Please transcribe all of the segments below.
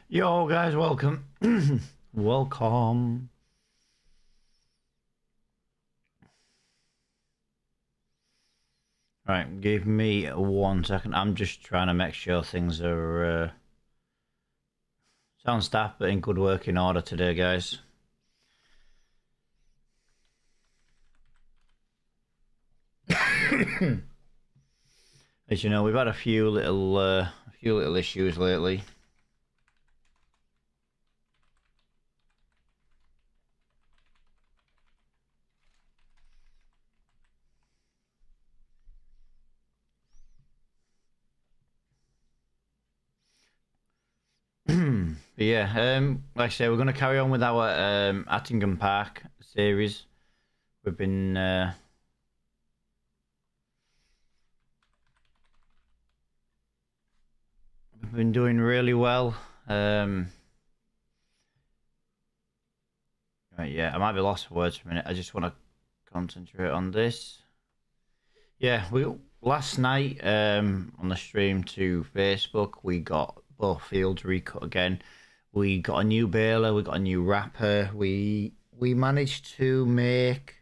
Yo, guys, welcome. Welcome. Right, give me 1 second. I'm just trying to make sure things are sound staff, but in good working order today, guys. As you know, we've had a few little issues lately. But yeah, like I say, we're going to carry on with our Attingham Park series. We've been doing really well. Right, yeah, I might be lost for words for a minute. I just want to concentrate on this. Yeah, we last night on the stream to Facebook, we got both fields recut again. We got a new baler, we got a new wrapper. We managed to make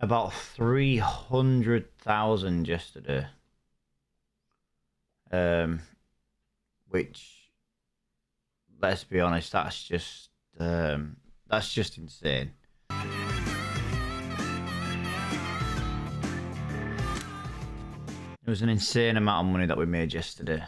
about 300,000 yesterday. Which, let's be honest, that's just insane. It was an insane amount of money that we made yesterday.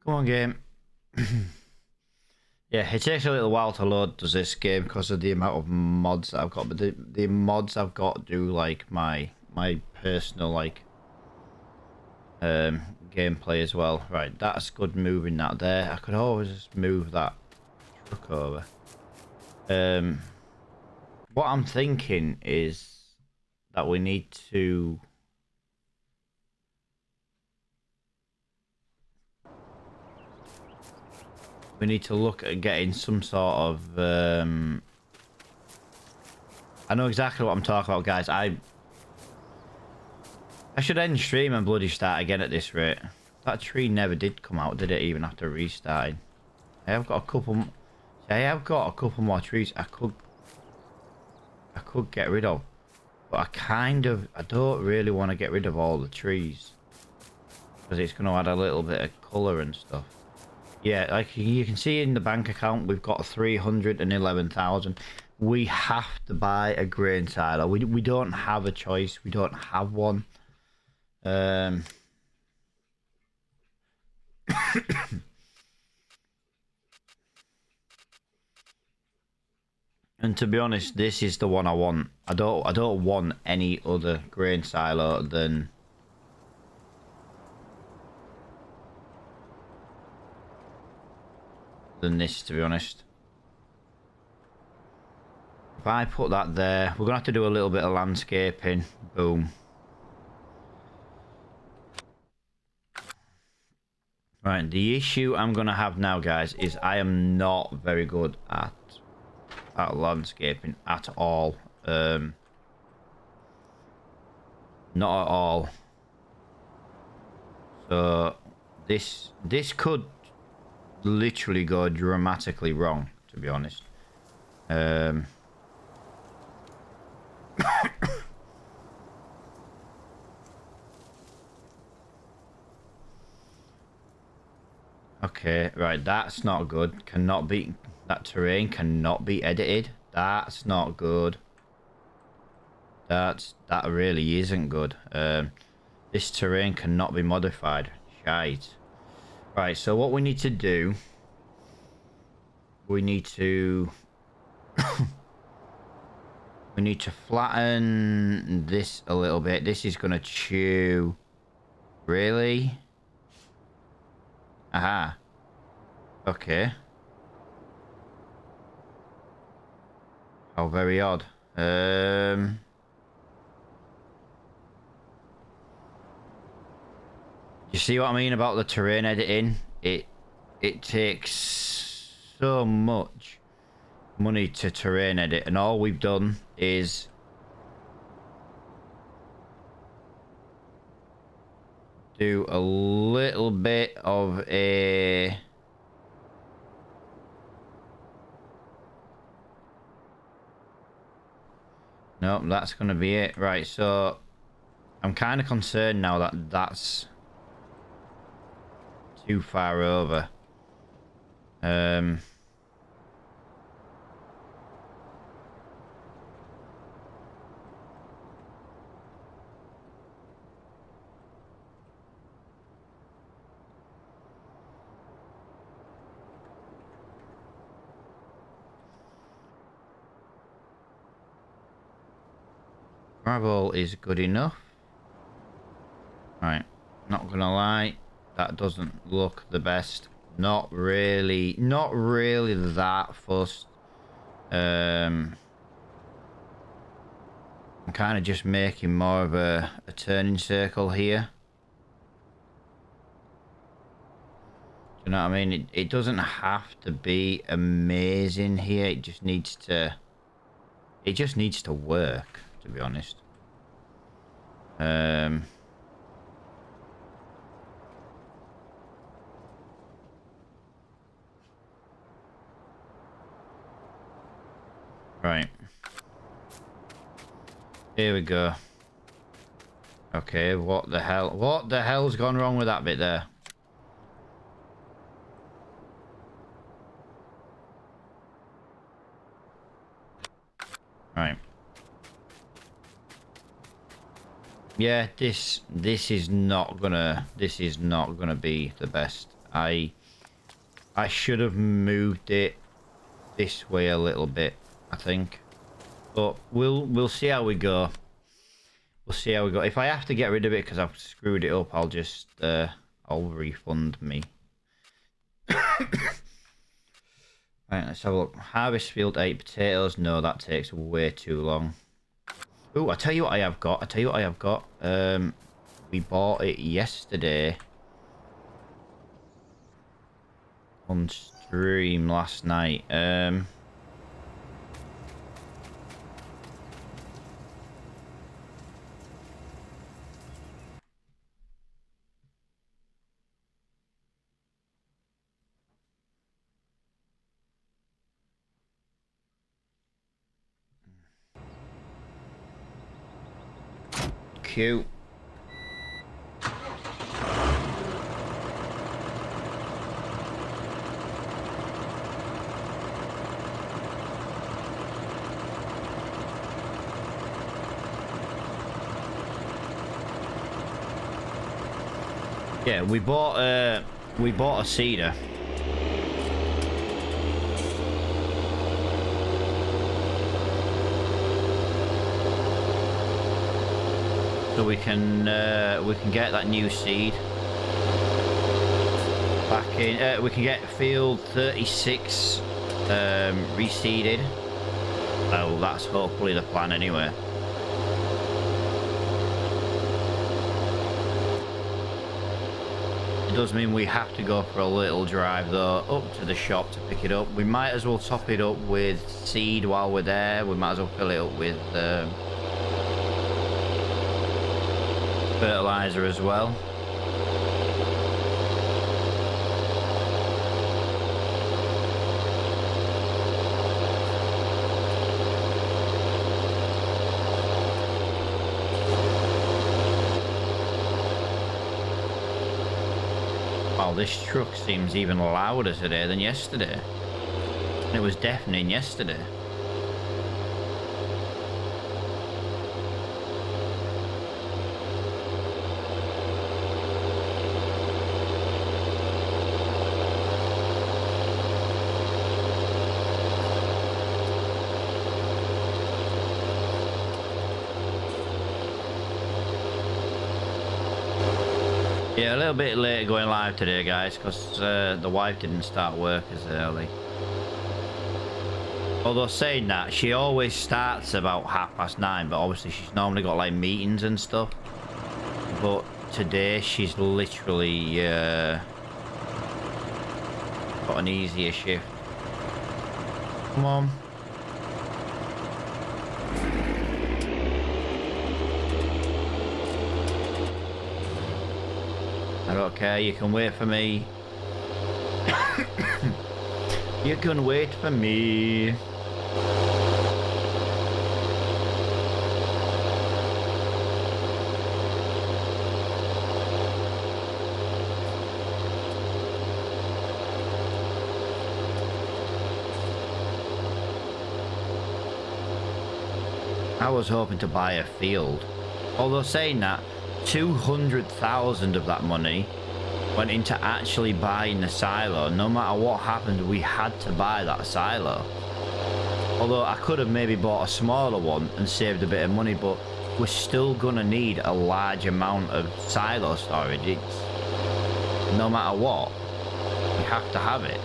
Come on, game. Yeah, it takes a little while to load, does this game, because of the amount of mods that I've got. But the mods I've got do like my personal like gameplay as well. Right, that's good moving that there. I could always just move that truck over. What I'm thinking is that we need to look at getting some sort of I know exactly what I'm talking about, guys. I should end stream and bloody start again at this rate. That tree never did come out, did it, even after restarting? I have got a couple more trees I could get rid of. But I don't really want to get rid of all the trees, because it's going to add a little bit of colour and stuff. Yeah, like you can see in the bank account, we've got 311,000. We have to buy a grain silo. We don't have a choice. We don't have one. And to be honest, this is the one I want. I don't want any other grain silo than this, to be honest. If I put that there, we're gonna have to do a little bit of landscaping. Boom. Right, the issue I'm gonna have now, guys, is I am not very good at landscaping at all. Not at all. So this could literally go dramatically wrong, to be honest. Okay, right, that's not good. That terrain cannot be edited. That's not good. That really isn't good. This terrain cannot be modified. Shite. Right, so what we need to do, we need to flatten this a little bit. This is gonna chew. Really? Aha. Okay. How very odd. You You see what I mean about the terrain editing? It takes so much money to terrain edit, and all we've done is do a little bit of a nope, that's gonna be it. Right, so I'm kind of concerned now that that's too far over. Gravel is good enough. Right, not gonna lie, that doesn't look the best. Not really that fussed. I'm kind of just making more of a turning circle here. Do you know what I mean? It doesn't have to be amazing here. It just needs to work, to be honest. Right. Here we go. Okay, what the hell? What the hell's gone wrong with that bit there? Right. Yeah, this is not gonna be the best. I should have moved it this way a little bit, I think. But we'll see how we go. We'll see how we go. If I have to get rid of it because I've screwed it up, I'll just I'll refund me. Right, let's have a look. Harvest field 8 potatoes. No, that takes way too long. Oh, I tell you what I have got. We bought it yesterday on stream last night. Cute. Yeah, we bought a cedar. So we can get that new seed back in. We can get field 36 reseeded. Well, that's hopefully the plan anyway. It does mean we have to go for a little drive though up to the shop to pick it up. We might as well top it up with seed while we're there. We might as well fill it up with fertilizer as well. Wow, this truck seems even louder today than yesterday. It was deafening yesterday. Yeah, a little bit late going live today, guys, because the wife didn't start work as early. Although saying that, she always starts about 9:30, but obviously she's normally got like meetings and stuff. But today she's literally got an easier shift. Come on. I don't care, you can wait for me. You can wait for me. I was hoping to buy a field. Although saying that, 200,000 of that money went into actually buying the silo. No matter what happened, we had to buy that silo. Although I could have maybe bought a smaller one and saved a bit of money, but we're still gonna need a large amount of silo storage. It's no matter what, we have to have it.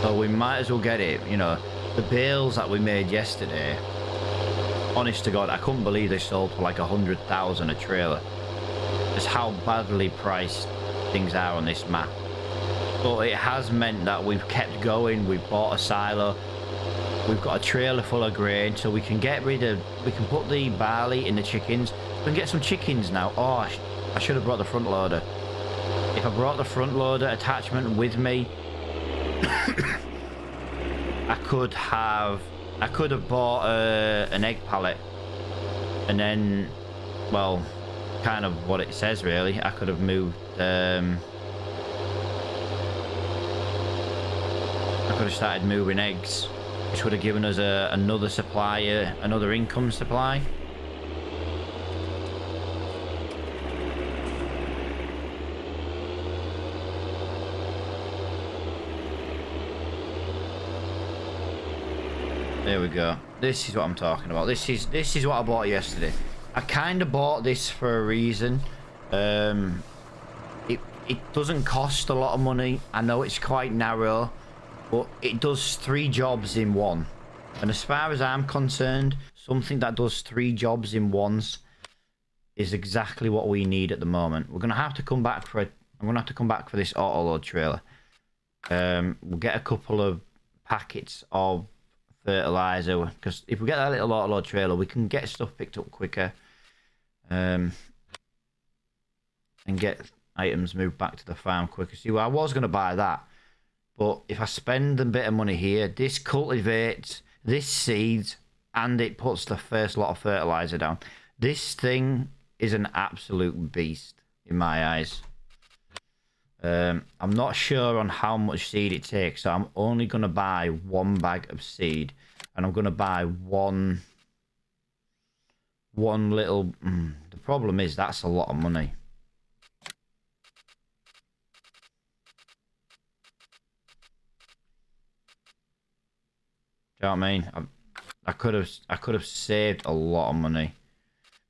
So we might as well get it. You know, the bales that we made yesterday, honest to God, I couldn't believe they sold for like 100,000 a trailer. Just how badly priced things are on this map. But it has meant that we've kept going. We've bought a silo. We've got a trailer full of grain, so we can get rid of, we can put the barley in the chickens. We can get some chickens now. Oh, I should have brought the front loader. If I brought the front loader attachment with me, I could have bought an egg pallet, and then, well, kind of what it says really. I could have moved. I could have started moving eggs, which would have given us another supplier, another income supply. There we go. This is what I'm talking about. This is what I bought yesterday. I kind of bought this for a reason. It doesn't cost a lot of money. I know it's quite narrow, but it does 3 jobs in one. And as far as I'm concerned, something that does 3 jobs in once is exactly what we need at the moment. We're gonna have to come back for it. I'm gonna have to come back for this auto load trailer. We'll get a couple of packets of fertilizer, because if we get that little auto load trailer, we can get stuff picked up quicker, and get items moved back to the farm quicker. See, well, I was going to buy that, but if I spend a bit of money here, this cultivates, this seeds, and it puts the first lot of fertilizer down. This thing is an absolute beast in my eyes. I'm not sure on how much seed it takes, so I'm only going to buy 1 bag of seed, and I'm going to buy one little... the problem is that's a lot of money. Do you know what I mean? I could have saved a lot of money,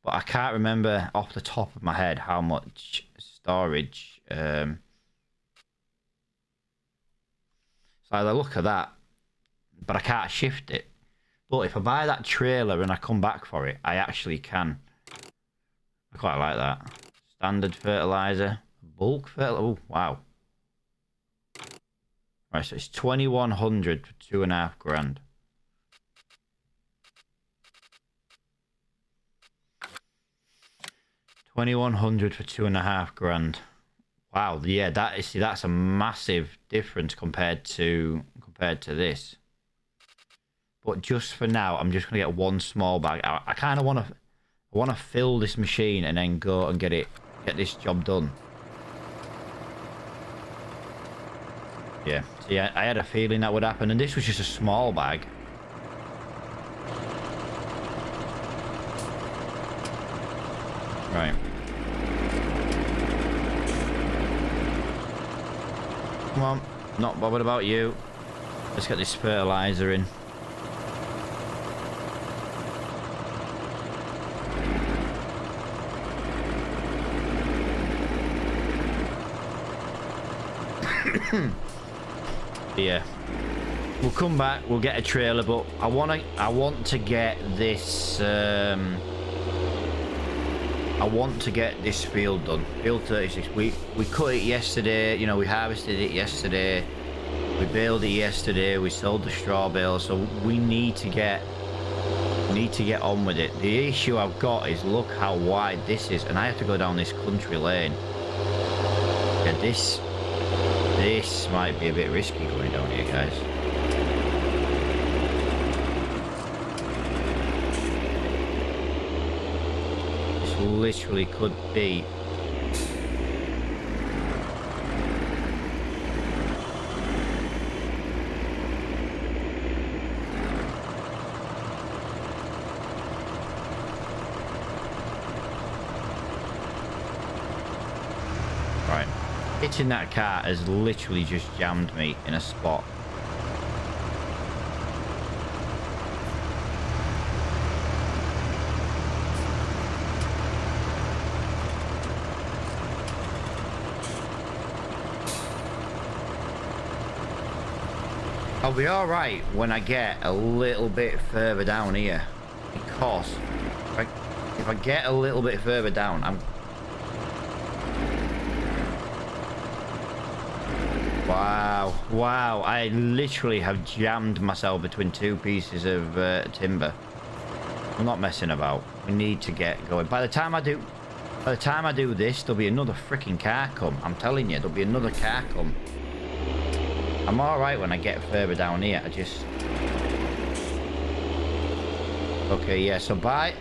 but I can't remember off the top of my head how much storage. So I look at that, but I can't shift it. But if I buy that trailer and I come back for it, I actually can. I quite like that. Standard fertilizer, bulk fertilizer. Oh, wow. Right, so it's 2,100 for 2.5 grand. $2,100 for 2.5 grand. Wow, yeah, that's a massive difference compared to this. But just for now, I'm just gonna get 1 small bag. I kind of want to fill this machine and then go and get this job done. Yeah, see, I had a feeling that would happen, and this was just a small bag. Right. Come on, not bothered about you. Let's get this fertilizer in. Yeah, we'll come back, we'll get a trailer, but I want to get this I want to get this field done. Field 36. We cut it yesterday. You know, we harvested it yesterday. We baled it yesterday. We sold the straw bale. So we need to get on with it. The issue I've got is look how wide this is, and I have to go down this country lane. Yeah, this might be a bit risky going down here, guys. This literally could be. Right. Hitting that car has literally just jammed me in a spot. I'll be alright when I get a little bit further down here, because if I get a little bit further down, Wow, I literally have jammed myself between two pieces of timber. I'm not messing about. We need to get going. By the time I do this, there'll be another freaking car come. I'm telling you, there'll be another car come. I'm alright when I get further down here. I just... Okay, yeah, so buying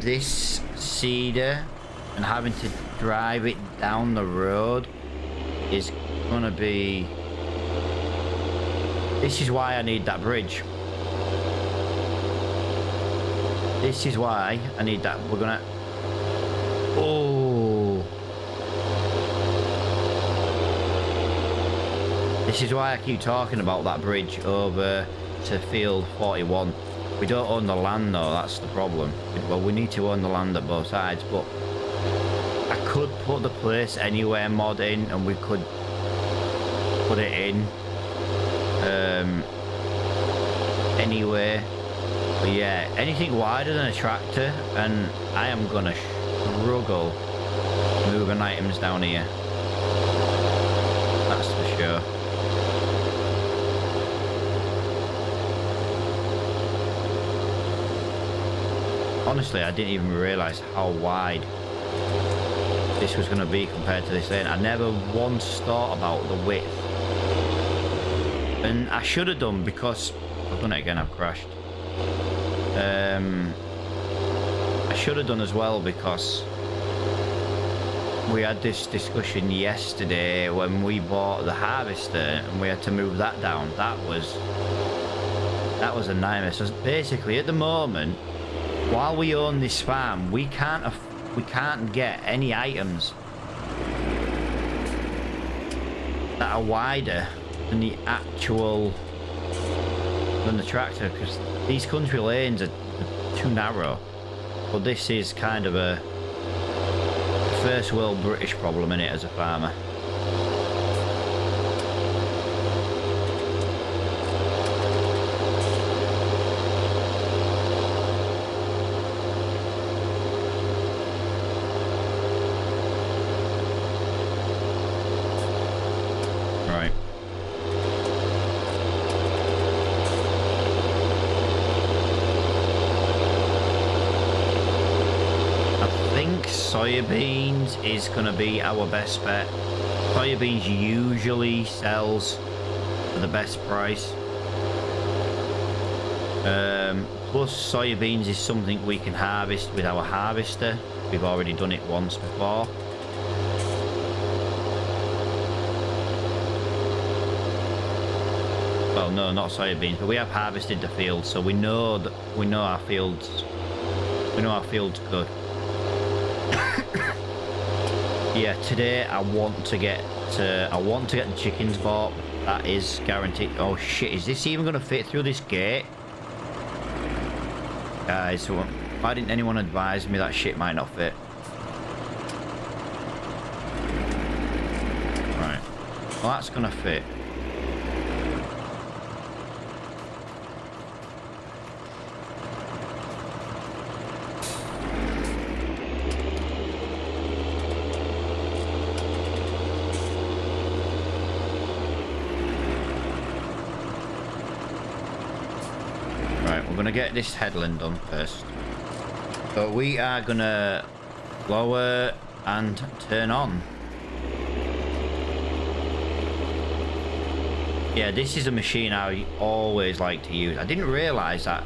this cedar and having to drive it down the road is gonna be... This is why I need that bridge. This is why I need that. We're gonna... Oh! This is why I keep talking about that bridge over to field 41. We don't own the land though, that's the problem. Well, we need to own the land at both sides, but I could put the place anywhere mod in, and we could put it in anywhere. But yeah, anything wider than a tractor, and I am gonna struggle moving items down here. That's for sure. Honestly, I didn't even realise how wide this was going to be compared to this lane. I never once thought about the width. And I should have done, because... I've done it again, I've crashed. I should have done as well, because we had this discussion yesterday when we bought the harvester and we had to move that down. That was a nightmare. So basically, at the moment, while we own this farm, we can't get any items that are wider than the tractor, because these country lanes are too narrow. But this is kind of a first world British problem in it as a farmer. Right. Soybeans is going to be our best bet. Soybeans usually sells for the best price. Plus soybeans is something we can harvest with our harvester. We've already done it once before. Well, no, not soybeans, but we have harvested the field, so we know our fields good. Yeah, today I want to get the chickens bought. That is guaranteed. Oh shit, is this even gonna fit through this gate? Guys, why didn't anyone advise me that shit might not fit? Right. Well, that's gonna fit. going to get this headland done first. So we are going to lower and turn on. Yeah, this is a machine I always like to use. I didn't realise that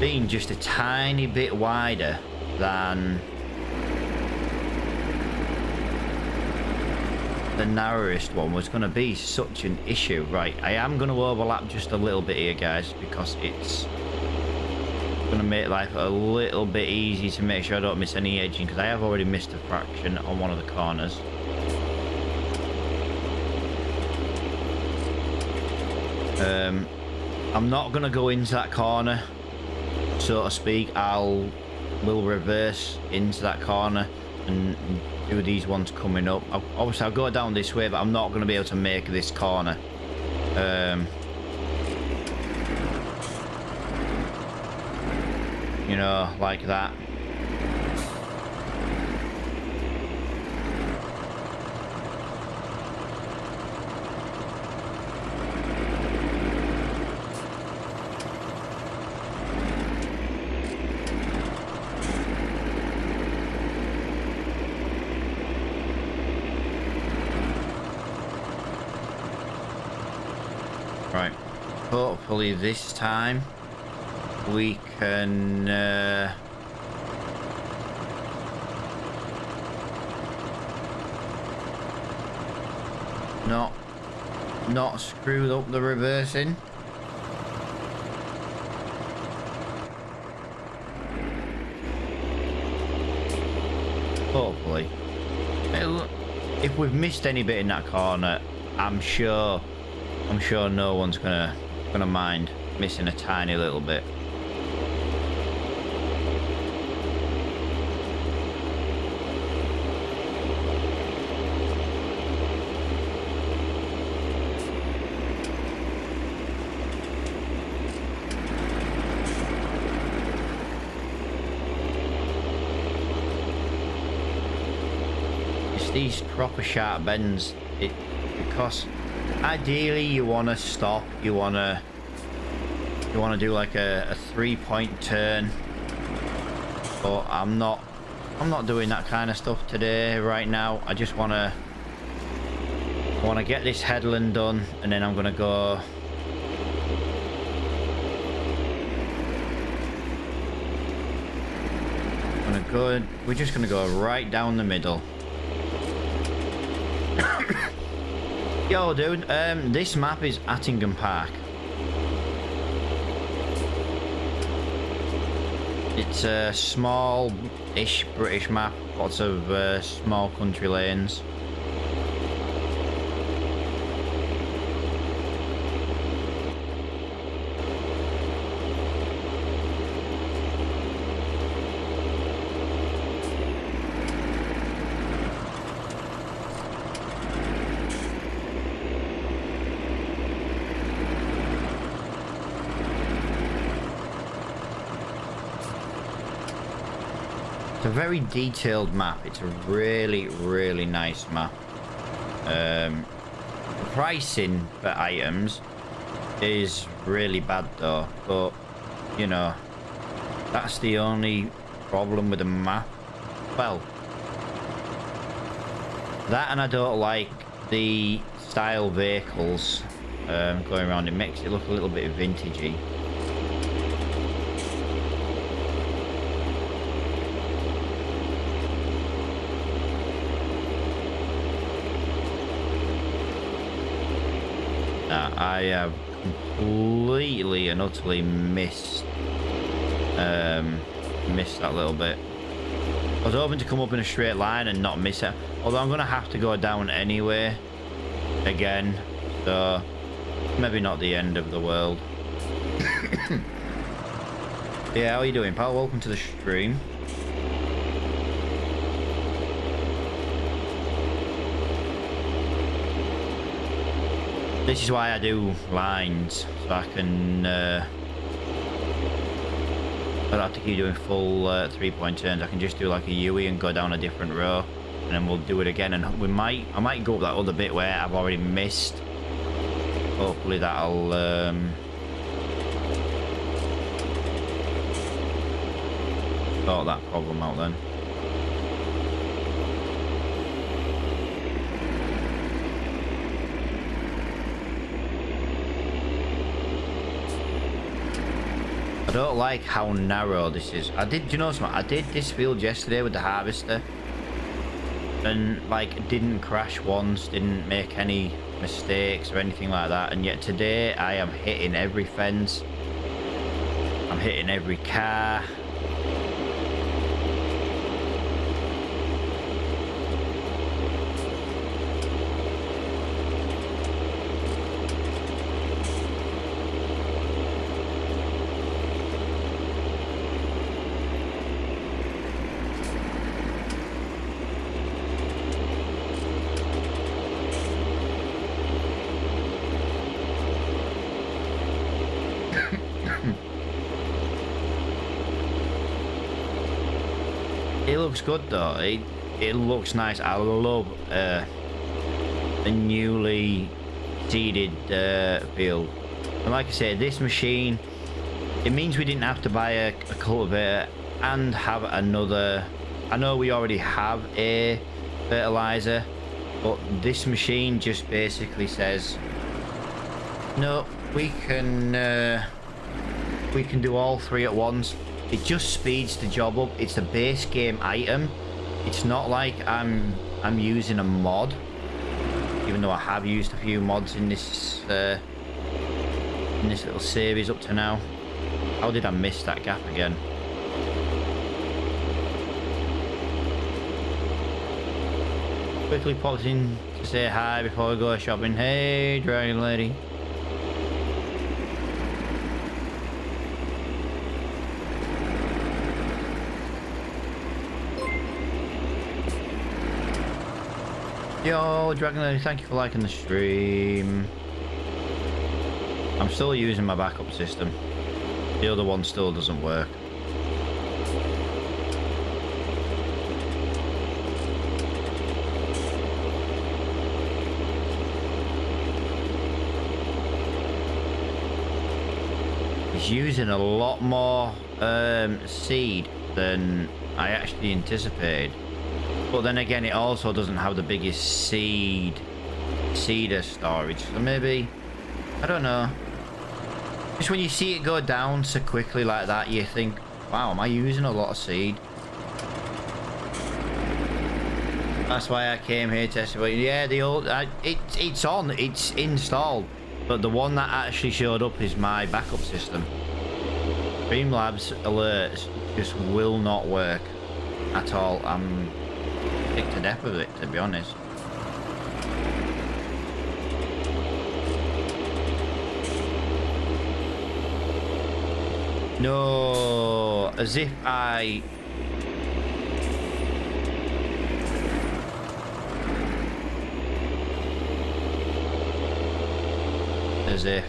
being just a tiny bit wider than the narrowest one was going to be such an issue. Right, I am going to overlap just a little bit here, guys, because it's going to make life a little bit easy to make sure I don't miss any edging, because I have already missed a fraction on one of the corners. I'm not going to go into that corner, so to speak. Will reverse into that corner and do these ones coming up. Obviously I'll go down this way, but I'm not going to be able to make this corner. You know, like that. Right, hopefully this time we can not screw up the reversing. Hopefully. If we've missed any bit in that corner, I'm sure no one's gonna mind missing a tiny little bit. It's these proper sharp bends, because ideally you want to stop, you want to do like a 3-point turn, but I'm not doing that kind of stuff today right now. I just want to get this headland done, and then I'm going to go we're just going to go right down the middle. Yo, dude, this map is Attingham Park. It's a small-ish British map, lots of small country lanes. It's a very detailed map. It's a really nice map. The pricing for items is really bad though, but you know, that's the only problem with the map. Well, that, and I don't like the style vehicles going around. It makes it look a little bit vintagey. I have completely and utterly missed that little bit. I was hoping to come up in a straight line and not miss it, although I'm gonna have to go down anyway again, so maybe not the end of the world. Yeah, how are you doing, pal? Welcome to the stream. This is why I do lines, so I can I don't have to keep doing full 3-point turns. I can just do like a U-E and go down a different row, and then we'll do it again. And I might go up that other bit where I've already missed. Hopefully that'll Sort that problem out then. I don't like how narrow this is. Do you know something? I did this field yesterday with the harvester, and like didn't crash once, didn't make any mistakes or anything like that, and yet today I am hitting every fence, I'm hitting every car. It looks good though. It looks nice. I love the newly seeded field. And like I said, this machine, it means we didn't have to buy a cultivator and have another. I know we already have a fertilizer, but this machine just basically says, no, we can do all three at once. It just speeds the job up. It's a base game item. It's not like I'm using a mod, even though I have used a few mods in this little series up to now. How did I miss that gap again? Quickly popped in to say hi before I go shopping. Hey, Dragon Lady. Yo, Dragon Lady, thank you for liking the stream. I'm still using my backup system. The other one still doesn't work. It's using a lot more seed than I actually anticipated. But then again, it also doesn't have the biggest seeder storage. So maybe, I don't know. Just when you see it go down so quickly like that, you think, wow, am I using a lot of seed? That's why I came here to test it. But yeah, the old, it's on, it's installed. But the one that actually showed up is my backup system. Streamlabs alerts just will not work at all. I'm sick to death with it, to be honest. No, as if I... As if...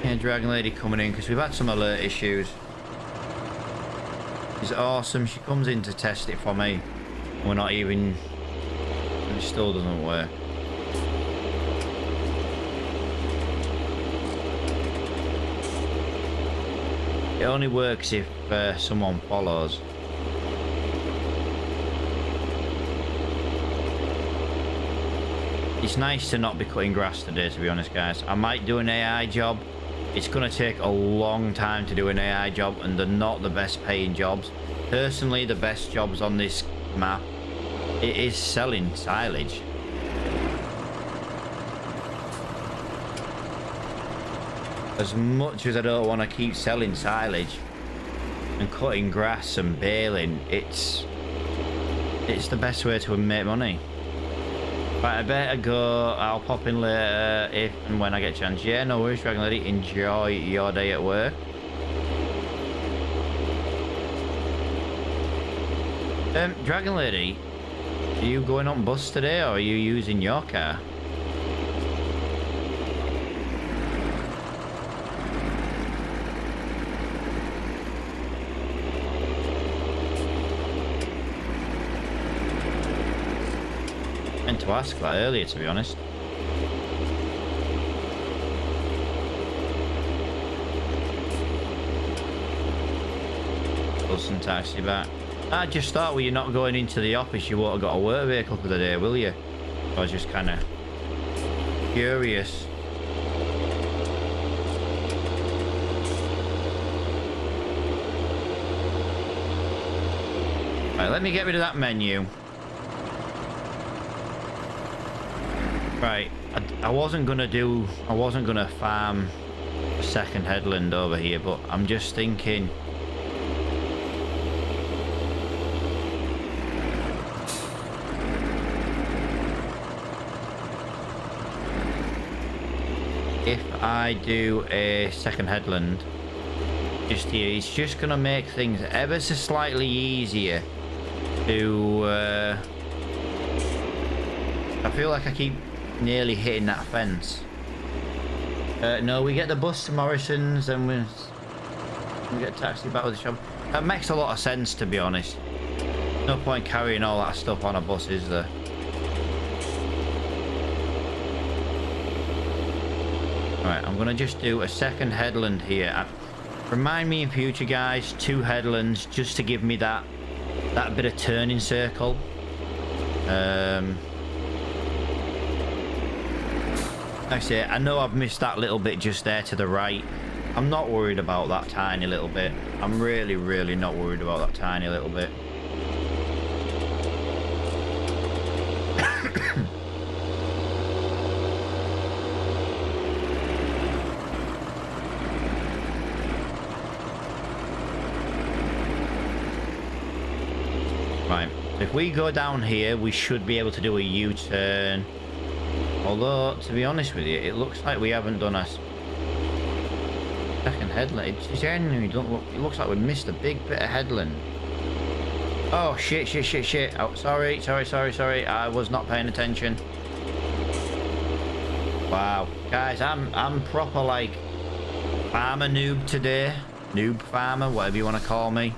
Yeah, Dragon Lady coming in because we've had some alert issues. She's awesome. She comes in to test it for me. We're not even... And it still doesn't work. It only works if someone follows. It's nice to not be cutting grass today, to be honest, guys. I might do an AI job. It's going to take a long time to do an AI job, and they're not the best paying jobs. Personally, the best jobs on this map, it is selling silage. As much as I don't want to keep selling silage and cutting grass and baling, it's the best way to make money. Right, I better go. I'll pop in later if and when I get a chance. Yeah, no worries, Dragon Lady. Enjoy your day at work. Dragon Lady, are you going on bus today, or are you using your car? meant to ask that earlier, to be honest. Bus and taxi back. I just thought, well, you're not going into the office, you won't have got a work vehicle for the day, will you? I was just kind of curious. Right, let me get rid of that menu. Right, I wasn't gonna farm a second headland over here, but I'm just thinking. If I do a second headland just here, it's just gonna make things ever so slightly easier to I feel like I keep nearly hitting that fence. No, we get the bus to Morrison's and we get a taxi back with the shop. That makes a lot of sense, to be honest. No point carrying all that stuff on a bus, is there? Right, I'm gonna just do a second headland here. Remind me in future, guys, 2 headlands just to give me that bit of turning circle. Actually, I know I've missed that little bit just there to the right. I'm not worried about that tiny little bit. I'm really, really not worried about that tiny little bit. Right, if we go down here, we should be able to do a U-turn. Although, to be honest with you, it looks like we haven't done a second headland. It genuinely don't look. It looks like we missed a big bit of headland. Oh shit! Oh, sorry. I was not paying attention. Wow, guys, I'm proper like farmer noob today. Noob farmer, whatever you want to call me.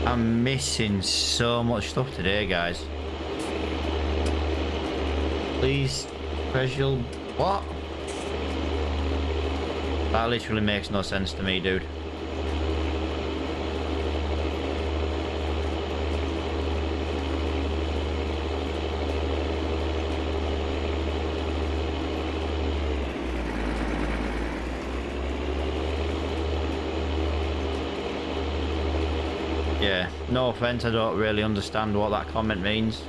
I'm missing so much stuff today, guys. Please, special... What? That literally makes no sense to me, dude. Yeah, no offense, I don't really understand what that comment means.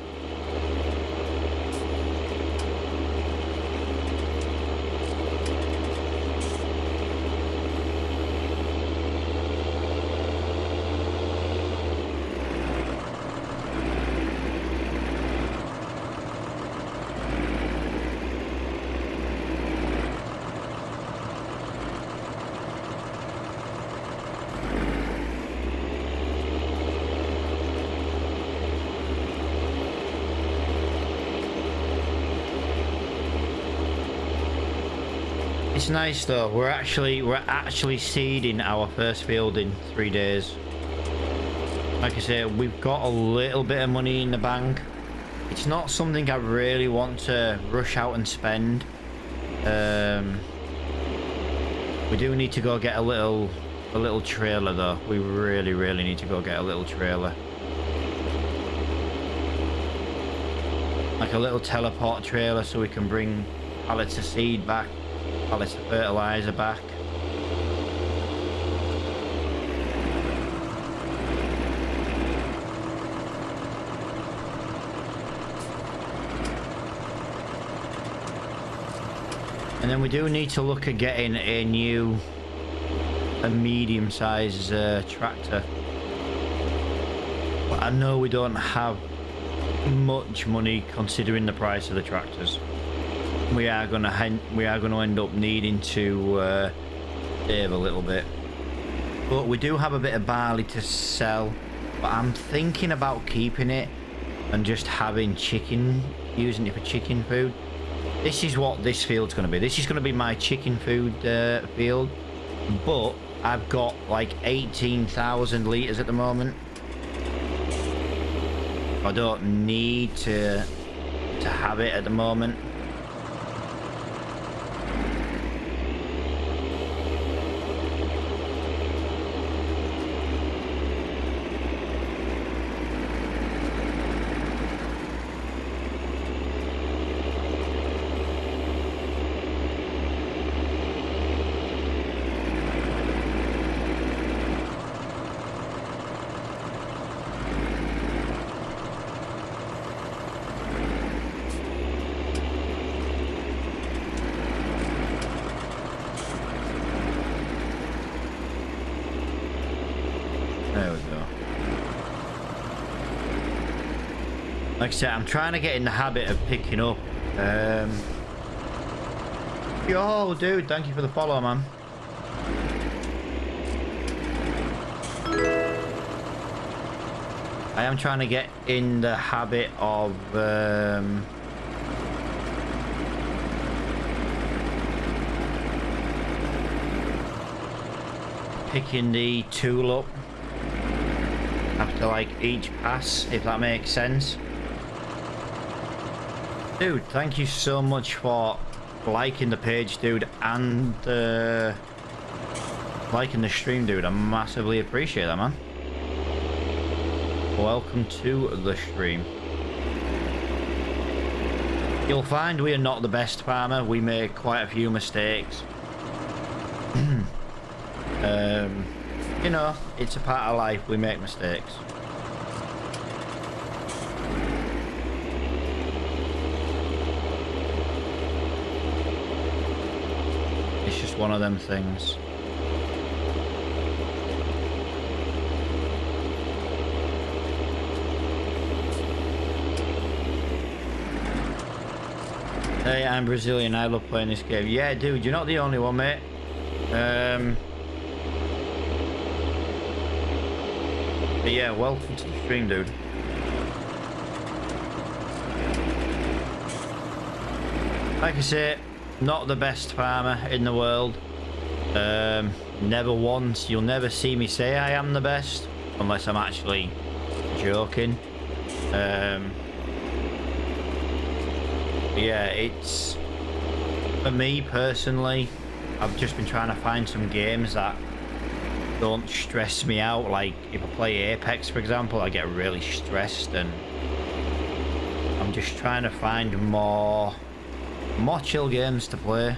It's nice though. We're actually seeding our first field in 3 days. Like I say, we've got a little bit of money in the bank. It's not something I really want to rush out and spend. We do need to go get a little trailer though. We really need to go get a little trailer. Like a little teleport trailer so we can bring pallets of seed back. Pallets of fertilizer back. And then we do need to look at getting a medium-sized tractor. But I know we don't have much money considering the price of the tractors. We are going to end up needing to save a little bit, but we do have a bit of barley to sell. But I'm thinking about keeping it and just having chicken, using it for chicken food. This is what this field's going to be. This is going to be my chicken food field. But I've got like 18,000 litres at the moment. I don't need to have it at the moment. There we go. Like I said, I'm trying to get in the habit of picking up. Yo, dude, thank you for the follow, man. I am trying to get in the habit of picking the tool up after like each pass, if that makes sense. Dude, thank you so much for liking the page, dude, and liking the stream, dude. I massively appreciate that, man. Welcome to the stream. You'll find we are not the best farmer. We make quite a few mistakes. You know, it's a part of life. We make mistakes. It's just one of them things. Hey, I'm Brazilian. I love playing this game. Yeah, dude, you're not the only one, mate. But yeah, welcome to the stream, dude. Like I say, not the best farmer in the world. Never once, you'll never see me say I am the best, unless I'm actually joking. Yeah, it's, for me personally, I've just been trying to find some games that don't stress me out. Like if I play Apex, for example, I get really stressed, and I'm just trying to find more chill games to play.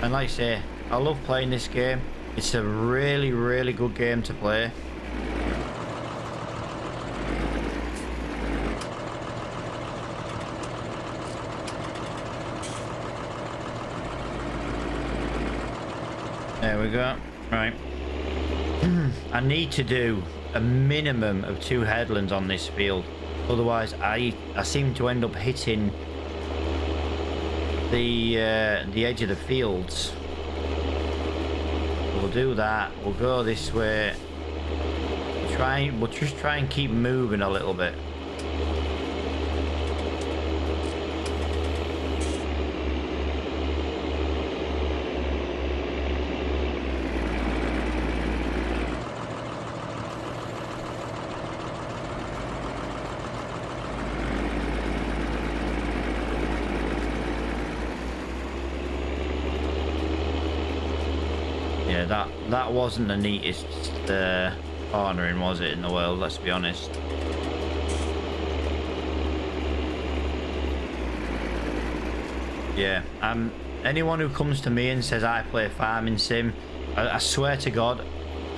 And like I say, I love playing this game. It's a really, really good game to play. There we go. Right. I need to do a minimum of 2 headlands on this field. Otherwise, I seem to end up hitting the edge of the fields. We'll do that. We'll go this way. We'll just try and keep moving a little bit. That wasn't the neatest cornering, was it, in the world? Let's be honest. Yeah, anyone who comes to me and says I play farming sim, I swear to God,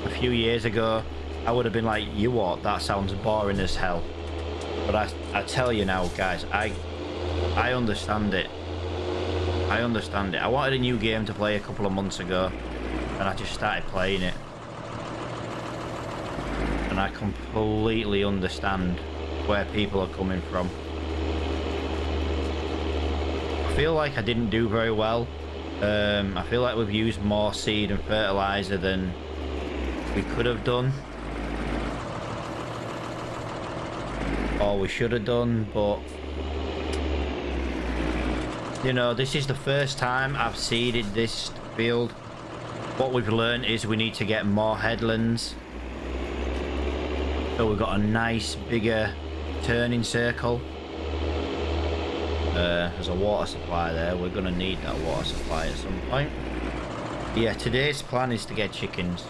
a few years ago, I would have been like, you what? That sounds boring as hell. But I tell you now, guys, I understand it. I understand it. I wanted a new game to play a couple of months ago, and I just started playing it. And I completely understand where people are coming from. I feel like I didn't do very well. I feel like we've used more seed and fertilizer than we could have done. Or we should have done, but you know, this is the first time I've seeded this field. what we've learned is we need to get more headlands. So we've got a nice bigger turning circle. There's a water supply there. We're going to need that water supply at some point. Yeah, today's plan is to get chickens.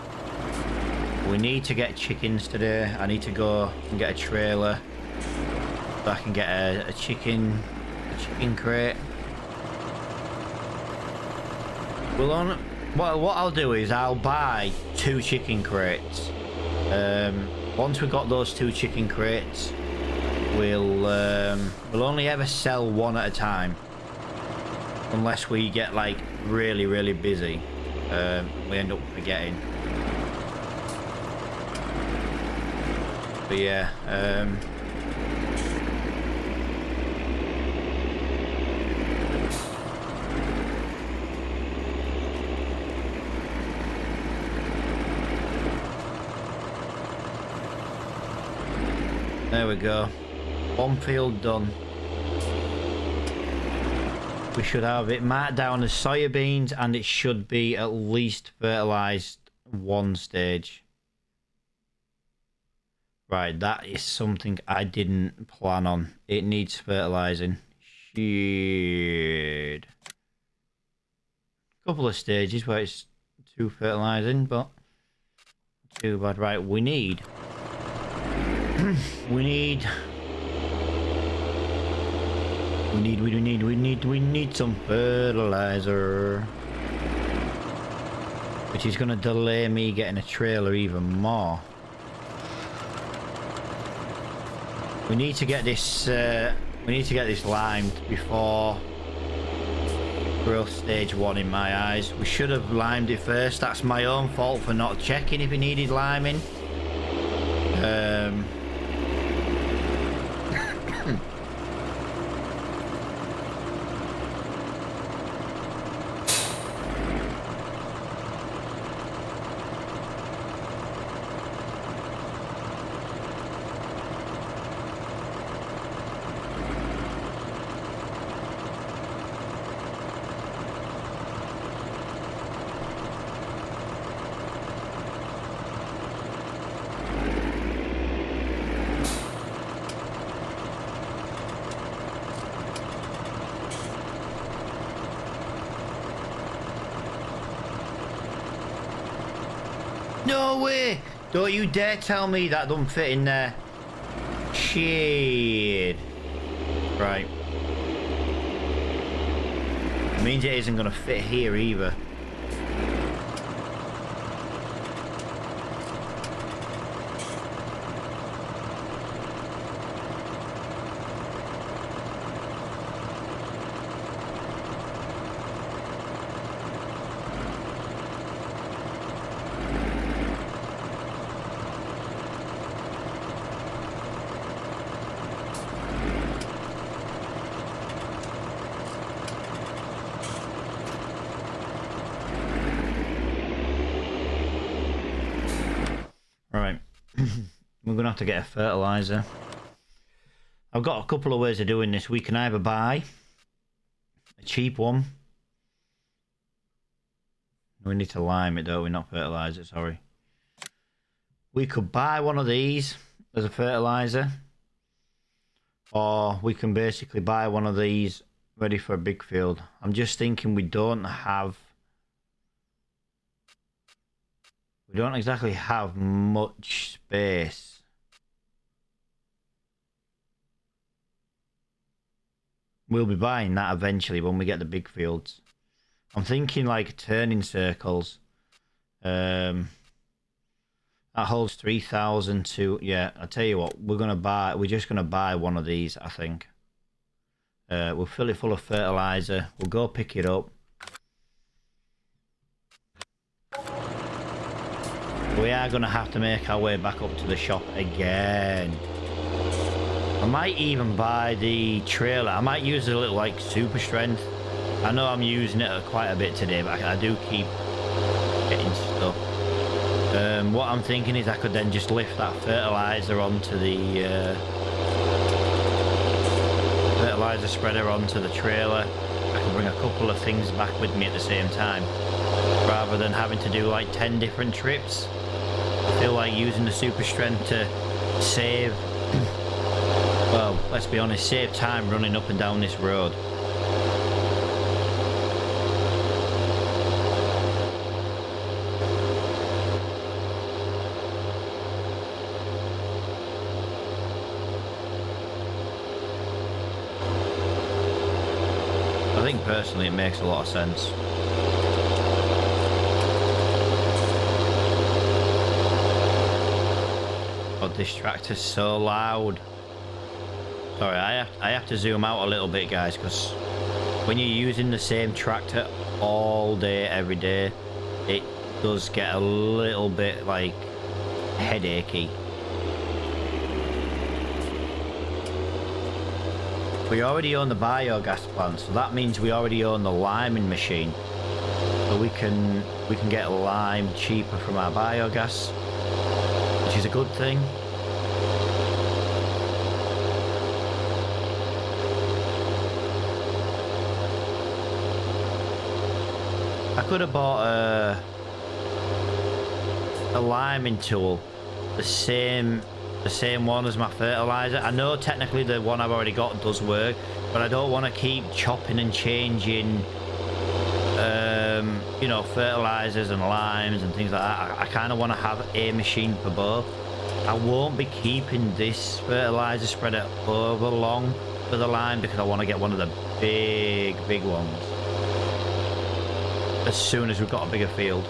We need to get chickens today. I need to go and get a trailer so I can get a chicken crate. What I'll do is I'll buy 2 chicken crates. Once we've got those 2 chicken crates, we'll only ever sell one at a time, unless we get like really busy. We end up forgetting. But yeah, there we go. One field done. We should have it marked down as soybeans, and it should be at least fertilized 1 stage. Right, that is something I didn't plan on. It needs fertilizing. Shit. Couple of stages where it's 2 fertilizing, but too bad. Right, we need some fertilizer, which is going to delay me getting a trailer even more. We need to get this limed before growth stage 1 in my eyes. We should have limed it first. That's my own fault for not checking if it needed liming. No way! Don't you dare tell me that don't fit in there. Shit. Right. It means it isn't going to fit here either. Right, we're gonna have to get a fertilizer. I've got a couple of ways of doing this. We can either buy a cheap one. We need to lime it, don't we? Not fertilize it, sorry. We could buy one of these as a fertilizer, or we can basically buy one of these ready for a big field. I'm just thinking we don't exactly have much space. We'll be buying that eventually when we get the big fields. I'm thinking like turning circles. That holds 3,000 to... Yeah, I'll tell you what, we're just gonna buy one of these, I think. We'll fill it full of fertilizer. We'll go pick it up. We are going to have to make our way back up to the shop again. I might even buy the trailer. I might use a little like super strength. I know I'm using it quite a bit today, but I do keep getting stuff. What I'm thinking is I could then just lift that fertilizer onto the fertilizer spreader onto the trailer. I can bring a couple of things back with me at the same time. rather than having to do like 10 different trips. I feel like using the super strength to save, well, let's be honest, save time running up and down this road. I think personally it makes a lot of sense. God, this tractor's so loud. Sorry, I have to zoom out a little bit, guys, because when you're using the same tractor all day, every day, it does get a little bit, like, headachy. We already own the biogas plant, so that means we already own the liming machine. So we can get lime cheaper from our biogas, which is a good thing. I could have bought a liming tool, the same one as my fertilizer. I know technically the one I've already got does work, but I don't want to keep chopping and changing you know, fertilizers and limes and things like that. I kind of want to have a machine for both. I won't be keeping this fertilizer spreader over long for the lime because I want to get one of the big ones as soon as we've got a bigger field.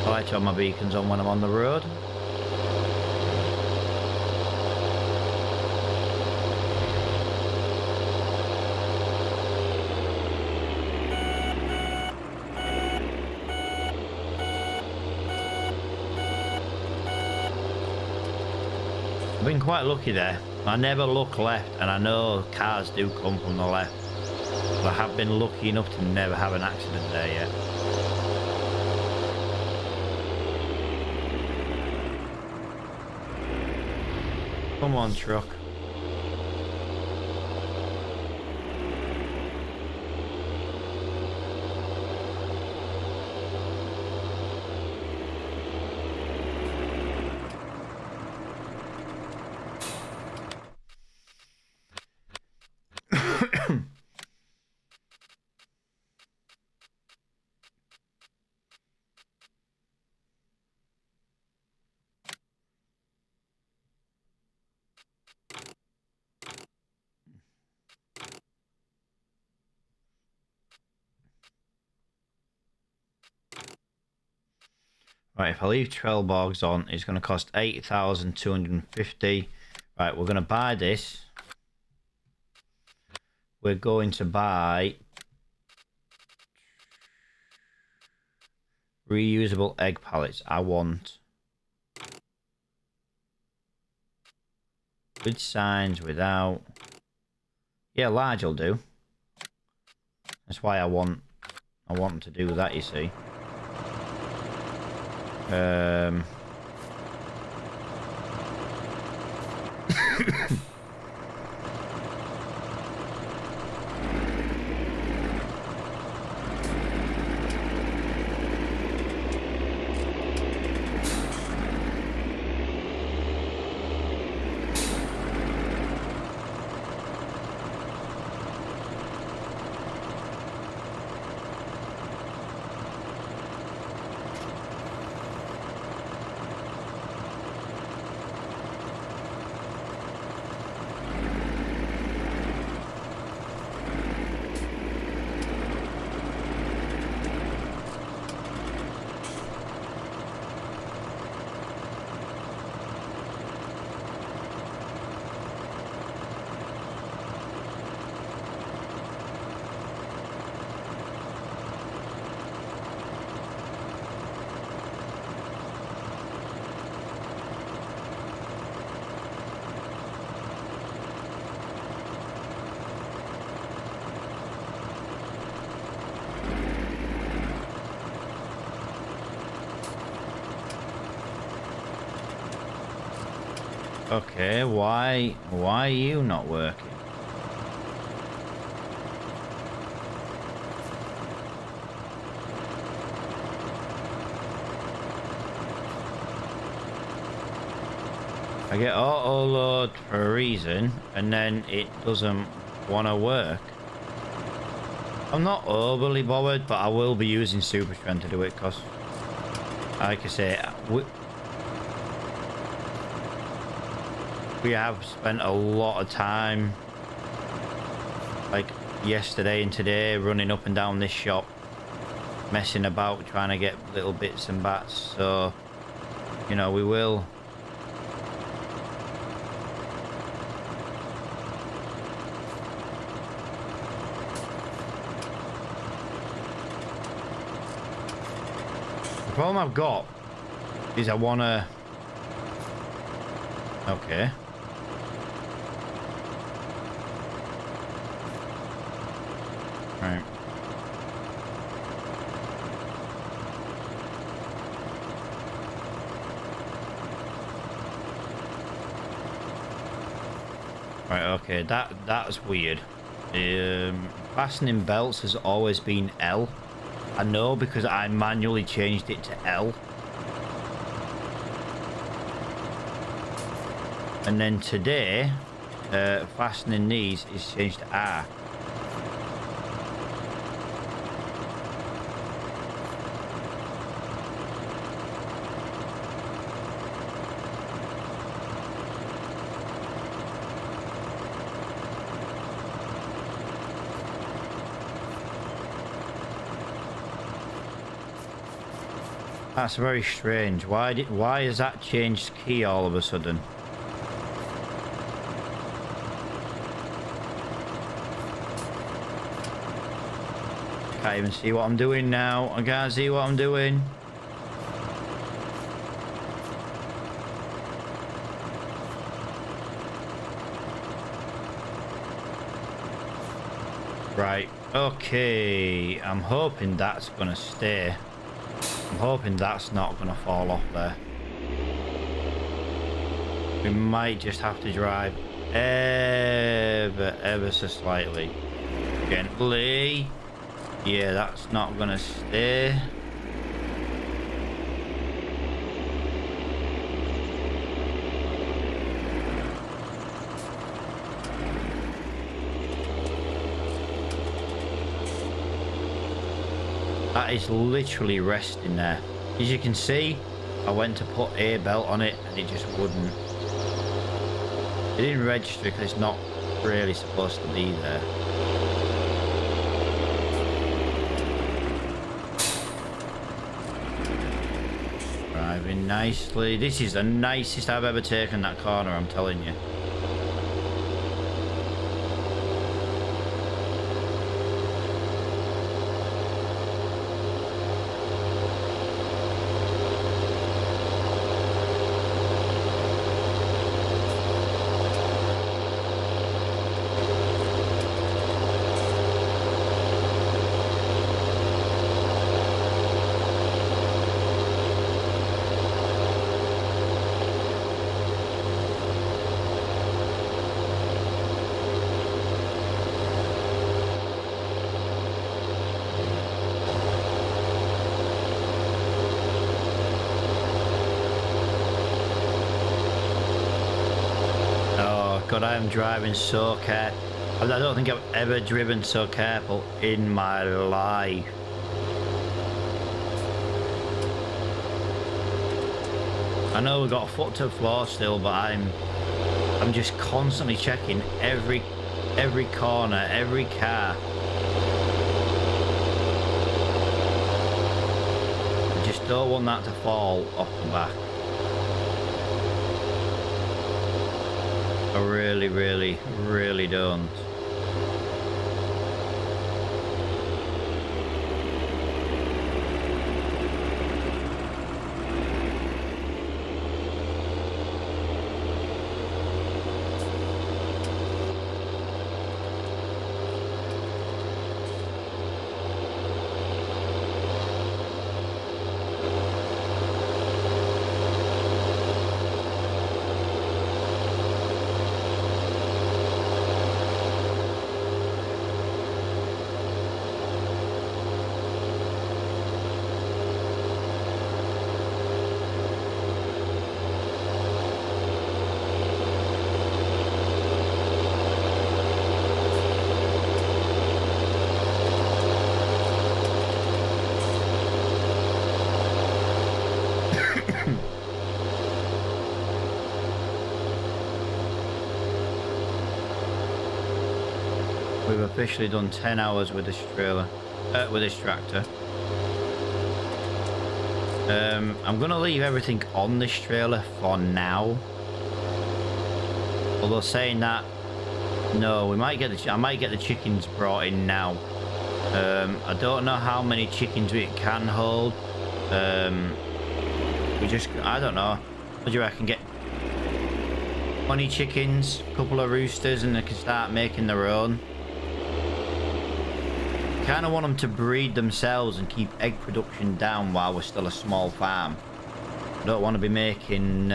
I like to have my beacons on when I'm on the road. I've been quite lucky there. I never look left, and I know cars do come from the left, but I have been lucky enough to never have an accident there yet. Come on, truck. Right, if I leave Trellborgs on, it's going to cost 8,250. Right, we're going to buy this. We're going to buy reusable egg pallets. I want with signs, without. Yeah, large will do. That's why I want to do that, you see. Okay, why are you not working? I get auto load for a reason, and then it doesn't want to work. I'm not overly bothered, but I will be using super strength to do it, because, like I say, we have spent a lot of time, like yesterday and today, running up and down this shop, messing about, trying to get little bits and bats. So, you know, we will. The problem I've got is I want to... Okay. Right. Right, okay, that's weird. Fastening belts has always been L. I know because I manually changed it to L. And then today, fastening these is changed to R. That's very strange. Why has that changed key all of a sudden? Can't even see what I'm doing now. I can't see what I'm doing. Right. Okay. I'm hoping that's gonna stay. I'm hoping that's not gonna fall off there. We might just have to drive ever so slightly. Gently. Yeah, that's not gonna stay. That is literally resting there. As you can see, I went to put a belt on it and it just wouldn't. It didn't register because it's not really supposed to be there. Driving nicely. This is the nicest I've ever taken that corner, I'm telling you. God, I am driving so careful. I don't think I've ever driven so careful in my life. I know we've got a foot to the floor still, but I'm just constantly checking every corner, every car. I just don't want that to fall off the back. I really don't. officially done 10 hours with this trailer, with this tractor. I'm gonna leave everything on this trailer for now. Although saying that, no, we might get I might get the chickens brought in now. I don't know how many chickens we can hold. I don't know. What do you reckon? Get 20 chickens, a couple of roosters, and they can start making their own. Kind of want them to breed themselves and keep egg production down while we're still a small farm. I don't want to be making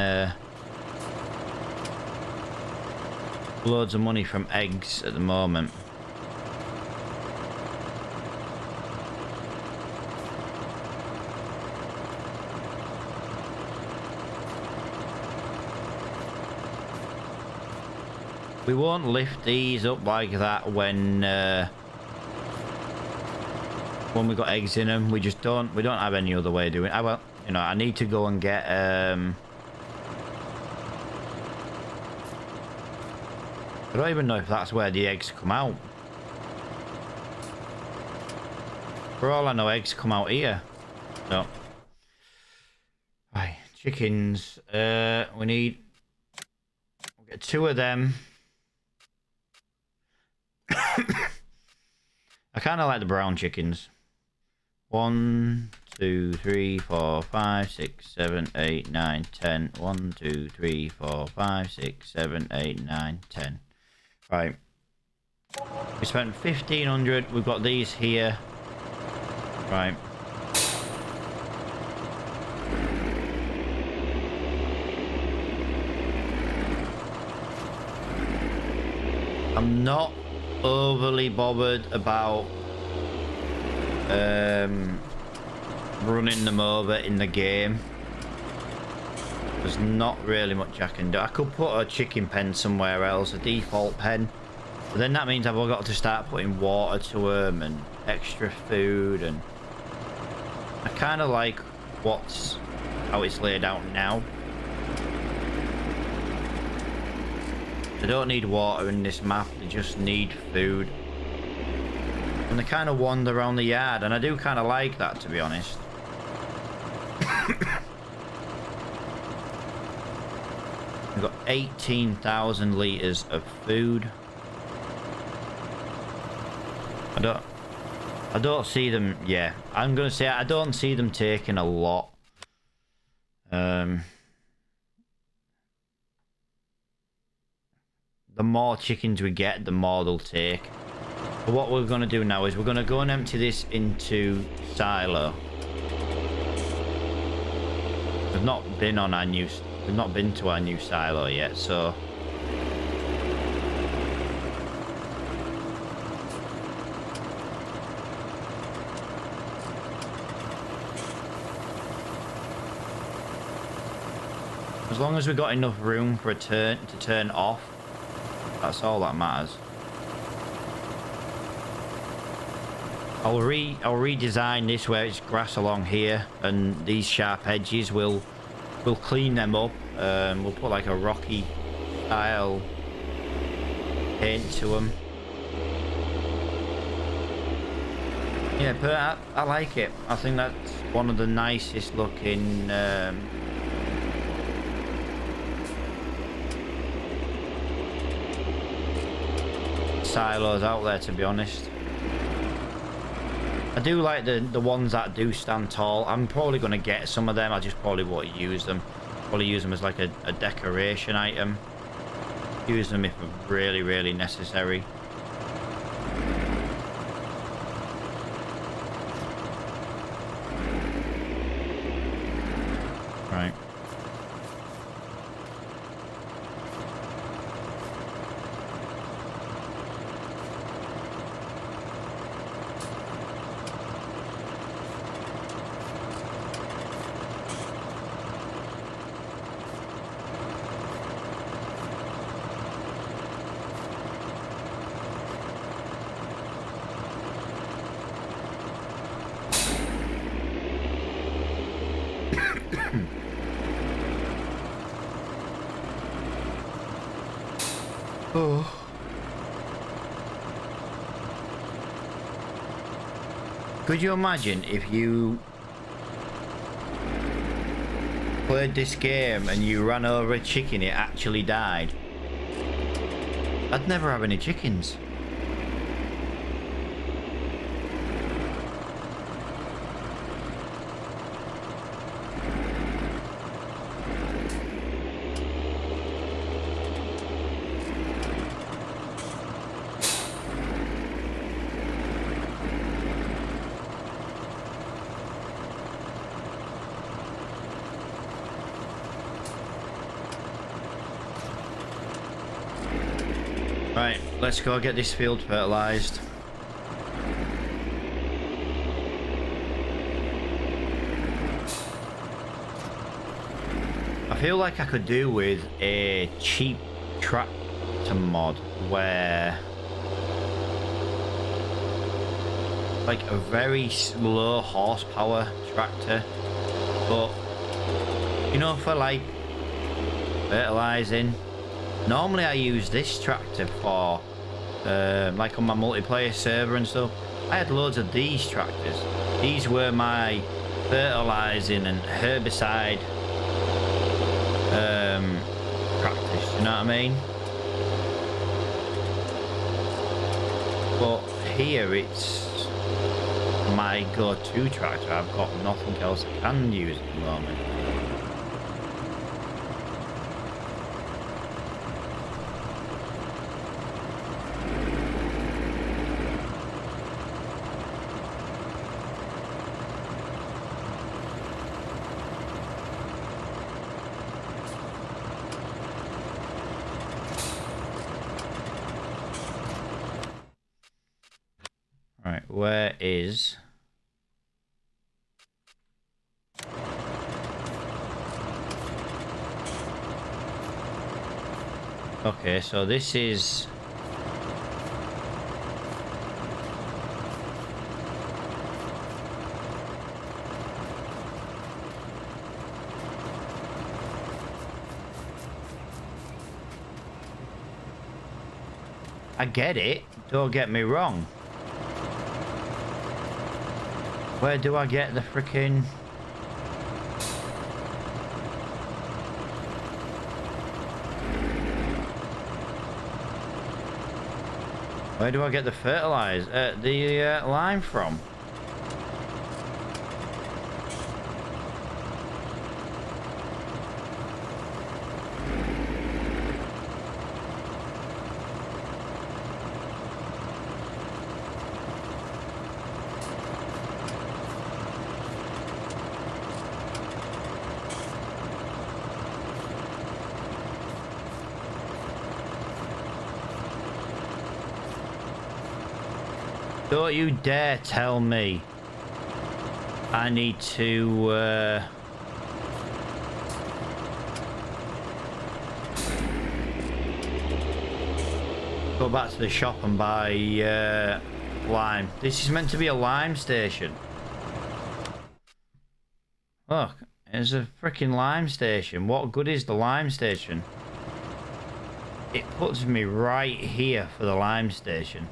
loads of money from eggs at the moment. We won't lift these up like that when we got eggs in them. We don't have any other way of doing it. Well, you know, I need to go and get I don't even know if that's where the eggs come out. For all I know, eggs come out here. No. Right, chickens. We'll get 2 of them. I kind of like the brown chickens. 1, 2, 3, 4, 5, 6, 7, 8, 9, 10. 1, 2, 3, 4, 5, 6, 7, 8, 9, 10. Right. We spent 1,500. We've got these here. Right. I'm not overly bothered about running them over in the game. There's not really much I can do. I could put a chicken pen somewhere else, a default pen, but then that means I've got to start putting water to them and extra food, and I kind of like how it's laid out now. They don't need water in this map, they just need food. And they kind of wander around the yard, and I do kind of like that, to be honest. We've got 18,000 litres of food. I don't see them, yeah. I'm going to say I don't see them taking a lot. The more chickens we get, the more they'll take. But what we're going to do now is we're going to go and empty this into silo. We've not been to our new silo yet, so as long as we've got enough room for to turn off, that's all that matters. I'll redesign this where it's grass along here, and these sharp edges we'll clean them up. We'll put like a rocky style paint to them. Yeah, but I like it. I think that's one of the nicest looking silos out there, to be honest. I do like the ones that do stand tall. I'm probably going to get some of them. I just probably won't use them. Probably use them as like a decoration item. Use them if really, really necessary. Right. Oh. Could you imagine if you played this game and you ran over a chicken, it actually died? I'd never have any chickens. Right, let's go get this field fertilized. I feel like I could do with a cheap tractor mod where like a very low horsepower tractor, but you know, for like fertilizing. Normally I use this tractor for like on my multiplayer server and stuff. I had loads of these tractors. These were my fertilizing and herbicide tractors, you know what I mean? But here it's my go-to tractor. I've got nothing else I can use at the moment. Right, where is... Okay, so this is... I get it, don't get me wrong. Where do I get the freaking... Where do I get the fertilizer, the lime from? Don't you dare tell me I need to go back to the shop and buy lime. This is meant to be a lime station. Look, there's a freaking lime station. What good is the lime station? It puts me right here for the lime station.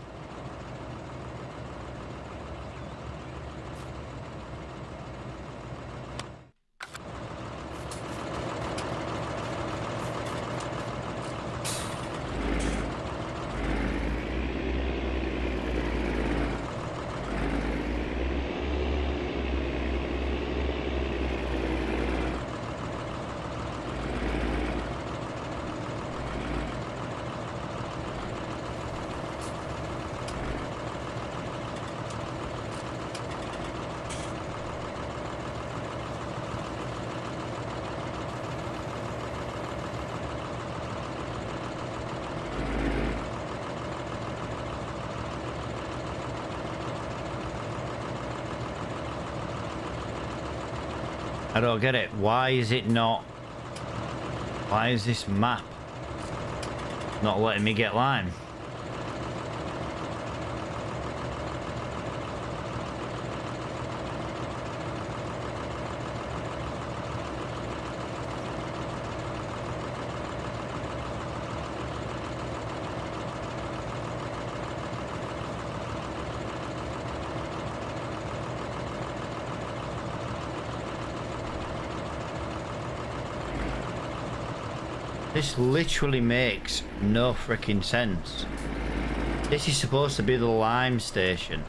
I don't get it. Why is it not... Why is this map not letting me get lime? This literally makes no freaking sense. This is supposed to be the lime station.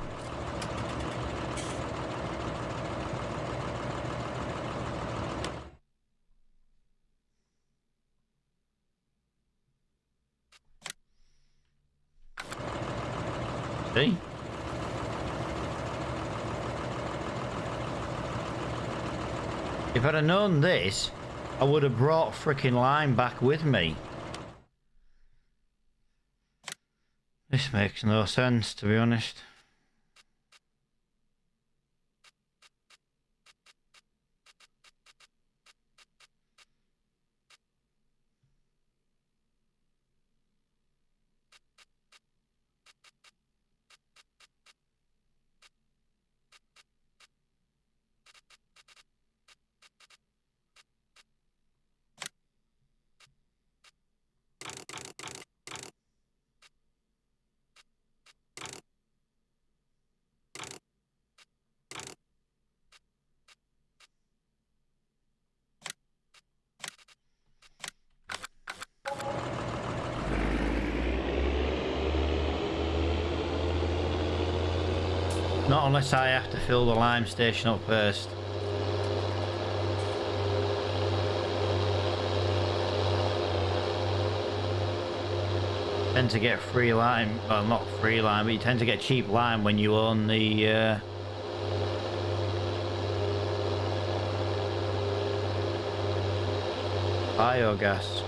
See? If I'd have known this, I would have brought freaking lime back with me. This makes no sense, to be honest. Not unless I have to fill the lime station up first. Tend to get free lime, well not free lime, but you tend to get cheap lime when you own the biogas.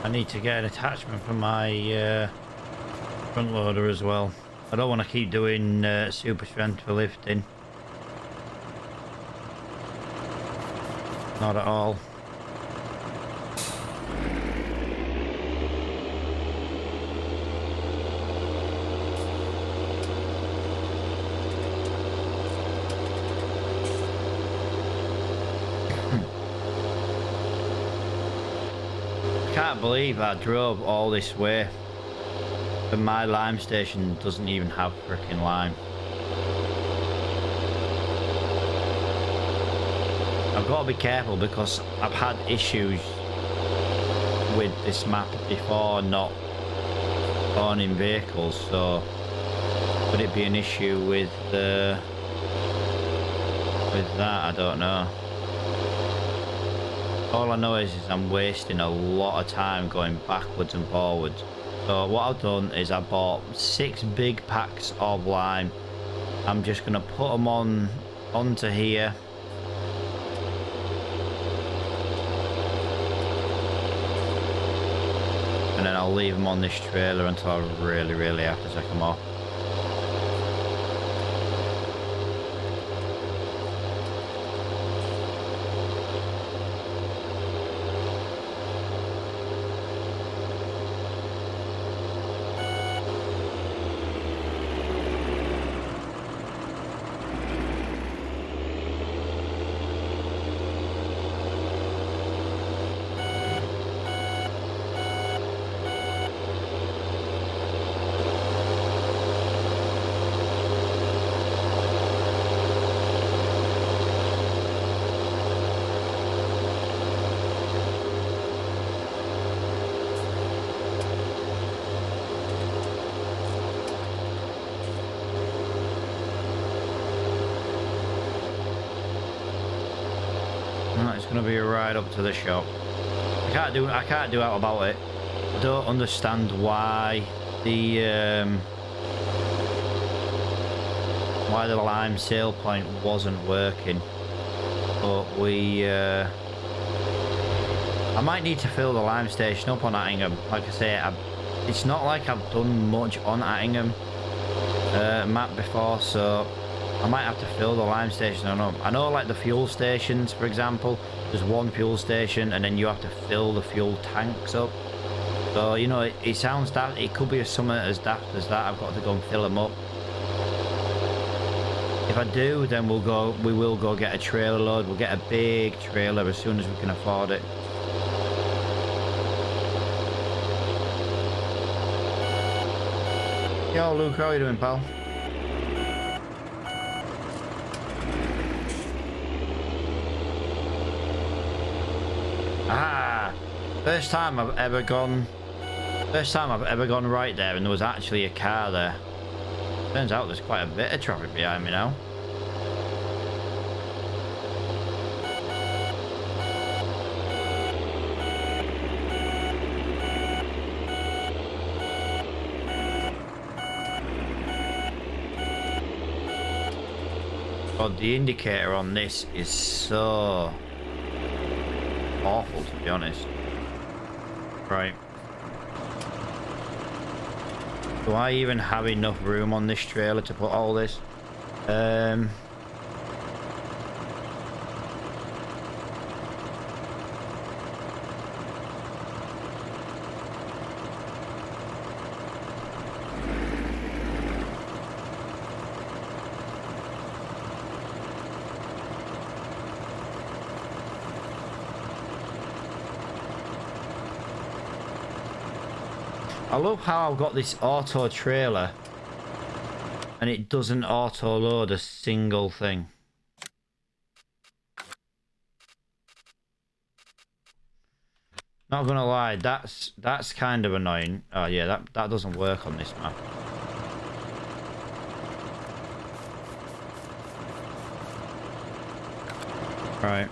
I need to get an attachment for my front loader as well. I don't want to keep doing super strength for lifting. Not at all. I can't believe I drove all this way and my lime station doesn't even have frickin' lime. I've got to be careful because I've had issues with this map before not owning vehicles, so would it be an issue with that? I don't know. All I know is I'm wasting a lot of time going backwards and forwards. So what I've done is I bought 6 big packs of lime. I'm just going to put them onto here. and then I'll leave them on this trailer until I really have to take them off. It's gonna be a ride up to the shop. I can't do out about it. I don't understand why the lime sale point wasn't working. But I might need to fill the lime station up on Attingham. Like I say, it's not like I've done much on Attingham map before, so I might have to fill the lime station up. I know like the fuel stations, for example, there's one fuel station and then you have to fill the fuel tanks up. So, you know, it sounds daft. It could be something as daft as that. I've got to go and fill them up. If I do, then we will go get a trailer load. We'll get a big trailer as soon as we can afford it. Yo, Luke, how are you doing, pal? Ah, first time I've ever gone right there and there was actually a car there. Turns out there's quite a bit of traffic behind me now. God, the indicator on this is so awful, to be honest. Right. Do I even have enough room on this trailer to put all this? I love how I've got this auto trailer and it doesn't auto load a single thing. Not gonna lie, that's kind of annoying. Oh yeah, that doesn't work on this map. Right.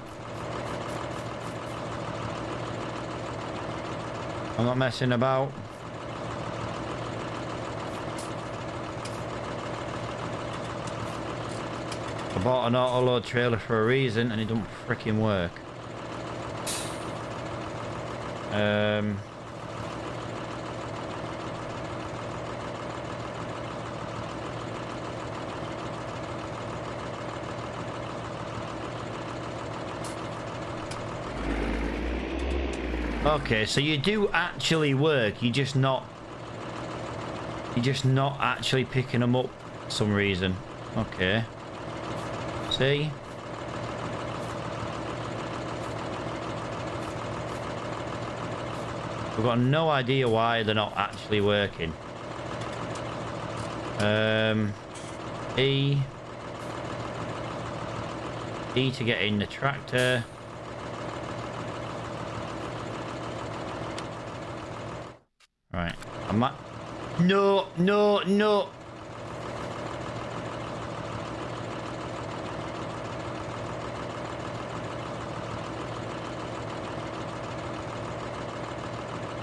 I'm not messing about. I bought an auto load trailer for a reason and it don't freaking work. Okay, so you do actually work, you're just not actually picking them up for some reason. Okay. See? We've got no idea why they're not actually working. E to get in the tractor. Right. I might... No.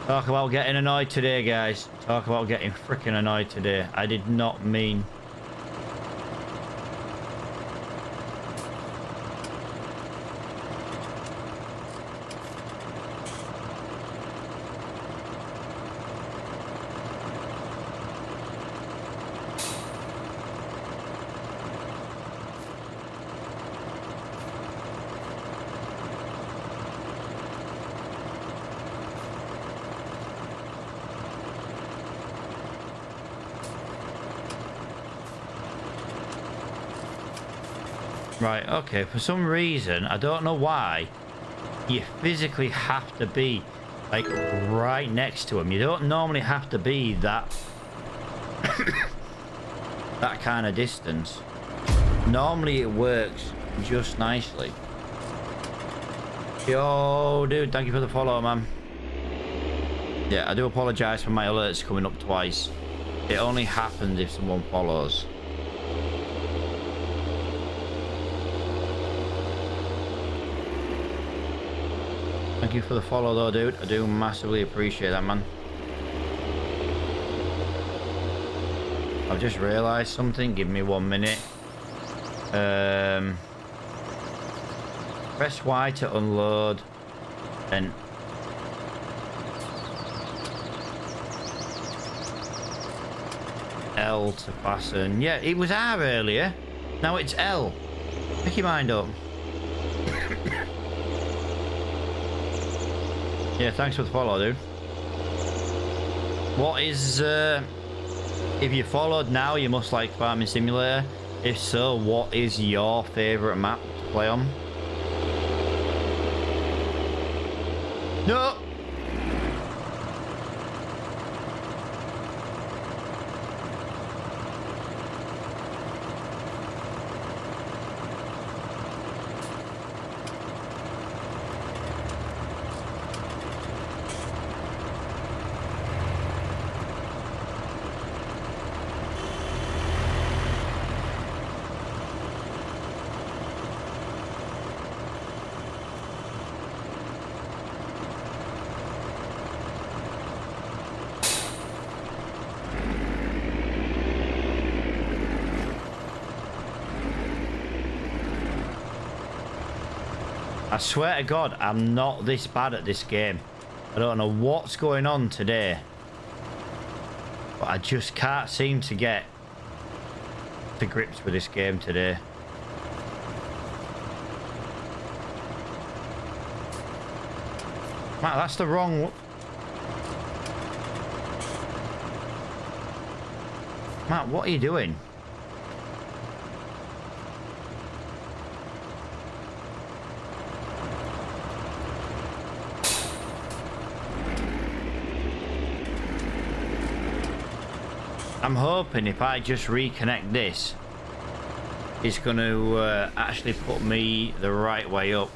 Talk about getting annoyed today, guys. Talk about getting freaking annoyed today. I did not mean... Right, okay. For some reason, I don't know why, you physically have to be, like, right next to him. You don't normally have to be that... that kind of distance. Normally, it works just nicely. Yo, dude, thank you for the follow, man. Yeah, I do apologize for my alerts coming up twice. It only happens if someone follows. Thank you for the follow though, dude. I do massively appreciate that, man. I've just realized something. Give me 1 minute. Press Y to unload. Then L to fasten. Yeah, it was R earlier. Now it's L. Pick your mind up. Yeah, thanks for the follow, dude. What is... if you followed now, you must like Farming Simulator. If so, what is your favourite map to play on? No! I swear to God, I'm not this bad at this game. I don't know what's going on today, but I just can't seem to get to grips with this game today. Matt, that's the wrong... Matt, what are you doing? I'm hoping if I just reconnect this, it's going to actually put me the right way up.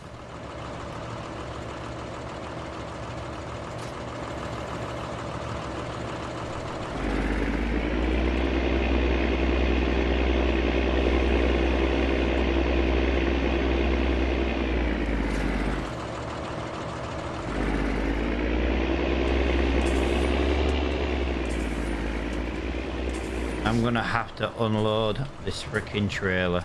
I'm gonna have to unload this freaking trailer.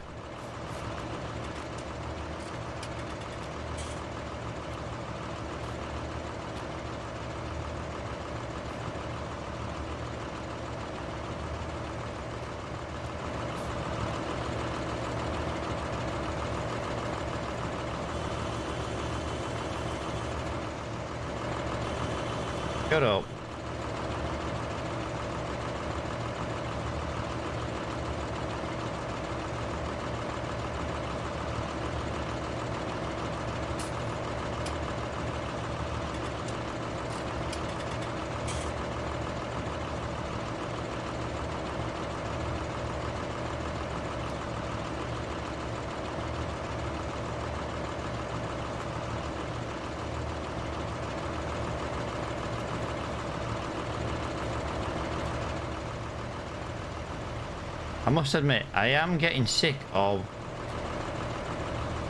Shut up. I must admit, I am getting sick of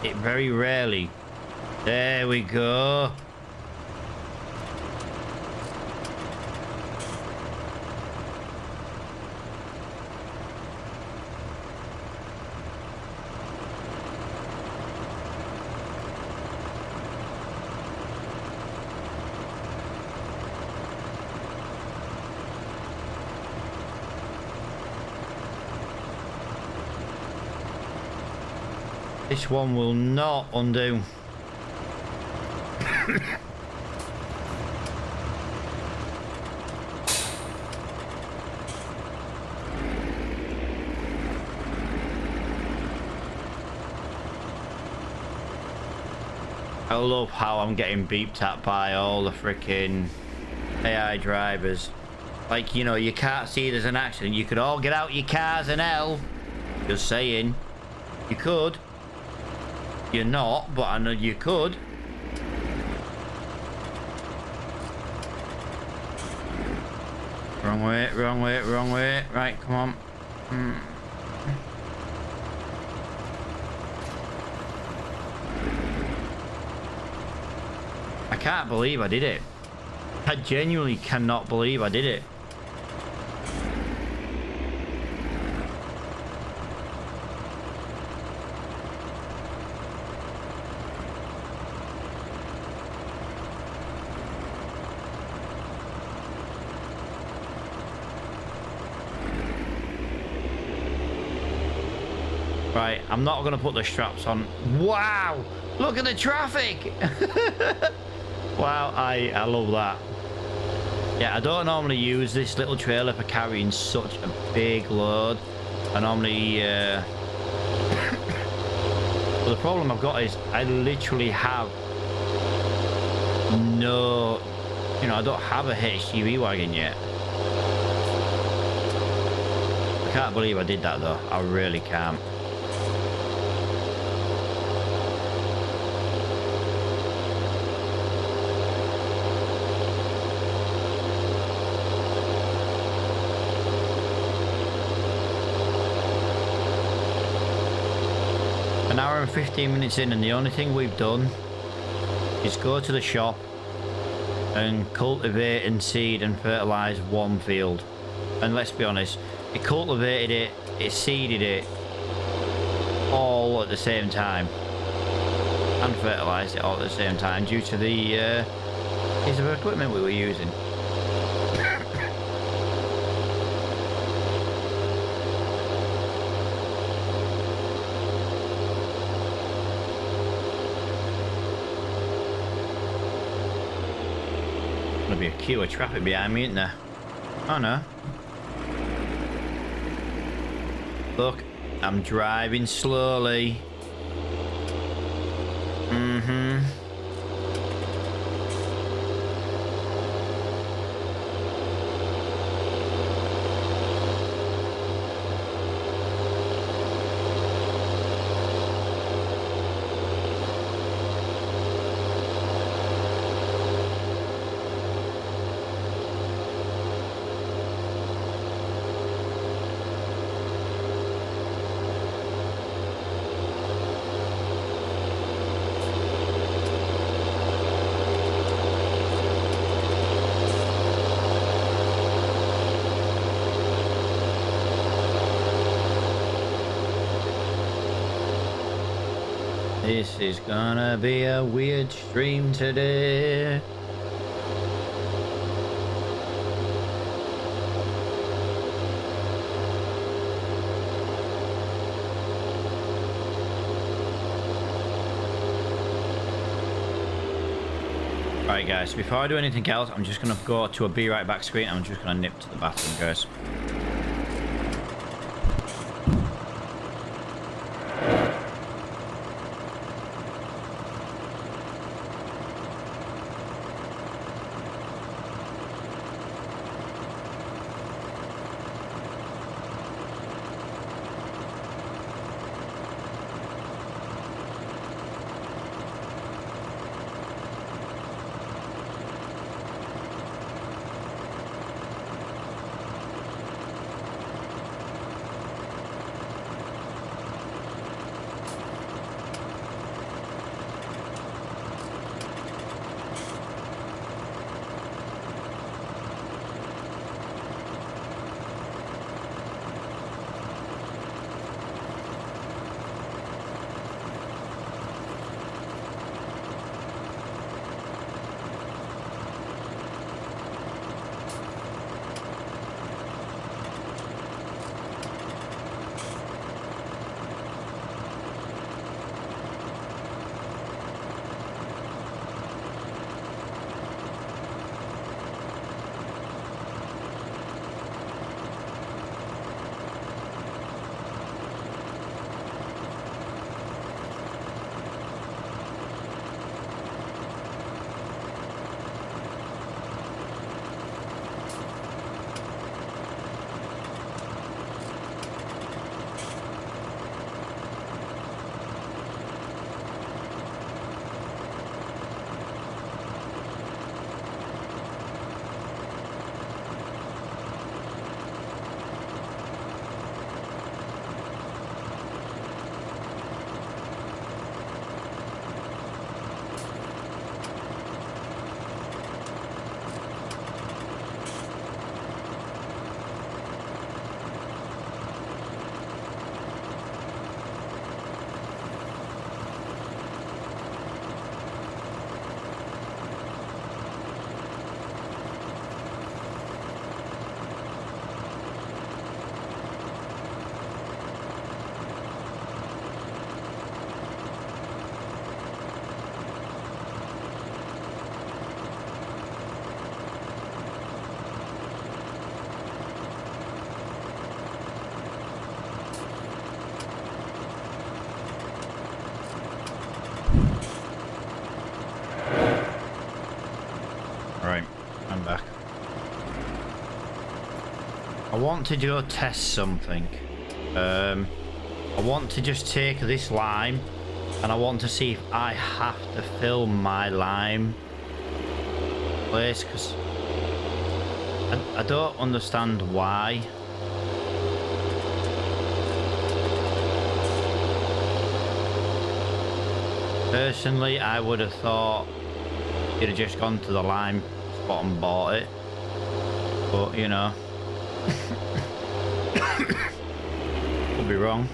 it very rarely. There we go. This one will not undo. I love how I'm getting beeped at by all the freaking AI drivers. Like, you know, you can't see there's an accident. You could all get out your cars and hell. Just saying. You could. You're not, but I know you could. Wrong way, wrong way, wrong way. Right, come on. I can't believe I did it. I genuinely cannot believe I did it. Right, I'm not going to put the straps on. Wow! Look at the traffic! Wow, I love that. Yeah, I don't normally use this little trailer for carrying such a big load. I normally... But the problem I've got is I literally have no... You know, I don't have a HGV wagon yet. I can't believe I did that though. I really can't. An hour and 15 minutes in, and the only thing we've done is go to the shop and cultivate and seed and fertilize one field. And let's be honest, it cultivated it, it seeded it all at the same time and fertilized it all at the same time due to the piece of equipment we were using. Gonna be a queue of traffic behind me, isn't there? Oh no. Look, I'm driving slowly. This is gonna be a weird stream today. Right guys, before I do anything else, I'm just gonna go to a be right back screen. I'm just gonna nip to the bathroom, guys. want to go test something. I want to just take this lime and I want to see if I have to fill my lime place, because I don't understand why. Personally, I would have thought you'd have just gone to the lime spot and bought it, but you know, could be wrong.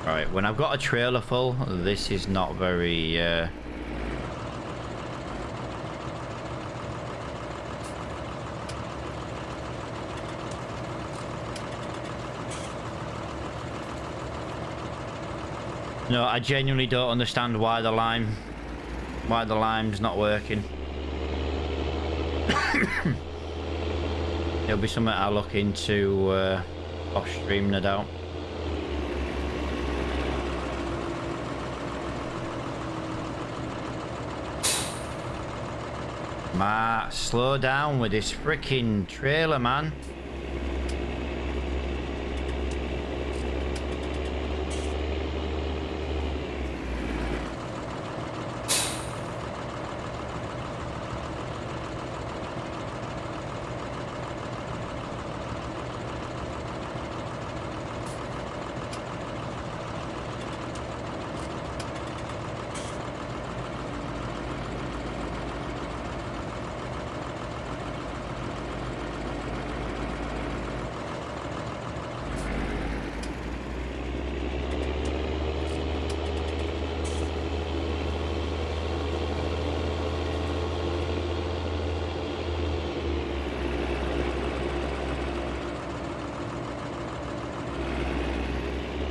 Right, when I've got a trailer full, this is not very no, I genuinely don't understand why the lime's not working. It'll be something I'll look into off stream, no doubt. Matt, slow down with this freaking trailer, man.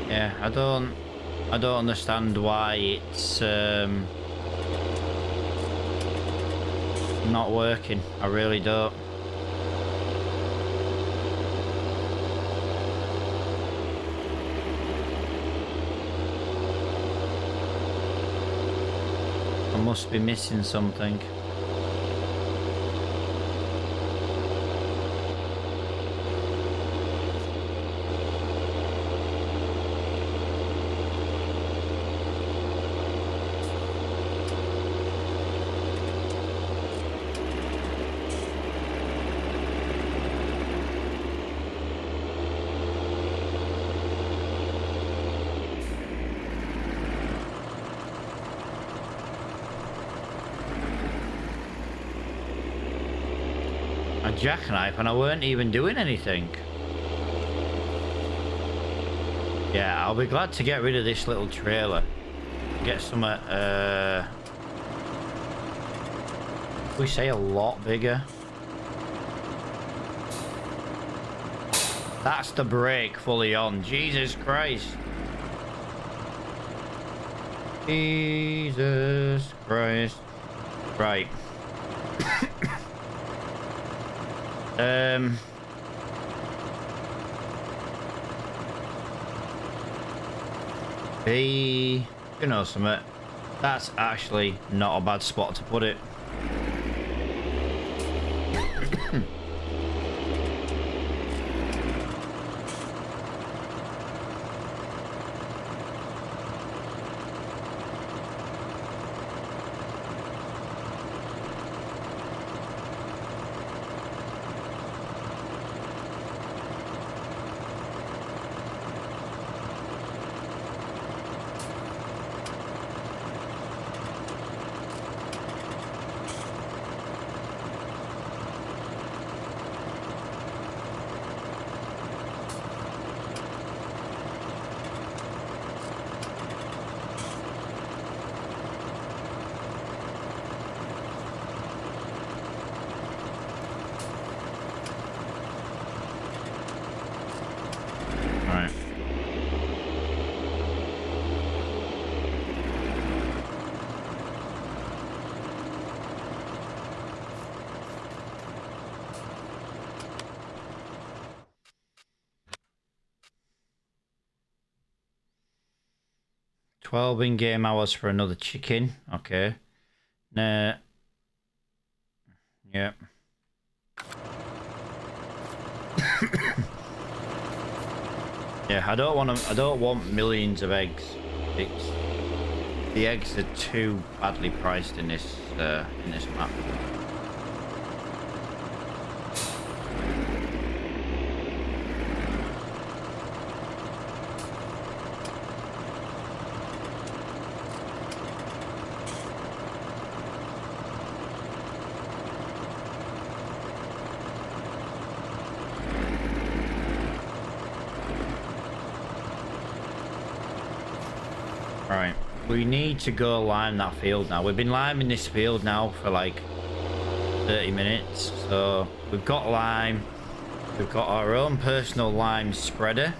Yeah, I don't understand why it's not working. I really don't. I must be missing something. Jackknife and I weren't even doing anything. Yeah, I'll be glad to get rid of this little trailer. Get some we say a lot bigger. That's the brake fully on. Jesus Christ. Jesus Christ. Right. You know something, that's actually not a bad spot to put it. Right. "12 in-game hours for another chicken." Okay. Nah. Yeah. Yeah, I don't want millions of eggs. The eggs are too badly priced in this map. Right, we need to go lime that field now. We've been liming this field now for like 30 minutes. So we've got lime. We've got our own personal lime spreader.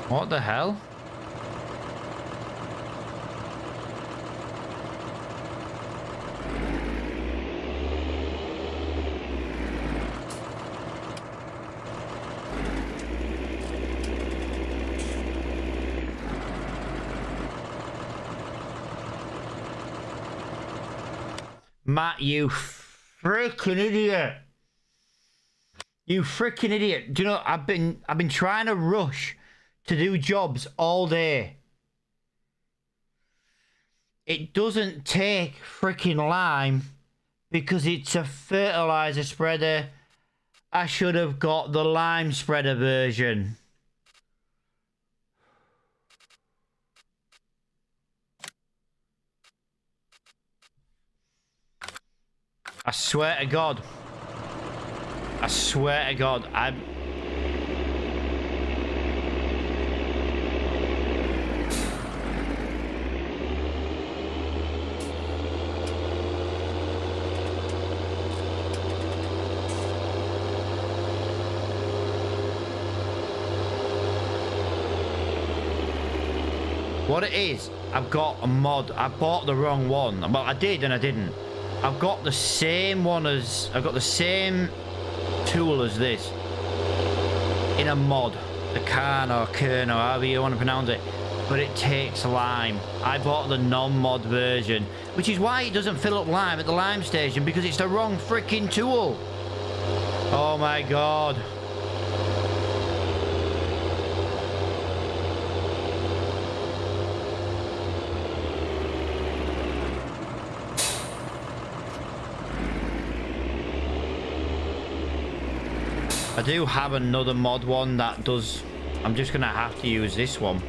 What the hell? Matt, you freaking idiot. You freaking idiot. Do you know, I've been trying to rush to do jobs all day. It doesn't take freaking lime because it's a fertilizer spreader. I should have got the lime spreader version. I swear to God. I swear to God, what it is, I've got a mod. I bought the wrong one. Well, I did and I didn't. I've got the same one as... I've got the same tool as this in a mod. The Kern or however you want to pronounce it. But it takes lime. I bought the non-mod version, which is why it doesn't fill up lime at the lime station, because it's the wrong freaking tool. Oh my God. I do have another mod one that does... I'm just going to have to use this one.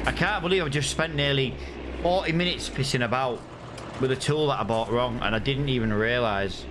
I can't believe I've just spent nearly 40 minutes pissing about with a tool that I bought wrong and I didn't even realise.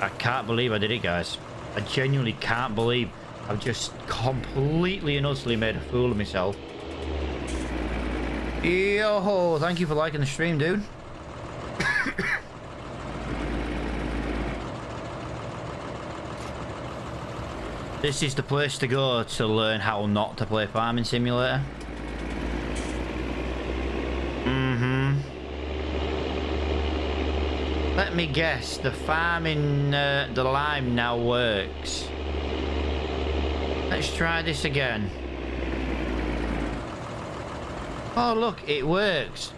I can't believe I did it, guys. I genuinely can't believe I've just completely and utterly made a fool of myself. Yo, thank you for liking the stream, dude. This is the place to go to learn how not to play Farming Simulator. Mm-hmm. Let me guess, the farming, the lime now works. Let's try this again. Oh look, it works.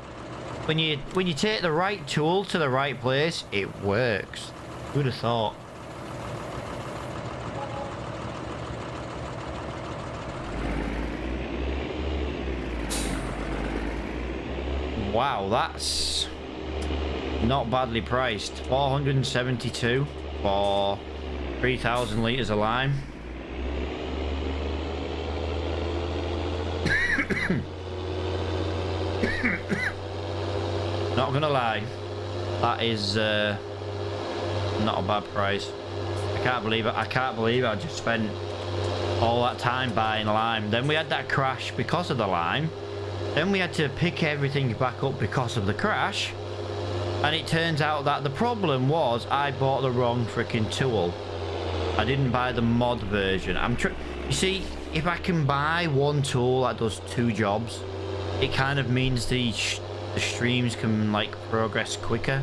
When you take the right tool to the right place, it works. Who'd have thought? Wow, that's not badly priced. 472 for 3,000 litres of lime. Not gonna lie, that is not a bad price. I can't believe it. I can't believe I just spent all that time buying lime. Then we had that crash because of the lime. Then we had to pick everything back up because of the crash. And it turns out that the problem was I bought the wrong freaking tool. I didn't buy the mod version. You see, if I can buy one tool that does 2 jobs, it kind of means the streams can like progress quicker.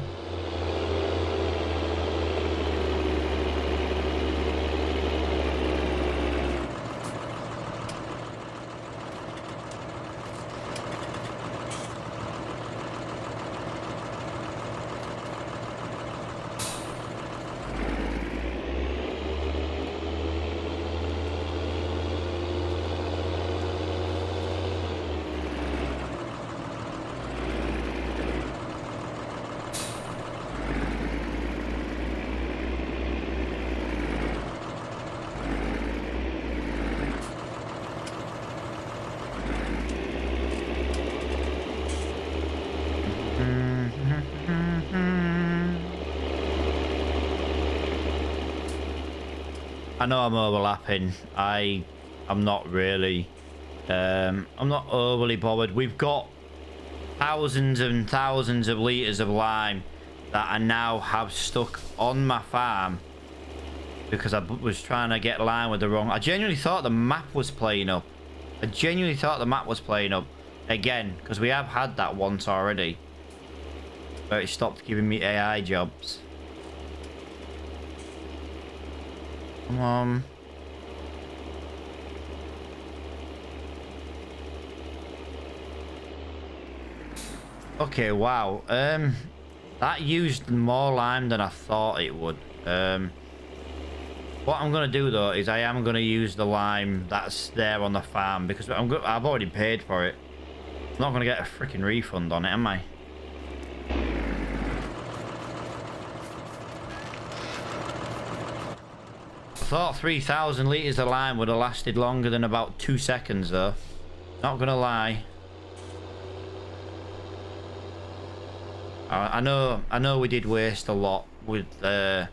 I know I'm overlapping. I'm not really. I'm not overly bothered. We've got thousands and thousands of litres of lime that I now have stuck on my farm because I was trying to get lime with the wrong. I genuinely thought the map was playing up. I genuinely thought the map was playing up again because we have had that once already, but it stopped giving me AI jobs. Come on. Okay, wow. That used more lime than I thought it would. What I'm gonna do though is I am gonna use the lime that's there on the farm because I've already paid for it. I'm not gonna get a freaking refund on it, am I? I thought 3,000 litres of lime would have lasted longer than about 2 seconds though. Not gonna lie. I know we did waste a lot with the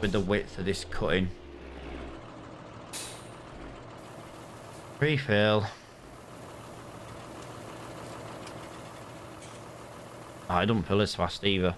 width of this cutting. Refill. Oh, I don't fill this fast either.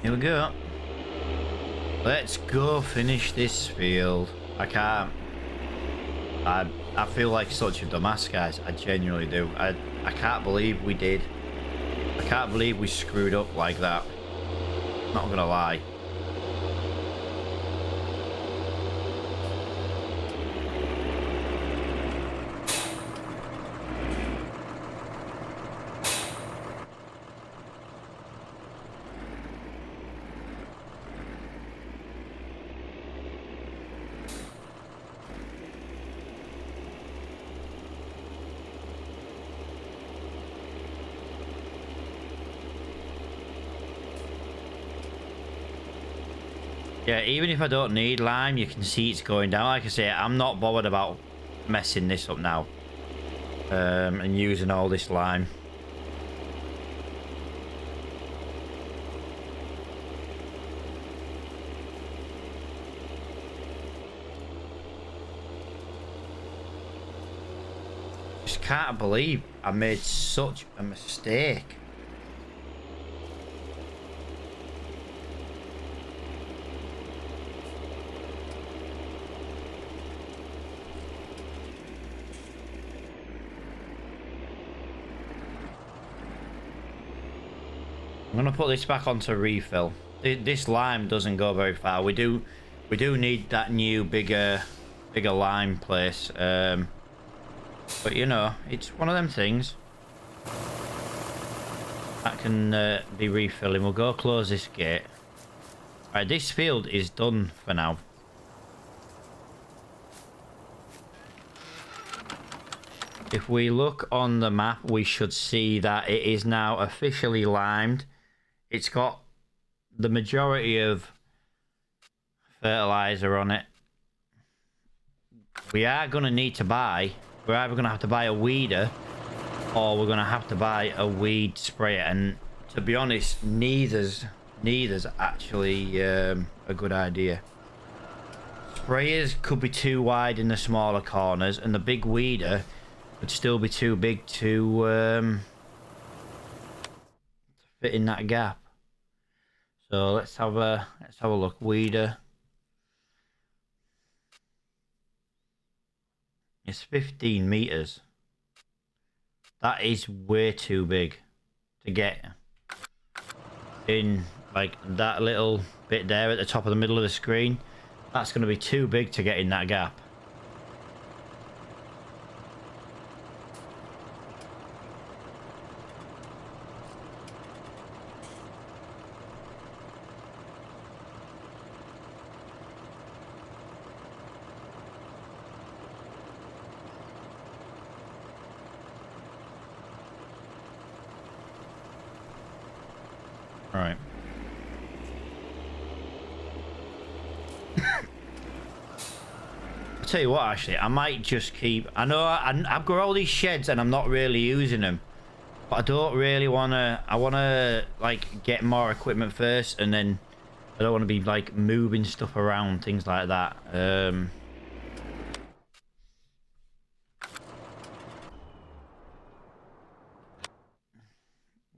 Here we go. Let's go finish this field. I can't. I feel like such a dumbass, guys. I genuinely do. I can't believe we did. I can't believe we screwed up like that. Not gonna lie. Yeah, even if I don't need lime, you can see it's going down. Like I say, I'm not bothered about messing this up now. And using all this lime. Just can't believe I made such a mistake. I'm gonna put this back onto refill. This lime doesn't go very far. We do need that new bigger lime place. But you know, it's one of them things that can be refilling. We'll go close this gate. Right, this field is done for now. If we look on the map, we should see that it is now officially limed. It's got the majority of fertilizer on it. We are going to need to buy... We're either going to have to buy a weeder or we're going to have to buy a weed sprayer. And to be honest, neither's actually a good idea. Sprayers could be too wide in the smaller corners, and the big weeder would still be too big to fit in that gap. So let's have a look. Weeder. It's 15 meters. That is way too big to get in, like that little bit there at the top of the middle of the screen. That's going to be too big to get in that gap. Right. I'll tell you what, actually, I might just keep... I know I've got all these sheds and I'm not really using them. But I don't really want to... I want to, like, get more equipment first, and then I don't want to be, like, moving stuff around, things like that.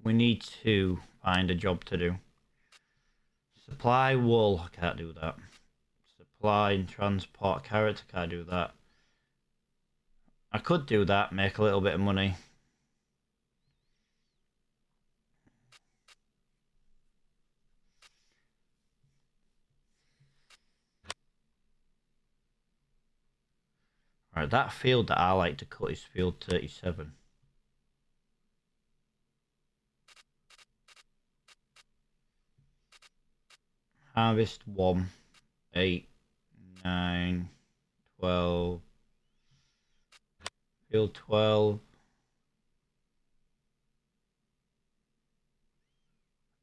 We need to find a job to do. Supply wool, I can't do that. Supply and transport carrot, I can't do that. I could do that, make a little bit of money. Right, that field that I like to cut is field 37. Harvest 1, 8, 9, 12. Field 12.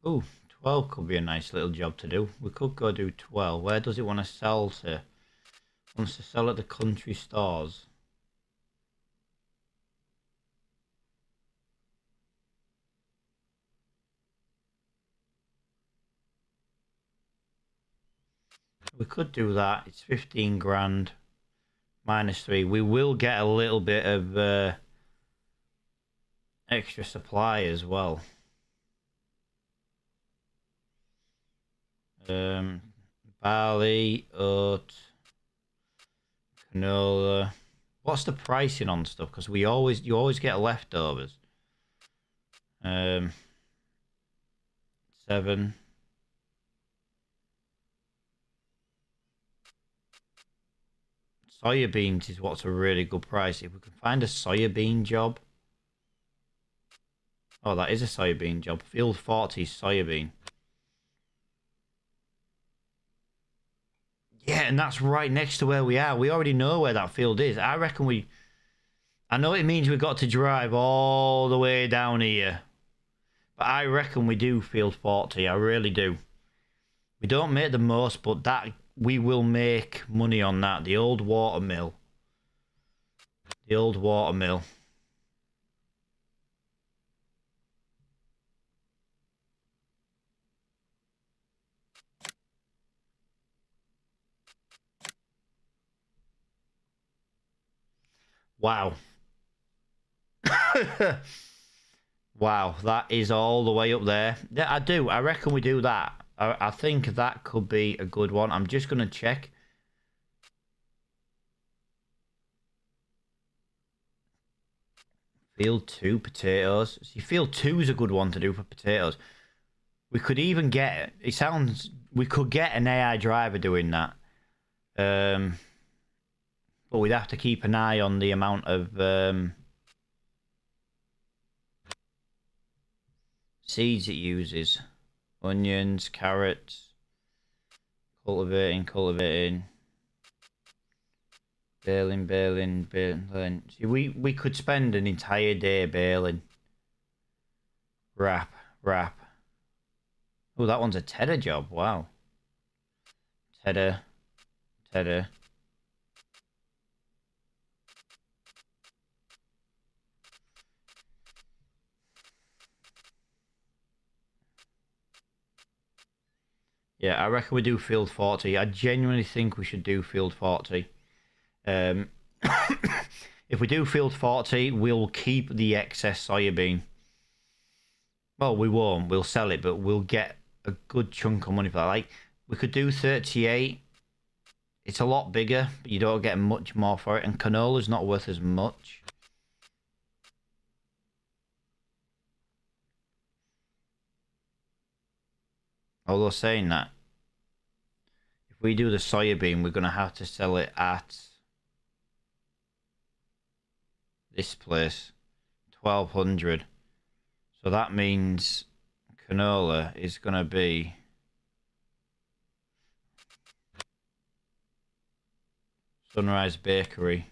Ooh, 12 could be a nice little job to do. We could go do 12. Where does it want to sell to? Wants to sell at the country stores. We could do that. It's 15 grand minus 3. We will get a little bit of extra supply as well. Barley, oat, canola. What's the pricing on stuff? Because you always get leftovers. 7. Soya beans is what's a really good price. If we can find a soya bean job. Oh, that is a soya bean job. Field 40 soya bean. Yeah, and that's right next to where we are. We already know where that field is. I reckon we... I know it means we've got to drive all the way down here. But I reckon we do field 40. I really do. We don't make the most, but that... We will make money on that. The old water mill. The old water mill. Wow. Wow, that is all the way up there. Yeah, I do. I reckon we do that. I think that could be a good one. I'm just going to check. Field 2 potatoes. See, field 2 is a good one to do for potatoes. We could even get... It sounds... We could get an AI driver doing that. But we'd have to keep an eye on the amount of... seeds it uses. Onions, carrots, cultivating, baling. See, we could spend an entire day baling. Wrap. Oh, that one's a tedder job. Wow. Tedder. Yeah, I reckon we do field 40. I genuinely think we should do field 40. If we do field 40, we'll keep the excess soybean. Well, we won't. We'll sell it, but we'll get a good chunk of money for that. Like, we could do 38. It's a lot bigger, but you don't get much more for it. And canola's not worth as much. Although saying that, if we do the soybean, we're going to have to sell it at this place, 1200. So that means canola is going to be Sunrise Bakery.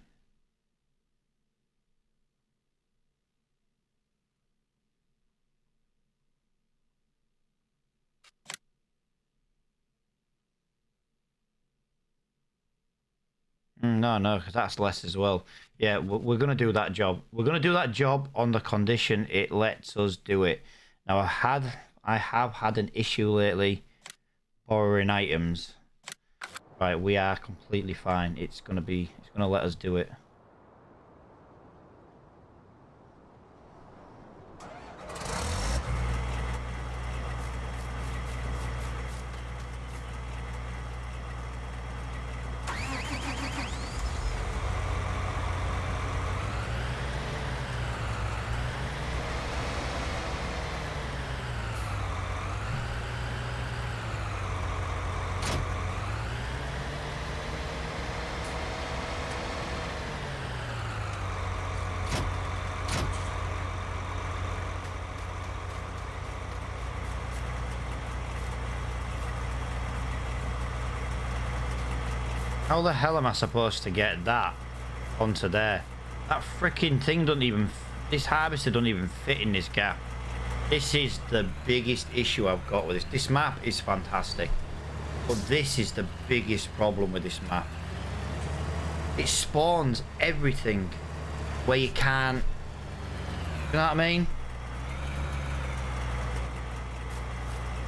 No, because that's less as well. Yeah, we're going to do that job. We're going to do that job on the condition it lets us do it. Now, I have had an issue lately borrowing items. Right, we are completely fine. It's going to let us do it. How the hell am I supposed to get that onto there? That freaking thing doesn't even... This harvester doesn't even fit in this gap. This is the biggest issue I've got with this. This map is fantastic. But this is the biggest problem with this map. It spawns everything where you can't... You know what I mean?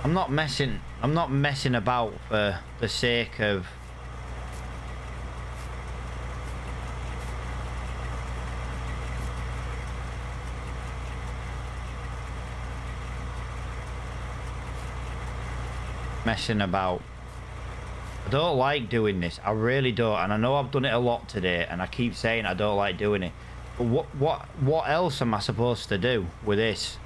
I'm not messing about for the sake of... messing about. I don't like doing this. I really don't. And I know I've done it a lot today, and I keep saying I don't like doing it. But what else am I supposed to do with this?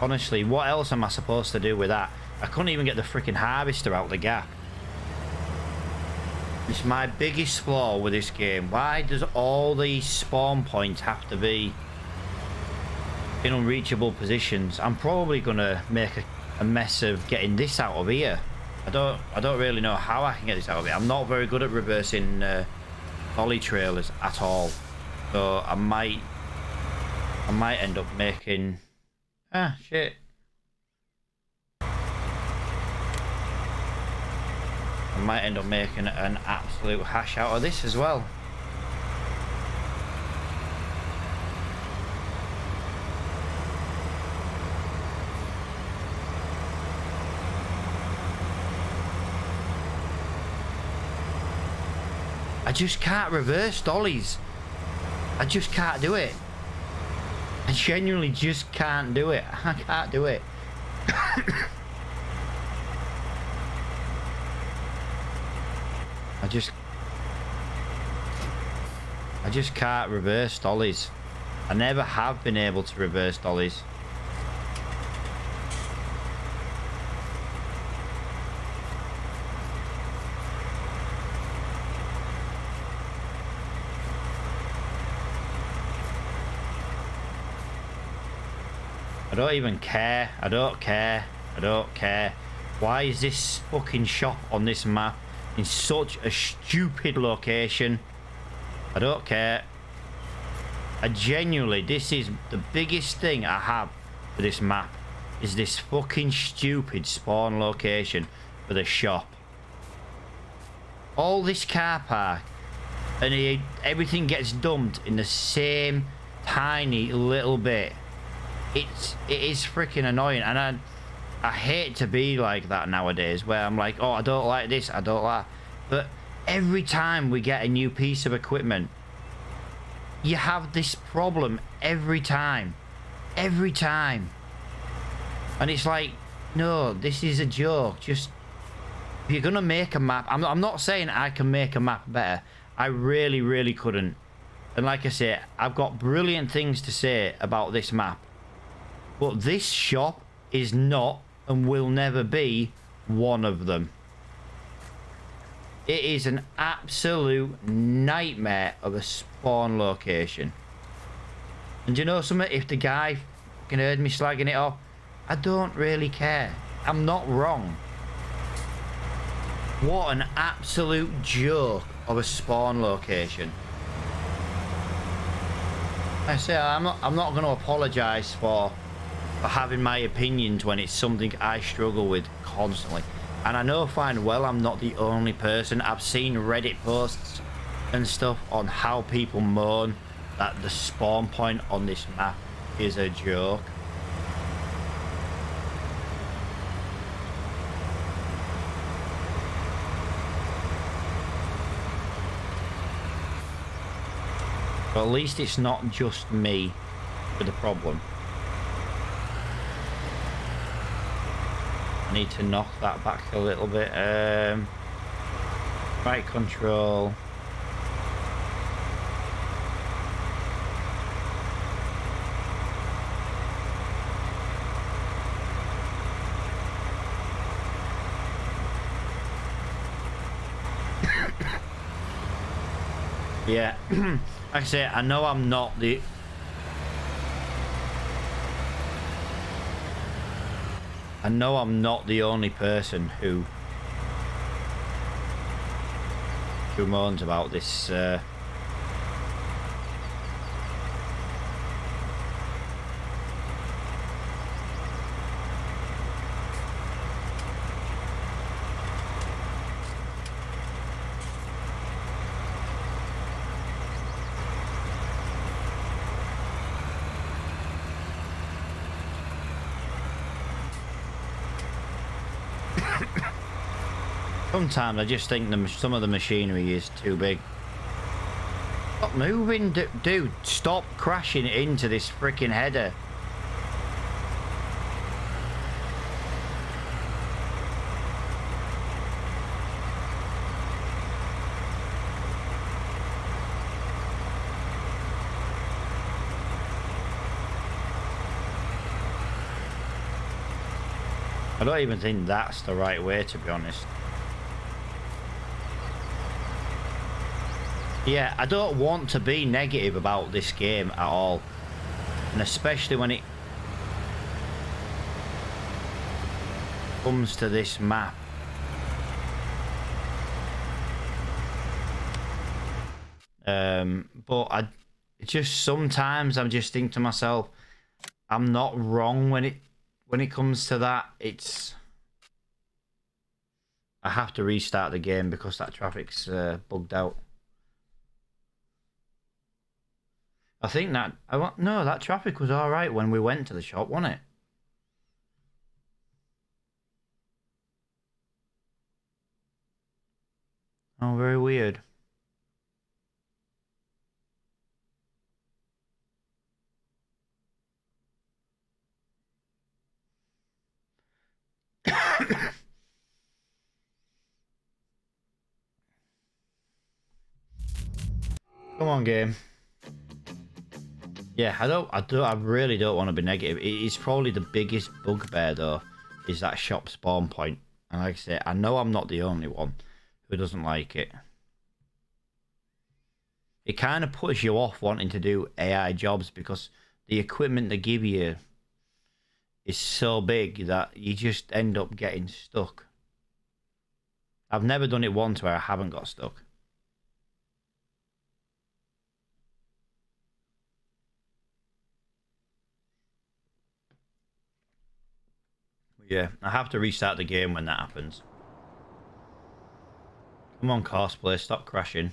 Honestly, what else am I supposed to do with that? I couldn't even get the freaking harvester out the gap. It's my biggest flaw with this game. Why does all these spawn points have to be in unreachable positions? I'm probably gonna make a mess of getting this out of here. I don't really know how I can get this out of here. I'm not very good at reversing dolly trailers at all. So I might end up making... Ah, shit. I might end up making an absolute hash out of this as well. I just can't reverse dollies. I just can't do it. I genuinely just can't do it. I can't do it. I just can't reverse dollies. I never have been able to reverse dollies. I don't even care. I don't care. I don't care. Why is this fucking shop on this map in such a stupid location? I don't care. I genuinely, this is the biggest thing I have for this map, is this fucking stupid spawn location for the shop. All this car park and everything gets dumped in the same tiny little bit. It is freaking annoying, and I hate to be like that nowadays, where I'm like, oh, I don't like this, I don't like, but every time we get a new piece of equipment, you have this problem every time, and it's like, no, this is a joke. Just, if you're gonna make a map, I'm not saying I can make a map better. I really couldn't, and like I say, I've got brilliant things to say about this map. But this shop is not and will never be one of them. It is an absolute nightmare of a spawn location. And you know something? If the guy fucking heard me slagging it off, I don't really care. I'm not wrong. What an absolute joke of a spawn location. I say, I'm not going to apologise for having my opinions when it's something I struggle with constantly. And I know fine well I'm not the only person. I've seen Reddit posts and stuff on how people moan that the spawn point on this map is a joke. But at least it's not just me with the problem. I need to knock that back a little bit. Right control. Yeah, like I say, I know I'm not the... I know I'm not the only person who moans about this. Sometimes I just think some of the machinery is too big. Stop moving, dude. Stop crashing into this freaking header. I don't even think that's the right way, to be honest. Yeah, I don't want to be negative about this game at all. And especially when it comes to this map. But I just sometimes I'm just thinking to myself, I'm not wrong when it comes to that. I have to restart the game because that traffic's bugged out. I think that... No, that traffic was alright when we went to the shop, wasn't it? Oh, very weird. Come on, game. Yeah, I really don't want to be negative. It's probably the biggest bugbear though, is that shop spawn point. And like I say, I know I'm not the only one who doesn't like it. It kind of puts you off wanting to do AI jobs because the equipment they give you is so big that you just end up getting stuck. I've never done it once where I haven't got stuck. Yeah, I have to restart the game when that happens. Come on, cosplay, stop crashing.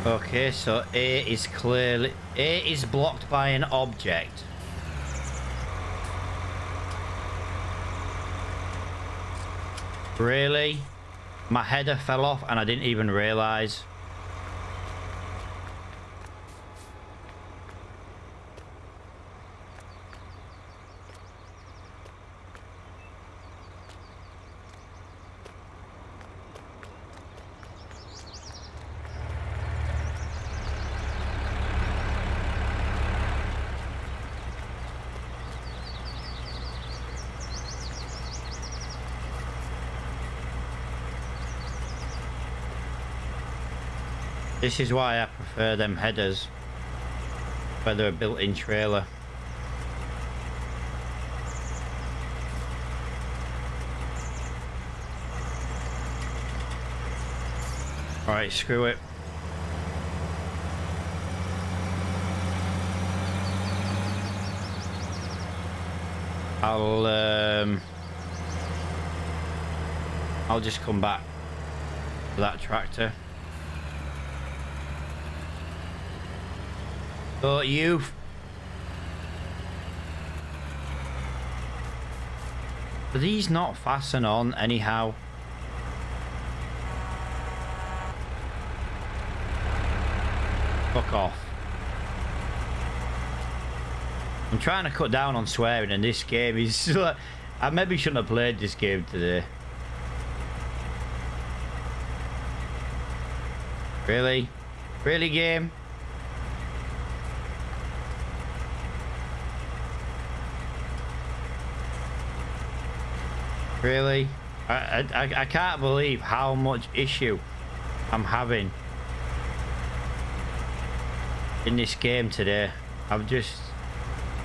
Okay, so A is blocked by an object. Really? My header fell off and I didn't even realize. This is why I prefer them headers, where they're a built-in trailer. Alright, screw it. I'll just come back to that tractor. Oh, you. Are these not fasten on anyhow? Fuck off. I'm trying to cut down on swearing and this game is... I maybe shouldn't have played this game today. Really? Really, game? Really? I can't believe how much issue I'm having in this game today. I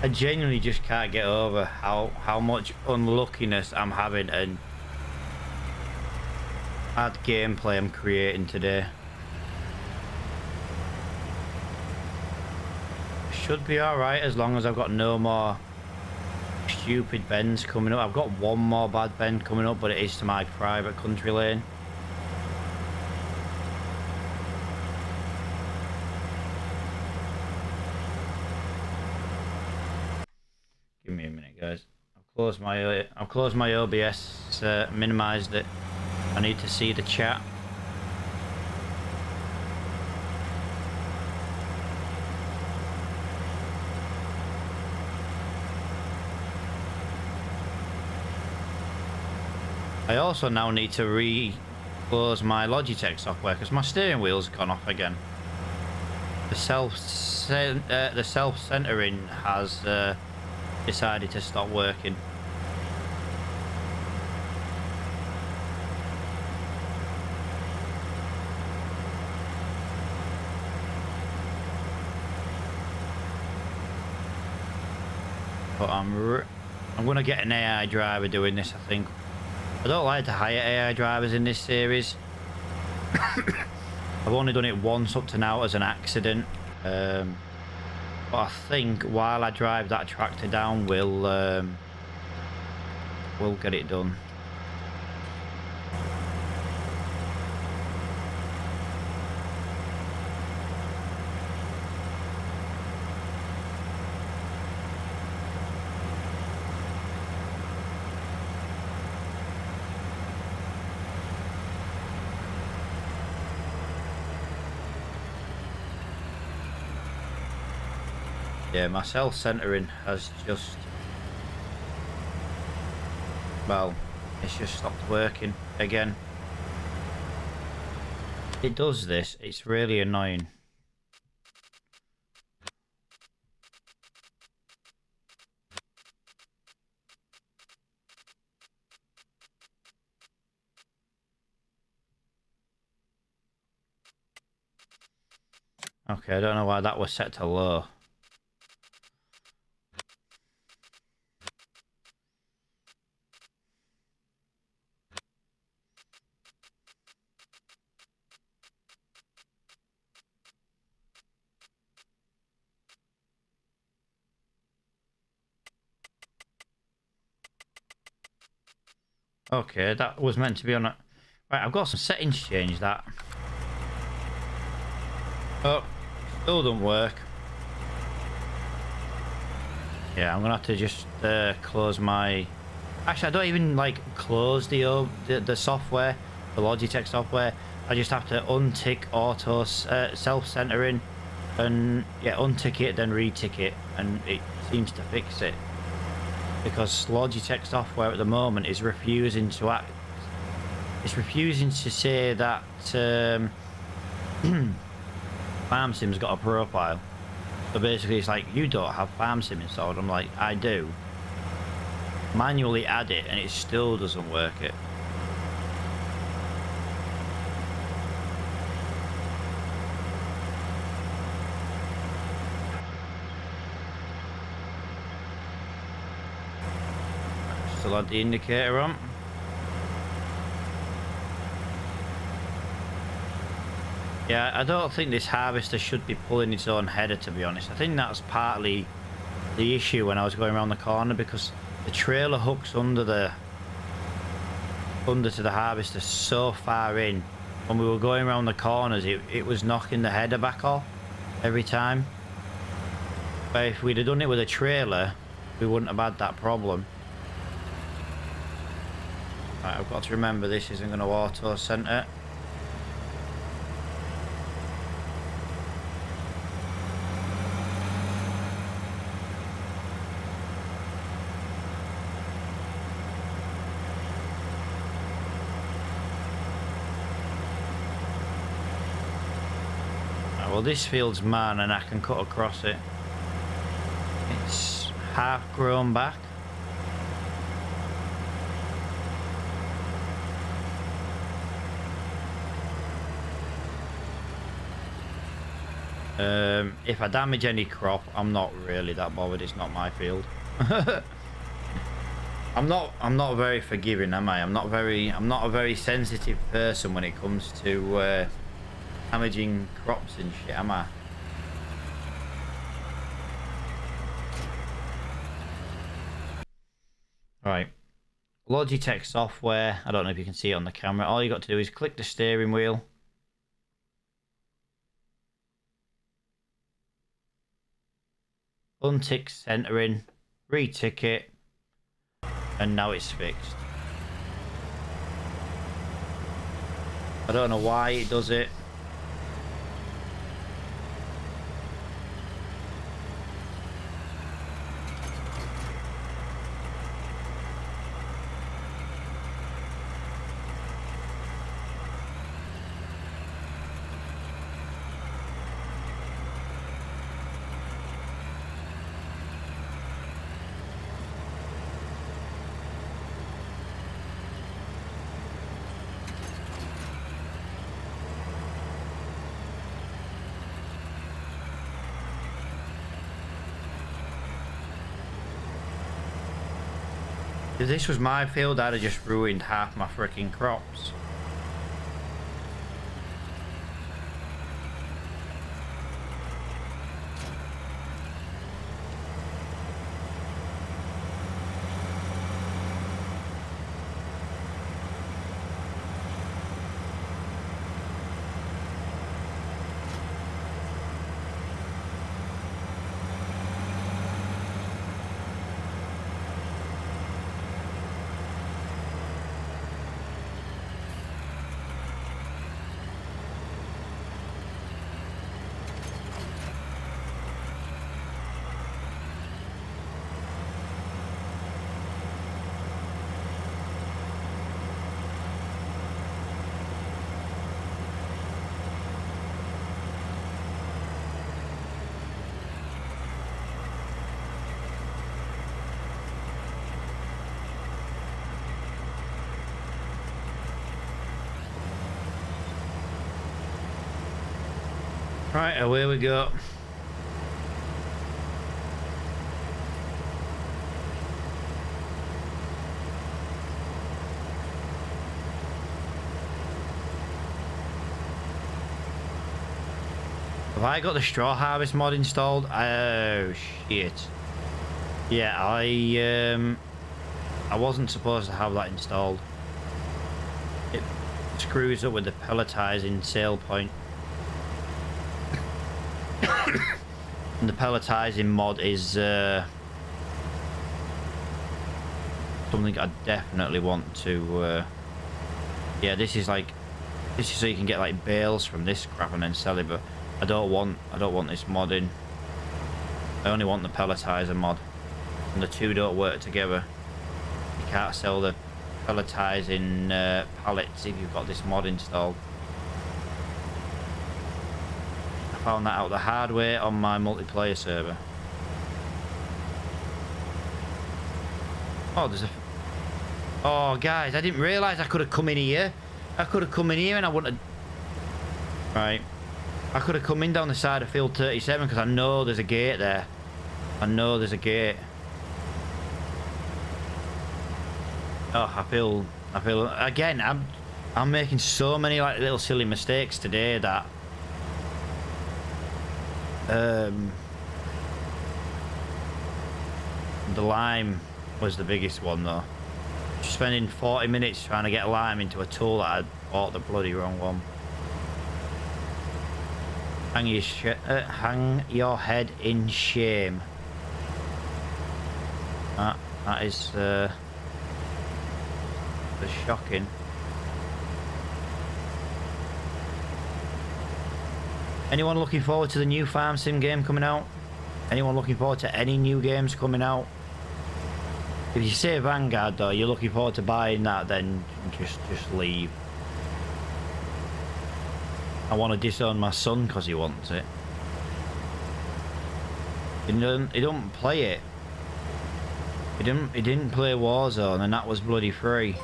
genuinely just can't get over how much unluckiness I'm having and bad gameplay I'm creating today. Should be alright as long as I've got no more stupid bends coming up. I've got one more bad bend coming up, but it is to my private country lane. Give me a minute, guys. I've closed my OBS, minimized it. I need to see the chat. I also now need to re-close my Logitech software because my steering wheel's gone off again. The self-centering has decided to stop working. But I'm gonna get an AI driver doing this, I think. I don't like to hire AI drivers in this series. I've only done it once up to now as an accident. But I think while I drive that tractor down, we'll get it done. Yeah, my self-centering has just... well, it's just stopped working again. It does this, it's really annoying. Okay, I don't know why that was set to low. Okay, that was meant to be on a... right, I've got some settings changed that. Oh, still don't work. Yeah, I'm gonna have to just close my... actually, I don't even like close the software, the Logitech software. I just have to untick auto self-centering and yeah, untick it, then retick it, and it seems to fix it. Because Logitech software at the moment is refusing to act. It's refusing to say that Farm Sim's got a profile. So basically it's like, you don't have Farm Sim installed. I'm like, I do. Manually add it and it still doesn't work it. Still had the indicator on. Yeah, I don't think this harvester should be pulling its own header, to be honest. I think that's partly the issue when I was going around the corner, because the trailer hooks under to the harvester so far in. When we were going around the corners, it was knocking the header back off every time. But if we'd have done it with a trailer, we wouldn't have had that problem. Right, I've got to remember this isn't going to auto center. Well, this field's mine and I can cut across it. It's half grown back. If I damage any crop, I'm not really that bothered. It's not my field. I'm not very forgiving, am I? I'm not a very sensitive person when it comes to damaging crops and shit, am I? Right. Logitech software. I don't know if you can see it on the camera. All you got to do is click the steering wheel. Untick centering, retick it, and now it's fixed. I don't know why it does it. If this was my field, I'd have just ruined half my freaking crops. Right, away we go. Have I got the straw harvest mod installed? Oh shit. Yeah, I wasn't supposed to have that installed. It screws up with the pelletizing sale point. And the pelletizing mod is something I definitely want to yeah, this is so you can get like bales from this crap and then sell it, but I don't want this mod in. I only want the pelletizer mod, and the two don't work together. You can't sell the pelletizing pallets if you've got this mod installed. Found that out the hard way on my multiplayer server. Oh, there's a... Oh, guys, I didn't realise I could have come in here. I could have come in here and I wouldn't have... Right. I could have come in down the side of field 37 because I know there's a gate there. I know there's a gate. Oh, I feel... Again, I'm making so many like little silly mistakes today that... The lime was the biggest one though. Just spending 40 minutes trying to get lime into a tool that I bought the bloody wrong one. Hang your head in shame. That is shocking. Anyone looking forward to the new Farm Sim game coming out? Anyone looking forward to any new games coming out? If you say Vanguard though, you're looking forward to buying that, then just leave. I want to disown my son because he wants it. He don't play it. He didn't play Warzone, and that was bloody free.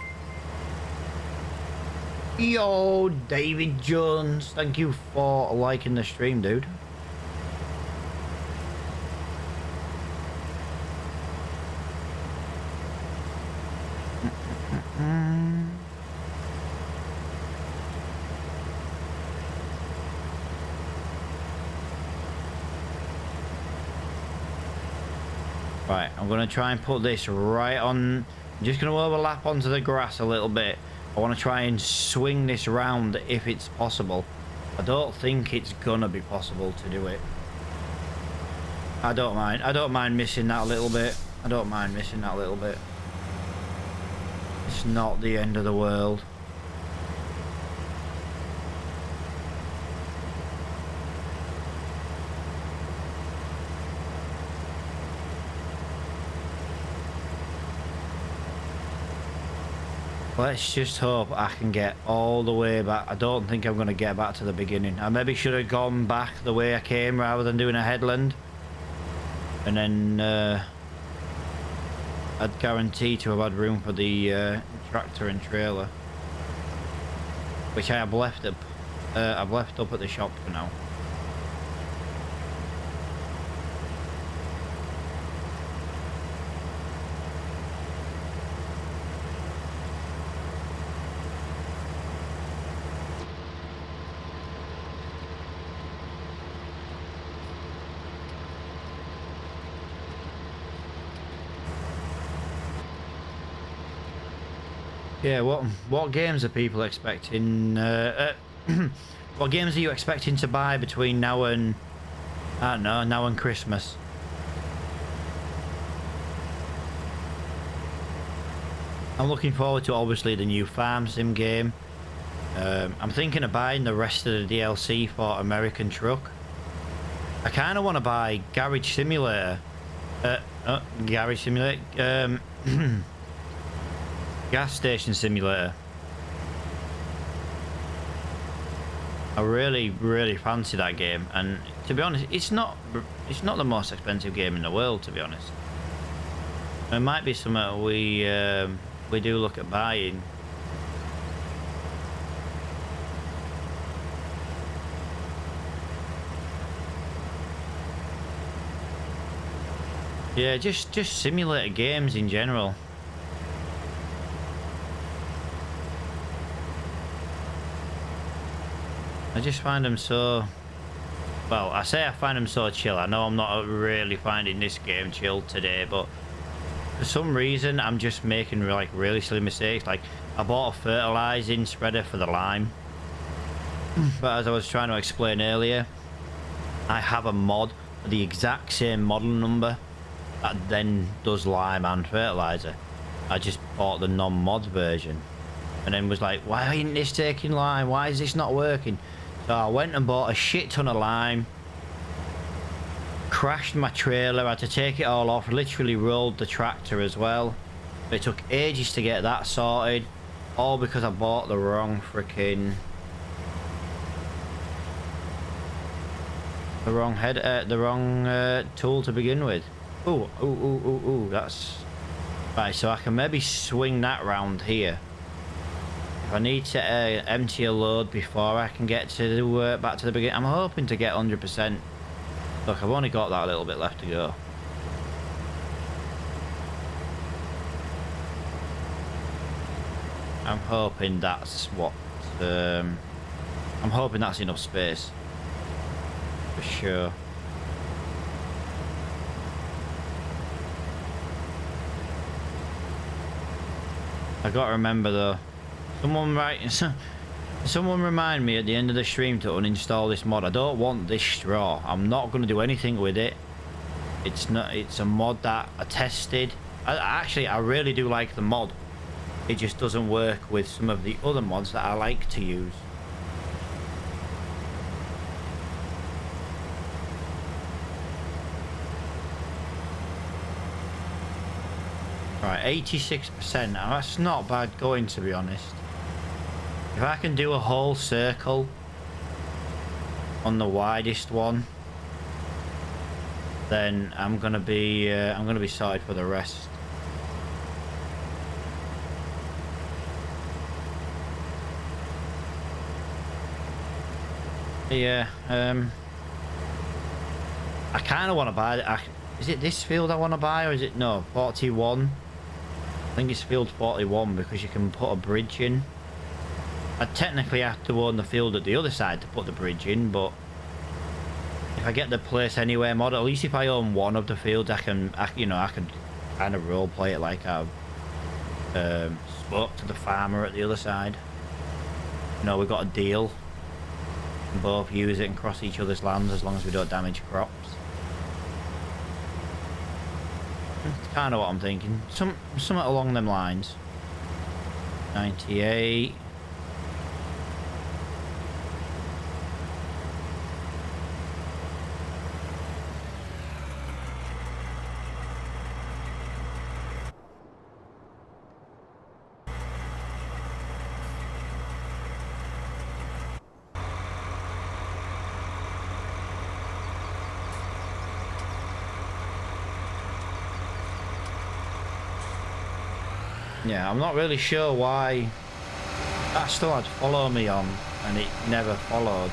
Yo, David Jones, thank you for liking the stream, dude. Right, I'm going to try and put this right on. I'm just going to overlap onto the grass a little bit. I want to try and swing this round if it's possible. I don't think it's going to be possible to do it. I don't mind missing that a little bit. I don't mind missing that a little bit. It's not the end of the world. Let's just hope I can get all the way back. I don't think I'm going to get back to the beginning. I maybe should have gone back the way I came rather than doing a headland. And then I'd guarantee to have had room for the tractor and trailer. Which I have left up. I've left up at the shop for now. Yeah, what games are people expecting? What games are you expecting to buy between now and I don't know, now and Christmas? I'm looking forward to obviously the new Farm Sim game. I'm thinking of buying the rest of the DLC for American Truck. I kind of want to buy Garage Simulator. Garage Simulator. Gas Station Simulator. I really fancy that game, and to be honest, it's not the most expensive game in the world, to be honest. It might be something we do look at buying. Yeah, just simulator games in general. I just find them so... Well, I say I find them so chill. I know I'm not really finding this game chill today, but for some reason I'm just making like really silly mistakes. Like I bought a fertilizing spreader for the lime, but as I was trying to explain earlier, I have a mod for the exact same model number that then does lime and fertilizer. I just bought the non-mod version and then was like, why ain't this taking lime? Why is this not working? So I went and bought a shit ton of lime, crashed my trailer, had to take it all off, literally rolled the tractor as well. It took ages to get that sorted, all because I bought the wrong freaking tool to begin with. Ooh, that's right. So I can maybe swing that round here if I need to empty a load before I can get to back to the beginning. I'm hoping to get 100%. Look, I've only got that little bit left to go. I'm hoping that's what I'm hoping that's enough space for sure. I gotta remember though, someone remind me at the end of the stream to uninstall this mod. I don't want this straw. I'm not going to do anything with it. It's a mod that I tested. I really do like the mod. It just doesn't work with some of the other mods that I like to use. Right, 86%. Now that's not bad going, to be honest. If I can do a whole circle on the widest one, then I'm gonna be sorted for the rest. Yeah, I kind of want to buy. Is it this field I want to buy, or is it no 41? I think it's field 41 because you can put a bridge in. I technically have to own the field at the other side to put the bridge in, but if I get the place anywhere mod, at least if I own one of the fields, I can kind of role play it like I've spoke to the farmer at the other side. You know, we've got a deal. We can both use it and cross each other's lands as long as we don't damage crops. That's kind of what I'm thinking. Something along them lines. 98. Yeah, I'm not really sure why that still had follow me on and it never followed.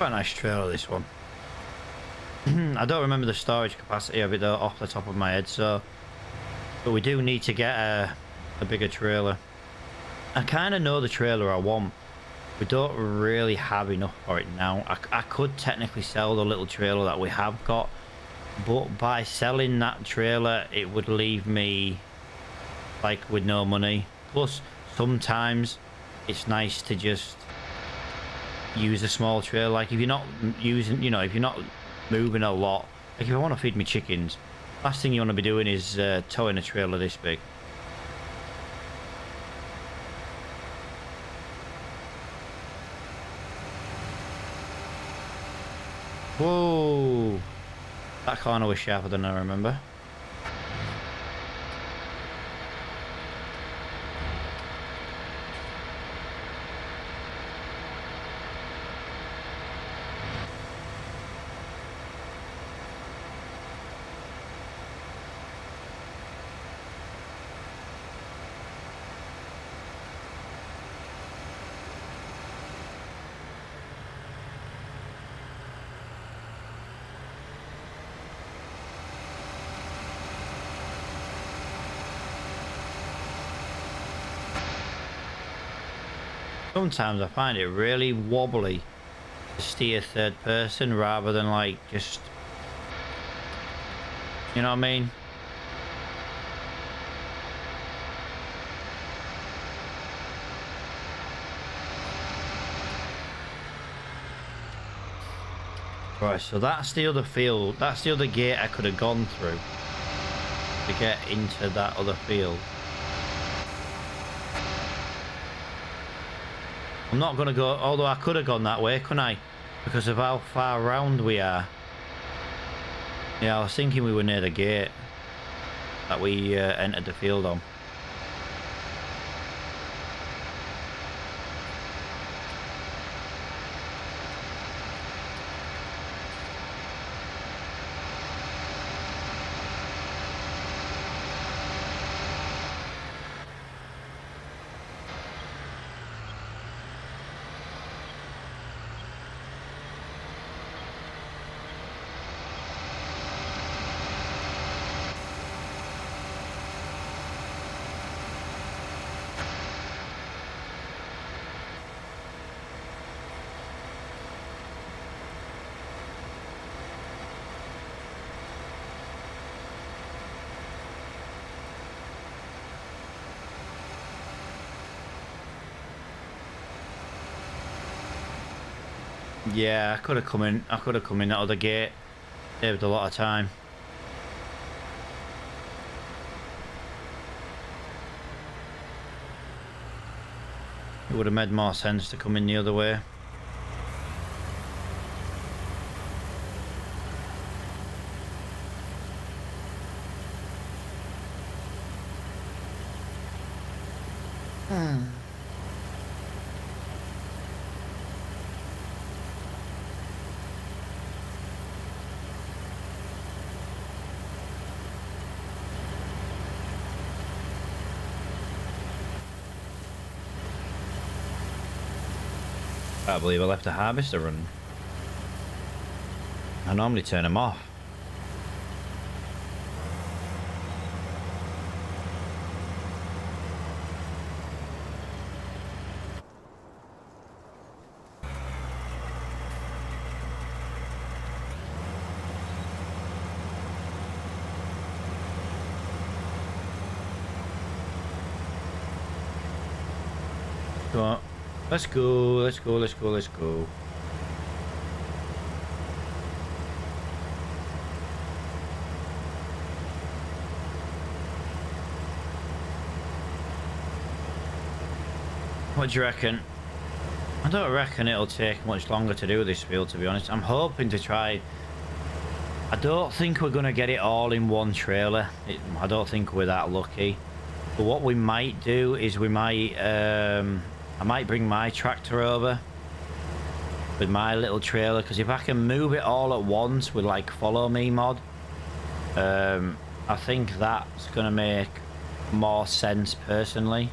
Quite a nice trailer, this one. I don't remember the storage capacity of it though off the top of my head, so but we do need to get a bigger trailer. I kind of know the trailer I want. We don't really have enough for it now. I could technically sell the little trailer that we have got, but by selling that trailer it would leave me like with no money. Plus sometimes it's nice to just use a small trailer, like if you're not using, you know, if you're not moving a lot, like if I want to feed me chickens, last thing you want to be doing is towing a trailer this big. Whoa, that corner was sharper than I remember. Sometimes I find it really wobbly to steer third person rather than like just, you know what I mean? Right, so that's the other field, that's the other gate I could have gone through to get into that other field. I'm not going to go, although I could have gone that way, couldn't I? Because of how far round we are. Yeah, I was thinking we were near the gate that we entered the field on. Yeah, I could have come in. I could have come in that other gate. Saved a lot of time. It would have made more sense to come in the other way. I can't believe I left the harvester running. I normally turn them off. Come on. Let's go, let's go, let's go, let's go. What do you reckon? I don't reckon it'll take much longer to do this field, to be honest. I'm hoping to try. I don't think we're going to get it all in one trailer. I don't think we're that lucky. But what we might do is we might... I might bring my tractor over with my little trailer, because if I can move it all at once with like follow me mod, I think that's going to make more sense personally.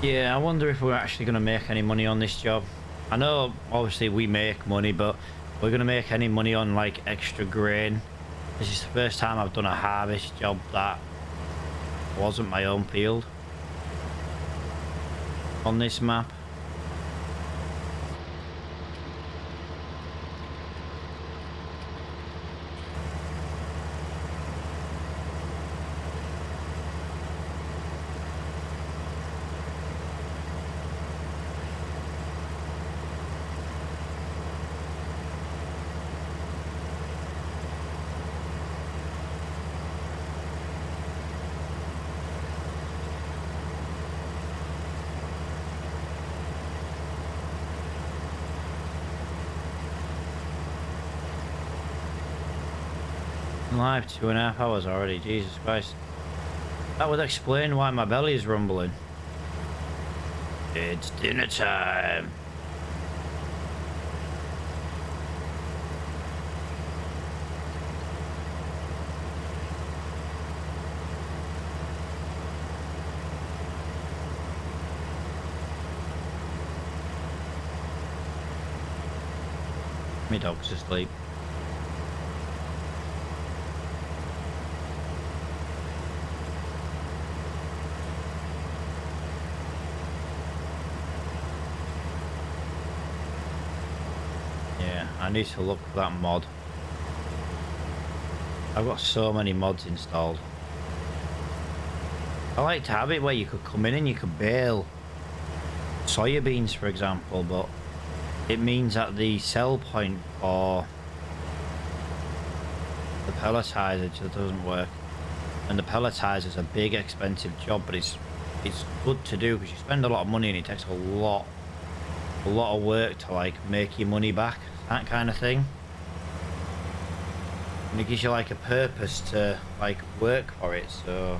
Yeah, I wonder if we're actually going to make any money on this job. I know, obviously, we make money, but we're going to make any money on, like, extra grain. This is the first time I've done a harvest job that wasn't my own field on this map. Live 2.5 hours already, Jesus Christ. That would explain why my belly is rumbling. It's dinner time. My dog's asleep. I need to look for that mod. I've got so many mods installed. I like to have it where you could come in and you could bale soybeans, for example, but it means that the sell point for the pelletizer just doesn't work. And the pelletizer is a big expensive job, but it's good to do because you spend a lot of money and it takes a lot of work to like make your money back, that kind of thing. And it gives you like a purpose to like work for it, so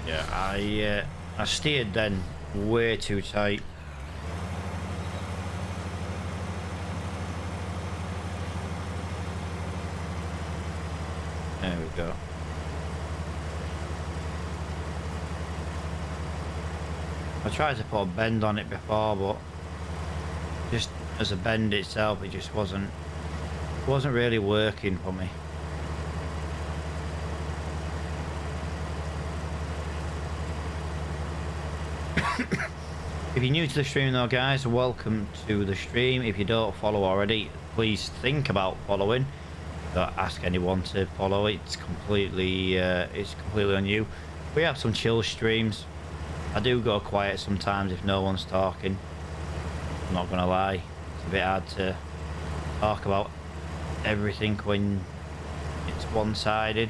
yeah, I steered then way too tight. There we go. I tried to put a bend on it before, but just as a bend itself, it just wasn't really working for me. If you're new to the stream though, guys, welcome to the stream. If you don't follow already, please think about following. Don't ask anyone to follow. It's completely on you. We have some chill streams. I do go quiet sometimes if no one's talking. I'm not gonna lie, it's a bit hard to talk about everything when it's one-sided.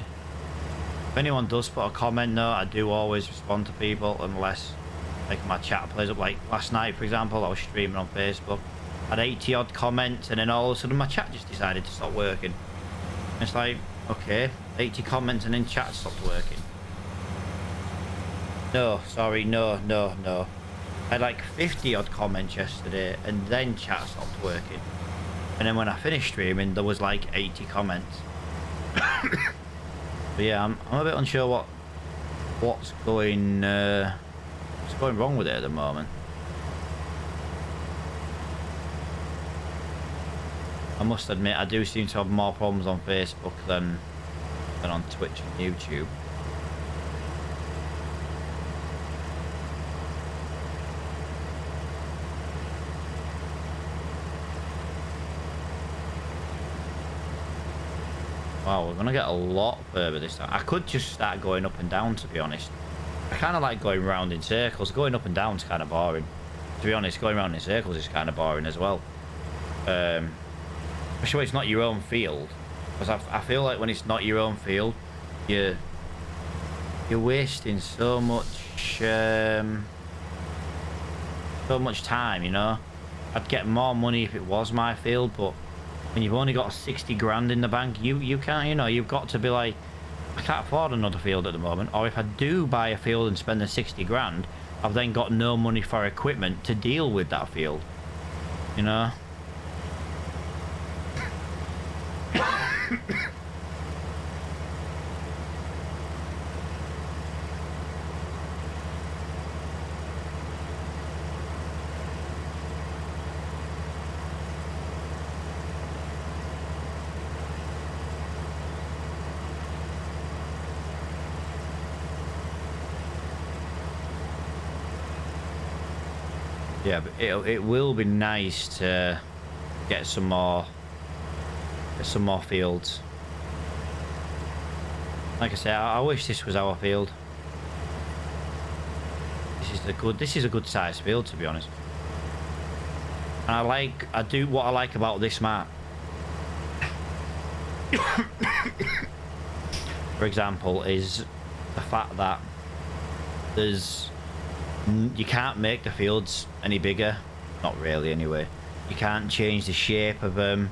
If anyone does put a comment though, I do always respond to people unless like my chat plays up. Like last night, for example, I was streaming on Facebook, had 80 odd comments, and then all of a sudden my chat just decided to stop working. And it's like, okay, 80 comments and then chat stopped working. No, sorry, no. I had like 50 odd comments yesterday and then chat stopped working. And then when I finished streaming, there was like 80 comments. But yeah, I'm a bit unsure what's going wrong with it at the moment. I must admit, I do seem to have more problems on Facebook than on Twitch and YouTube. Wow, we're gonna get a lot further this time. I could just start going up and down, to be honest. I kind of like going round in circles. Going up and down is kind of boring. To be honest, going round in circles is kind of boring as well. Especially when it's not your own field. Because I feel like when it's not your own field, you're wasting so much time, you know. I'd get more money if it was my field, but when you've only got 60 grand in the bank, you can't, you know, you've got to be like, I can't afford another field at the moment. Or if I do buy a field and spend the 60 grand, I've then got no money for equipment to deal with that field, you know. Yeah, but it will be nice to get some more fields. Like I say, I wish this was our field. This is a good sized field, to be honest. And what I like about this map. For example, is the fact that you can't make the fields any bigger. Not really, anyway. You can't change the shape of them.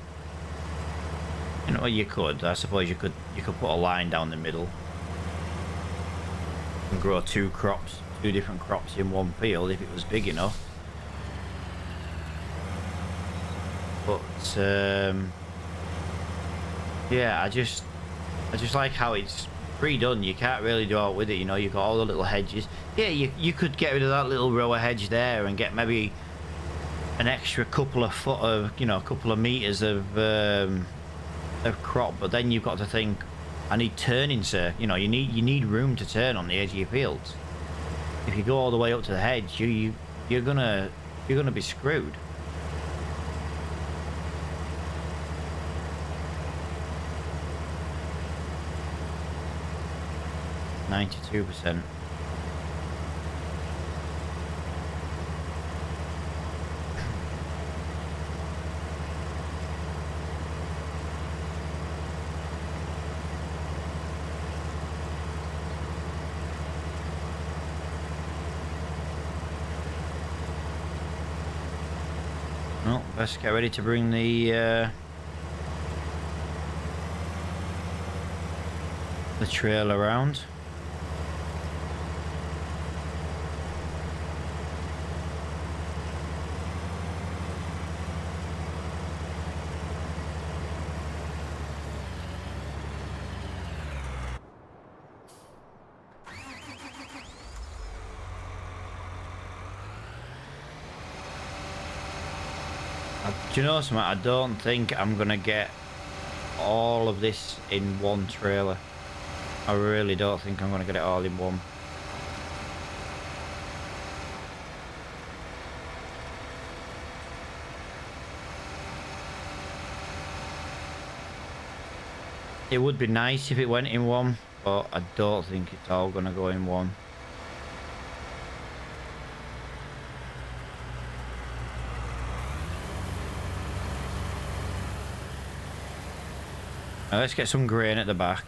You know, you could. I suppose you could put a line down the middle and grow two different crops in one field if it was big enough. But yeah, I just like how it's pre-done. You can't really do out with it. You know, you've got all the little hedges. Yeah, you could get rid of that little row of hedge there and get maybe an extra couple of foot of, you know, a couple of meters of crop. But then you've got to think, I need turning, sir. You know, you need room to turn on the edge of your fields. If you go all the way up to the hedge, you're gonna be screwed. %. Well, let's get ready to bring the trail around. Do you know something? I don't think I'm gonna get all of this in one trailer. I really don't think I'm gonna get it all in one. It would be nice if it went in one, but I don't think it's all gonna go in one. Now let's get some grain at the back.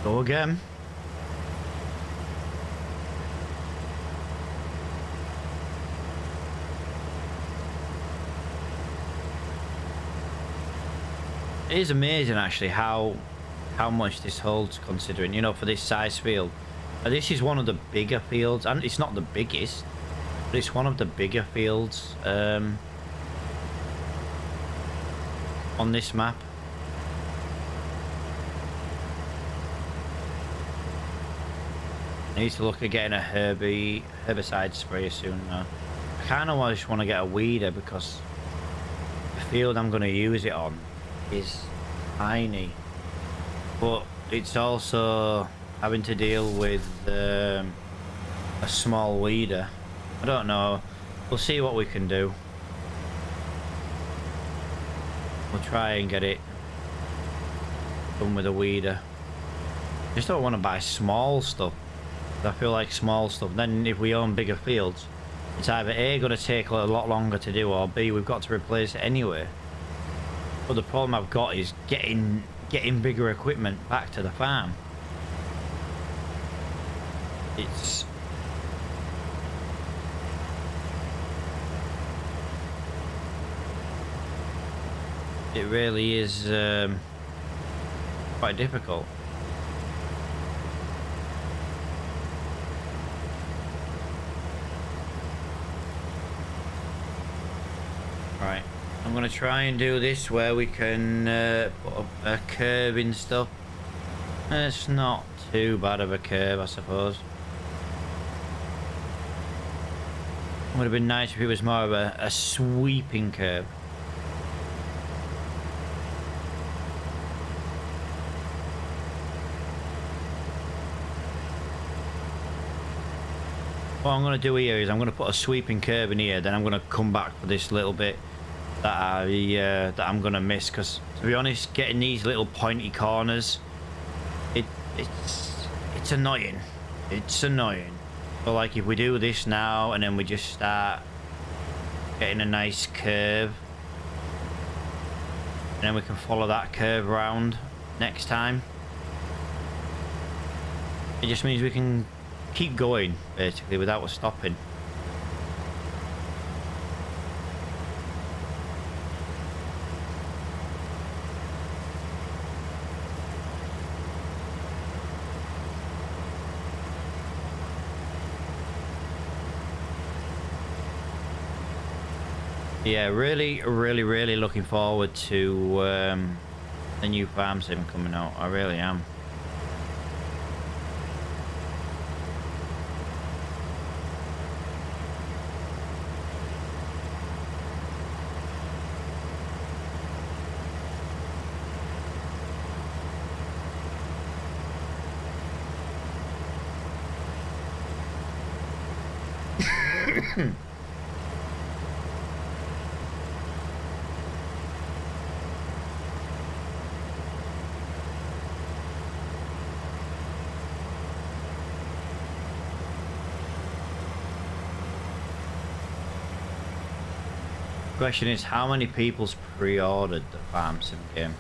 Go again. It is amazing actually how much this holds, considering, you know, for this size field. This is one of the bigger fields, and it's not the biggest, but it's one of the bigger fields on this map. I need to look at getting a herbicide sprayer soon now. I kind of just want to get a weeder because the field I'm going to use it on is tiny, but it's also having to deal with a small weeder. I don't know. We'll see what we can do. We'll try and get it done with a weeder. Just don't want to buy small stuff. I feel like small stuff, then if we own bigger fields, it's either A, going to take a lot longer to do, or B, we've got to replace it anyway. But the problem I've got is getting bigger equipment back to the farm. It really is quite difficult. I'm gonna try and do this where we can put a curb and stuff. It's not too bad of a curb, I suppose. Would have been nice if it was more of a sweeping curb. What I'm going to do here is I'm going to put a sweeping curb in here, then I'm going to come back for this little bit that I'm going to miss, because to be honest, getting these little pointy corners, it's annoying. It's annoying. So like if we do this now and then we just start getting a nice curve, and then we can follow that curve round next time, it just means we can keep going basically without us stopping. Yeah, really looking forward to the new farm sim coming out. I really am. Question is, how many people's pre-ordered the farm sim game?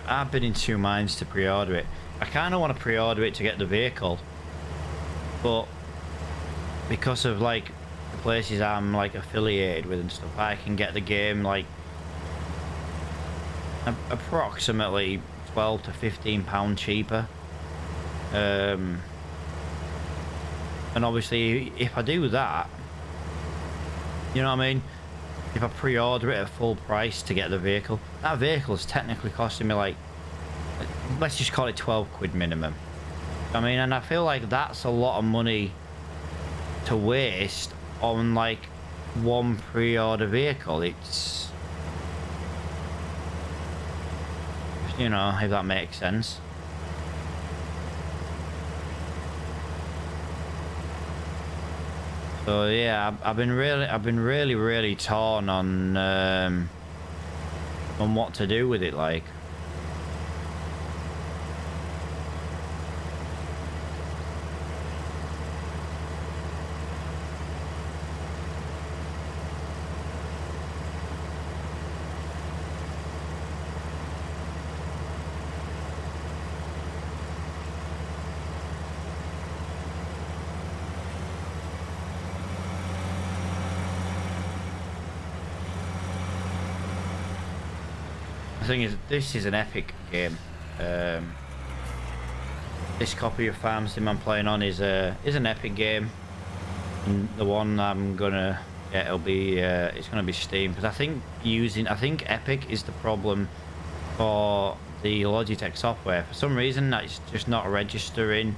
I've been in two minds to pre-order it. I kind of want to pre-order it to get the vehicle, but because of like the places I'm like affiliated with and stuff, I can get the game like approximately 12 to 15 pound cheaper. And obviously if I do that, you know what I mean, if I pre-order it at full price to get the vehicle, that vehicle is technically costing me like, let's just call it 12 quid minimum. I mean, and I feel like that's a lot of money to waste on like one pre-order vehicle. It's, you know, if that makes sense. So yeah, I've been really torn on what to do with it, like. The thing is, this is an epic game. This copy of Farm Sim I'm playing on is an epic game, and the one I'm gonna get will be it's gonna be Steam, because I think Epic is the problem for the Logitech software. For some reason, it's just not registering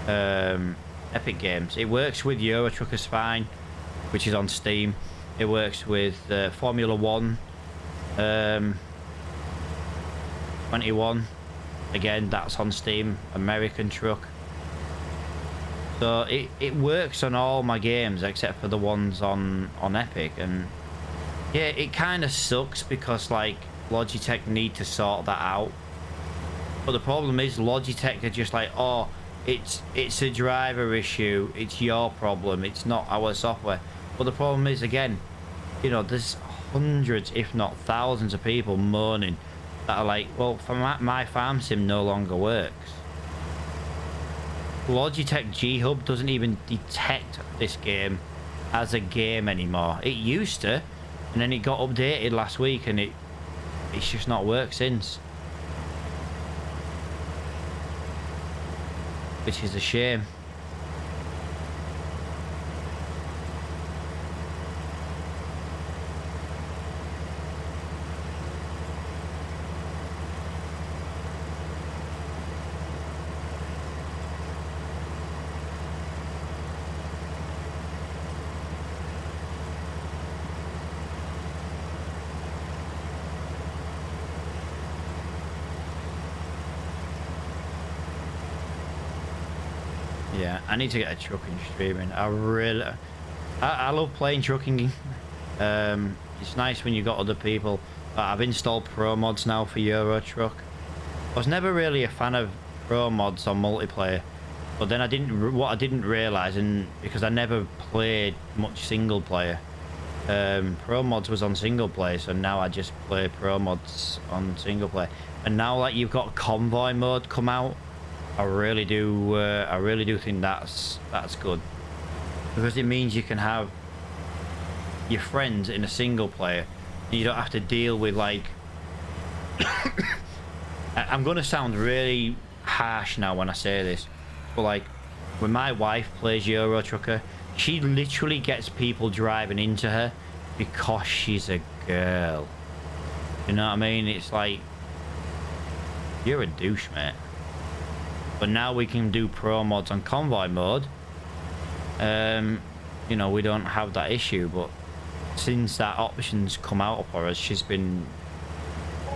Epic games. It works with Euro Truck is Fine, which is on Steam. It works with Formula One. 21, again, that's on Steam. American Truck. So it works on all my games except for the ones on Epic, and yeah, it kind of sucks because like Logitech need to sort that out. But the problem is Logitech are just like, oh, it's a driver issue, it's your problem, it's not our software. But the problem is, again, you know, there's hundreds if not thousands of people moaning that are like, well, for my farm sim no longer works. Logitech G Hub doesn't even detect this game as a game anymore. It used to, and then it got updated last week, and it's just not worked since, which is a shame. Yeah, I need to get a trucking streaming. I love playing trucking. It's nice when you got other people. I've installed pro mods now for Euro Truck. I was never really a fan of pro mods on multiplayer, but then what I didn't realize, and because I never played much single player, pro mods was on single player, so now I just play pro mods on single player. And now, like, you've got convoy mode come out, I really do think that's good, because it means you can have your friends in a single player and you don't have to deal with, like, I'm gonna sound really harsh now when I say this, but like when my wife plays Euro Trucker, she literally gets people driving into her because she's a girl. You know what I mean? It's like, you're a douche, mate. But now we can do pro mods on convoy mode. You know, we don't have that issue, but since that option's come out for us, she's been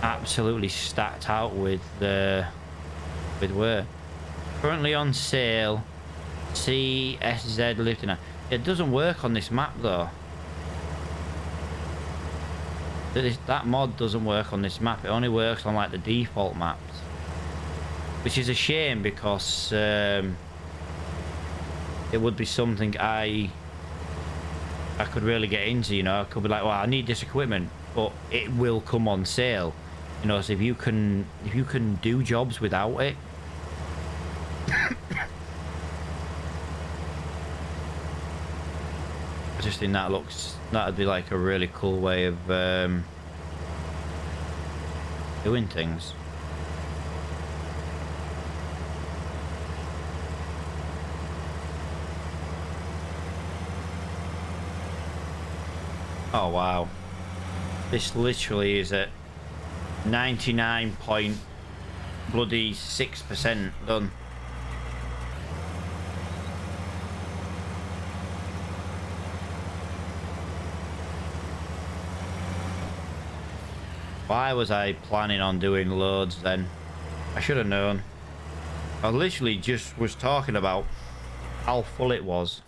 absolutely stacked out with work. Currently on sale, CSZ lifting. It doesn't work on this map though. That mod doesn't work on this map. It only works on like the default maps, which is a shame, because it would be something I could really get into. You know, I could be like, well, I need this equipment, but it will come on sale. You know, so if you can do jobs without it, I just think that'd be like a really cool way of doing things. Oh wow, this literally is at 99.6% done. Why was I planning on doing loads then? I should have known. I literally just was talking about how full it was.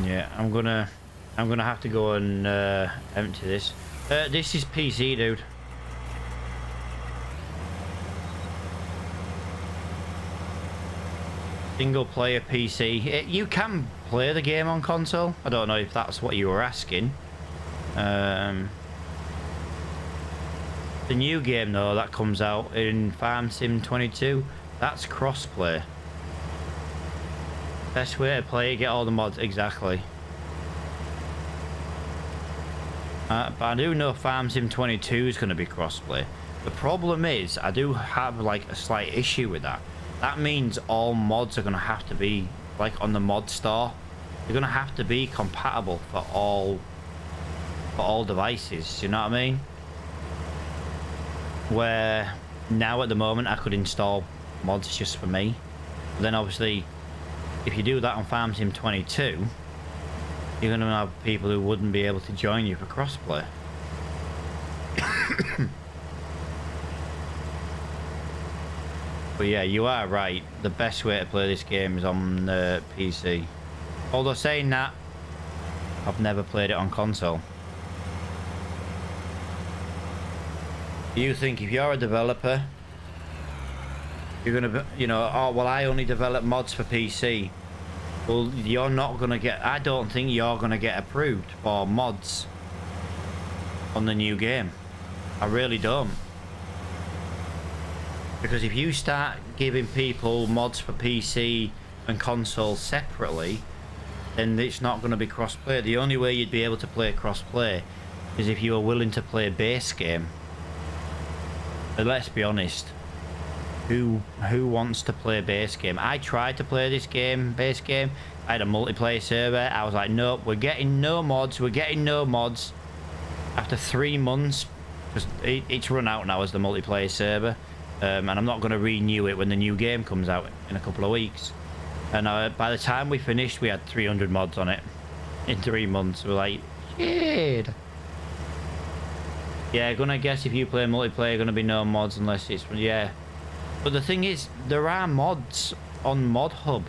Yeah, I'm gonna have to go and empty this. This is PC, dude. Single player PC. You can play the game on console. I don't know if that's what you were asking. The new game though that comes out in Farm Sim 22, that's crossplay. Best way to play it, get all the mods, exactly. But I do know Farm Sim 22 is going to be crossplay. The problem is, I do have like a slight issue with that. That means all mods are going to have to be like on the mod store. They're going to have to be compatible for all devices. You know what I mean? Where now at the moment I could install mods just for me. But then obviously, if you do that on Farm Sim 22, you're going to have people who wouldn't be able to join you for crossplay. But yeah, you are right. The best way to play this game is on PC. Although saying that, I've never played it on console. You think if you're a developer, you're gonna, you know, oh well, I only develop mods for PC. Well, you're not gonna get. I don't think you're gonna get approved for mods on the new game. I really don't. Because if you start giving people mods for PC and console separately, then it's not going to be cross-play. The only way you'd be able to play cross-play is if you were willing to play base game. But let's be honest, who wants to play base game? I tried to play this game, base game. I had a multiplayer server. I was like, nope, we're getting no mods. We're getting no mods. After 3 months, because it's run out now as the multiplayer server. And I'm not going to renew it when the new game comes out in a couple of weeks. And by the time we finished, we had 300 mods on it in 3 months. We're like, shit. Yeah, gonna guess if you play multiplayer, gonna be no mods unless it's, yeah. But the thing is, there are mods on Mod Hub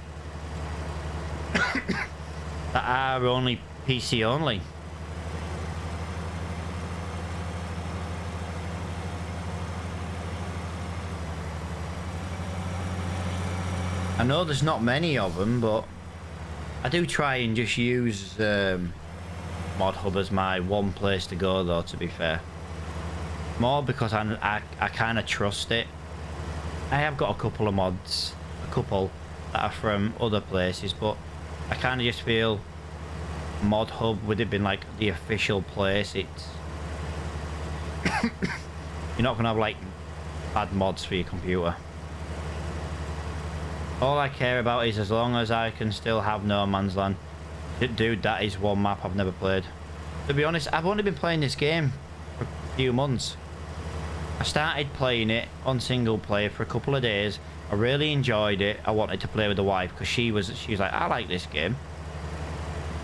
that are only PC only. I know there's not many of them, but I do try and just use Mod Hub as my one place to go, though, to be fair. More because I kind of trust it. I have got a couple of mods, that are from other places, but I kind of just feel Mod Hub, with it being like the official place, it's you're not gonna have like bad mods for your computer. All I care about is as long as I can still have No Man's Land. Dude, that is one map I've never played. To be honest, I've only been playing this game for a few months. I started playing it on single player for a couple of days. I really enjoyed it. I wanted to play with the wife because she was like, I like this game.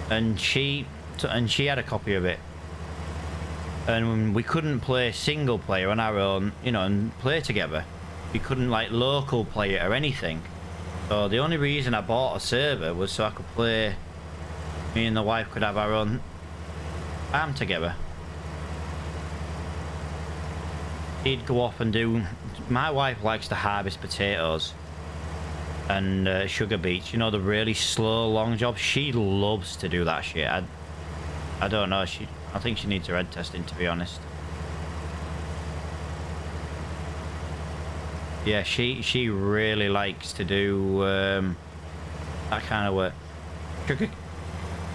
And she had a copy of it. And we couldn't play single player on our own, you know, and play together. We couldn't like local play it or anything. So the only reason I bought a server was so I could play, me and the wife could have our own farm together. He'd go off and do, my wife likes to harvest potatoes and sugar beets, you know, the really slow long jobs. She loves to do that shit. I don't know, I think she needs her head testing, to be honest. Yeah, she really likes to do that kind of work.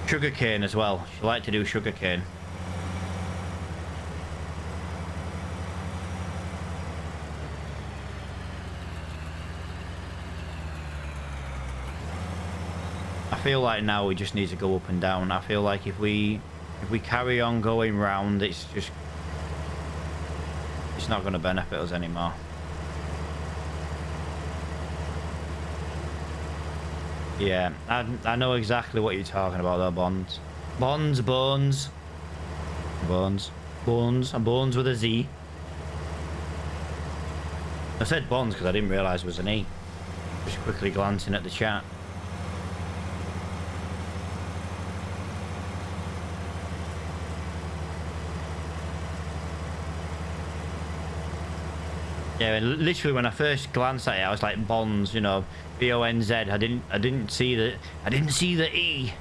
Sugar cane as well. She likes to do sugar cane. I feel like now we just need to go up and down. I feel like if we carry on going round, it's not going to benefit us anymore. Yeah, I know exactly what you're talking about though, Bonds. Bonds with a Z. I said Bonds because I didn't realise it was an E. Just quickly glancing at the chat. Yeah, literally when I first glanced at it, I was like Bonds, you know, B-O-N-Z. I didn't see the E.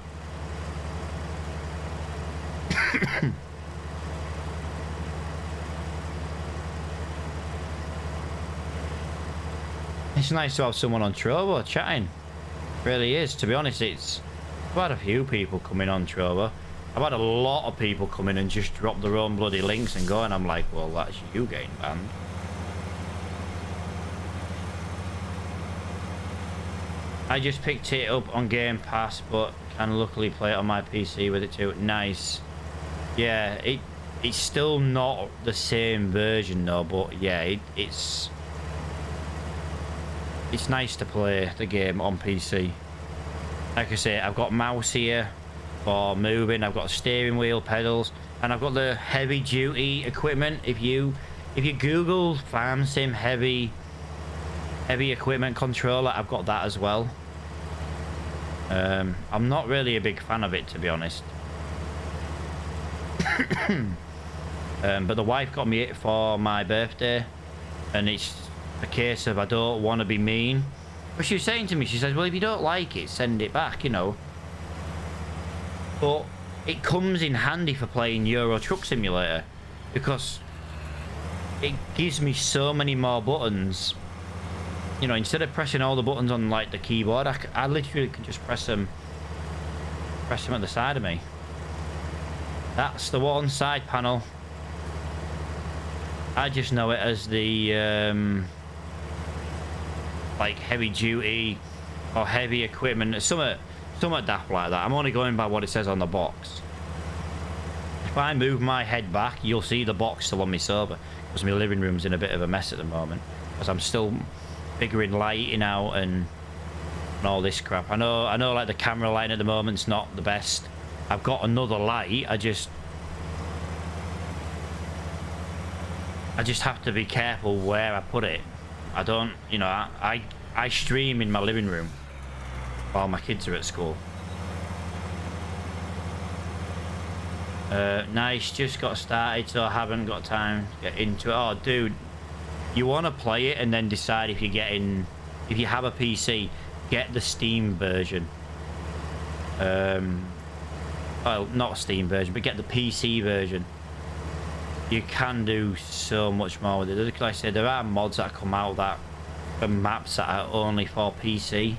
It's nice to have someone on Trovo chatting. It really is. To be honest, I've had a few people coming on Trovo. I've had a lot of people come in and just drop their own bloody links and go, and I'm like, well, that's you getting banned. I just picked it up on Game Pass, but can luckily play it on my PC with it too. Nice. Yeah, it's still not the same version though, but yeah, it's it's nice to play the game on PC. Like I say, I've got mouse here for moving, I've got steering wheel, pedals, and I've got the heavy duty equipment. If you Google Farm Sim heavy equipment controller, I've got that as well. I'm not really a big fan of it, to be honest. But the wife got me it for my birthday, and it's a case of I don't want to be mean. But she was saying to me, she says, well, if you don't like it, send it back, you know. But it comes in handy for playing Euro Truck Simulator, because it gives me so many more buttons. You know, instead of pressing all the buttons on like the keyboard, I literally can just press them at the side of me. That's the one side panel. I just know it as the like heavy duty or heavy equipment, somewhat daft like that. I'm only going by what it says on the box. If I move my head back, you'll see the box still on my sofa, because my living room's in a bit of a mess at the moment, because I'm still figuring lighting out and all this crap. I know like the camera lighting at the moment's not the best. I've got another light. I just have to be careful where I put it. I don't, you know, I stream in my living room while my kids are at school. Nice, just got started, so I haven't got time to get into it. Oh, dude, you want to play it and then decide if you have a PC, get the Steam version. Well, not a Steam version, but get the PC version. You can do so much more with it. Like I said, there are mods that come out that for maps that are only for PC.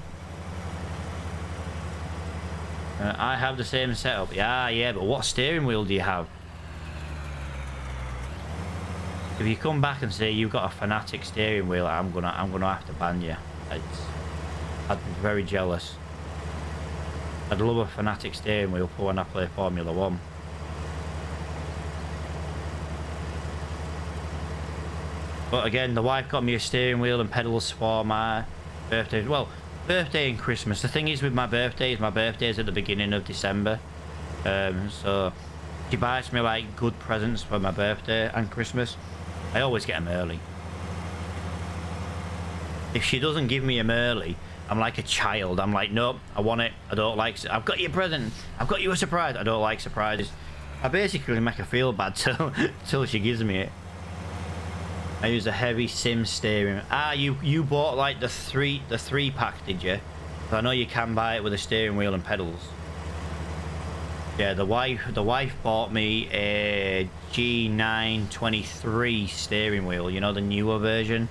I have the same setup. Yeah, but what steering wheel do you have? If you come back and say you've got a Fanatic steering wheel, I'm gonna have to ban you. I'd be very jealous. I'd love a Fanatic steering wheel for when I play Formula 1. But again, the wife got me a steering wheel and pedals for my birthday. Well, birthday and Christmas. The thing is with my birthday is at the beginning of December. So she buys me like good presents for my birthday and Christmas. I always get them early. If she doesn't give me them early, I'm like a child. I'm like, nope, I want it. I don't like it. I've got you a present. I've got you a surprise. I don't like surprises. I basically make her feel bad till she gives me it. I use a heavy sim steering. You bought like the three pack, did you? So I know you can buy it with a steering wheel and pedals. Yeah, the wife bought me a G923 steering wheel. You know, the newer version.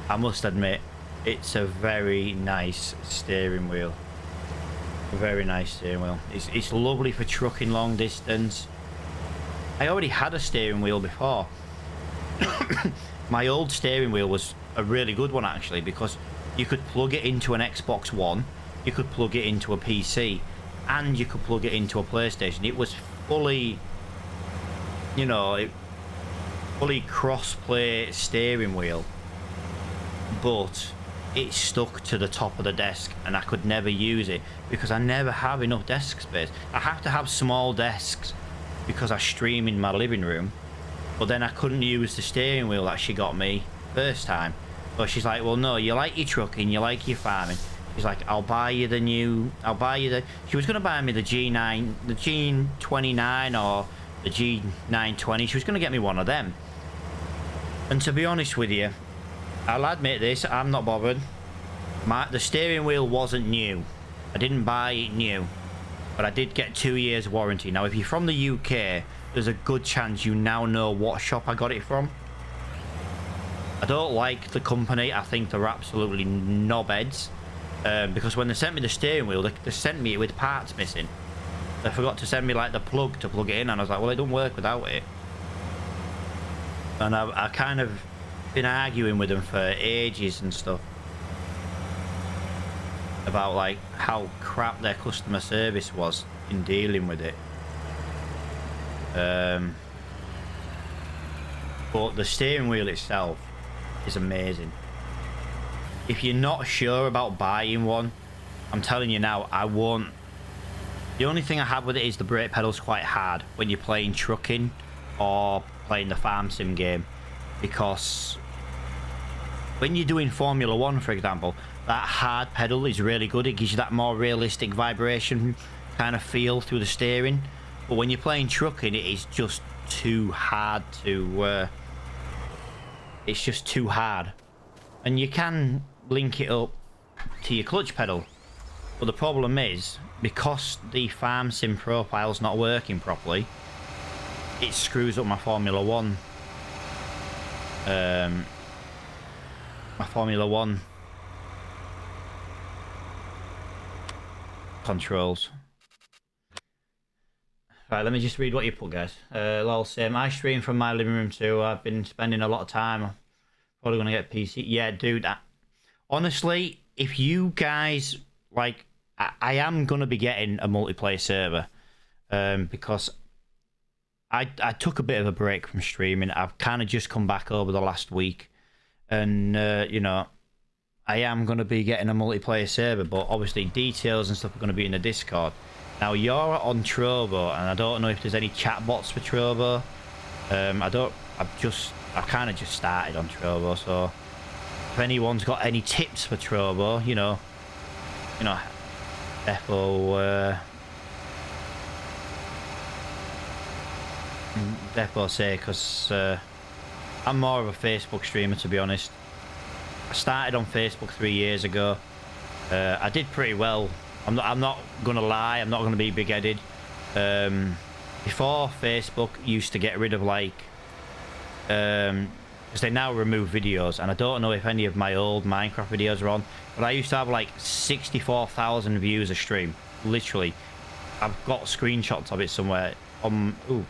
I must admit, it's a very nice steering wheel. A very nice steering wheel. It's lovely for trucking long distance. I already had a steering wheel before. My old steering wheel was a really good one actually, because you could plug it into an Xbox One, you could plug it into a PC, and you could plug it into a PlayStation. It was fully, you know, fully cross-play steering wheel, but it stuck to the top of the desk and I could never use it because I never have enough desk space. I have to have small desks because I stream in my living room. But then I couldn't use the steering wheel that she got me first time. So she's like, well, no, you like your trucking, you like your farming. She's like, I'll buy you the... She was going to buy me the G9, the G29 or the G920. She was going to get me one of them. And to be honest with you, I'll admit this, I'm not bothered. The steering wheel wasn't new. I didn't buy it new. But I did get 2 years warranty. Now, if you're from the UK... there's a good chance you now know what shop I got it from. I don't like the company. I think they're absolutely knobheads. Because when they sent me the steering wheel, they sent me it with parts missing. They forgot to send me like the plug to plug it in, and I was like, well, it don't work without it. And I kind of been arguing with them for ages and stuff about like how crap their customer service was in dealing with it. But the steering wheel itself is amazing. if you're not sure about buying one, I'm telling you now, I won't. The only thing I have with it is the brake pedal's quite hard when you're playing trucking or playing the farm sim game, because when you're doing Formula 1, for example, that hard pedal is really good. It gives you that more realistic vibration kind of feel through the steering. But when you're playing trucking, it is just too hard to... it's just too hard. And you can link it up to your clutch pedal. But the problem is, because the farm sim profile's not working properly, it screws up my Formula 1. My Formula 1 controls. Right, let me just read what you put, guys. Lol, same. I stream from my living room too. I've been spending a lot of time. Probably gonna get PC. Yeah, dude. Honestly, if you guys like, I am gonna be getting a multiplayer server, because I took a bit of a break from streaming. I've kind of just come back over the last week, and you know, I am gonna be getting a multiplayer server, but obviously details and stuff are gonna be in the Discord. Now you're on Trovo, and I don't know if there's any chat bots for Trovo. I've kind of just started on Trovo, so if anyone's got any tips for Trovo, you know, Defo say, because I'm more of a Facebook streamer, to be honest. I started on Facebook 3 years ago. I did pretty well. I'm not gonna lie, I'm not gonna be big-headed. Before, Facebook used to get rid of, like, because they now remove videos, and I don't know if any of my old Minecraft videos are on, but I used to have like 64,000 views a stream, literally. I've got screenshots of it somewhere. Ooh,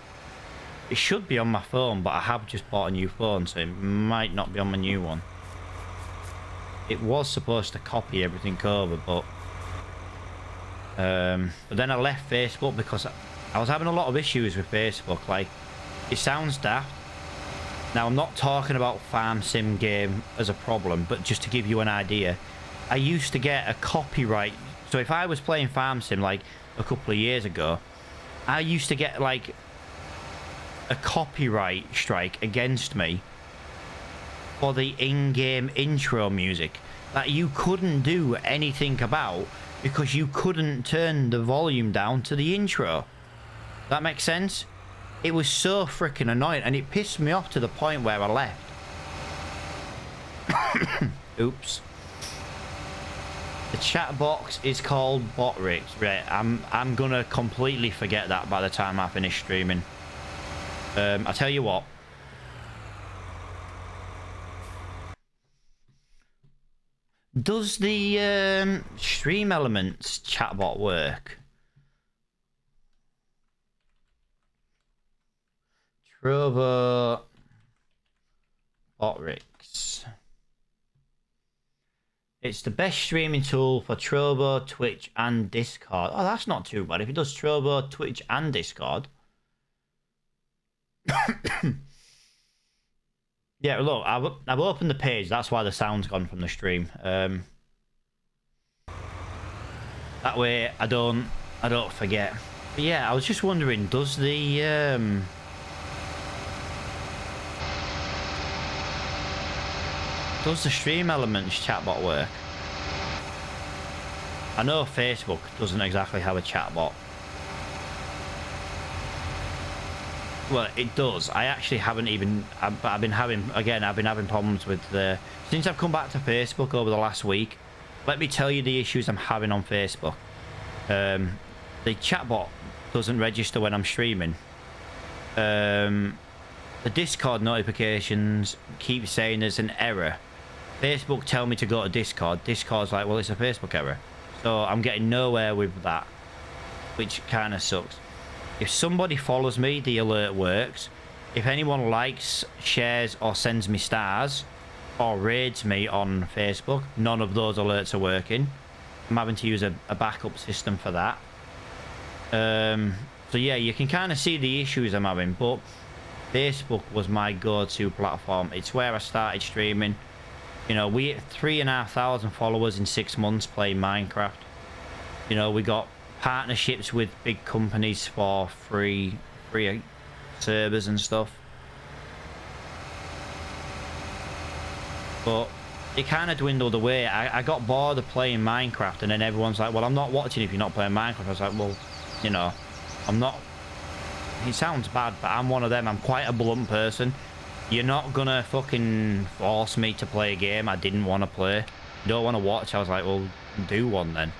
it should be on my phone, but I have just bought a new phone, so it might not be on my new one. It was supposed to copy everything over, but then I left Facebook because I was having a lot of issues with Facebook. Like, it sounds daft. Now, I'm not talking about farm sim game as a problem, but just to give you an idea, I used to get a copyright. So if I was playing farm sim like a couple of years ago, I used to get like a copyright strike against me for the in-game intro music that you couldn't do anything about because you couldn't turn the volume down to the intro. That makes sense? It was so freaking annoying, and it pissed me off to the point where I left. Oops. The chat box is called Botrix. Right, I'm gonna completely forget that by the time I finish streaming. I'll tell you what. Does the Stream Elements chatbot work? Trovo Botrix. It's the best streaming tool for Trovo, Twitch, and Discord. Oh, that's not too bad. If it does Trovo, Twitch, and Discord. Yeah, look, I've opened the page. That's why the sound's gone from the stream. That way I don't forget. But yeah, I was just wondering, does the Stream Elements chatbot work? I know Facebook doesn't exactly have a chatbot. Well, it does. I actually haven't even... I've been having problems with the... Since I've come back to Facebook over the last week, let me tell you the issues I'm having on Facebook. The chatbot doesn't register when I'm streaming. The Discord notifications keep saying there's an error. Facebook tell me to go to Discord. Discord's like, well, it's a Facebook error. So I'm getting nowhere with that, which kind of sucks. If somebody follows me, the alert works. If anyone likes, shares, or sends me stars, or raids me on Facebook, none of those alerts are working. I'm having to use a backup system for that. So yeah, you can kind of see the issues I'm having, but Facebook was my go-to platform. It's where I started streaming. You know, we hit 3,500 followers in 6 months playing Minecraft. You know, we got partnerships with big companies for free servers and stuff. But it kind of dwindled away. I got bored of playing Minecraft, and then everyone's like, well, I'm not watching if you're not playing Minecraft. I was like, well, you know, I'm not... It sounds bad, but I'm one of them. I'm quite a blunt person. You're not gonna fucking force me to play a game I didn't want to play. You don't want to watch. I was like, well, do one then.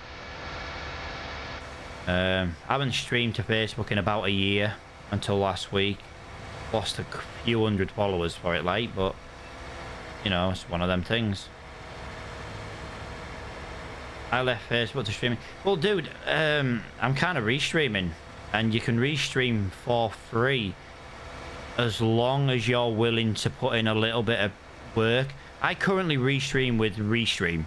I haven't streamed to Facebook in about a year until last week. Lost a few hundred followers for it, like, but you know, it's one of them things. I left Facebook to streaming. Well, dude, I'm kind of restreaming, and you can restream for free as long as you're willing to put in a little bit of work. I currently restream with Restream,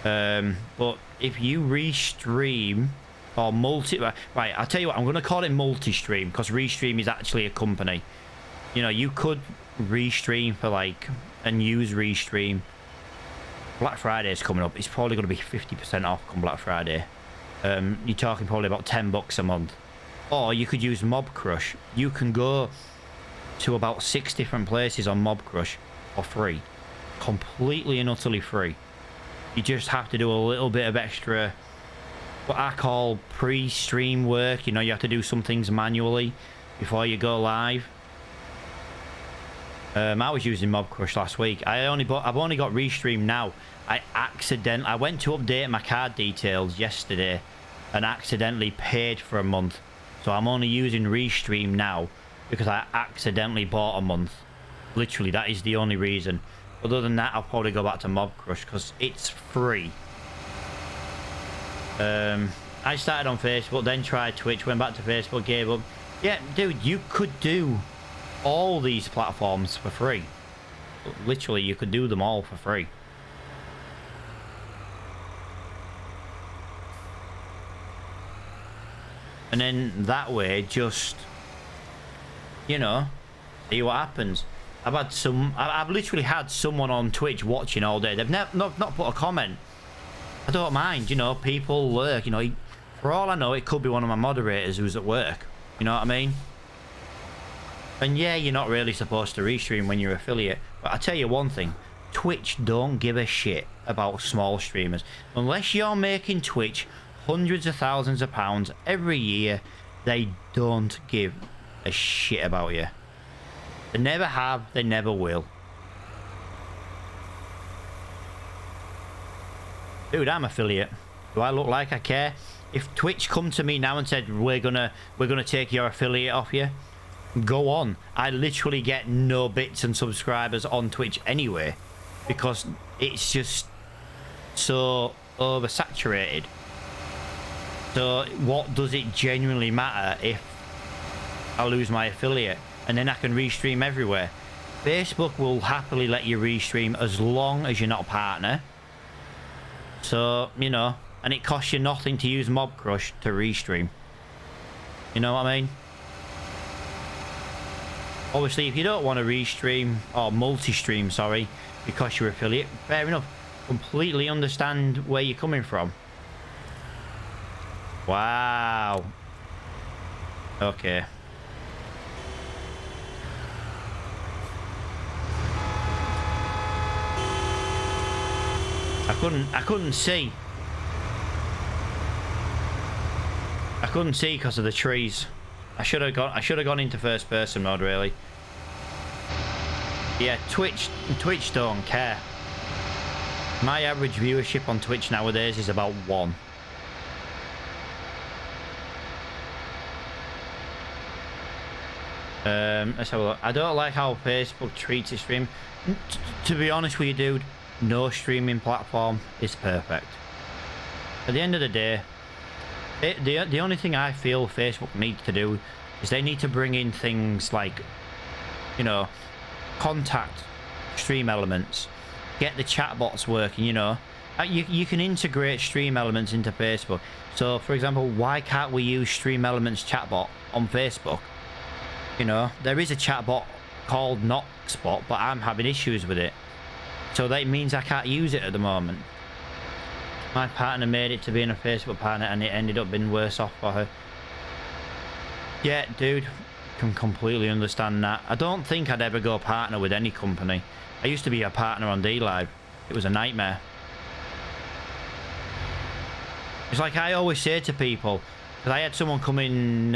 but if you restream or right, I'll tell you what, I'm going to call it multi-stream, because Restream is actually a company. You know, you could restream for like, and use Restream. Black Friday is coming up. It's probably going to be 50% off come Black Friday. You're talking probably about $10 a month. Or you could use Mob Crush. You can go to about 6 different places on Mob Crush for free. Completely and utterly free. You just have to do a little bit of extra, what I call pre-stream work. You know, you have to do some things manually before you go live. I was using Mob Crush last week. I've only got Restream now. I went to update my card details yesterday and accidentally paid for a month. So I'm only using Restream now because I accidentally bought a month. Literally, that is the only reason. Other than that, I'll probably go back to Mob Crush because it's free. I started on Facebook, then tried Twitch, went back to Facebook, gave up. Yeah, dude, you could do all these platforms for free. Literally, you could do them all for free. And then that way, just, you know, see what happens. I've literally had someone on Twitch watching all day. They've not put a comment. I don't mind, you know, people lurk, you know. For all I know, it could be one of my moderators who's at work. You know what I mean? And yeah, you're not really supposed to restream when you're affiliate. But I tell you one thing. Twitch don't give a shit about small streamers. Unless you're making Twitch hundreds of thousands of pounds every year, they don't give a shit about you. They never have, they never will. Dude, I'm affiliate. Do I look like I care? If Twitch come to me now and said we're gonna take your affiliate off you, go on. I literally get no bits and subscribers on Twitch anyway, because it's just so oversaturated. So what does it genuinely matter if I lose my affiliate and then I can restream everywhere? Facebook will happily let you restream as long as you're not a partner. So, you know, and it costs you nothing to use Mob Crush to restream. You know what I mean? Obviously, if you don't want to restream, or multi-stream, sorry, because you're affiliate, fair enough. Completely understand where you're coming from. Wow. Okay. I couldn't see. I couldn't see because of the trees. I should have gone into first person mode, really. Yeah, Twitch don't care. My average viewership on Twitch nowadays is about 1. Let's have a look. I don't like how Facebook treats its stream. To be honest with you, dude, no streaming platform is perfect. At the end of the day, the only thing I feel Facebook needs to do is they need to bring in things like, you know, contact stream elements, get the chat bots working, you know. You can integrate stream elements into Facebook. So, for example, why can't we use stream elements chatbot on Facebook? You know, there is a chatbot called Noxbot, but I'm having issues with it. So that means I can't use it at the moment. My partner made it to being a Facebook partner and it ended up being worse off for her. Yeah, dude, can completely understand that. I don't think I'd ever go partner with any company. I used to be a partner on D-Live. It was a nightmare. It's like I always say to people, because I had someone come in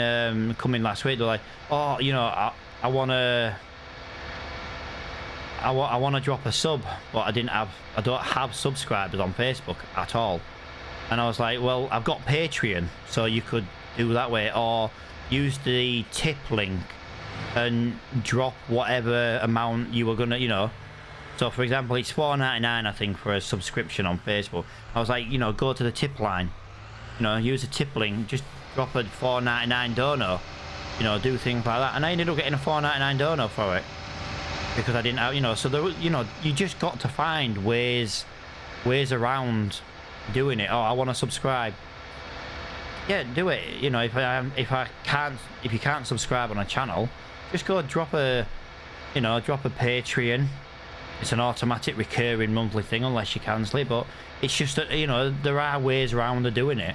last week. They're like, "Oh, you know, I want to drop a sub, but I don't have subscribers on Facebook at all." And I was like, "Well, I've got Patreon, so you could do that way, or use the tip link and drop whatever amount you were gonna, you know." So, for example, it's $4.99, I think, for a subscription on Facebook. I was like, you know, go to the tip line, you know, use a tip link, just drop a $4.99 dono, you know, do things like that. And I ended up getting a $4.99 dono for it because I didn't have, you know. So there, you know, you just got to find ways around doing it. Oh, I want to subscribe. Yeah, do it. You know, if you can't subscribe on a channel, just go drop a Patreon. It's an automatic recurring monthly thing unless you cancel it, but it's just that, you know, there are ways around of doing it.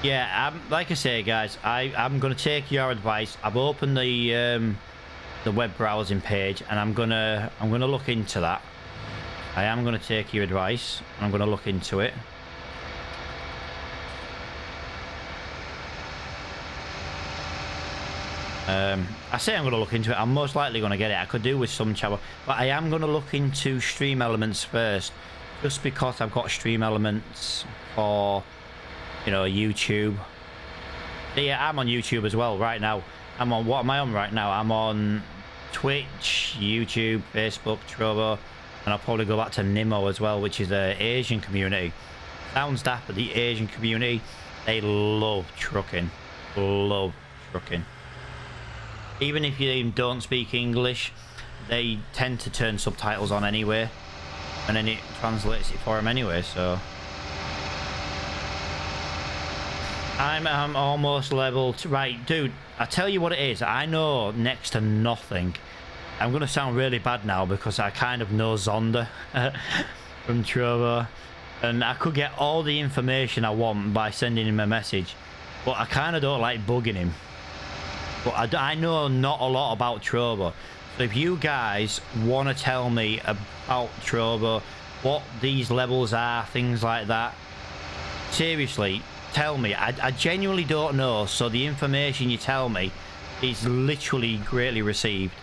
Yeah, like I say, guys, I'm gonna take your advice. I've opened the web browsing page and I'm gonna look into that. I am gonna take your advice and I'm gonna look into it. I say I'm going to look into it. I'm most likely going to get it. I could do with some channel, but I am going to look into Stream Elements first, just because I've got Stream Elements for, you know, YouTube. Yeah, I'm on YouTube as well right now. What am I on right now? I'm on Twitch, YouTube, Facebook, Trovo, and I'll probably go back to Nimo as well, which is the Asian community. Sounds daft, but the Asian community, they love trucking. Love trucking. Even if you don't speak English, they tend to turn subtitles on anyway, and then it translates it for them anyway. So I'm almost level right, dude. I tell you what it is. I know next to nothing. I'm gonna sound really bad now because I kind of know Zonda from Trovo, and I could get all the information I want by sending him a message, but I kind of don't like bugging him. But I know not a lot about Trovo. So if you guys want to tell me about Trovo, what these levels are, things like that, seriously, tell me. I genuinely don't know, so the information you tell me is literally greatly received.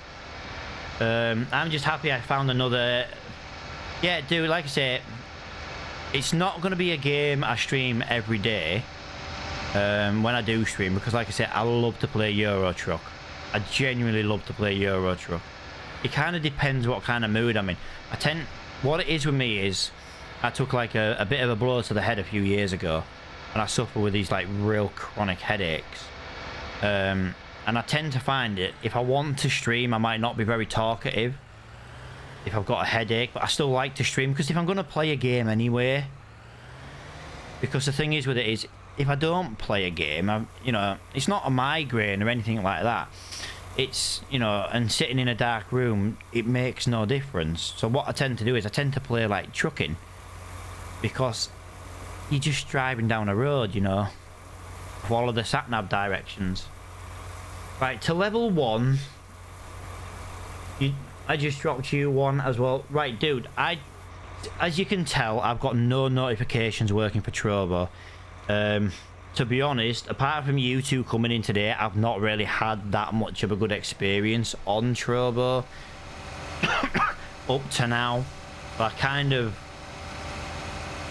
I'm just happy I found another... Yeah, dude, like I say, it's not going to be a game I stream every day. When I do stream, because like I said, I love to play Euro Truck. I genuinely love to play Euro Truck. It kind of depends what kind of mood I'm in. What it is with me is, I took like a bit of a blow to the head a few years ago, and I suffer with these like real chronic headaches. And I tend to find it, if I want to stream, I might not be very talkative if I've got a headache, but I still like to stream, because if I'm going to play a game anyway, because the thing is with it is, if I don't play a game, you know, it's not a migraine or anything like that. It's, you know, and sitting in a dark room, it makes no difference. So what I tend to do is I tend to play like trucking, because you're just driving down a road, you know, follow the sat-nav directions. Right, to level 1, I just dropped you one as well. Right, dude, as you can tell, I've got no notifications working for Trovo. To be honest, apart from you two coming in today, I've not really had that much of a good experience on Trovo up to now. But I kind of,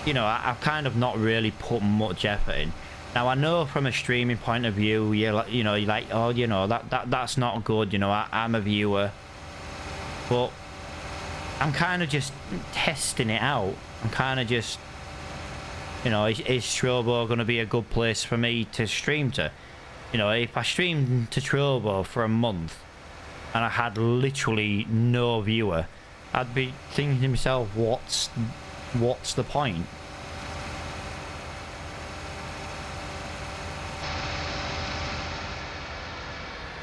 you know, I've kind of not really put much effort in. Now I know from a streaming point of view, you're like, oh, you know, that's not good. You know, I'm a viewer, but I'm kind of just testing it out. I'm kind of just, you know, is Trovo going to be a good place for me to stream to? You know, if I streamed to Trovo for a month and I had literally no viewer, I'd be thinking to myself, what's the point?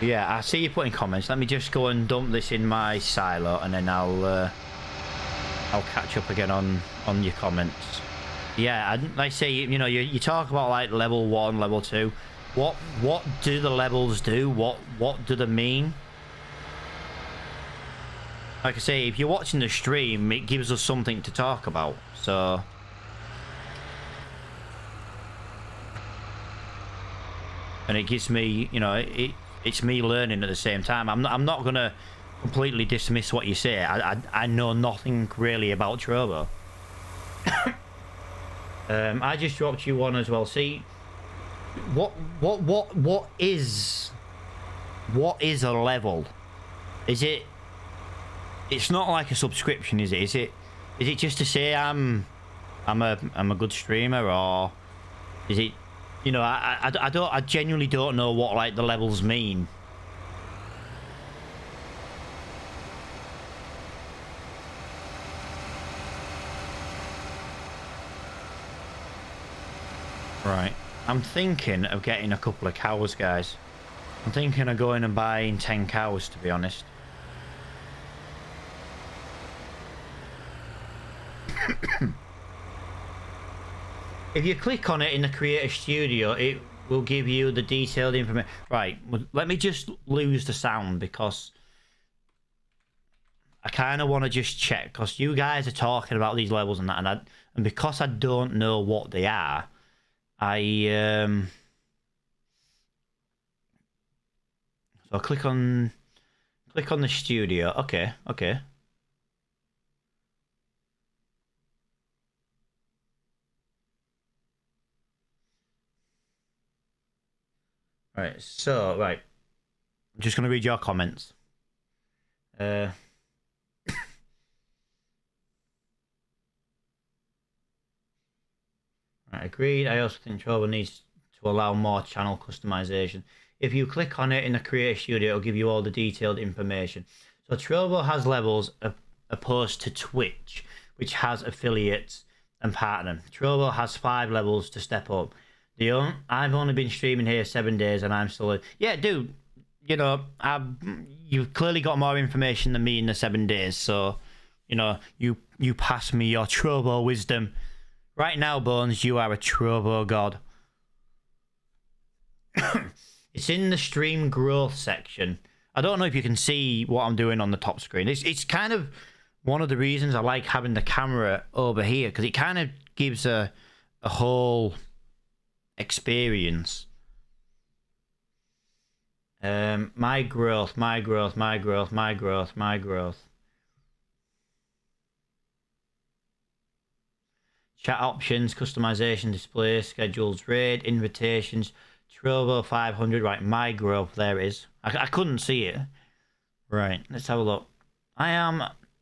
Yeah, I see you putting comments. Let me just go and dump this in my silo, and then I'll catch up again on your comments. Yeah, like I say, you know, you talk about like level 1, level 2. What do the levels do? What do they mean? Like I say, if you're watching the stream, it gives us something to talk about. So. And it gives me, you know, it's me learning at the same time. I'm not gonna completely dismiss what you say. I know nothing really about Trovo. I just dropped you one as well. See, what is a level? Is it? It's not like a subscription, is it? Is it just to say I'm a good streamer, or is it? You know, I genuinely don't know what like the levels mean. Right. I'm thinking of getting a couple of cows, guys. I'm thinking of going and buying 10 cows, to be honest. If you click on it in the Creator Studio, it will give you the detailed information. Right, let me just lose the sound because I kind of want to just check, because you guys are talking about these levels and that, and because I don't know what they are, so I'll click on the studio. Okay. Right, so, right. I'm just going to read your comments. Right, agreed. I also think Trovo needs to allow more channel customization. If you click on it in the Creator Studio, it'll give you all the detailed information. So Trovo has levels opposed to Twitch, which has affiliates and partner. Trovo has 5 levels to step up. I've only been streaming here 7 days and I'm still... Yeah, dude, you know, you've clearly got more information than me in the 7 days, so, you know, you pass me your Trovo wisdom. Right now, Bones, you are a Trovo god. It's in the stream growth section. I don't know if you can see what I'm doing on the top screen. It's kind of one of the reasons I like having the camera over here, because it kind of gives a whole experience. My growth. Chat options, customization, display, schedules, raid, invitations, Trovo 500. Right, my growth. There it is. I couldn't see it. Right, let's have a look.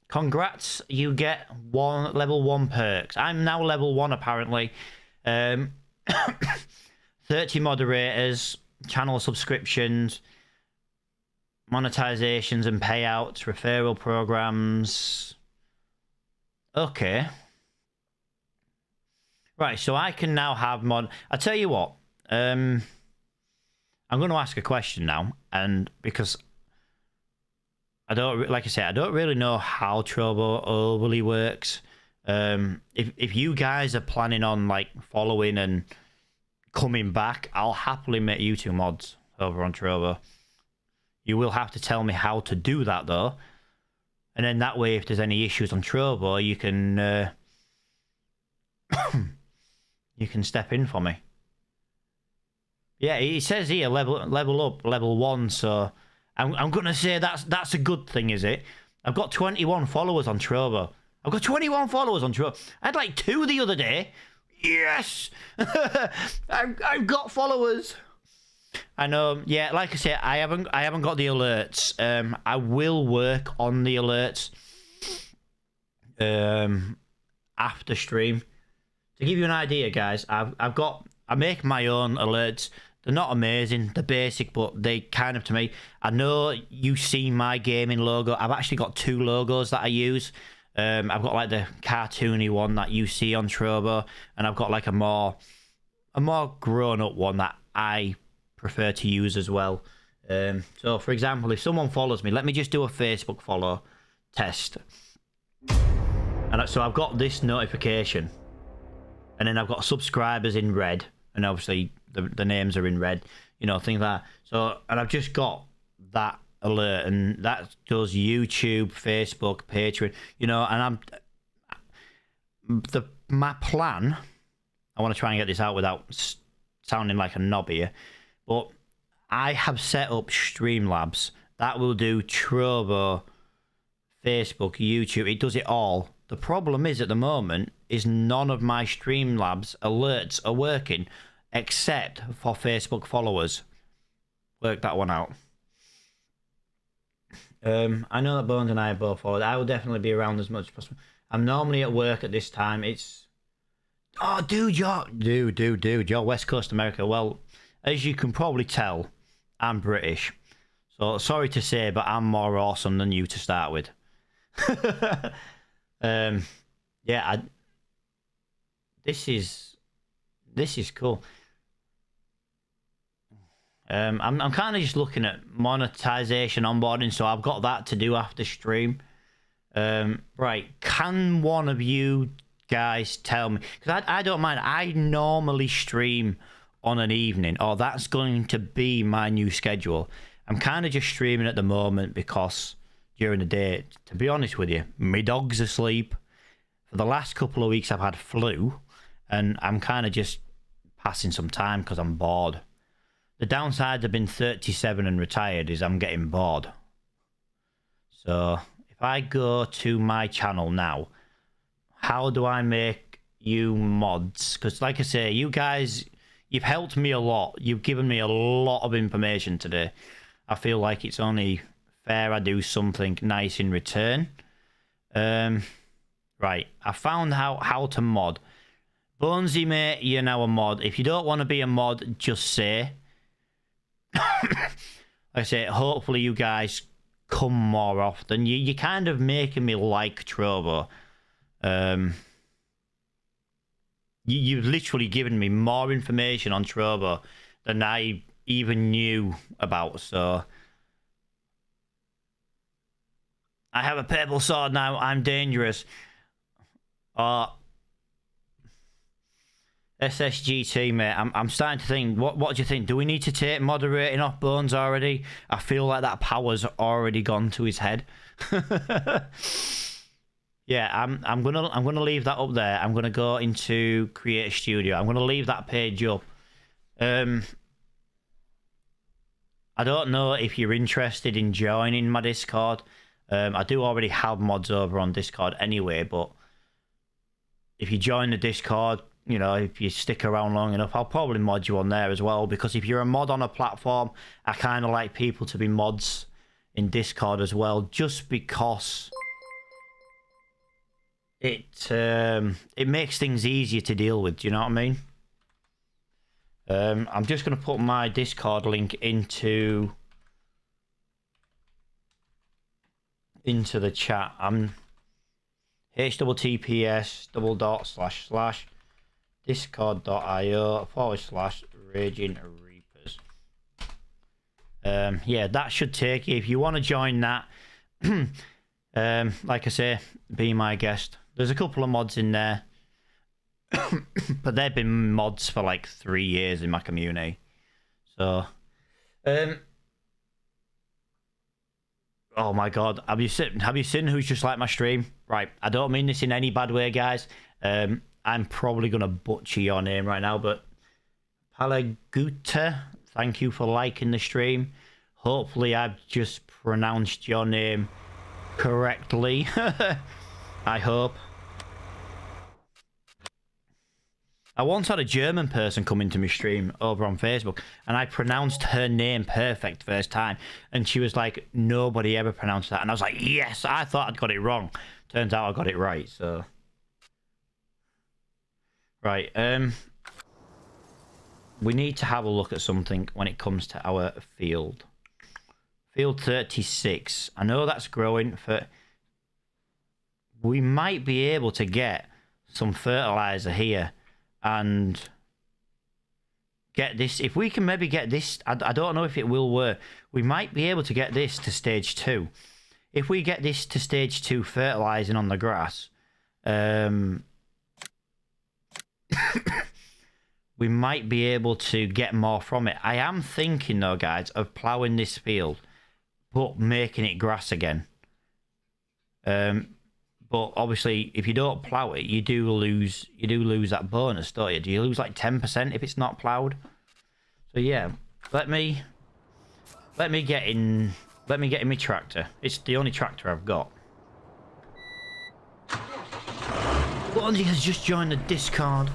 Congrats, you get level 1 perks. I'm now level 1 apparently. 30 moderators, channel subscriptions, monetizations and payouts, referral programs. Okay. Right, so I can now have I tell you what, I'm going to ask a question now, and because I don't, like I said, I don't really know how Trovo overly works. If you guys are planning on like following and coming back, I'll happily make you 2 mods over on Trovo. You will have to tell me how to do that though, and then that way, if there's any issues on Trovo, you can you can step in for me. Yeah, it says here level up, level 1. So I'm gonna say that's a good thing, is it? I've got 21 followers on Trovo. I've got 21 followers on Trovo. I had like 2 the other day. Yes, I've got followers. I know. Yeah, like I said, I haven't got the alerts. I will work on the alerts after stream. To give you an idea, guys, I make my own alerts. They're not amazing, they're basic, but they kind of, to me, I know you see my gaming logo. I've actually got 2 logos that I use. I've got like the cartoony one that you see on Trovo, and I've got like a more grown-up one that I prefer to use as well. So, for example, if someone follows me, let me just do a Facebook follow test. And so I've got this notification. And then I've got subscribers in red. And obviously, the names are in red. You know, things like that. So, and I've just got that alert. And that does YouTube, Facebook, Patreon. You know, and my plan... I want to try and get this out without sounding like a knob here. But I have set up Streamlabs. That will do Trovo, Facebook, YouTube. It does it all. The problem is, at the moment, is none of my Streamlabs alerts are working except for Facebook followers. Work that one out. I know that Bones and I are both followed. I will definitely be around as much as possible. I'm normally at work at this time. It's... Oh, dude, you're West Coast America. Well, as you can probably tell, I'm British. So, sorry to say, but I'm more awesome than you to start with. Yeah, this is cool. I'm kind of just looking at monetization onboarding, so I've got that to do after stream. Right, can one of you guys tell me, because I don't mind, I normally stream on an evening, or that's going to be my new schedule. I'm kind of just streaming at the moment because during the day, to be honest with you, my dog's asleep. For the last couple of weeks I've had flu, and I'm kind of just passing some time because I'm bored. The downside of being 37 and retired is I'm getting bored. So if I go to my channel now, how do I make you mods? Because like I say, you guys, you've helped me a lot. You've given me a lot of information today. I feel like it's only fair I do something nice in return. Right, I found how to mod. Bonesy, mate, you're now a mod. If you don't want to be a mod, just say. Like I say, hopefully you guys come more often. You're kind of making me like Trovo. You've literally given me more information on Trovo than I even knew about, so... I have a purple sword now, I'm dangerous. SSGT, mate, I'm starting to think, what do you think? Do we need to take moderating off Bones already? I feel like that power's already gone to his head. Yeah, I'm gonna leave that up there. I'm gonna go into Create a Studio. I'm gonna leave that page up. I don't know if you're interested in joining my Discord. I do already have mods over on Discord anyway, but if you join the Discord, you know, if you stick around long enough, I'll probably mod you on there as well, because if you're a mod on a platform, I kind of like people to be mods in Discord as well, just because it makes things easier to deal with. Do you know what I mean? I'm just going to put my Discord link into the chat. I'm https://discord.io/Raging Reapers. Yeah, that should take you. If you want to join that, like I say, be my guest. There's a couple of mods in there, but they've been mods for like 3 years in my community. So, oh my god, have you seen who's just like my stream? Right, I don't mean this in any bad way, guys. I'm probably gonna butcher your name right now, but Palaguta, thank you for liking the stream. Hopefully I've just pronounced your name correctly. I hope. I once had a German person come into my stream over on Facebook, and I pronounced her name perfect first time, and she was like, nobody ever pronounced that. And I was like, yes, I thought I'd got it wrong. Turns out I got it right, so... Right, we need to have a look at something when it comes to our field. Field 36. I know that's growing for... We might be able to get some fertilizer here and get this, if we can maybe get this, I don't know if it will work. We might be able to get this to stage 2. If we get this to stage 2 fertilizing on the grass, we might be able to get more from it. I am thinking though, guys, of ploughing this field, but making it grass again. But obviously, if you don't plough it, you do lose that bonus, don't you? Do you lose like 10% if it's not ploughed? So yeah, let me get in my tractor. It's the only tractor I've got. Blondie has just joined the Discord.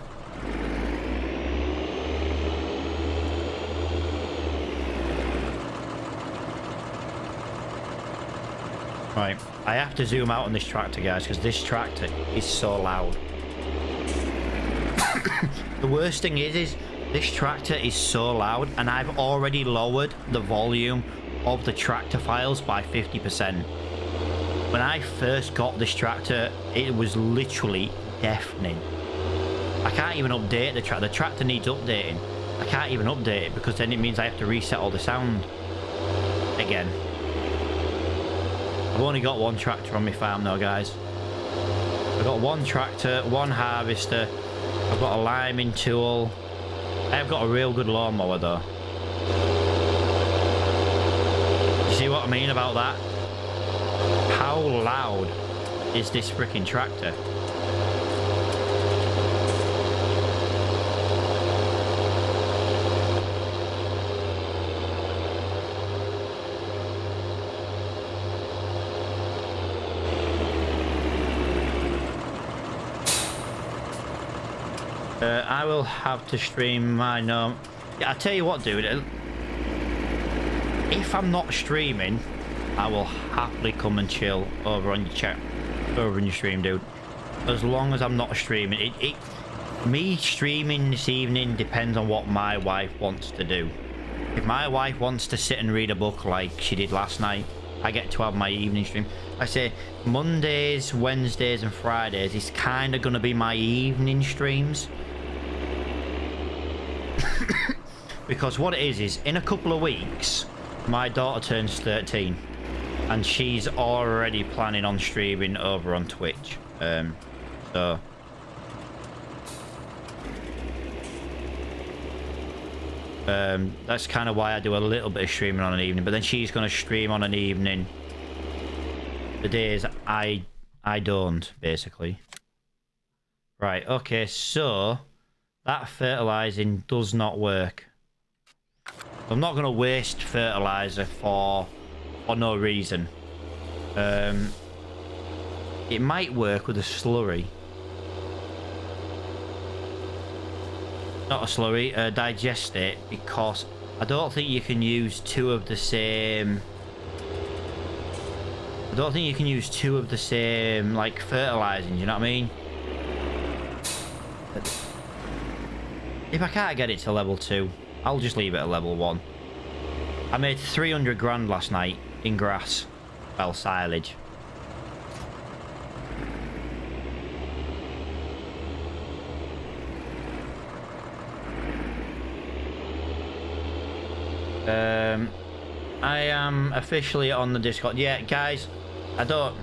Right, I have to zoom out on this tractor, guys, because this tractor is so loud. The worst thing is this tractor is so loud, and I've already lowered the volume of the tractor files by 50%. When I first got this tractor, it was literally deafening. I can't even update the tractor. The tractor needs updating. I can't even update it because then it means I have to reset all the sound again. I've only got one tractor on my farm though, guys. I've got one tractor, one harvester. I've got a liming tool. I've got a real good lawnmower though. You see what I mean about that? How loud is this freaking tractor? I will have to stream my Yeah, I tell you what, dude. If I'm not streaming, I will happily come and chill over on your chat, over on your stream, dude. As long as I'm not streaming, me streaming this evening depends on what my wife wants to do. If my wife wants to sit and read a book like she did last night, I get to have my evening stream. I say Mondays, Wednesdays, and Fridays is kind of going to be my evening streams. Because what it is in a couple of weeks, my daughter turns 13. And she's already planning on streaming over on Twitch. So... that's kind of why I do a little bit of streaming on an evening. But then she's going to stream on an evening. The days I don't, basically. Right, okay, so... that fertilizing does not work. I'm not going to waste fertilizer for no reason. It might work with a slurry. Not a slurry, digest it, because I don't think you can use two of the same... I don't think you can use two of the same, like, fertilizing, you know what I mean? If I can't get it to level 2, I'll just leave it at level 1. I made 300 grand last night in grass. Well, silage. I am officially on the Discord. Yeah, guys, I don't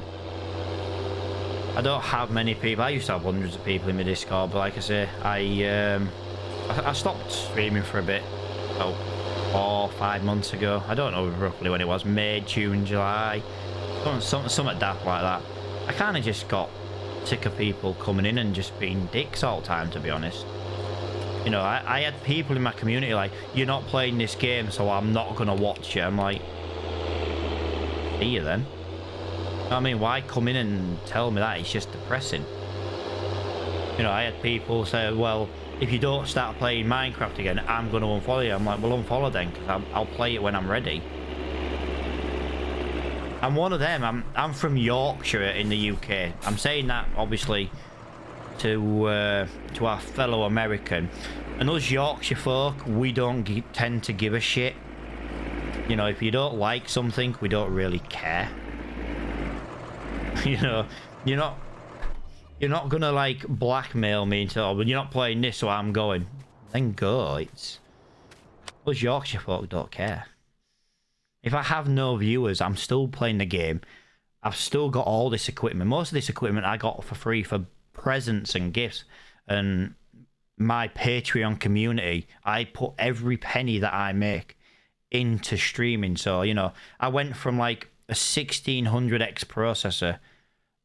have many people. I used to have hundreds of people in my Discord, but like I say, I stopped streaming for a bit, about 4 or 5 months ago. I don't know roughly when it was, May, June, July, something daft like that. I kind of just got sick of people coming in and just being dicks all the time, to be honest. You know, I had people in my community like, you're not playing this game, so I'm not going to watch it. I'm like, see you then. You know what I mean? Why come in and tell me that? It's just depressing. You know, I had people say, well, if you don't start playing Minecraft again, I'm going to unfollow you. I'm like, well, unfollow then, because I'll play it when I'm ready. I'm one of them. I'm from Yorkshire in the UK. I'm saying that, obviously, to our fellow American. And us Yorkshire folk, we don't tend to give a shit. You know, if you don't like something, we don't really care. You know, you're not gonna like blackmail me into, oh, but you're not playing this, so I'm going. Then go. Us Yorkshire folk don't care. If I have no viewers, I'm still playing the game. I've still got all this equipment. Most of this equipment I got for free for presents and gifts. And my Patreon community, I put every penny that I make into streaming. So, you know, I went from like a 1600X processor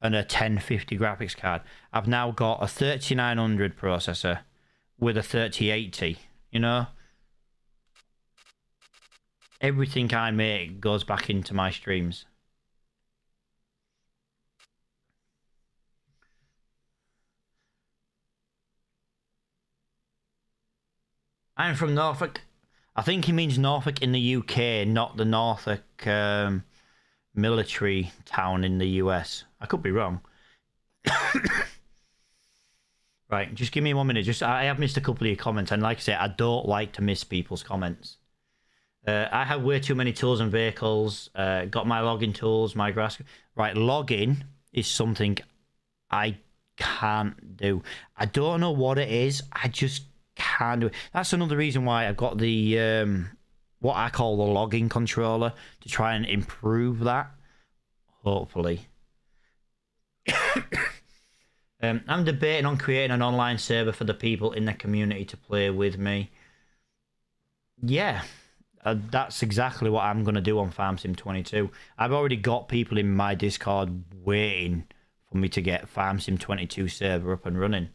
and a 1050 graphics card. I've now got a 3900 processor with a 3080, you know? Everything I make goes back into my streams. I'm from Norfolk. I think he means Norfolk in the UK, not the Norfolk military town in the US. I could be wrong. Right, just give me 1 minute. I have missed a couple of your comments, and like I say, I don't like to miss people's comments. I have way too many tools and vehicles. Got my logging tools, my grass. Right, logging is something I can't do. I don't know what it is. I just can't do it. That's another reason why I've got the what I call the logging controller to try and improve that. Hopefully. I'm debating on creating an online server for the people in the community to play with me. Yeah. That's exactly what I'm going to do on Farm Sim 22. I've already got people in my Discord waiting for me to get Farm Sim 22 server up and running.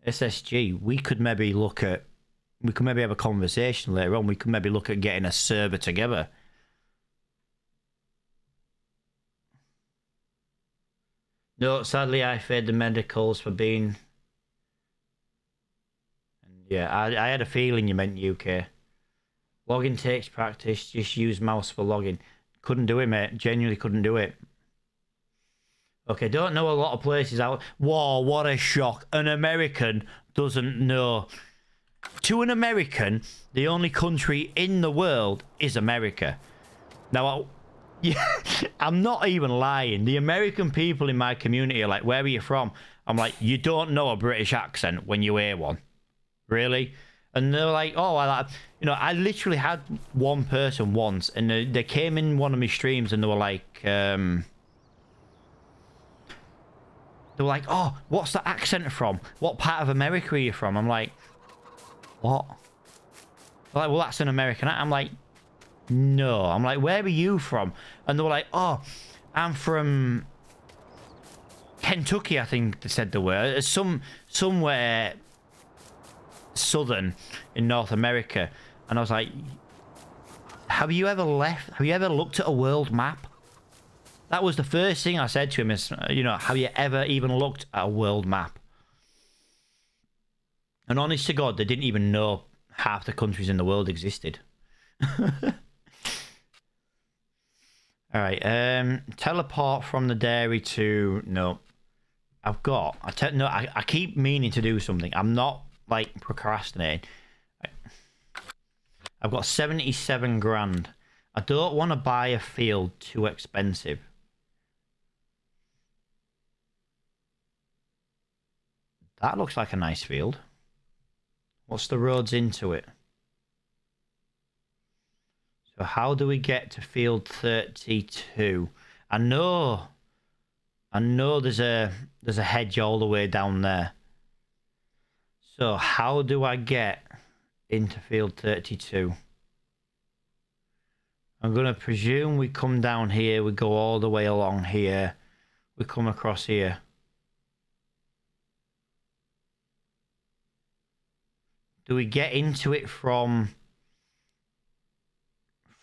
SSG, we could maybe have a conversation later on. We could maybe look at getting a server together. No, sadly I failed the medicals for being... Yeah, I had a feeling you meant UK. Logging takes practice. Just use mouse for logging. Couldn't do it, mate. Genuinely couldn't do it. Okay, don't know a lot of places out. Whoa, what a shock. An American doesn't know. To an American, the only country in the world is America. Now, yeah, I'm not even lying. The American people in my community are like, where are you from? I'm like, you don't know a British accent when you hear one. Really? And they're like, oh, I literally had one person once, and they came in one of my streams, and they were like, oh, what's that accent from? What part of America are you from? I'm like, what? They're like, well, that's an American. I'm like, no. I'm like, where are you from? And they were like, oh, I'm from Kentucky, I think they said they were. Somewhere southern in North America. And I was like, have you ever looked at a world map? That was the first thing I said to him is, you know, have you ever even looked at a world map? And honest to God, they didn't even know half the countries in the world existed. Alright, teleport from the dairy to... No. I keep meaning to do something. I'm not, like, procrastinating. I've got 77 grand. I don't want to buy a field too expensive. That looks like a nice field. What's the roads into it? So how do we get to field 32? I know there's a hedge all the way down there. So how do I get into field 32? I'm going to presume we come down here, we go all the way along here, we come across here. Do we get into it from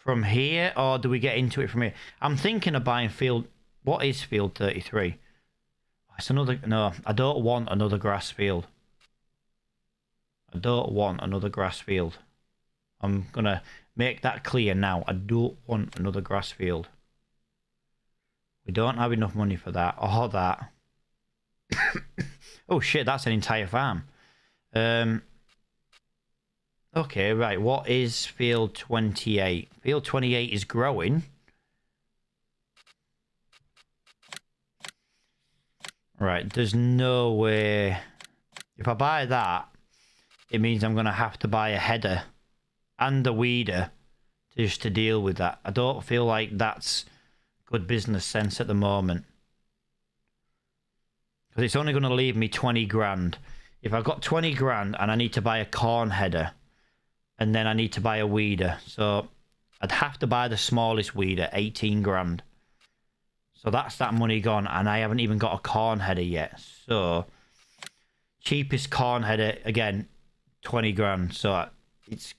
here, or do we get into it from here? I'm thinking of buying field... What is field 33? It's another... No, I don't want another grass field. I don't want another grass field. I'm going to make that clear now. I don't want another grass field. We don't have enough money for that. Or that. Oh shit, that's an entire farm. Okay, right. What is field 28? Field 28 is growing. Right, there's no way... If I buy that, it means I'm going to have to buy a header and a weeder just to deal with that. I don't feel like that's good business sense at the moment. Because it's only going to leave me 20 grand. If I've got 20 grand and I need to buy a corn header, and then I need to buy a weeder. So I'd have to buy the smallest weeder, 18 grand. So that's that money gone, and I haven't even got a corn header yet. So cheapest corn header, again, 20 grand. So it's...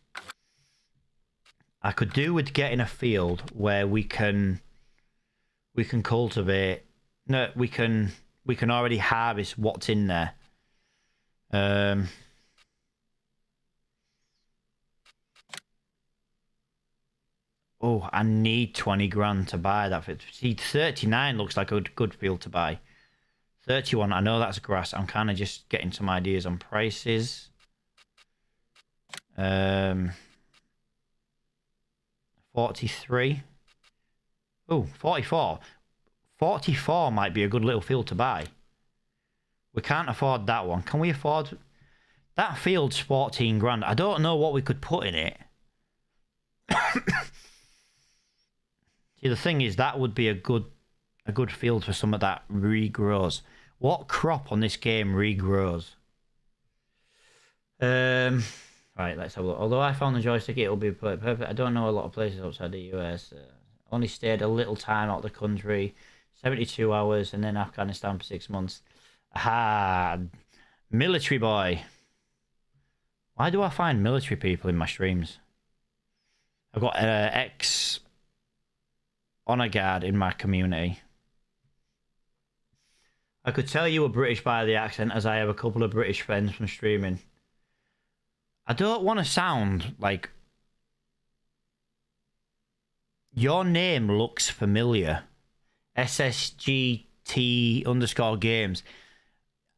I could do with getting a field where we can cultivate. No, we can already harvest what's in there. Oh, I need 20 grand to buy that. See, 39 looks like a good field to buy. 31, I know that's grass. I'm kind of just getting some ideas on prices. 43. Oh, 44. 44 might be a good little field to buy. We can't afford that one. Can we afford... That field's 14 grand. I don't know what we could put in it. See, the thing is, that would be a good field for some of that regrows. What crop on this game regrows? Right, let's have a look. Although I found the joystick, it'll be perfect. I don't know a lot of places outside the US. Only stayed a little time out of the country. 72 hours, and then Afghanistan for 6 months. Aha! Military boy. Why do I find military people in my streams? I've got ex honor guard in my community. I could tell you were British by the accent, as I have a couple of British friends from streaming. I don't want to sound like... Your name looks familiar. SSGT_games.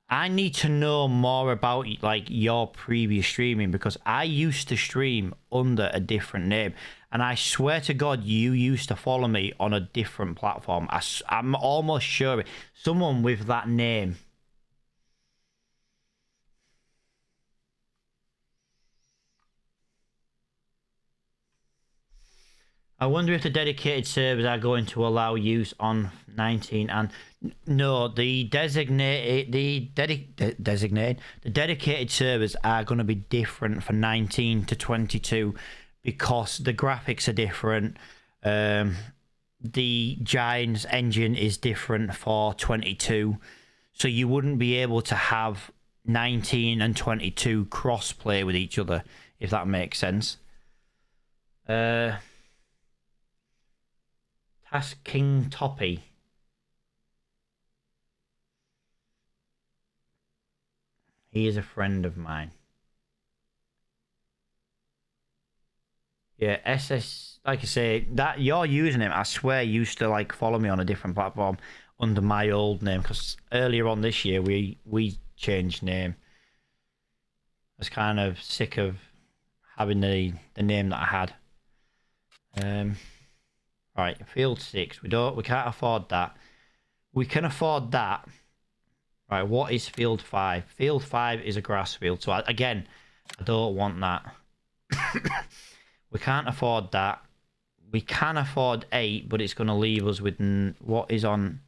I need to know more about like your previous streaming, because I used to stream under a different name, and I swear to God you used to follow me on a different platform. I'm almost sure someone with that name. I wonder if the dedicated servers are going to allow use on 19 and... No, the dedicated servers are going to be different for 19 to 22 because the graphics are different. The Giants engine is different for 22, so you wouldn't be able to have 19 and 22 cross-play with each other, if that makes sense. Task King Toppy. He is a friend of mine. Yeah, SS, like I say, that your username, I swear, used to like follow me on a different platform under my old name, because earlier on this year we changed name. I was kind of sick of having the name that I had. Right, field 6. We can't afford that. We can afford that. Right, what is field 5? Field 5 is a grass field. So again, I don't want that. We can't afford that. We can afford 8, but it's going to leave us with what is on.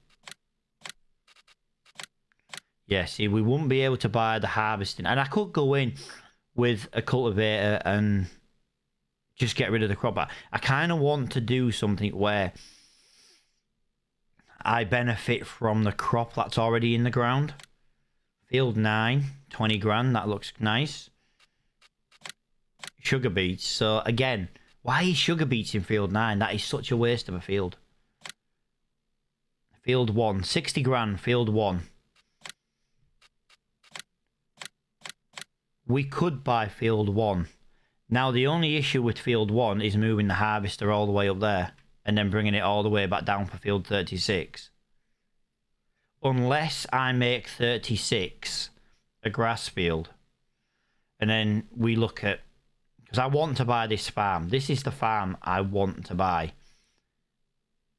Yeah, see, we wouldn't be able to buy the harvesting, and I could go in with a cultivator and just get rid of the crop. But I kind of want to do something where I benefit from the crop that's already in the ground. Field 9, 20 grand. That looks nice. Sugar beets. So again, why is sugar beets in field 9? That is such a waste of a field. Field 1, 60 grand. Field 1. We could buy field 1. Now, the only issue with field 1 is moving the harvester all the way up there and then bringing it all the way back down for field 36. Unless I make 36 a grass field. And then we look at... Because I want to buy this farm. This is the farm I want to buy.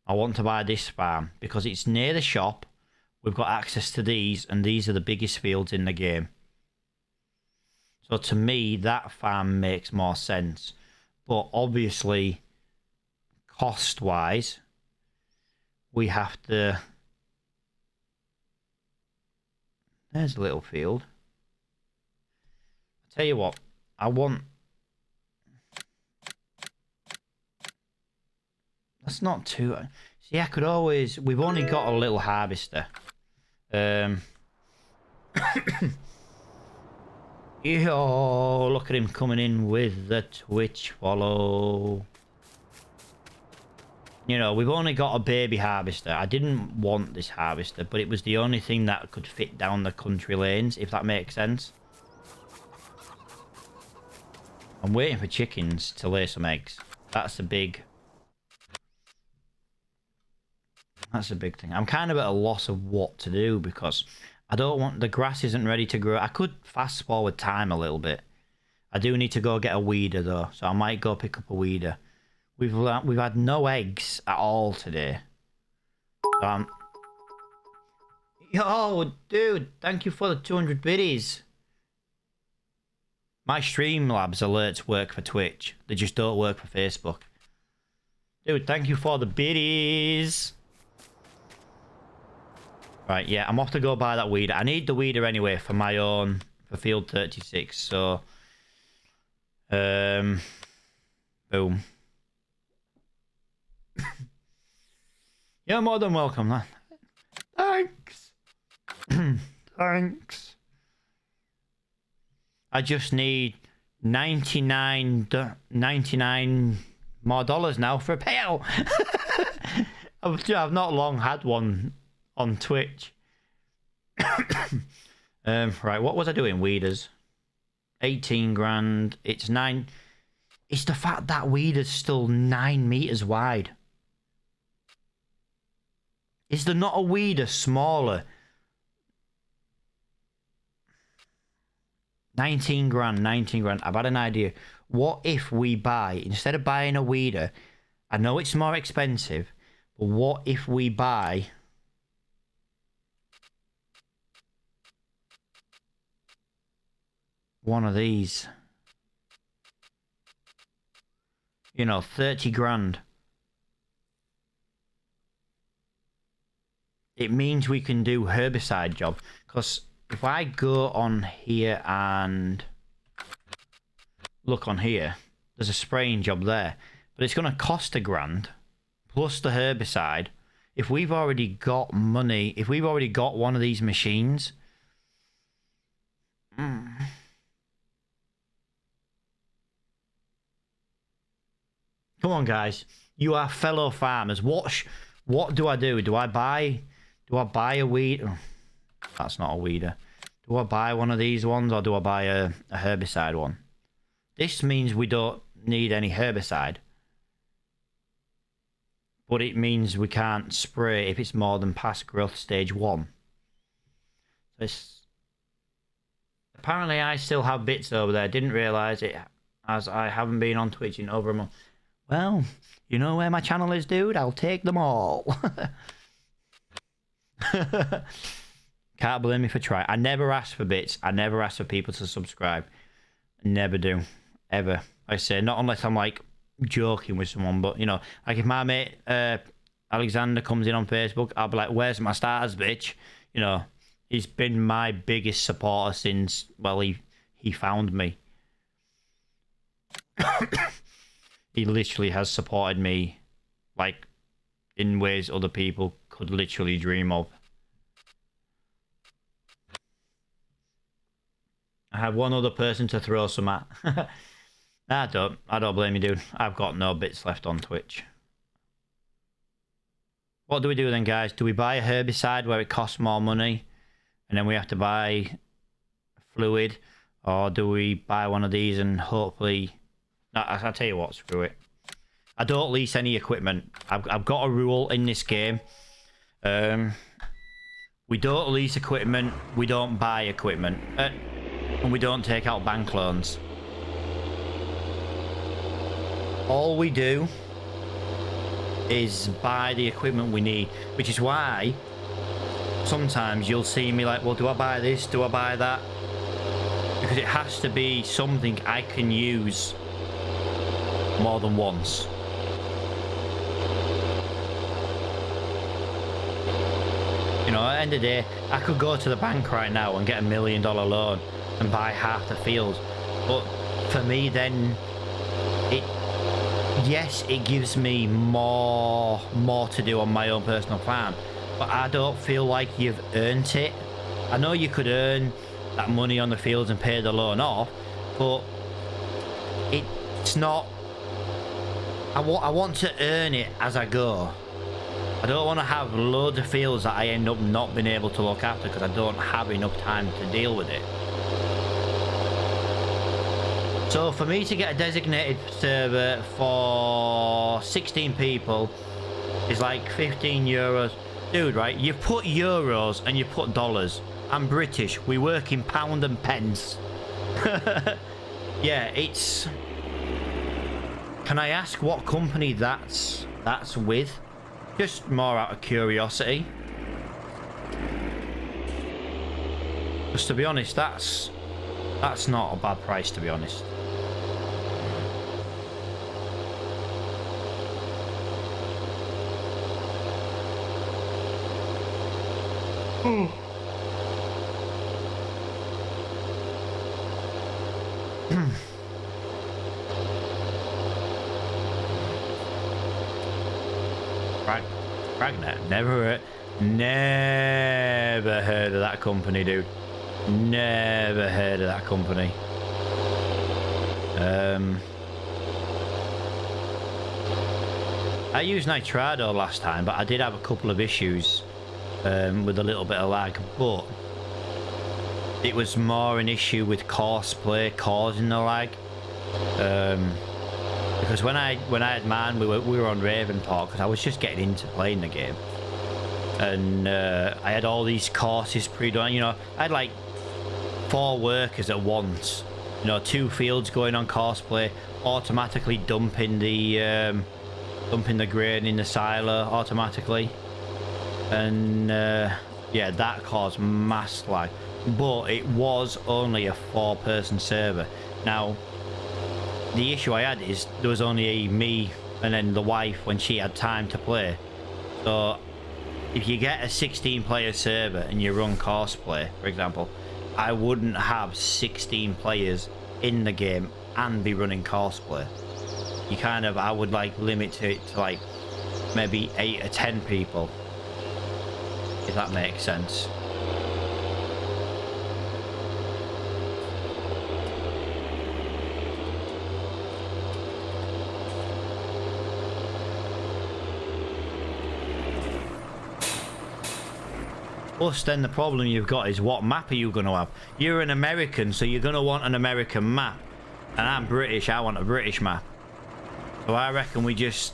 I want to buy this farm because it's near the shop. We've got access to these, and these are the biggest fields in the game. So to me, that farm makes more sense. But obviously, cost-wise, we have to... There's a little field. I'll tell you what, I want... That's not too... See, I could always... We've only got a little harvester. Yo, look at him coming in with the Twitch follow. You know, we've only got a baby harvester. I didn't want this harvester, but it was the only thing that could fit down the country lanes, if that makes sense. I'm waiting for chickens to lay some eggs. That's a big... That's a big thing. I'm kind of at a loss of what to do because I don't want... The grass isn't ready to grow. I could fast forward time a little bit. I do need to go get a weeder though, so I might go pick up a weeder. We've had no eggs at all today. So yo, dude, thank you for the 200 biddies. My Streamlabs alerts work for Twitch. They just don't work for Facebook. Dude, thank you for the biddies. Right, yeah, I'm off to go buy that weeder. I need the weeder anyway for my own, for field 36, so... boom. You're more than welcome, man. Thanks. Thanks. I just need 99 more dollars now for a payout. I've not long had one on Twitch. Right, what was I doing? Weeders. 18 grand. It's 9. It's the fact that weeder's still 9 meters wide. Is there not a weeder smaller? 19 grand, 19 grand. I've had an idea. What if we buy, instead of buying a weeder, I know it's more expensive, but what if we buy one of these? You know, 30 grand. It means we can do herbicide job. Because if I go on here and look on here, there's a spraying job there. But it's going to cost £1 grand plus the herbicide. If we've already got money, if we've already got one of these machines... Come on, guys. You are fellow farmers. What do I do? Do I buy a weed? Oh, that's not a weeder. Do I buy one of these ones or do I buy a herbicide one? This means we don't need any herbicide. But it means we can't spray if it's more than past growth stage 1. So apparently I still have bits over there. Didn't realise it as I haven't been on Twitch in over a month. Well, you know where my channel is, dude? I'll take them all. Can't blame me for trying. I never ask for bits. I never ask for people to subscribe. Never do. Ever. I say, not unless I'm like joking with someone, but you know, like if my mate Alexander comes in on Facebook, I'll be like, where's my stars, bitch? You know, he's been my biggest supporter since, well, he found me. He literally has supported me like in ways other people could literally dream of. I have one other person to throw some at. I don't blame you, dude. I've got no bits left on Twitch. What do we do then, guys? Do we buy a herbicide where it costs more money and then we have to buy fluid, or do we buy one of these and hopefully... No, I'll tell you what, screw it. I don't lease any equipment. I've got a rule in this game. We don't lease equipment, we don't buy equipment, and we don't take out bank loans. All we do is buy the equipment we need, which is why sometimes you'll see me like, well, do I buy this? Do I buy that? Because it has to be something I can use more than once. You know, at the end of the day, I could go to the bank right now and get $1 million loan and buy half the fields. But for me, then, yes, it gives me more to do on my own personal farm. But I don't feel like you've earned it. I know you could earn that money on the fields and pay the loan off, but it's not... I want to earn it as I go. I don't want to have loads of fields that I end up not being able to look after because I don't have enough time to deal with it. So for me to get a designated server for 16 people is like 15 euros. Dude, right? You put euros and you put dollars. I'm British. We work in pound and pence. Yeah, it's... Can I ask what company that's with? Just more out of curiosity. Because to be honest, that's not a bad price, to be honest. Fragnet, never heard of that company, dude. Never heard of that company. I used Nitrado last time, but I did have a couple of issues with a little bit of lag, but it was more an issue with Courseplay causing the lag. Because when I had mine, we were on Raven Park because I was just getting into playing the game, and I had all these courses pre-done. You know, I had like 4 workers at once. You know, 2 fields going on Courseplay, automatically dumping the grain in the silo automatically, and yeah, that caused mass lag. But it was only a 4-person server. Now, the issue I had is there was only me and then the wife when she had time to play. So if you get a 16-player server and you run Courseplay, for example, I wouldn't have 16 players in the game and be running Courseplay. You kind of, I would like limit it to like maybe 8 or 10 people, if that makes sense. Plus, then the problem you've got is what map are you going to have? You're an American, so you're going to want an American map. And I'm British, I want a British map. So I reckon we just...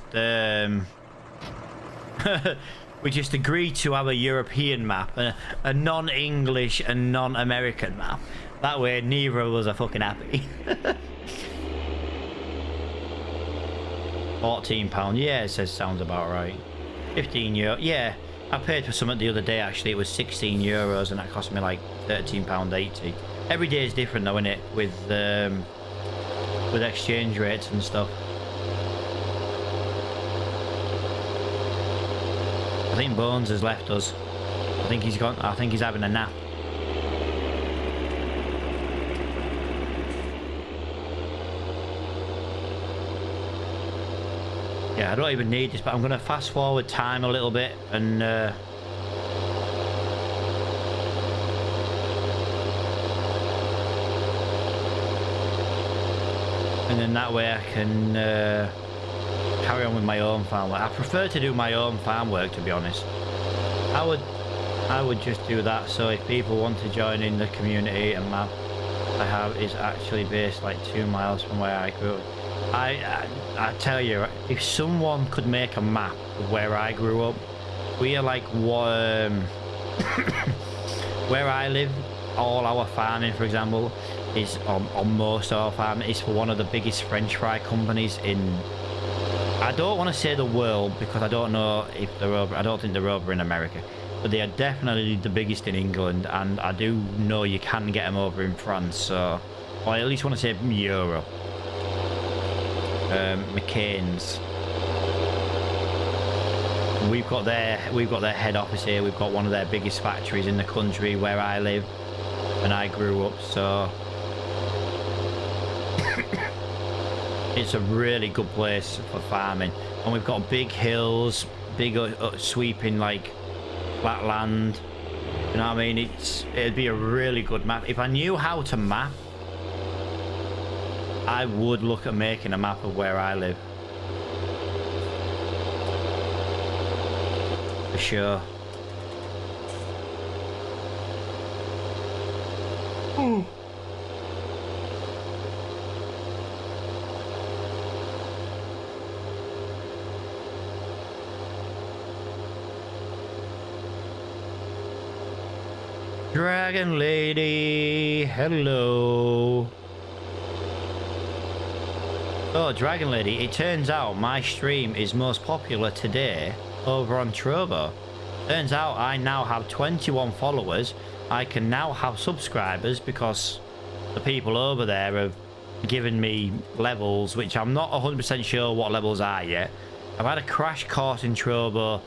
we just agree to have a European map. A non-English and non-American map. That way, neither of us are fucking happy. £14, yeah, it says sounds about right. 15 euro, yeah. I paid for something the other day, actually. It was 16 euros and that cost me like £13.80. Every day is different though, isn't it? With exchange rates and stuff. I think Bones has left us. I think he's gone. I think he's having a nap. Yeah, I don't even need this, but I'm going to fast forward time a little bit and then that way I can carry on with my own farm work. I prefer to do my own farm work, to be honest. I would just do that. So if people want to join in the community, a map I have is actually based like 2 miles from where I grew up. I tell you, if someone could make a map of where I grew up, we are like where I live, all our farming, for example, is on most of our farming is for one of the biggest French fry companies in, I don't want to say the world because I don't know if they're over, I don't think they're over in America, but they are definitely the biggest in England, and I do know you can get them over in France. So Or I at least want to say euro. McCain's. We've got their head office here. We've got one of their biggest factories in the country where I live and I grew up, so it's a really good place for farming. And we've got big hills, big sweeping like flat land. You know what I mean? It'd be a really good map. If I knew how to map, I would look at making a map of where I live. For sure. Ooh. Dragon Lady, hello. Oh, Dragon Lady, it turns out my stream is most popular today over on Trovo. Turns out I now have 21 followers. I can now have subscribers because the people over there have given me levels, which I'm not 100% sure what levels are yet. I've had a crash course in Trovo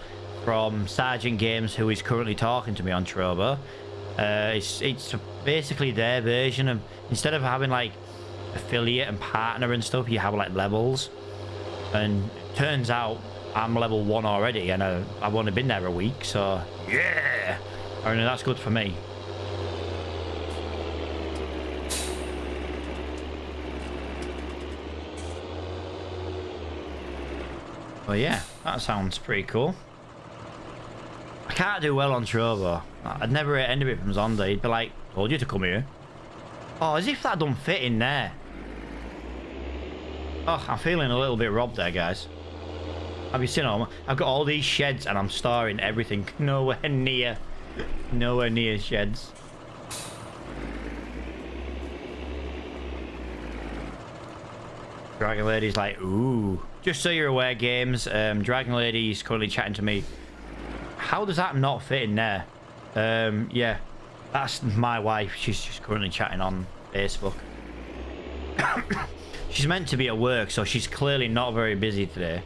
from Sergeant Games, who is currently talking to me on Trovo. It's basically their version of, instead of having like affiliate and partner and stuff, you have like levels. And turns out I'm level 1 already, and I've only been there a week, so yeah, I mean, that's good for me. Well, yeah, that sounds pretty cool. I can't do well on Trovo. I'd never rate any of it from Zonda. He'd be like, told you to come here. Oh, as if that don't fit in there. Oh, I'm feeling a little bit robbed there, guys. Have you seen them? I've got all these sheds and I'm storing everything nowhere near sheds. Dragon Lady's like, ooh. Just so you're aware, games, Dragon Lady's currently chatting to me. How does that not fit in there? Yeah, that's my wife. She's just currently chatting on Facebook. She's meant to be at work, so she's clearly not very busy today.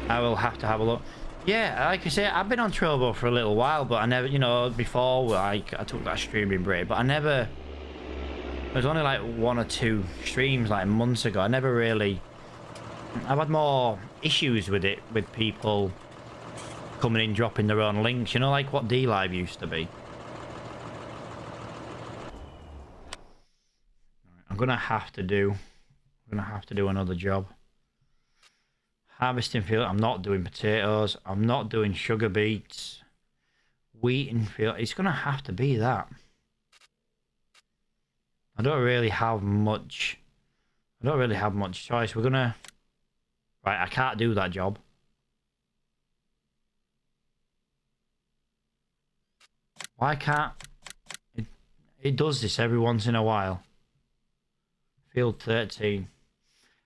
I will have to have a look. Yeah, like I say, I've been on Trovo for a little while, but I never, you know, before like I took that streaming break, but I never. There was only like 1 or 2 streams like months ago. I never really. I've had more issues with it, with people coming in, dropping their own links. You know, like what D-Live used to be. I'm gonna have to do another job. Harvesting field. I'm not doing potatoes. I'm not doing sugar beets. Wheating field. It's gonna have to be that. I don't really have much choice. We're gonna. Right, I can't do that job. Why can't it does this every once in a while? Field 13.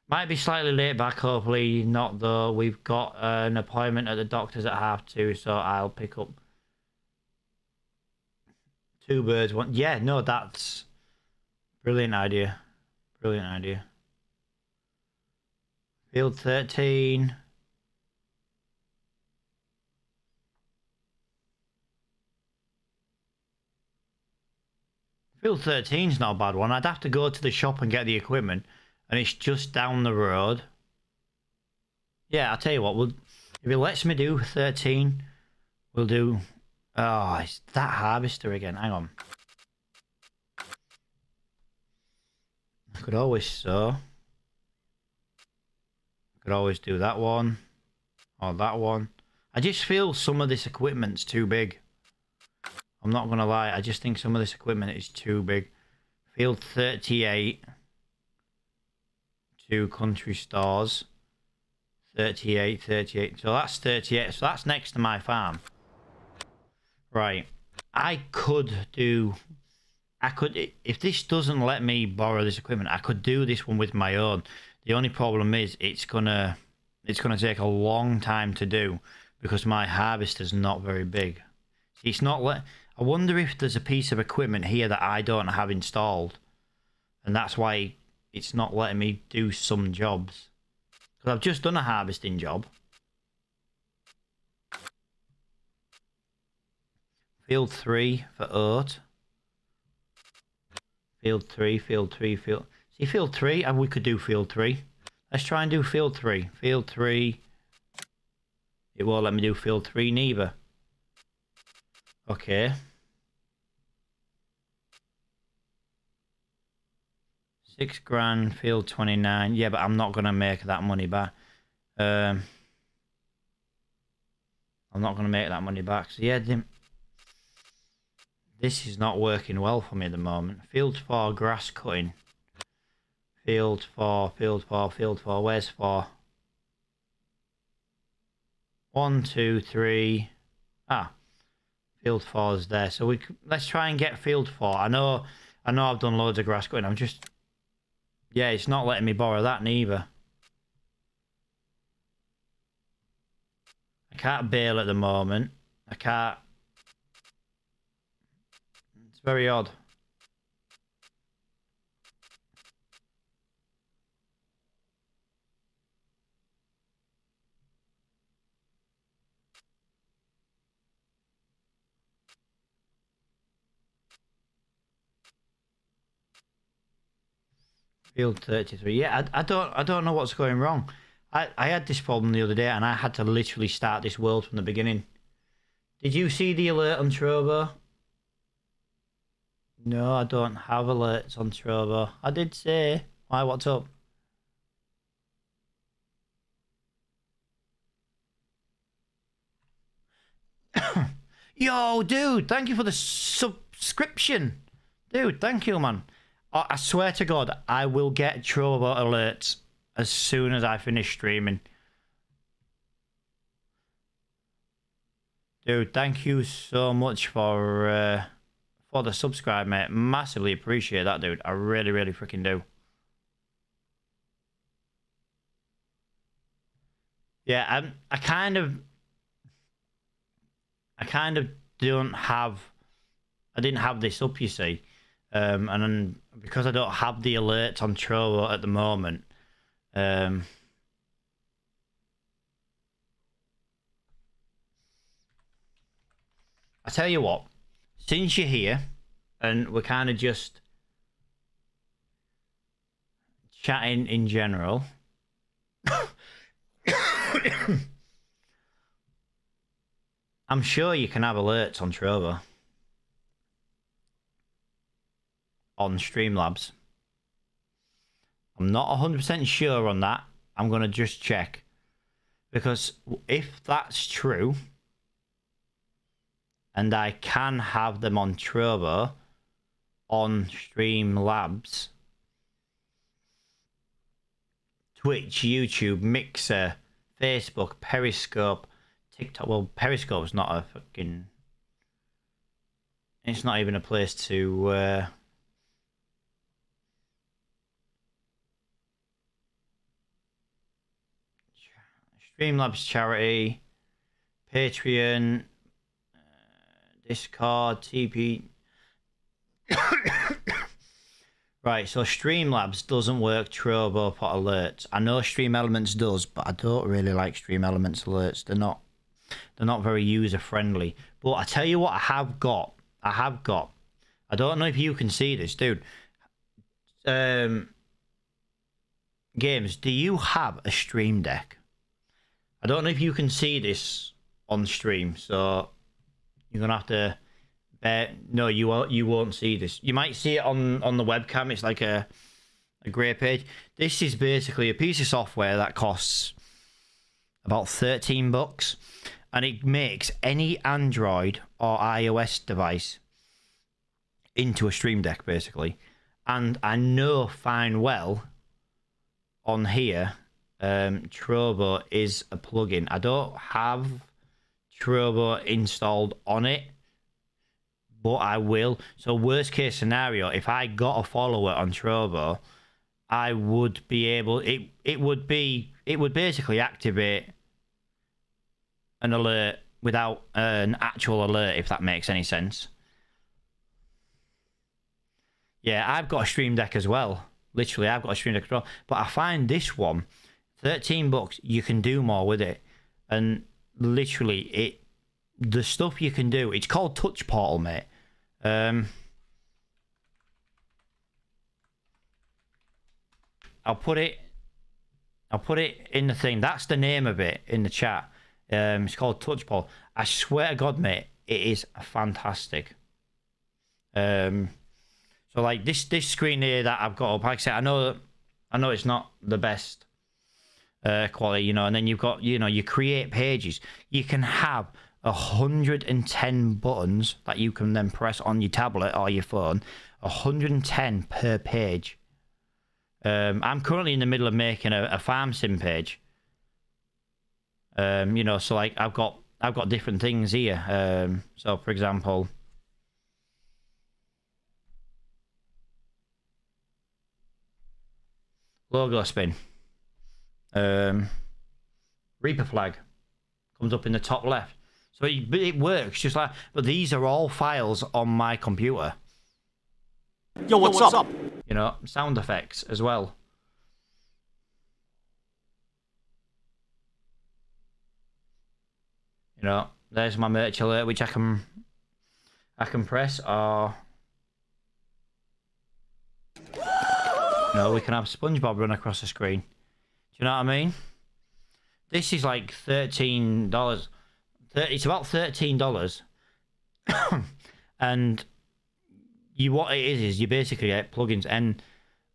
Might be slightly late back, hopefully not though. We've got an appointment at the doctor's at 2:30, so I'll pick up 2 birds. One. Yeah, no, that's brilliant idea. Brilliant idea. Field 13. Field 13's not a bad one. I'd have to go to the shop and get the equipment, and it's just down the road. Yeah, I'll tell you what, if it lets me do 13, we'll do. Oh, it's that harvester again. Hang on. I could always sow. Could always do that one or that one. I just feel some of this equipment's too big. I'm not gonna lie, I just think some of this equipment is too big. Field 38 to country stores. 38. So that's 38. So that's next to my farm. Right. I could, if this doesn't let me borrow this equipment, I could do this one with my own. The only problem is it's gonna take a long time to do because my harvester's not very big. It's not I wonder if there's a piece of equipment here that I don't have installed. And that's why it's not letting me do some jobs. Because I've just done a harvesting job. Field 3 for oat. Field 3, field 3, field... See, field 3? We could do field 3. Let's try and do field 3. Field 3. It won't let me do field 3 neither. Okay. 6 grand, field 29. Yeah, but I'm not going to make that money back. I'm not going to make that money back. So, yeah, this is not working well for me at the moment. Field 4, grass cutting. Field 4, field 4, field 4. Where's 4? 1, 2, 3. Ah, field 4 is there. So let's try and get field 4. I know I've done loads of grass cutting. I'm just... Yeah, it's not letting me borrow that neither. I can't bale at the moment. I can't... It's very odd. Field 33. Yeah, I don't know what's going wrong. I had this problem the other day and I had to literally start this world from the beginning. Did you see the alert on Trovo? No, I don't have alerts on Trovo. I did say. Why, what's up? Yo, dude, thank you for the subscription. Dude, thank you, man. I swear to God, I will get Trovo alerts as soon as I finish streaming. Dude, thank you so much for the subscribe, mate. Massively appreciate that, dude. I really, really freaking do. Yeah, I kind of don't have... I didn't have this up, you see. And then because I don't have the alerts on Trovo at the moment, I tell you what, since you're here and we're kind of just chatting in general, I'm sure you can have alerts on Trovo. On Streamlabs. I'm not 100% sure on that. I'm going to just check. Because if that's true, and I can have them on Trovo, on Streamlabs, Twitch, YouTube, Mixer, Facebook, Periscope, TikTok. Well, Periscope's not a fucking... It's not even a place to... Streamlabs charity, Patreon, Discord, TP. Right, so Streamlabs doesn't work Trovo for alerts. I know Stream Elements does, but I don't really like Stream Elements alerts. They're not very user friendly. But I tell you what, I have got. I don't know if you can see this, dude. Games, do you have a Stream Deck? I don't know if you can see this on stream, so you're gonna have to bear... No, you won't see this. You might see it on the webcam. It's like a grey page. This is basically a piece of software that costs about $13, and it makes any Android or iOS device into a Stream Deck, basically. And I know fine well on here... Trovo is a plugin. I don't have Trovo installed on it, but I will. So worst case scenario, if I got a follower on Trovo, I would be able... It would basically activate an alert without an actual alert, if that makes any sense. Yeah, I've got a Stream Deck as well. Literally, I've got a Stream Deck as well. But I find this one, $13, you can do more with it. And literally, the stuff you can do, it's called Touch Portal, mate. I'll put it in the thing. That's the name of it in the chat. It's called Touch Portal. I swear to God, mate, it is fantastic. So like this screen here that I've got up, like I said, I know it's not the best quality, you know, and then you've got, you know, you create pages. You can have 110 buttons that you can then press on your tablet or your phone, 110 per page. I'm currently in the middle of making a farm sim page. You know, so like I've got different things here. So for example, logo spin, Reaper flag comes up in the top left. So it works just like, but these are all files on my computer. Yo, what's up? You know, sound effects as well. You know, there's my merch alert, which I can press, or no, we can have SpongeBob run across the screen. Do you know what I mean? This is like $13. It's about $13, and what it is you basically get plugins, and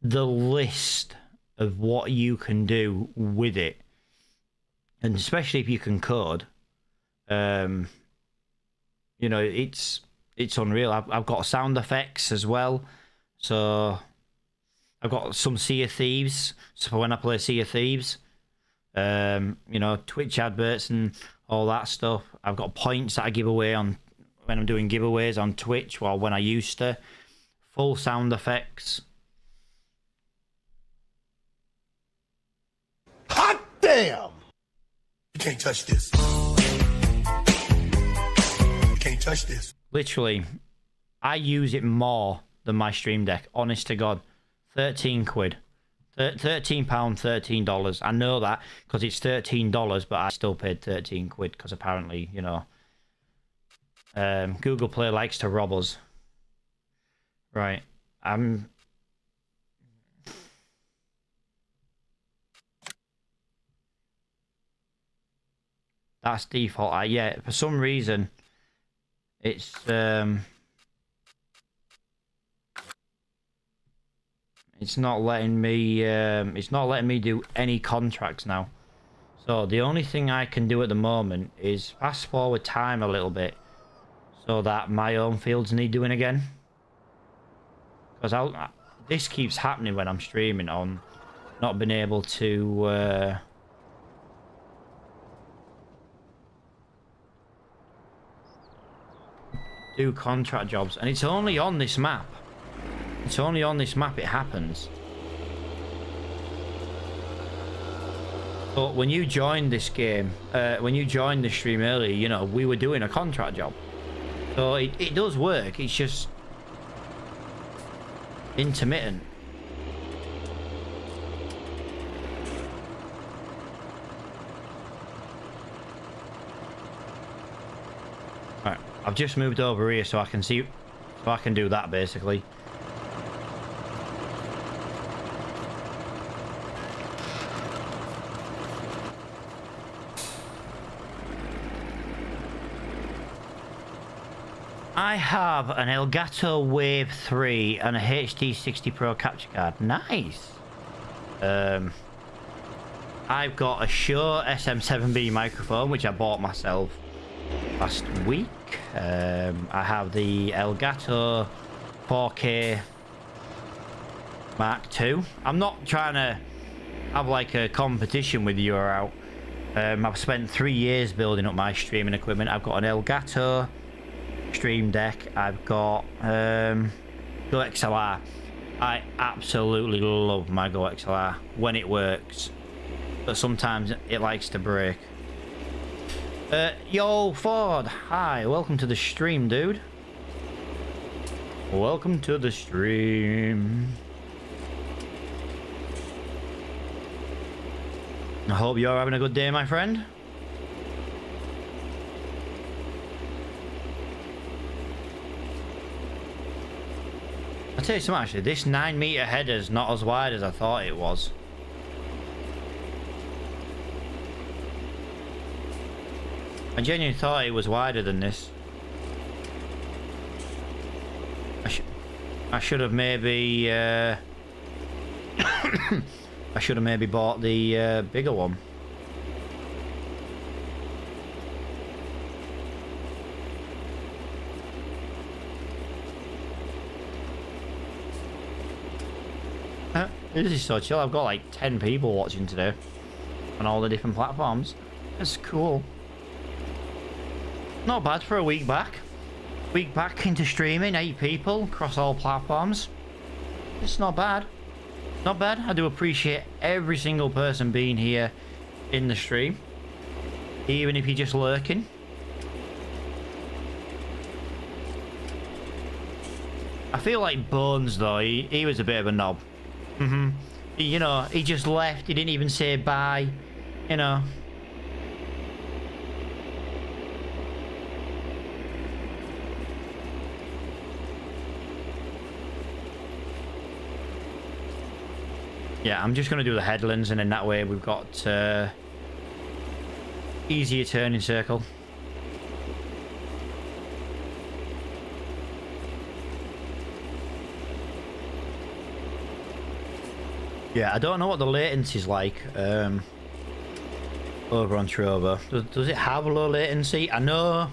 the list of what you can do with it, and especially if you can code, you know, it's unreal. I've got sound effects as well, so I've got some Sea of Thieves, so for when I play Sea of Thieves, you know, Twitch adverts and all that stuff. I've got points that I give away on when I'm doing giveaways on Twitch, or when I used to. Full sound effects. Hot damn! You can't touch this. You can't touch this. Literally, I use it more than my Stream Deck. Honest to God. 13 quid. £13, $13. I know that because it's $13, but I still paid 13 quid because apparently, you know, Google Play likes to rob us. Right, that's default. Yeah, for some reason, it's not letting me. It's not letting me do any contracts now. So the only thing I can do at the moment is fast forward time a little bit, so that my own fields need doing again. Because this keeps happening when I'm streaming on, not being able to do contract jobs, and it's only on this map. It's only on this map it happens. But when you joined this game, when you joined the stream earlier, you know, we were doing a contract job. So it does work, it's just intermittent. Right, I've just moved over here so I can see, so I can do that basically. I have an Elgato Wave 3 and a HD60 Pro capture card. Nice. I've got a Shure SM7B microphone, which I bought myself last week. I have the Elgato 4K Mark II. I'm not trying to have like a competition with you or out. I've spent 3 years building up my streaming equipment. I've got an Elgato Stream Deck. I've got Go XLR. I absolutely love my Go XLR when it works, but sometimes it likes to break. Yo Ford, hi, welcome to the stream, dude. Welcome to the stream. I hope you're having a good day, my friend. I'll tell you something, actually, this 9-meter header's not as wide as I thought it was. I genuinely thought it was wider than this. I should have maybe I should have maybe bought the bigger one. This is so chill. I've got like 10 people watching today on all the different platforms. That's cool. Not bad for a week back. Week back into streaming, 8 people across all platforms. It's not bad. Not bad. I do appreciate every single person being here in the stream, even if you're just lurking. I feel like Bones though, he was a bit of a knob. You know, he just left. He didn't even say bye. You know. Yeah, I'm just going to do the headlands, and then that way we've got easier turning circle. Yeah, I don't know what the latency is like over on Trovo. Does it have low latency? I know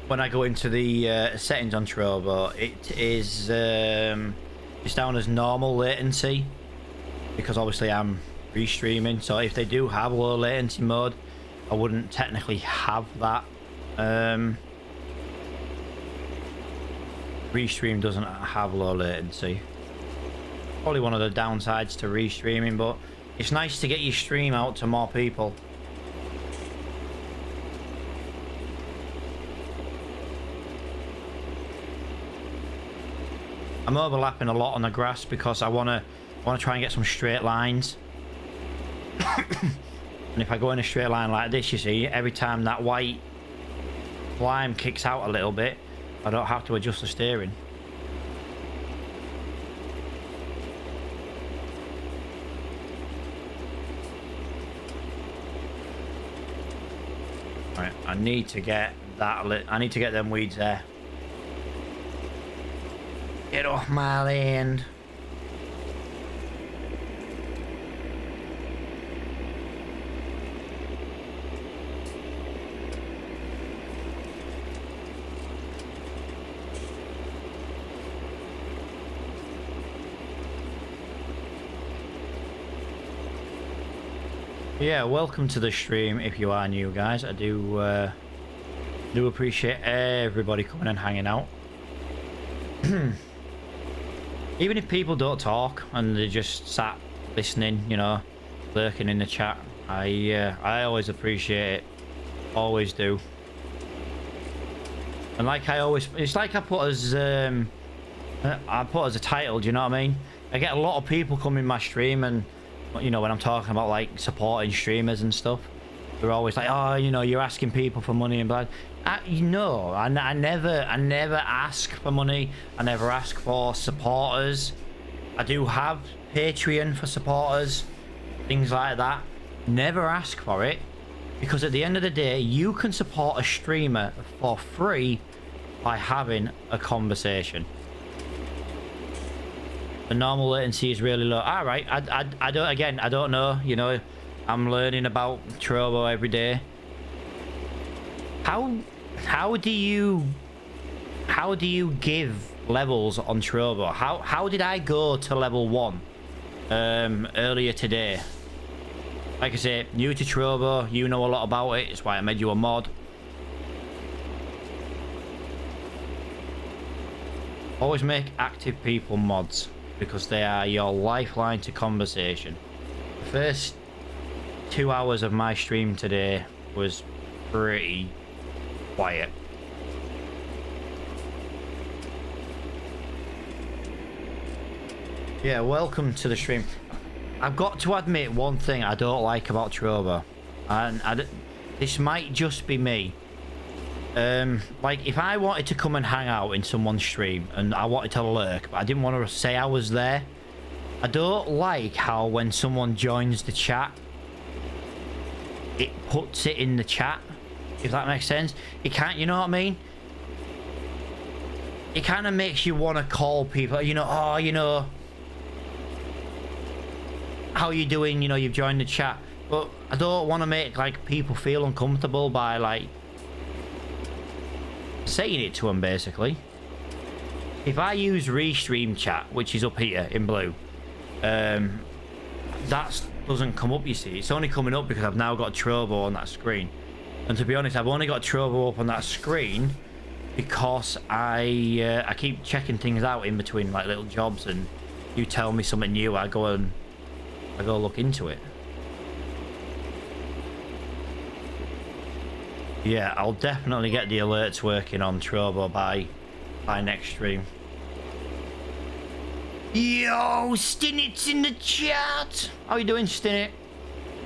when I go into the settings on Trovo, it is it's down as normal latency, because obviously I'm restreaming. So if they do have low latency mode, I wouldn't technically have that. Restream doesn't have low latency. Probably one of the downsides to restreaming, but it's nice to get your stream out to more people. I'm overlapping a lot on the grass because I want to try and get some straight lines. And if I go in a straight line like this, you see, every time that white lime kicks out a little bit, I don't have to adjust the steering. Right, I need to get that I need to get them weeds there. Get off my land. Yeah, welcome to the stream if you are new, guys. I do appreciate everybody coming and hanging out. Even if people don't talk and they just sat listening, you know, lurking in the chat, I always appreciate it. Always do. And like I always, it's like I put as a title, do you know what I mean? I get a lot of people come in my stream, and you know, when I'm talking about like supporting streamers and stuff, they're always like, oh, you know, you're asking people for money and blah. I never ask for money. I never ask for supporters. I do have Patreon for supporters, things like that. Never ask for it, because at the end of the day, you can support a streamer for free by having a conversation. The normal latency is really low. All right, I don't know. You know, I'm learning about Trovo every day. How do you give levels on Trovo? How did I go to level 1 earlier today? Like I say, new to Trovo, you know a lot about it. It's why I made you a mod. Always make active people mods, because they are your lifeline to conversation. The first 2 hours of my stream today was pretty quiet. Yeah, welcome to the stream. I've got to admit one thing I don't like about Trovo, and this might just be me. Like, if I wanted to come and hang out in someone's stream and I wanted to lurk, but I didn't want to say I was there, I don't like how when someone joins the chat, it puts it in the chat, if that makes sense. It can't, you know what I mean? It kind of makes you want to call people, you know, oh, you know, how you doing, you know, you've joined the chat. But I don't want to make, like, people feel uncomfortable by, like, saying it to them, basically. If I use restream chat, which is up here in blue, that doesn't come up, you see. It's only coming up because I've now got Trovo on that screen. And to be honest, I've only got Trovo up on that screen because I keep checking things out in between, like, little jobs, and you tell me something new, I go look into it. Yeah, I'll definitely get the alerts working on Trovo by next stream. Yo, Stinnit's in the chat. How you doing, Stinnit?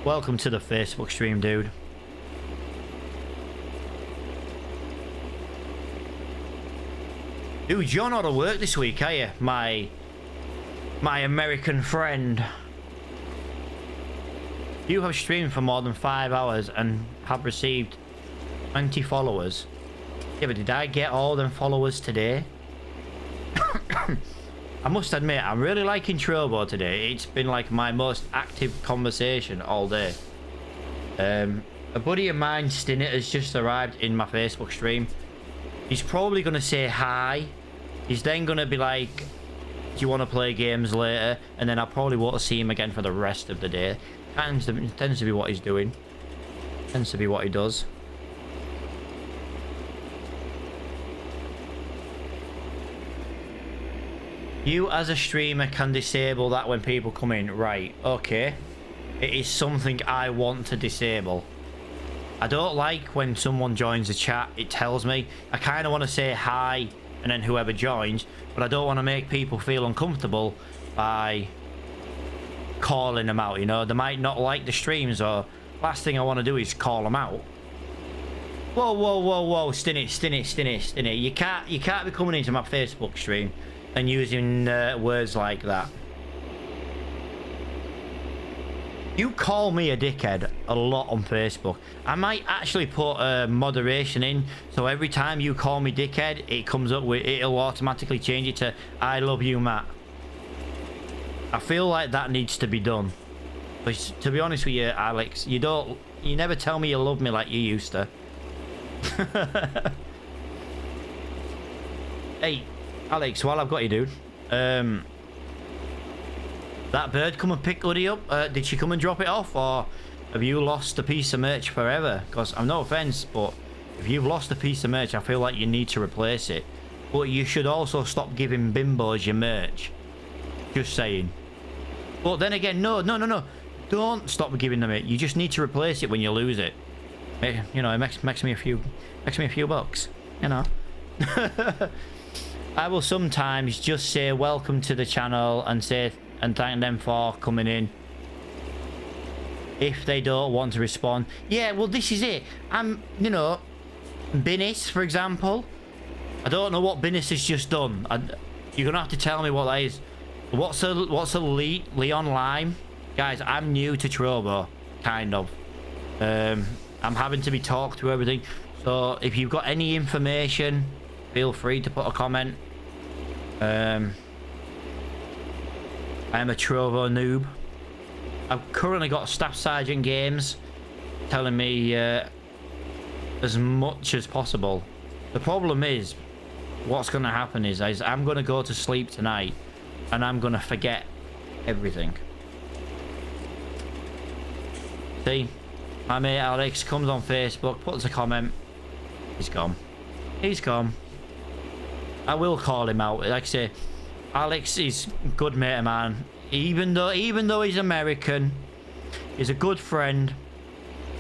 Welcome to the Facebook stream, dude. Dude, you're not at work this week, are you? My American friend. You have streamed for more than 5 hours and have received 20 followers. Yeah, but did I get all them followers today? I must admit, I'm really liking Trovo today. It's been like my most active conversation all day. A buddy of mine, Stinnit, has just arrived in my Facebook stream. He's probably going to say hi. He's then going to be like, do you want to play games later? And then I probably won't see him again for the rest of the day. Tends to be what he's doing. Tends to be what he does. You as a streamer can disable that when people come in. Right, okay. It is something I want to disable. I don't like when someone joins the chat, it tells me. I kind of want to say hi and then whoever joins, but I don't want to make people feel uncomfortable by calling them out, you know. They might not like the streams, or last thing I want to do is call them out. Whoa, whoa, whoa, whoa, Stinnit. You can't be coming into my Facebook stream and using words like that. You call me a dickhead a lot on Facebook. I might actually put moderation in, so every time you call me dickhead, it comes up with, it'll automatically change it to I love you, Matt. I feel like that needs to be done. But to be honest with you, Alex, you never tell me you love me like you used to. Hey, Alex, while I've got you, dude, that bird come and pick Hoodie up? Did she come and drop it off, or have you lost a piece of merch forever? Because I'm no offense, but if you've lost a piece of merch, I feel like you need to replace it. But you should also stop giving bimbos your merch. Just saying. But then again, no. Don't stop giving them it. You just need to replace it when you lose it. You know, it makes me a few bucks. You know. I will sometimes just say welcome to the channel and thank them for coming in. If they don't want to respond, yeah, well, this is it. You know, Binnis, for example. I don't know what Binnis has just done. You're gonna have to tell me what that is. What's a Leon Lime? Guys, I'm new to Trovo, kind of. I'm having to be talked through everything. So if you've got any information, feel free to put a comment. I am a Trovo noob. I've currently got Staff Sergeant Games telling me as much as possible. The problem is, what's going to happen is I'm going to go to sleep tonight and I'm going to forget everything. See? My mate Alex comes on Facebook, puts a comment. He's gone. He's gone. I will call him out. Like I say, Alex is a good mate of mine. Even though he's American, he's a good friend.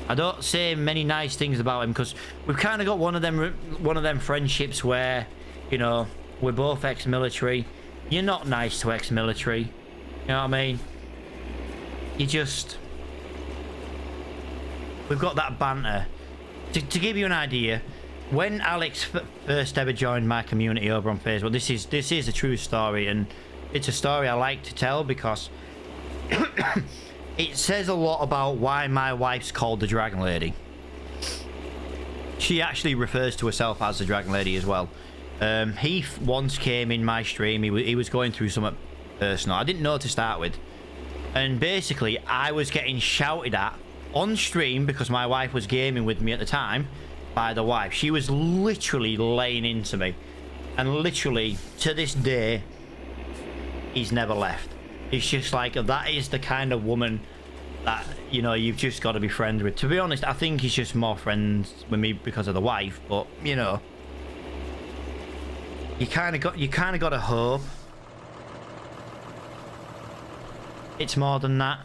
I don't say many nice things about him because we've kind of got one of them friendships where, you know, we're both ex-military. You're not nice to ex-military. You know what I mean? You just... We've got that banter. To give you an idea, when Alex first ever joined my community over on Facebook, this is a true story, and it's a story I like to tell because it says a lot about why my wife's called the Dragon Lady. She actually refers to herself as the Dragon Lady as well. He once came in my stream. He was going through something personal. I didn't know to start with. And basically, I was getting shouted at on stream because my wife was gaming with me at the time by the wife. She was literally laying into me. And literally, to this day, he's never left. It's just like, that is the kind of woman that, you know, you've just got to be friends with. To be honest, I think he's just more friends with me because of the wife, but you know, you kind of got to hope it's more than that.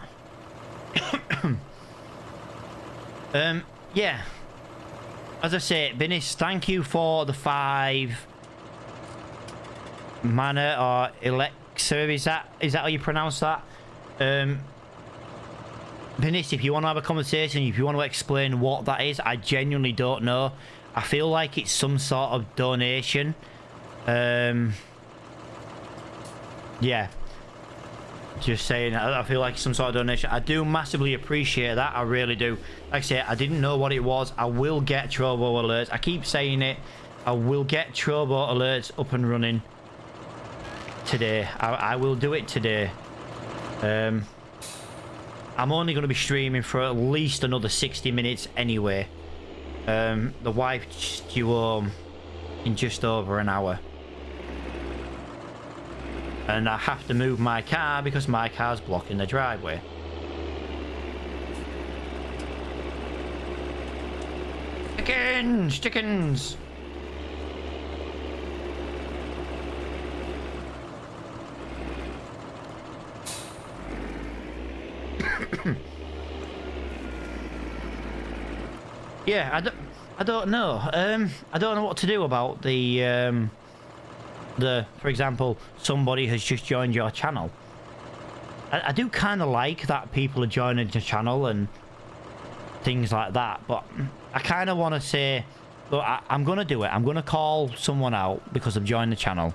Yeah, as I say, Binis, thank you for the 5 mana or elixir. Is that how you pronounce that? Binis, if you want to have a conversation, if you want to explain what that is, I genuinely don't know. I feel like it's some sort of donation. Yeah. Just saying, I feel like it's some sort of donation. I do massively appreciate that. I really do. Like I say, I didn't know what it was. I will get Trovo alerts. I keep saying it. I will get Trovo alerts up and running today. I will do it today. I'm only going to be streaming for at least another 60 minutes anyway. The wife's due home in just over an hour. And I have to move my car because my car's blocking the driveway. Chickens! Yeah, I don't know. I don't know what to do about the for example, somebody has just joined your channel. I do kind of like that people are joining the channel and things like that, but I kind of want to say, look, I'm going to do it. I'm going to call someone out because I've joined the channel.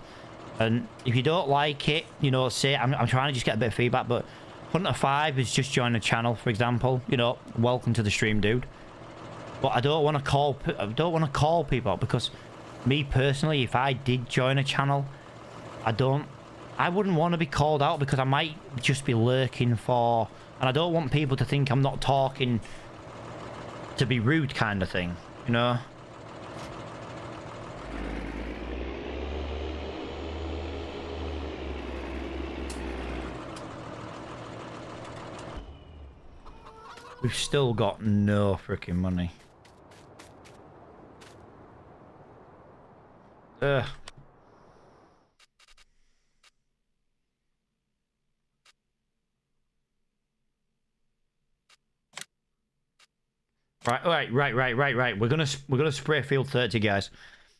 And if you don't like it, you know, say, I'm trying to just get a bit of feedback, but Hunter5 has just joined the channel, for example. You know, welcome to the stream, dude. But I don't want to call people out because me personally, if I did join a channel, I wouldn't want to be called out because I might just be lurking for, and I don't want people to think I'm not talking to be rude kind of thing, you know? We've still got no freaking money. Ugh. Right. We're gonna spray field 30, guys.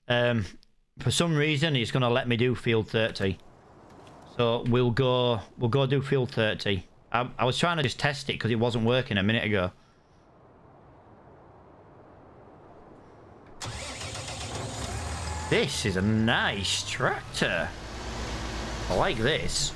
For some reason, it's gonna let me do field 30. So we'll go do field 30. I was trying to just test it because it wasn't working a minute ago. This is a nice tractor. I like this.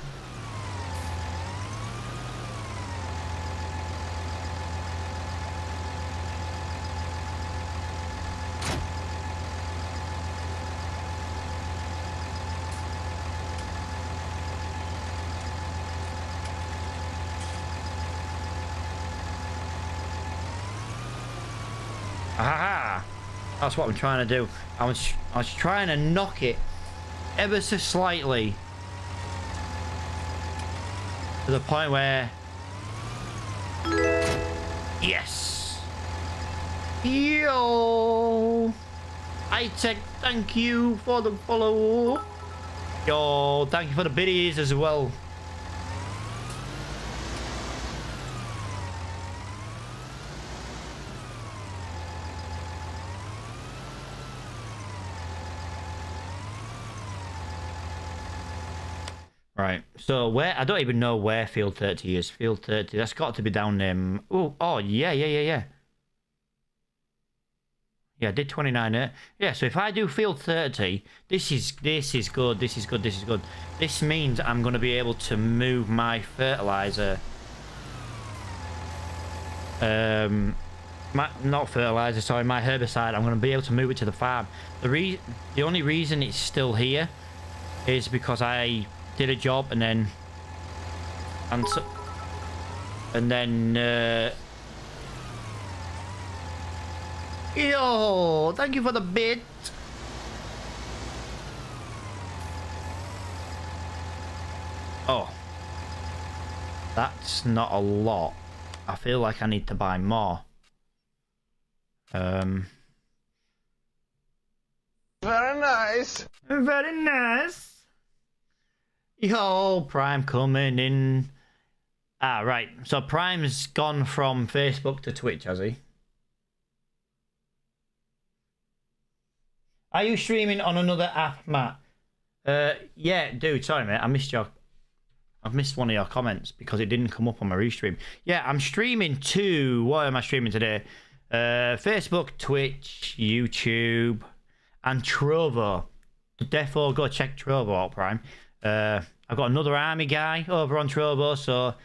Aha! That's what I'm trying to do. I was trying to knock it ever so slightly to the point where, yes. Yo, iTech, thank you for the follow. Yo, thank you for the biddies as well. Right. So where I don't even know where field 30 is. Field 30. That's got to be down there. Oh, yeah. Yeah, I did 29 there. Yeah, so if I do field 30, this is good. This is good. This means I'm going to be able to move my fertilizer. Not fertilizer, sorry, my herbicide. I'm going to be able to move it to the farm. The only reason it's still here is because I did a job and then yo, thank you for the bit. Oh, that's not a lot. I feel like I need to buy more. Very nice. Very nice. Yo, Prime coming in. Ah, right. So Prime's gone from Facebook to Twitch, has he? Are you streaming on another app, Matt? Yeah, dude. Sorry, mate. I've missed one of your comments because it didn't come up on my restream. Yeah, I'm streaming to... What am I streaming today? Facebook, Twitch, YouTube, and Trovo. Therefore, go check Trovo out, Prime. I've got another army guy over on Trovo, so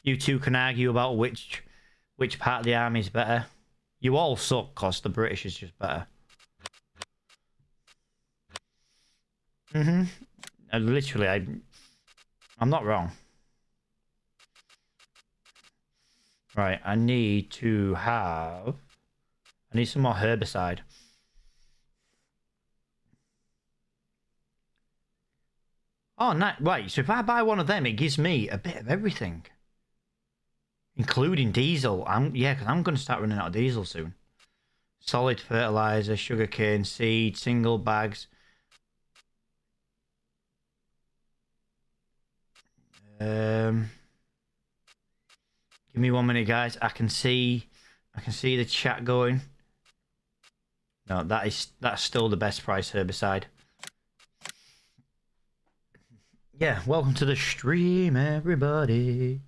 you two can argue about which part of the army is better. You all suck, cause the British is just better. I'm not wrong. Right, I need some more herbicide. Oh, nice. Right, so if I buy one of them, it gives me a bit of everything. Including diesel. Because I'm going to start running out of diesel soon. Solid fertilizer, sugarcane, seed, single bags. Give me 1 minute, guys. I can see the chat going. No, that's still the best price herbicide. Yeah, welcome to the stream, everybody.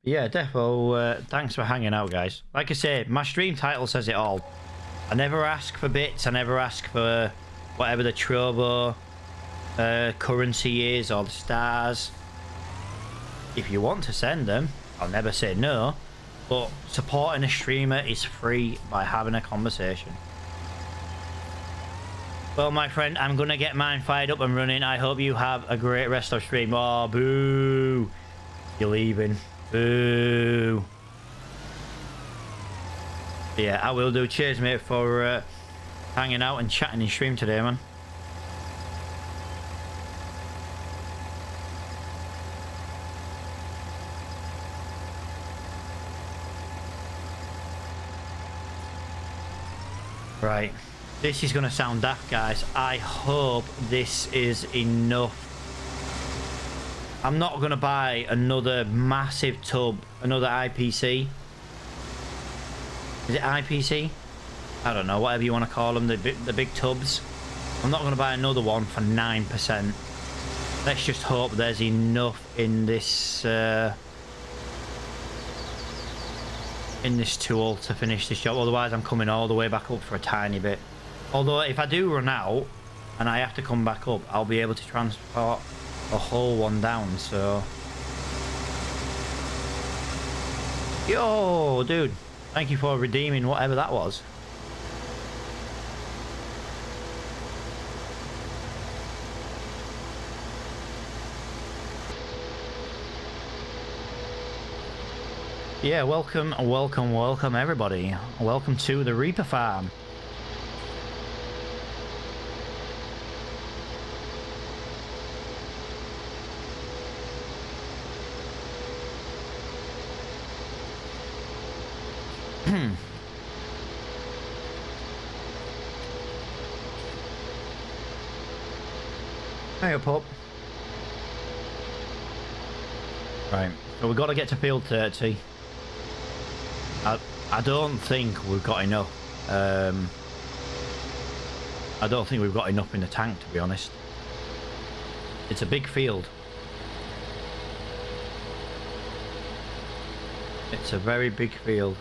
Yeah, defo, thanks for hanging out, guys. Like I say, my stream title says it all. I never ask for bits, I never ask for whatever the Trovo currency is or the stars. If you want to send them, I'll never say no. But supporting a streamer is free by having a conversation. Well, my friend, I'm going to get mine fired up and running. I hope you have a great rest of stream. Oh, boo. You're leaving. Boo. Yeah, I will do. Cheers, mate, for hanging out and chatting in stream today, man. Right. This is going to sound daft, guys. I hope this is enough. I'm not going to buy another massive tub, another IPC. Is it IPC? I don't know, whatever you want to call them, the big tubs. I'm not going to buy another one for 9%. Let's just hope there's enough in this tool to finish this job. Otherwise, I'm coming all the way back up for a tiny bit. Although, if I do run out and I have to come back up, I'll be able to transport a whole one down, so... Yo, dude. Thank you for redeeming whatever that was. Yeah, welcome everybody. Welcome to the Reaper Farm. Hey, pup. Right, so we've got to get to field 30. I don't think we've got enough. I don't think we've got enough in the tank, to be honest. It's a big field. It's a very big field.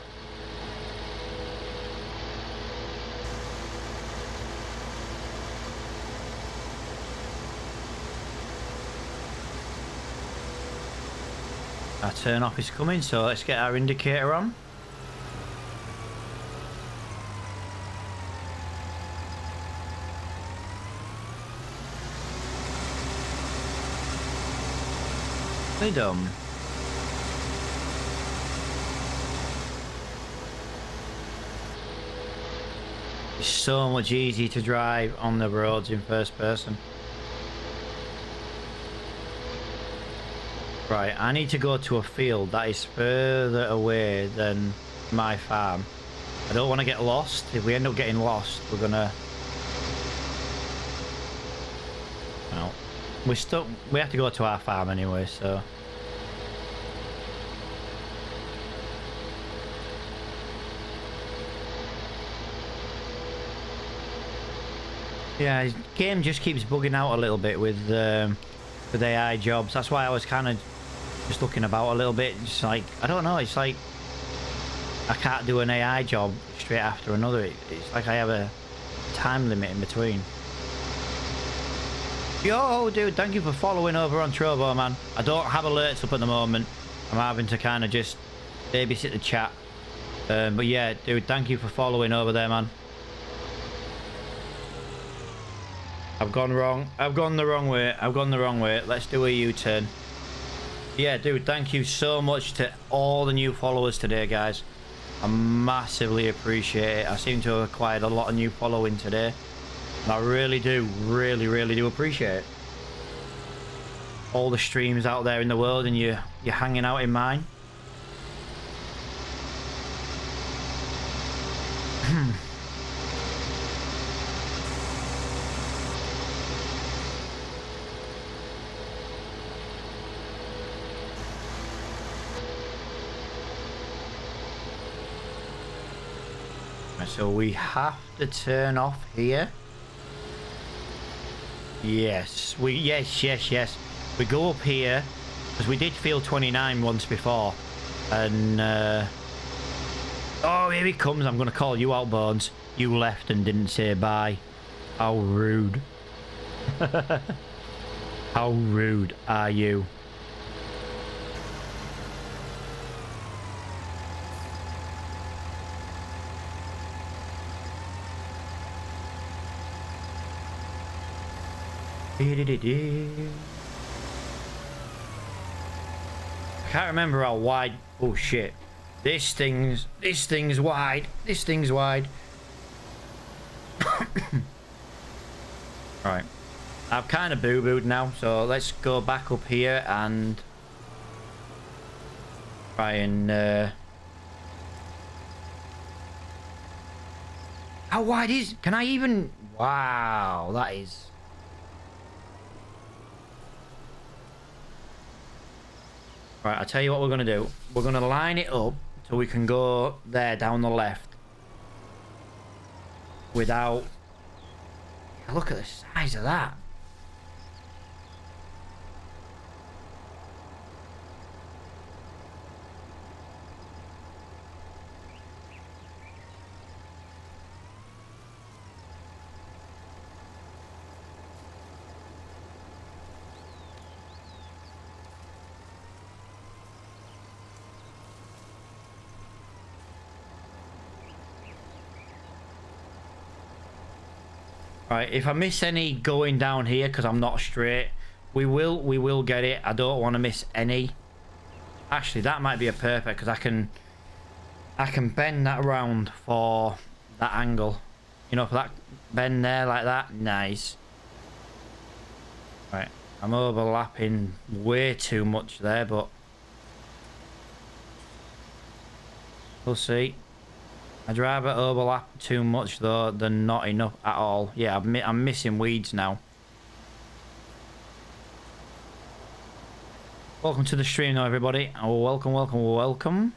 Our turn off is coming, so let's get our indicator on. Dumb. It's so much easier to drive on the roads in first person. Right, I need to go to a field that is further away than my farm. I don't want to get lost. If we end up getting lost, we're gonna... Well, we have to go to our farm anyway, so... Yeah, his game just keeps bugging out a little bit with AI jobs. That's why I was kind of just looking about a little bit. It's like, I don't know, it's like I can't do an AI job straight after another. It's like I have a time limit in between. Yo, dude, thank you for following over on Trovo, man. I don't have alerts up at the moment. I'm having to kind of just babysit the chat. But yeah, dude, thank you for following over there, man. I've gone wrong. I've gone the wrong way. I've gone the wrong way. Let's do a U-turn. Yeah, dude, thank you so much to all the new followers today, guys. I massively appreciate it. I seem to have acquired a lot of new following today. And I really do, really do appreciate it. All the streams out there in the world and you're hanging out in mine. So we have to turn off here. Yes, yes. We go up here because we did field 29 once before, and oh, here he comes. I'm gonna call you out, Bones. You left and didn't say bye. How rude. How rude are you? I can't remember how wide. Oh shit! This thing's wide. This thing's wide. Right, I've kind of boo-booed now, so let's go back up here and try and. How wide is? Can I even? Wow, that is. Right, I'll tell you what we're going to do. We're going to line it up so we can go there down the left. Without... Look at the size of that. Right, if I miss any going down here because I'm not straight, we will get it. I don't want to miss any. Actually, that might be a perfect because I can bend that round for that angle. You know, for that bend there like that. Nice. Right, I'm overlapping way too much there, but we'll see. I'd rather overlap too much though than not enough at all. Yeah, I'm missing weeds now. Welcome to the stream now, everybody. Oh, welcome.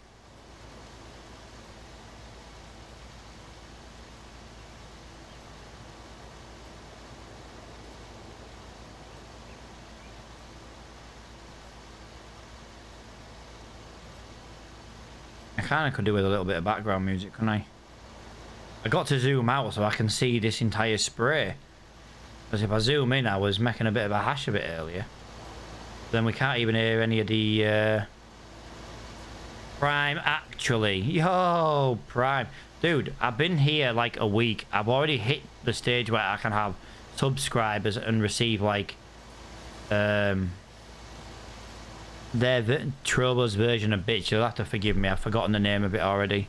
kind of could do with a little bit of background music, couldn't I? I got to zoom out so I can see this entire spray. Because if I zoom in, I was making a bit of a hash of it earlier. Then we can't even hear any of the Prime, actually. Yo, Prime. Dude, I've been here like a week. I've already hit the stage where I can have subscribers and receive like their Trobo's version of bitch. You'll have to forgive me. I've forgotten the name of it already.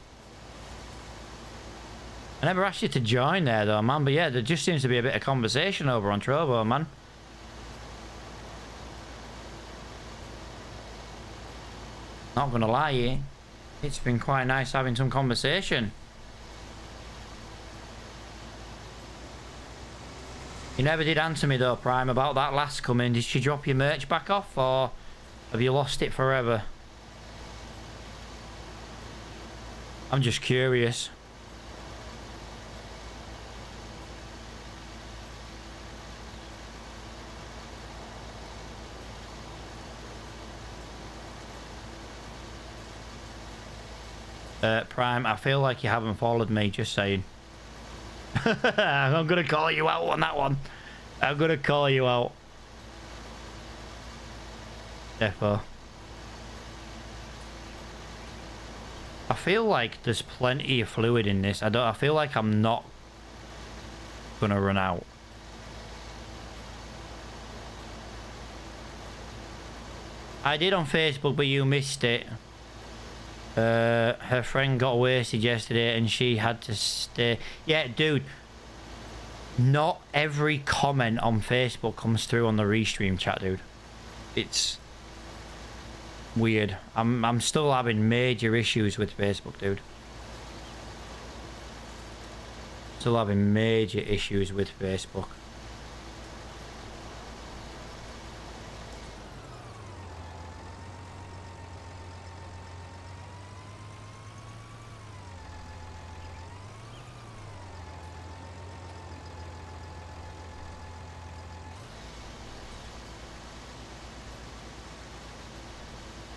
I never asked you to join there though, man. But yeah, there just seems to be a bit of conversation over on Trobo, man. Not gonna lie to you, it's been quite nice having some conversation. You never did answer me though, Prime, about that last coming. Did she drop your merch back off, or have you lost it forever? I'm just curious. Prime, I feel like you haven't followed me, just saying. I'm gonna call you out on that one. I'm gonna call you out. Defo. I feel like there's plenty of fluid in this. I feel like I'm not gonna run out. I did on Facebook, but you missed it. Her friend got wasted yesterday and she had to stay. Yeah, dude. Not every comment on Facebook comes through on the restream chat, dude. It's weird. I'm still having major issues with Facebook, dude. Still having major issues with Facebook.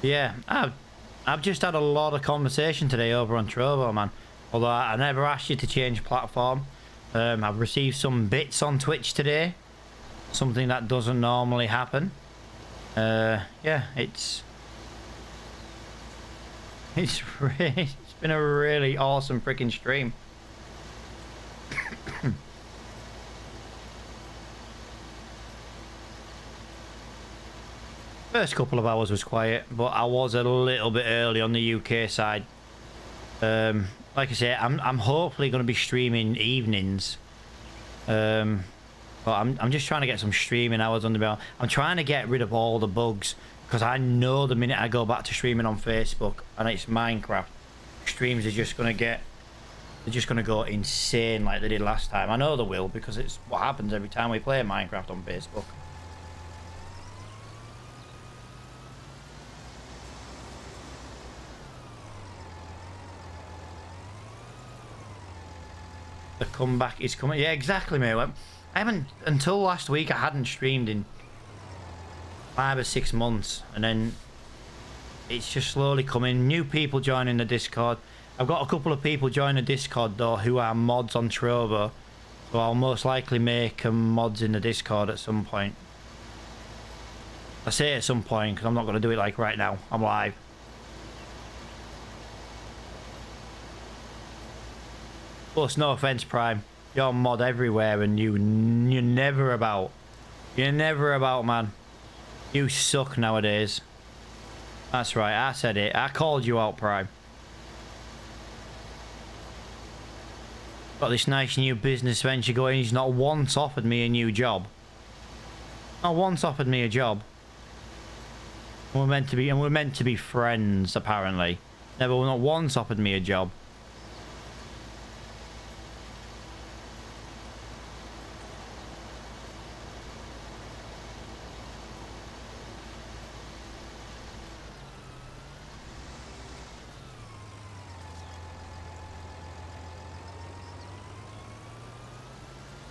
Yeah, I've just had a lot of conversation today over on Trovo, man. Although I never asked you to change platform. I've received some bits on Twitch today. Something that doesn't normally happen. Yeah, it's been a really awesome freaking stream. First couple of hours was quiet, but I was a little bit early on the UK side. Like I say, I'm hopefully going to be streaming evenings. But I'm just trying to get some streaming hours under belt. I'm trying to get rid of all the bugs, because I know the minute I go back to streaming on Facebook and it's Minecraft, streams are just going to get, they're just going to go insane like they did last time. I know they will, because it's what happens every time we play Minecraft on Facebook. The comeback is coming. Yeah, exactly, mate. I haven't, until last week, I hadn't streamed in 5 or 6 months, and then it's just slowly coming. New people joining the Discord. I've got a couple of people join the Discord though who are mods on Trovo, so I'll most likely make mods in the Discord at some point. I say at some point because I'm not going to do it like right now. I'm live. Plus, no offense, Prime, you're mod everywhere and you're never about. You're never about, man. You suck nowadays. That's right, I said it. I called you out, Prime. Got this nice new business venture going. He's not once offered me a new job. Not once offered me a job. We're meant to be friends, apparently. Never, not once offered me a job.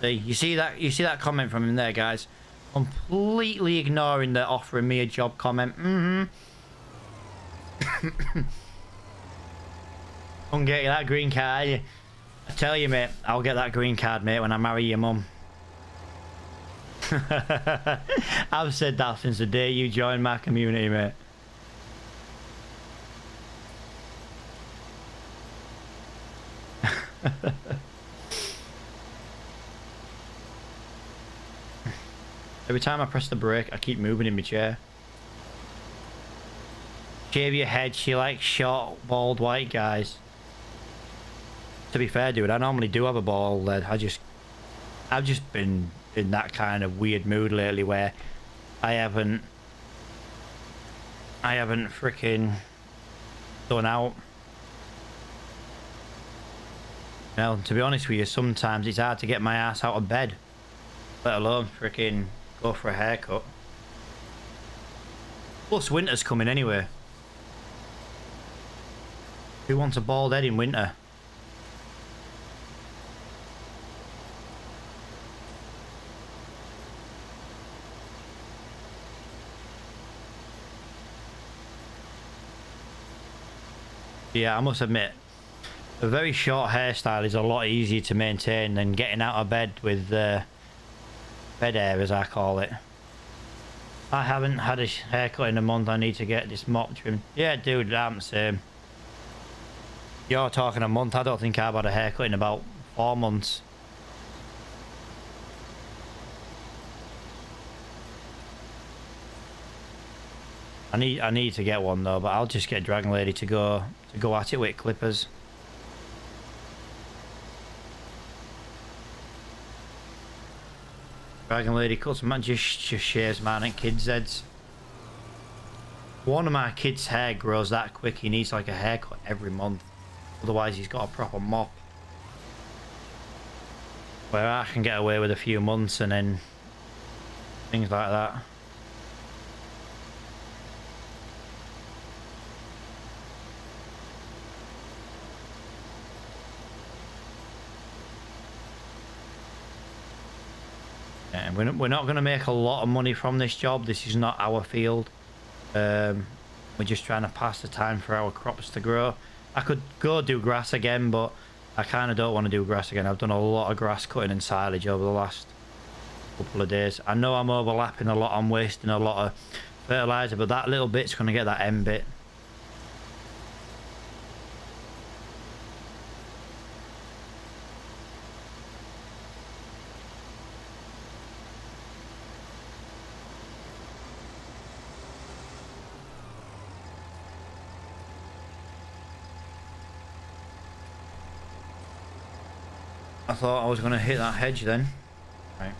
You see that comment from him there, guys? Completely ignoring the offering me a job comment. Come get that green card. I tell you, mate, I'll get that green card, mate, when I marry your mum. I've said that since the day you joined my community, mate. Every time I press the brake, I keep moving in my chair. Shave your head, she likes short, bald, white guys. To be fair, dude, I normally do have a bald head. I've just been in that kind of weird mood lately where I haven't freaking done out. Well, to be honest with you, sometimes it's hard to get my ass out of bed, let alone freaking go for a haircut. Plus, winter's coming anyway. Who wants a bald head in winter? Yeah, I must admit, a very short hairstyle is a lot easier to maintain than getting out of bed with bed hair, as I call it. I haven't had a haircut in a month. I need to get this mop trimmed. Yeah, dude, I'm the same. You're talking a month. I don't think I've had a haircut in about 4 months. I need to get one though, but I'll just get Dragon Lady to go at it with clippers. Dragon Lady cuts man just shaves man and kids' heads. One of my kids' hair grows that quick, he needs like a haircut every month. Otherwise he's got a proper mop. Where I can get away with a few months and then things like that. Yeah, we're not going to make a lot of money from this job. This is not our field. We're just trying to pass the time for our crops to grow. I could go do grass again, but I kind of don't want to do grass again. I've done a lot of grass cutting and silage over the last couple of days. I know I'm overlapping a lot, I'm wasting a lot of fertilizer, but that little bit's going to get that end bit. I thought I was going to hit that hedge then. Right.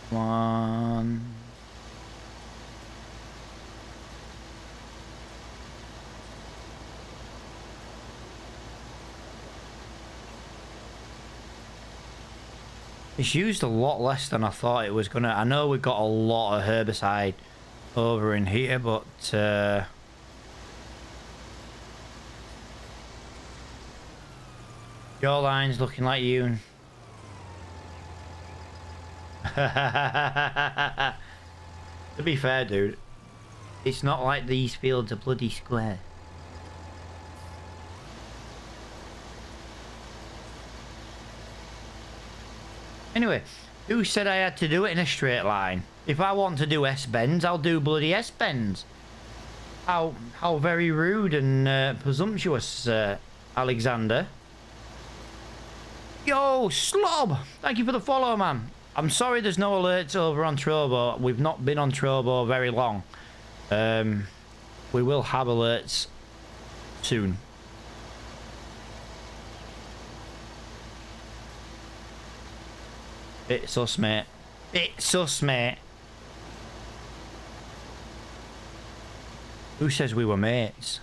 One. It's used a lot less than I thought it was gonna. I know we've got a lot of herbicide over in here, but your line's looking like you. To be fair, dude, it's not like these fields are bloody square. Anyway, who said I had to do it in a straight line? If I want to do S-bends, I'll do bloody S-bends. How very rude and presumptuous, Alexander. Yo, Slob! Thank you for the follow, man. I'm sorry there's no alerts over on Trovo. We've not been on Trovo very long. We will have alerts soon. Bit sus, mate. Bit sus, mate. Who says we were mates?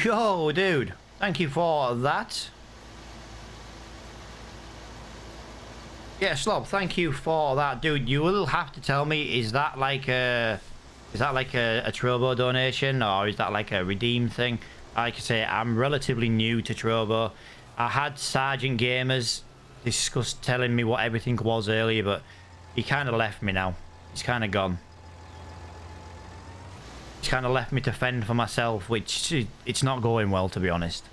Yo, dude. Thank you for that. Yeah, Slob, thank you for that, dude. You will have to tell me, is that like a Trovo donation, or is that like a redeem thing? Like I say, I'm relatively new to Trovo. I had Sergeant Gamers telling me what everything was earlier, but he kind of left me now. He's kind of gone. He's kind of left me to fend for myself, which it's not going well, to be honest.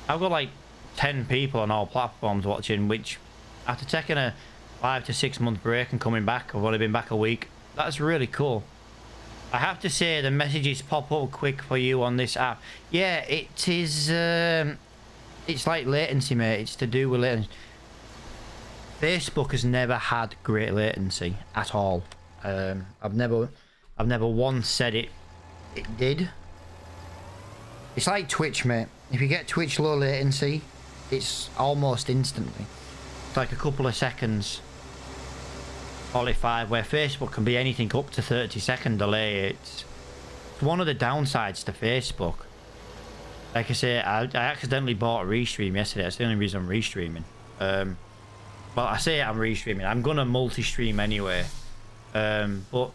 I've got like 10 people on all platforms watching, which after taking a 5 to 6 month break and coming back, I've only been back a week. That's really cool. I have to say the messages pop up quick for you on this app. Yeah, it is. It's like latency, mate. It's to do with latency. Facebook has never had great latency at all. I've never once said it did. It's like Twitch, mate. If you get Twitch low latency, it's almost instantly. It's like a couple of seconds. 45, where Facebook can be anything up to 30-second delay. It's one of the downsides to Facebook. Like I say, I accidentally bought a restream yesterday. That's the only reason I'm restreaming. Well, I say I'm restreaming. I'm gonna multi-stream anyway. But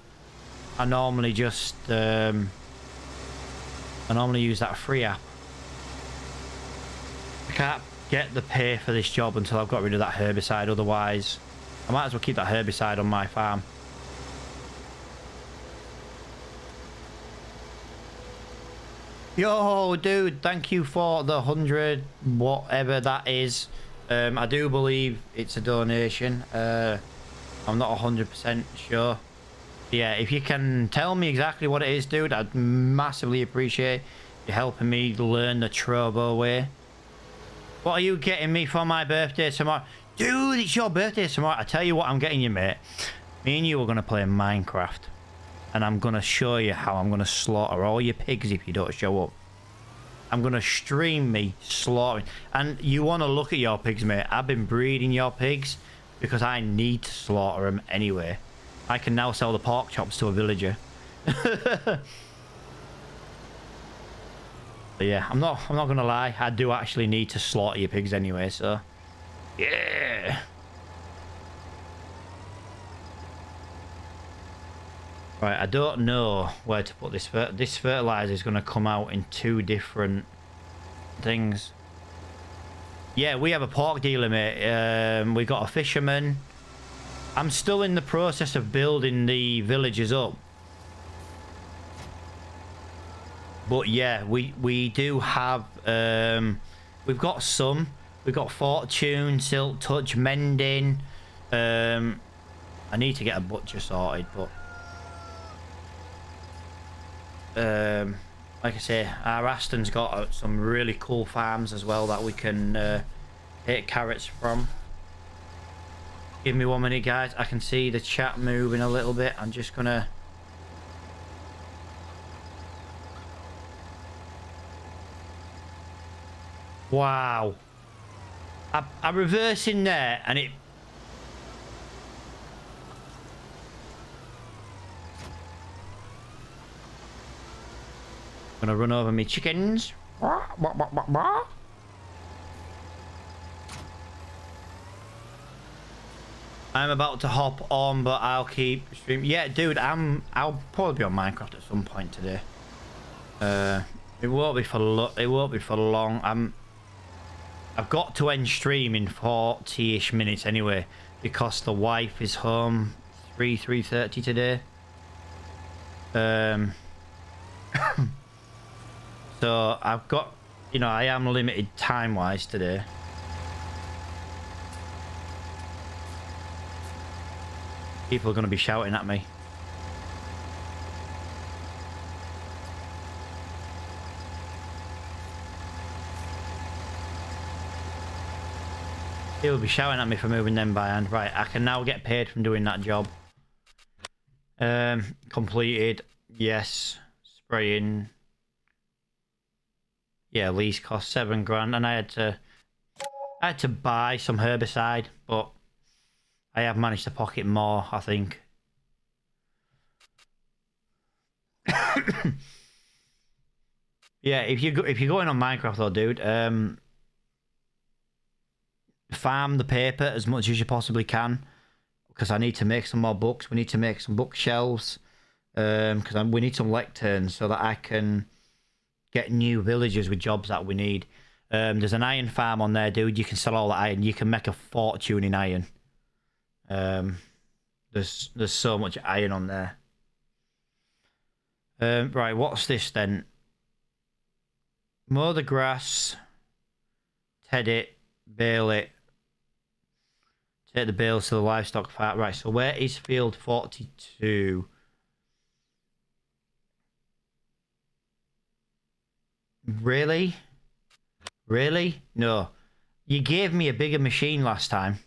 I normally just I normally use that free app. I can't get the pay for this job until I've got rid of that herbicide. Otherwise, I might as well keep that herbicide on my farm. Yo, dude, thank you for the 100, whatever that is. I do believe it's a donation. I'm not 100% sure. Yeah, if you can tell me exactly what it is, dude, I'd massively appreciate you helping me learn the Trovo way. What are you getting me for my birthday tomorrow? Dude, it's your birthday tomorrow. I tell you what I'm getting you, mate. Me and you are going to play Minecraft. And I'm going to show you how I'm going to slaughter all your pigs if you don't show up. I'm going to stream me slaughtering. And you want to look at your pigs, mate. I've been breeding your pigs because I need to slaughter them anyway. I can now sell the pork chops to a villager. But yeah, I'm not gonna lie. I do actually need to slaughter your pigs anyway, so yeah. Right, I don't know where to put this. This fertilizer is gonna come out in 2 different things. Yeah, we have a pork dealer, mate. We got a fisherman. I'm still in the process of building the villages up. But yeah, we do have, we've got some. We've got Fortune, Silk Touch, Mending. I need to get a butcher sorted, but like I say, our Aston's got some really cool farms as well that we can take carrots from. Give me 1 minute, guys. I can see the chat moving a little bit. I'm just gonna... Wow. I'm reversing there and it... Gonna run over me chickens. I'm about to hop on, but I'll keep streaming. Yeah, dude, I'll probably be on Minecraft at some point today. It won't be for long. I've got to end stream in 40-ish minutes anyway, because the wife is home 3:30 today. So I've got, you know, I am limited time-wise today. People are going to be shouting at me. He'll be shouting at me for moving them by hand. Right, I can now get paid from doing that job. Completed. Yes. Spraying. Yeah, lease cost 7 grand, and I had to buy some herbicide, but I have managed to pocket more, I think. Yeah, if you're going on Minecraft though, dude, farm the paper as much as you possibly can, because I need to make some more books. We need to make some bookshelves, because we need some lecterns so that I can get new villagers with jobs that we need. There's an iron farm on there, dude. You can sell all the iron. You can make a fortune in iron. There's so much iron on there. Right, what's this then? Mow the grass, ted it, bale it, take the bales to the livestock farm. Right, so where is field 42? Really? Really? No. You gave me a bigger machine last time.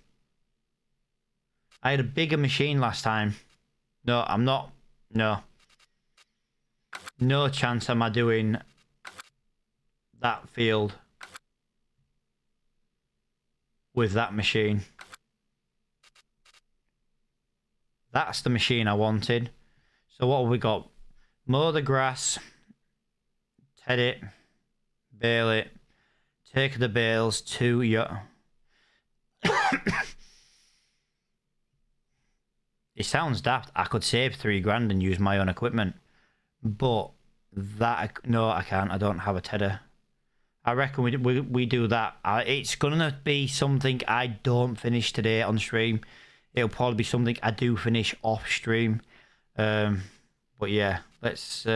I had a bigger machine last time. No, I'm not. No. No chance am I doing that field with that machine. That's the machine I wanted. So what have we got? Mow the grass, ted it, bale it, take the bales to your... It sounds daft. I could save 3 grand and use my own equipment, but that... No, I can't. I don't have a tedder. I reckon we do that. It's gonna be something I don't finish today on stream. It'll probably be something I do finish off stream. But yeah, let's...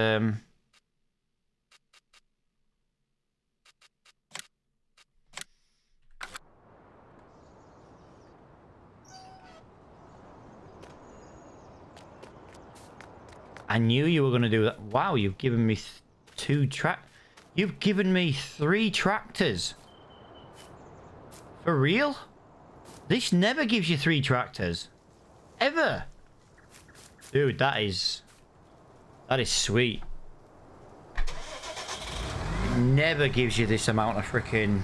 I knew you were going to do that. Wow, you've given me 2 track... You've given me 3 tractors. For real? This never gives you 3 tractors. Ever. Dude, that is sweet. It never gives you this amount of freaking...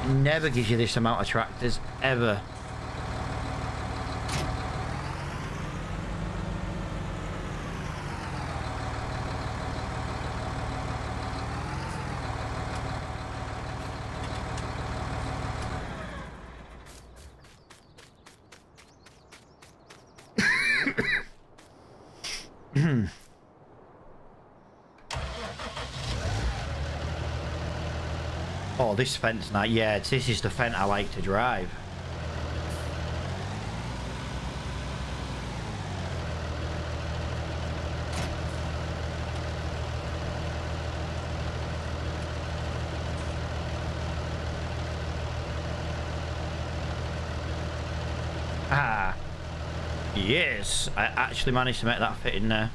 Never gives you this amount of tractors. Ever. Oh, this fence now. Yeah, this is the fence I like to drive. Ah. Yes, I actually managed to make that fit in there.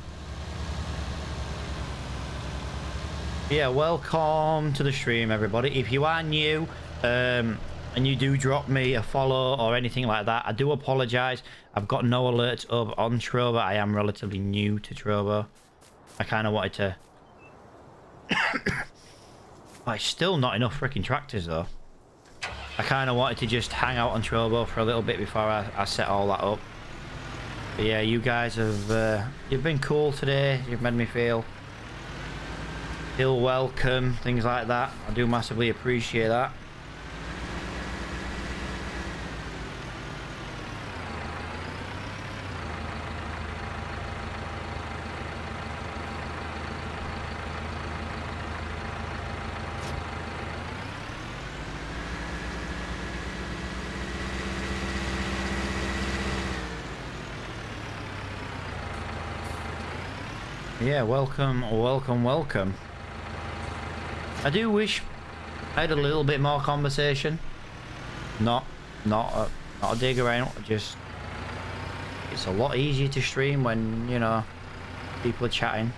Yeah, welcome to the stream, everybody. If you are new and you do drop me a follow or anything like that, I do apologize. I've got no alerts up on Trovo. I am relatively new to Trovo. I kind of wanted to... Oh, it's still not enough freaking tractors, though. I kind of wanted to just hang out on Trovo for a little bit before I set all that up. But yeah, you guys have... you've been cool today. You've made me feel welcome, things like that. I do massively appreciate that. Yeah, welcome, welcome, welcome. I do wish I had a little bit more conversation. Not a dig around. Just it's a lot easier to stream when, you know, people are chatting.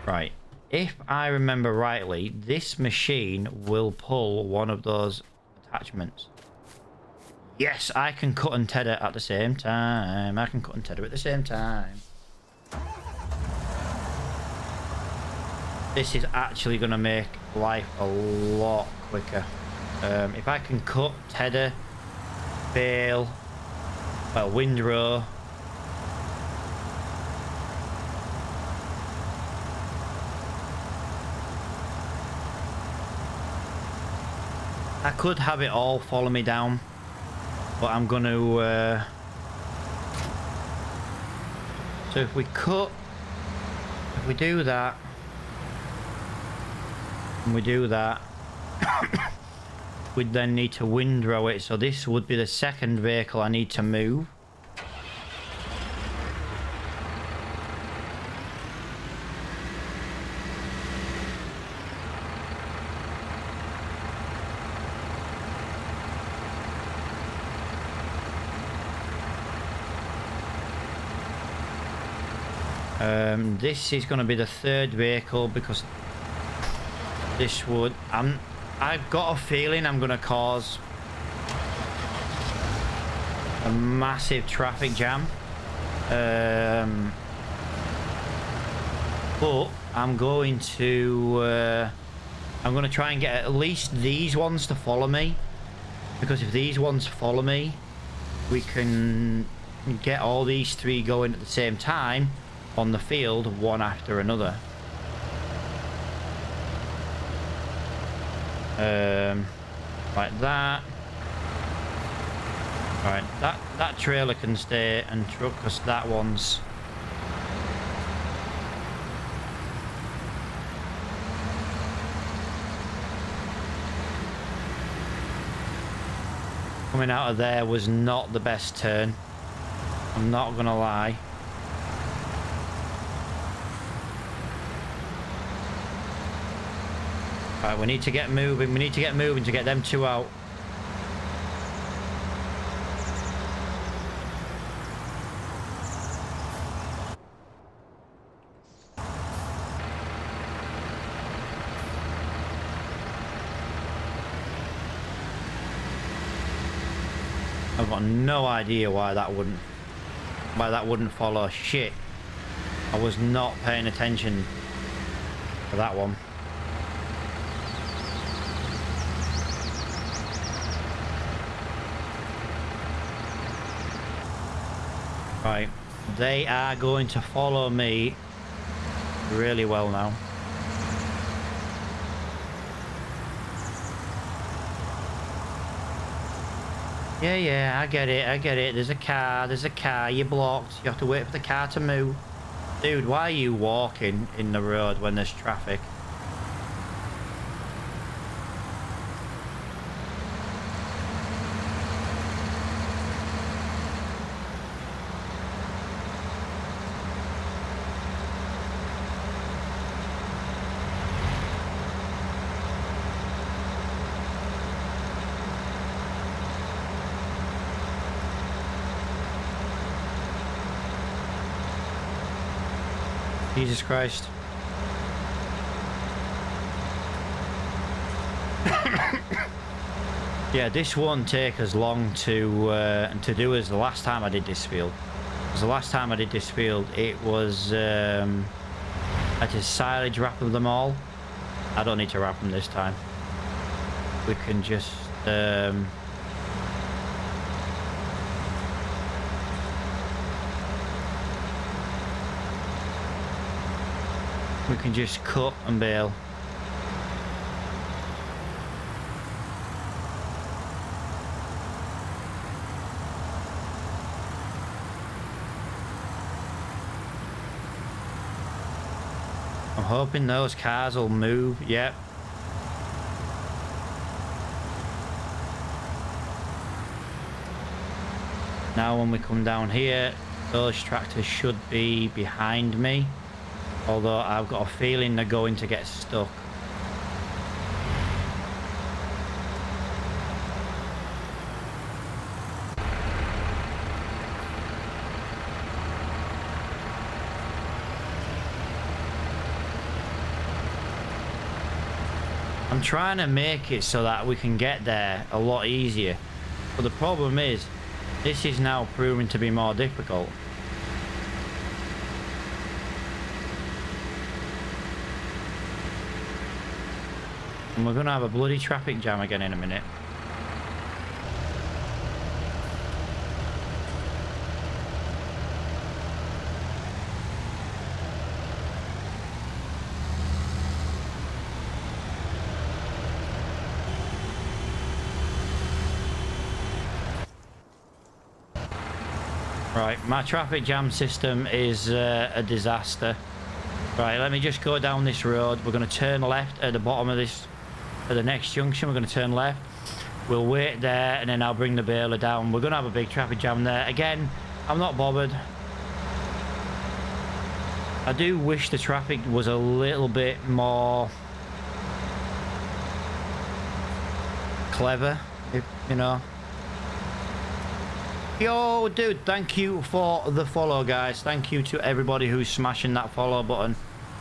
Right. if I remember rightly, this machine will pull one of those attachments. Yes, I can cut and tether at the same time. I can cut and tether at the same time. This is actually going to make life a lot quicker. If I can cut, tether, bale, well, windrow. I could have it all follow me down, but I'm going to... So if we cut, if we do that, and we do that, we'd then need to windrow it. So this would be the second vehicle I need to move. This is going to be the third vehicle because this would... I've got a feeling I'm going to cause a massive traffic jam. But I'm going to try and get at least these ones to follow me, because if these ones follow me, we can get all these three going at the same time on the field, one after another. Like that. Right, that trailer can stay and truck, because that one's... Coming out of there was not the best turn. I'm not gonna lie. Right, we need to get moving. We need to get moving to get them two out. I've got no idea why that wouldn't follow. Shit. I was not paying attention to that one. Right, they are going to follow me really well now. Yeah, I get it. There's a car, you're blocked. You have to wait for the car to move. Dude, why are you walking in the road when there's traffic? Jesus Christ. Yeah, this won't take as long to do as the last time I did this field. Because the last time I did this field, it was... I had to silage wrap them all. I don't need to wrap them this time. We can just... we can just cut and bale. I'm hoping those cars will move. Yep. Now when we come down here, those tractors should be behind me. Although I've got a feeling they're going to get stuck. I'm trying to make it so that we can get there a lot easier. But the problem is, this is now proving to be more difficult. And we're going to have a bloody traffic jam again in a minute. Right, my traffic jam system is a disaster. Right, let me just go down this road. We're going to turn left at the bottom of this, at the next junction. We're going to turn left. We'll wait there, and then I'll bring the baler down. We're going to have a big traffic jam there. Again, I'm not bothered. I do wish the traffic was a little bit more clever, if you know. Yo, dude, thank you for the follow, guys. Thank you to everybody who's smashing that follow button.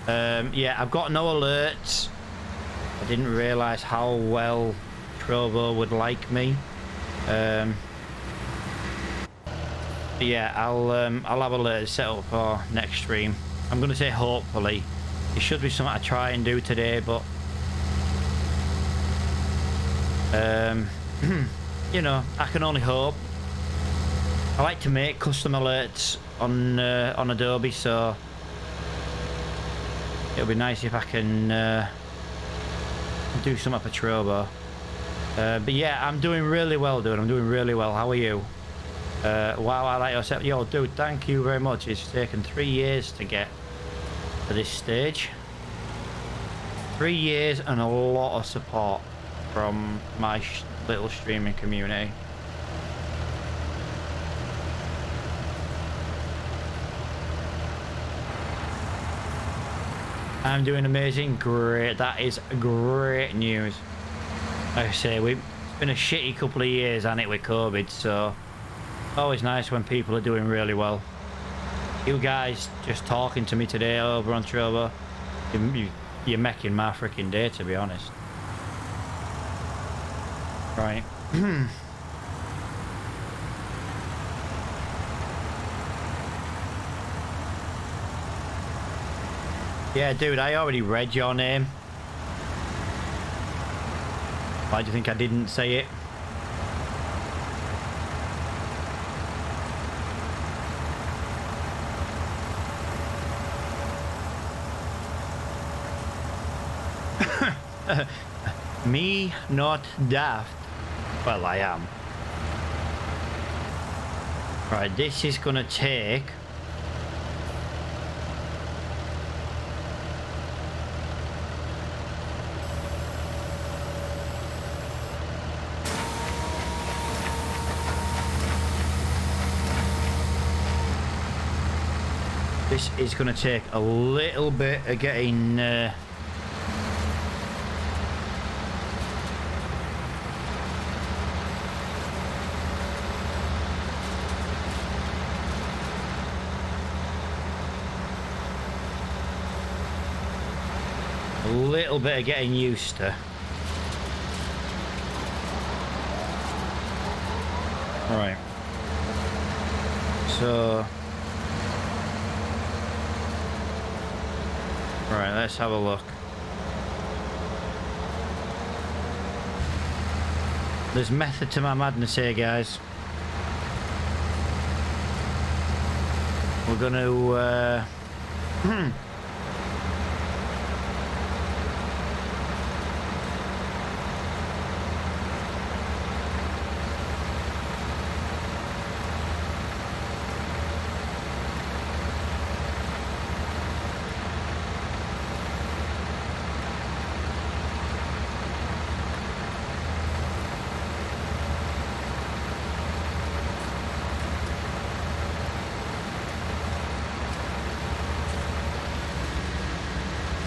Yeah, I've got no alerts. I didn't realize how well Trovo would like me. Yeah, I'll have alerts set up for next stream. I'm gonna say hopefully. It should be something I try and do today, but you know, I can only hope. I like to make custom alerts on Adobe, so it'll be nice if I can do something for Trovo. But yeah, I'm doing really well, dude. I'm doing really well. How are you? Wow, I like yourself. Yo, dude, thank you very much. It's taken 3 years to get to this stage. 3 years and a lot of support from my little streaming community. I'm doing amazing. Great. That is great news. Like I say, it's been a shitty couple of years, hasn't it, with COVID, so always nice when people are doing really well. You guys just talking to me today over on Trovo, you're making my freaking day, to be honest. Right. Yeah, dude, I already read your name. Why do you think I didn't say it? Me not daft. Well, I am. Right, this is gonna take this is gonna take a little bit of getting used to. All right. So, right, let's have a look. There's method to my madness here, guys. We're gonna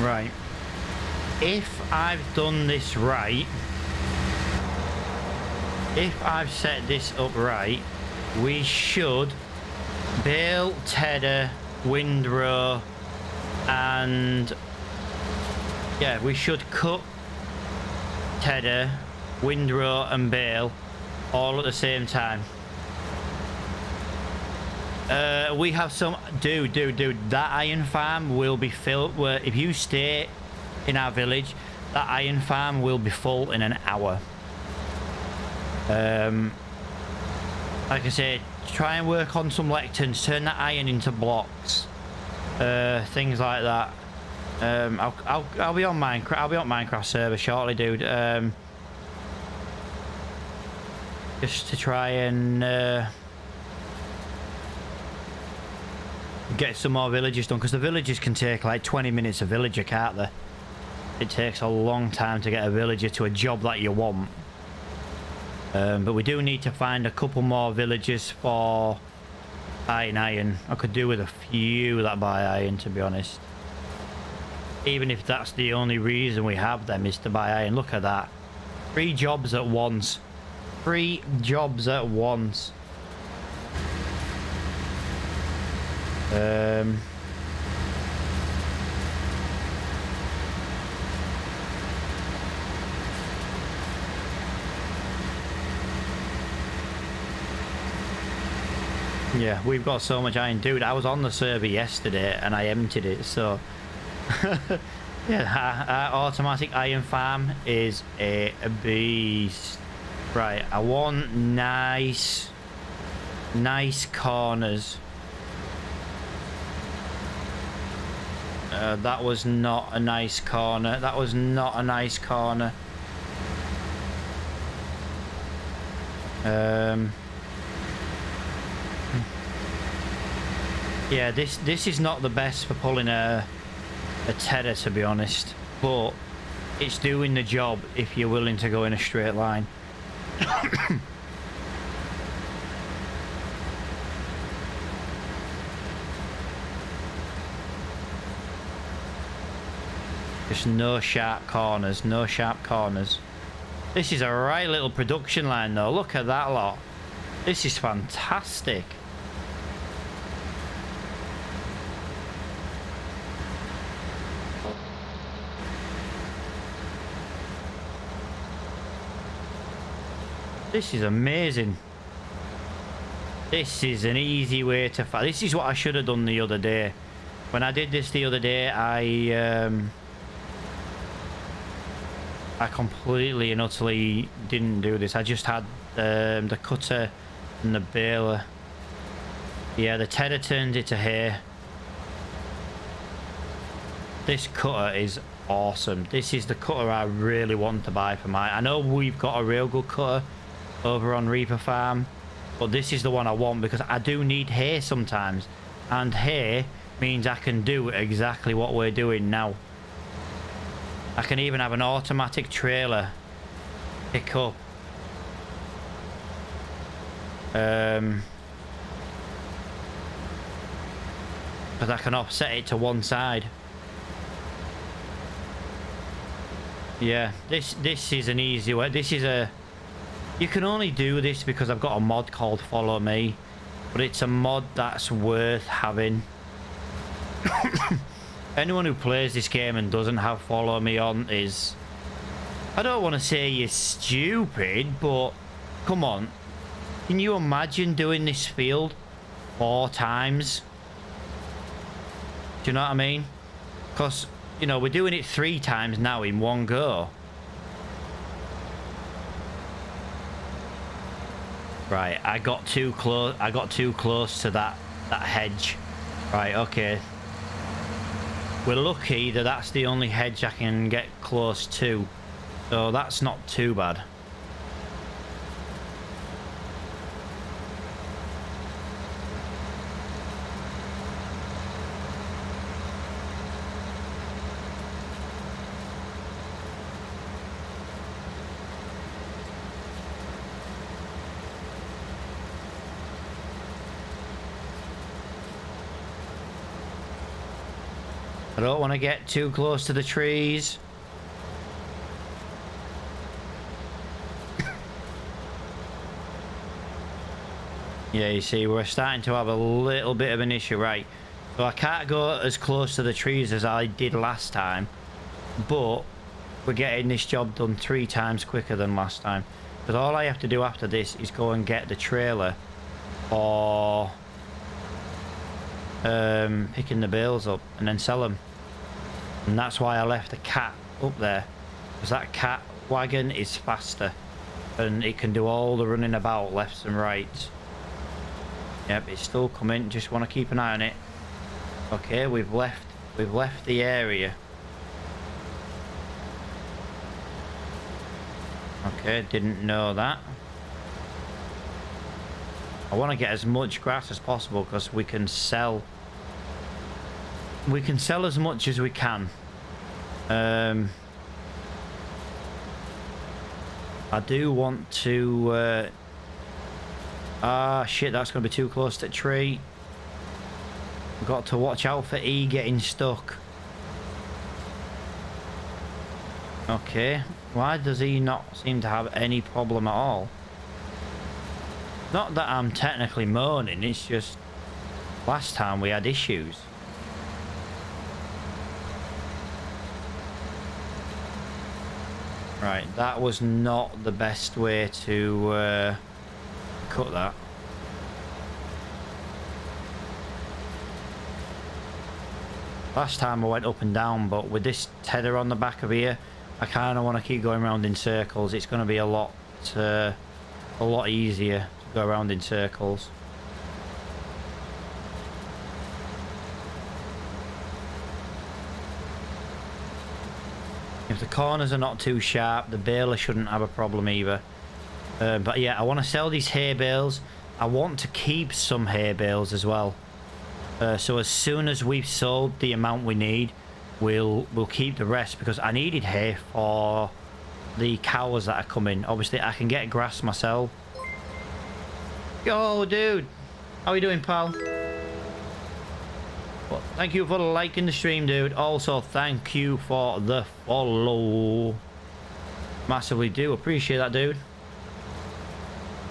right. If I've done this right, if I've set this up right, we should bale, tedder, windrow, and yeah, we should cut Tedder, Windrow and Bale all at the same time. We have some... Dude, that iron farm will be filled... Where if you stay in our village, that iron farm will be full in an hour. Like I said, try and work on some lecterns, turn that iron into blocks, things like that. I'll be on Minecraft. I'll be on Minecraft server shortly, dude. Just to try and get some more villages done, because the villages can take like 20 minutes a villager, can't they? It takes a long time to get a villager to a job that you want. But we do need to find a couple more villagers for iron. I could do with a few that buy iron, to be honest. Even if that's the only reason we have them, is to buy iron. Look at that. 3 jobs at once. 3 jobs at once. Yeah, we've got so much iron. Dude, I was on the server yesterday and I emptied it, so... yeah, our automatic iron farm is a beast. Right, I want nice corners. That was not a nice corner. That was not a nice corner. Yeah, this is not the best for pulling a tedder, to be honest, but it's doing the job if you're willing to go in a straight line. Just no sharp corners, no sharp corners. This is a right little production line though. Look at that lot. This is fantastic. This is amazing. This is an easy way to find. This is what I should have done the other day. When I did this the other day, I completely and utterly didn't do this. I just had the cutter and the baler. Yeah, the tedder turned it to hay. This cutter is awesome. This is the cutter I really want to buy for my... I know we've got a real good cutter over on Reaper Farm, but this is the one I want because I do need hay sometimes, and hay means I can do exactly what we're doing now. I can even have an automatic trailer pick up but I can offset it to one side. Yeah, this is an easy way. This is a... You can only do this because I've got a mod called Follow Me, but it's a mod that's worth having. Anyone who plays this game and doesn't have Follow Me on is... I don't want to say you're stupid, but come on. Can you imagine doing this field 4 times? Do you know what I mean? Because, you know, we're doing it 3 times now in one go. Right, I got too close. I got too close to that hedge. Right, okay. We're lucky that that's the only hedge I can get close to, so that's not too bad. I don't want to get too close to the trees. Yeah, you see, we're starting to have a little bit of an issue, right? So I can't go as close to the trees as I did last time, but we're getting this job done 3 times quicker than last time. Because all I have to do after this is go and get the trailer for picking the bales up and then sell them. And that's why I left the cat up there, because that cat wagon is faster and it can do all the running about lefts and rights. Yep, it's still coming, just want to keep an eye on it. Okay, we've left the area. Okay, didn't know that. I want to get as much grass as possible because we can sell as much as we can. I do want to shit, that's gonna be too close to the tree. Got to watch out for E getting stuck. Okay, why does he not seem to have any problem at all? Not that I'm technically moaning, it's just last time we had issues. Right, that was not the best way to cut that. Last time I went up and down, but with this tether on the back of here, I kind of want to keep going around in circles. It's going to be a lot easier to go around in circles. If the corners are not too sharp, the baler shouldn't have a problem either. But yeah, I want to sell these hay bales. I want to keep some hay bales as well. So as soon as we've sold the amount we need, we'll keep the rest, because I needed hay for the cows that are coming. Obviously, I can get grass myself. Yo, dude. How are you doing, pal? Well, thank you for liking the stream, dude. Also, thank you for the follow. Massively do appreciate that, dude.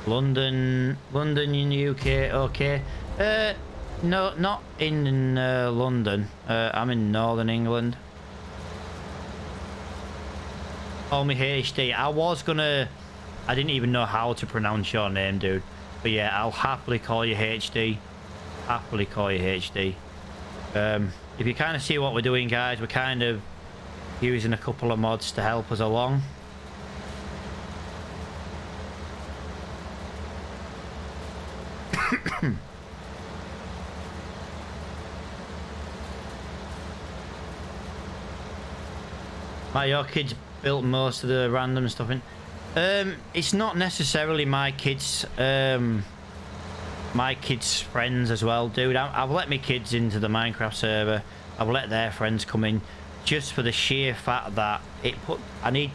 London in the UK, okay. No, not in London. I'm in Northern England. Call me HD. I didn't even know how to pronounce your name, dude. But yeah, I'll happily call you HD. Happily call you HD. If you kind of see what we're doing, guys, we're kind of using a couple of mods to help us along. Your kids built most of the random stuff in. It's not necessarily my kids' friends as well, dude. I've let my kids into the Minecraft server. I've let their friends come in, just for the sheer fact that I need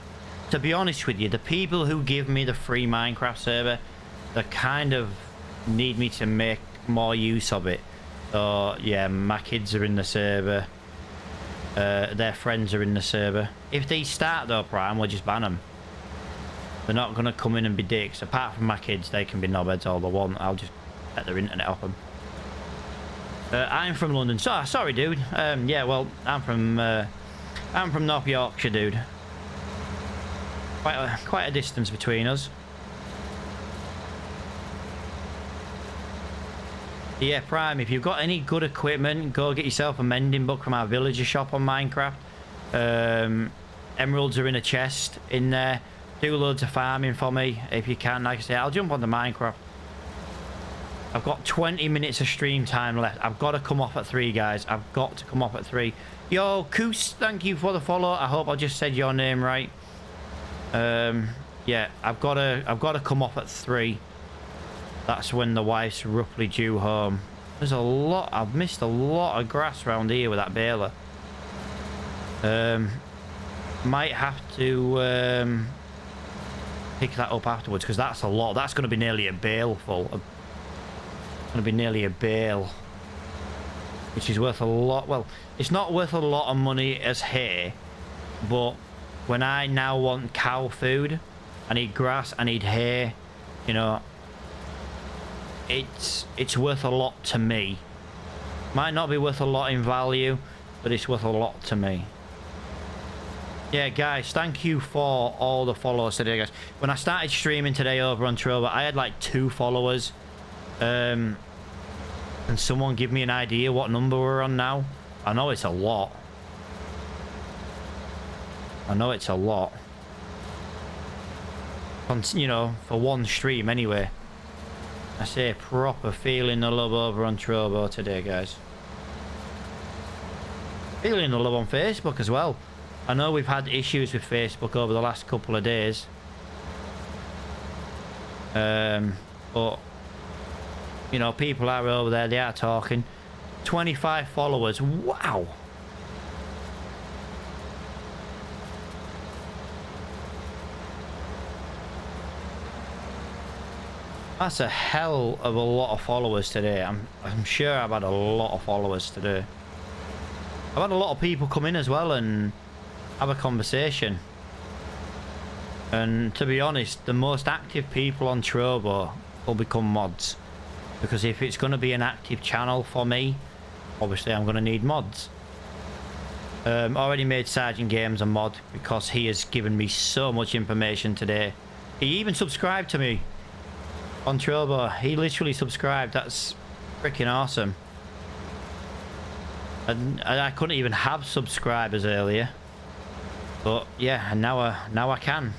to be honest with you, the people who give me the free Minecraft server, they kind of need me to make more use of it. So yeah, my kids are in the server. Their friends are in the server. If they start though, Prime, we'll just ban them. They're not going to come in and be dicks. Apart from my kids, they can be knobheads all they want. I'll just get their internet off them. I'm from London. Sorry, dude. Yeah, well, I'm from North Yorkshire, dude. Quite a distance between us. Yeah, Prime, if you've got any good equipment, go get yourself a mending book from our villager shop on Minecraft. Emeralds are in a chest in there. Do loads of farming for me if you can. Like I say, I'll jump on the Minecraft. I've got 20 minutes of stream time left. I've got to come off at 3, guys. I've got to come off at 3. Yo, Koos, thank you for the follow. I hope I just said your name right. Yeah, I've got to come off at 3. That's when the wife's roughly due home. There's a lot. I've missed a lot of grass around here with that baler. Might have to pick that up afterwards, because that's a lot. That's going to be nearly a bale full. Going to be nearly a bale, which is worth a lot. Well, it's not worth a lot of money as hay, but when I now want cow food, I need grass, I need hay, you know, it's worth a lot to me. Might not be worth a lot in value, but it's worth a lot to me. Yeah, guys, thank you for all the followers today, guys. When I started streaming today over on Trovo, I had like 2 followers. Can someone give me an idea what number we're on now? I know it's a lot. I know it's a lot. You know, for one stream anyway. I say proper feeling the love over on Trovo today, guys. Feeling the love on Facebook as well. I know we've had issues with Facebook over the last couple of days. But, you know, people are over there, they are talking. 25 followers, wow! That's a hell of a lot of followers today. I'm sure I've had a lot of followers today. I've had a lot of people come in as well and have a conversation. And to be honest, the most active people on Trovo will become mods. Because if it's going to be an active channel for me, obviously I'm going to need mods. Already made Sergeant Games a mod because he has given me so much information today. He even subscribed to me on Trovo. He literally subscribed. That's freaking awesome. And I couldn't even have subscribers earlier. But yeah, and now I can.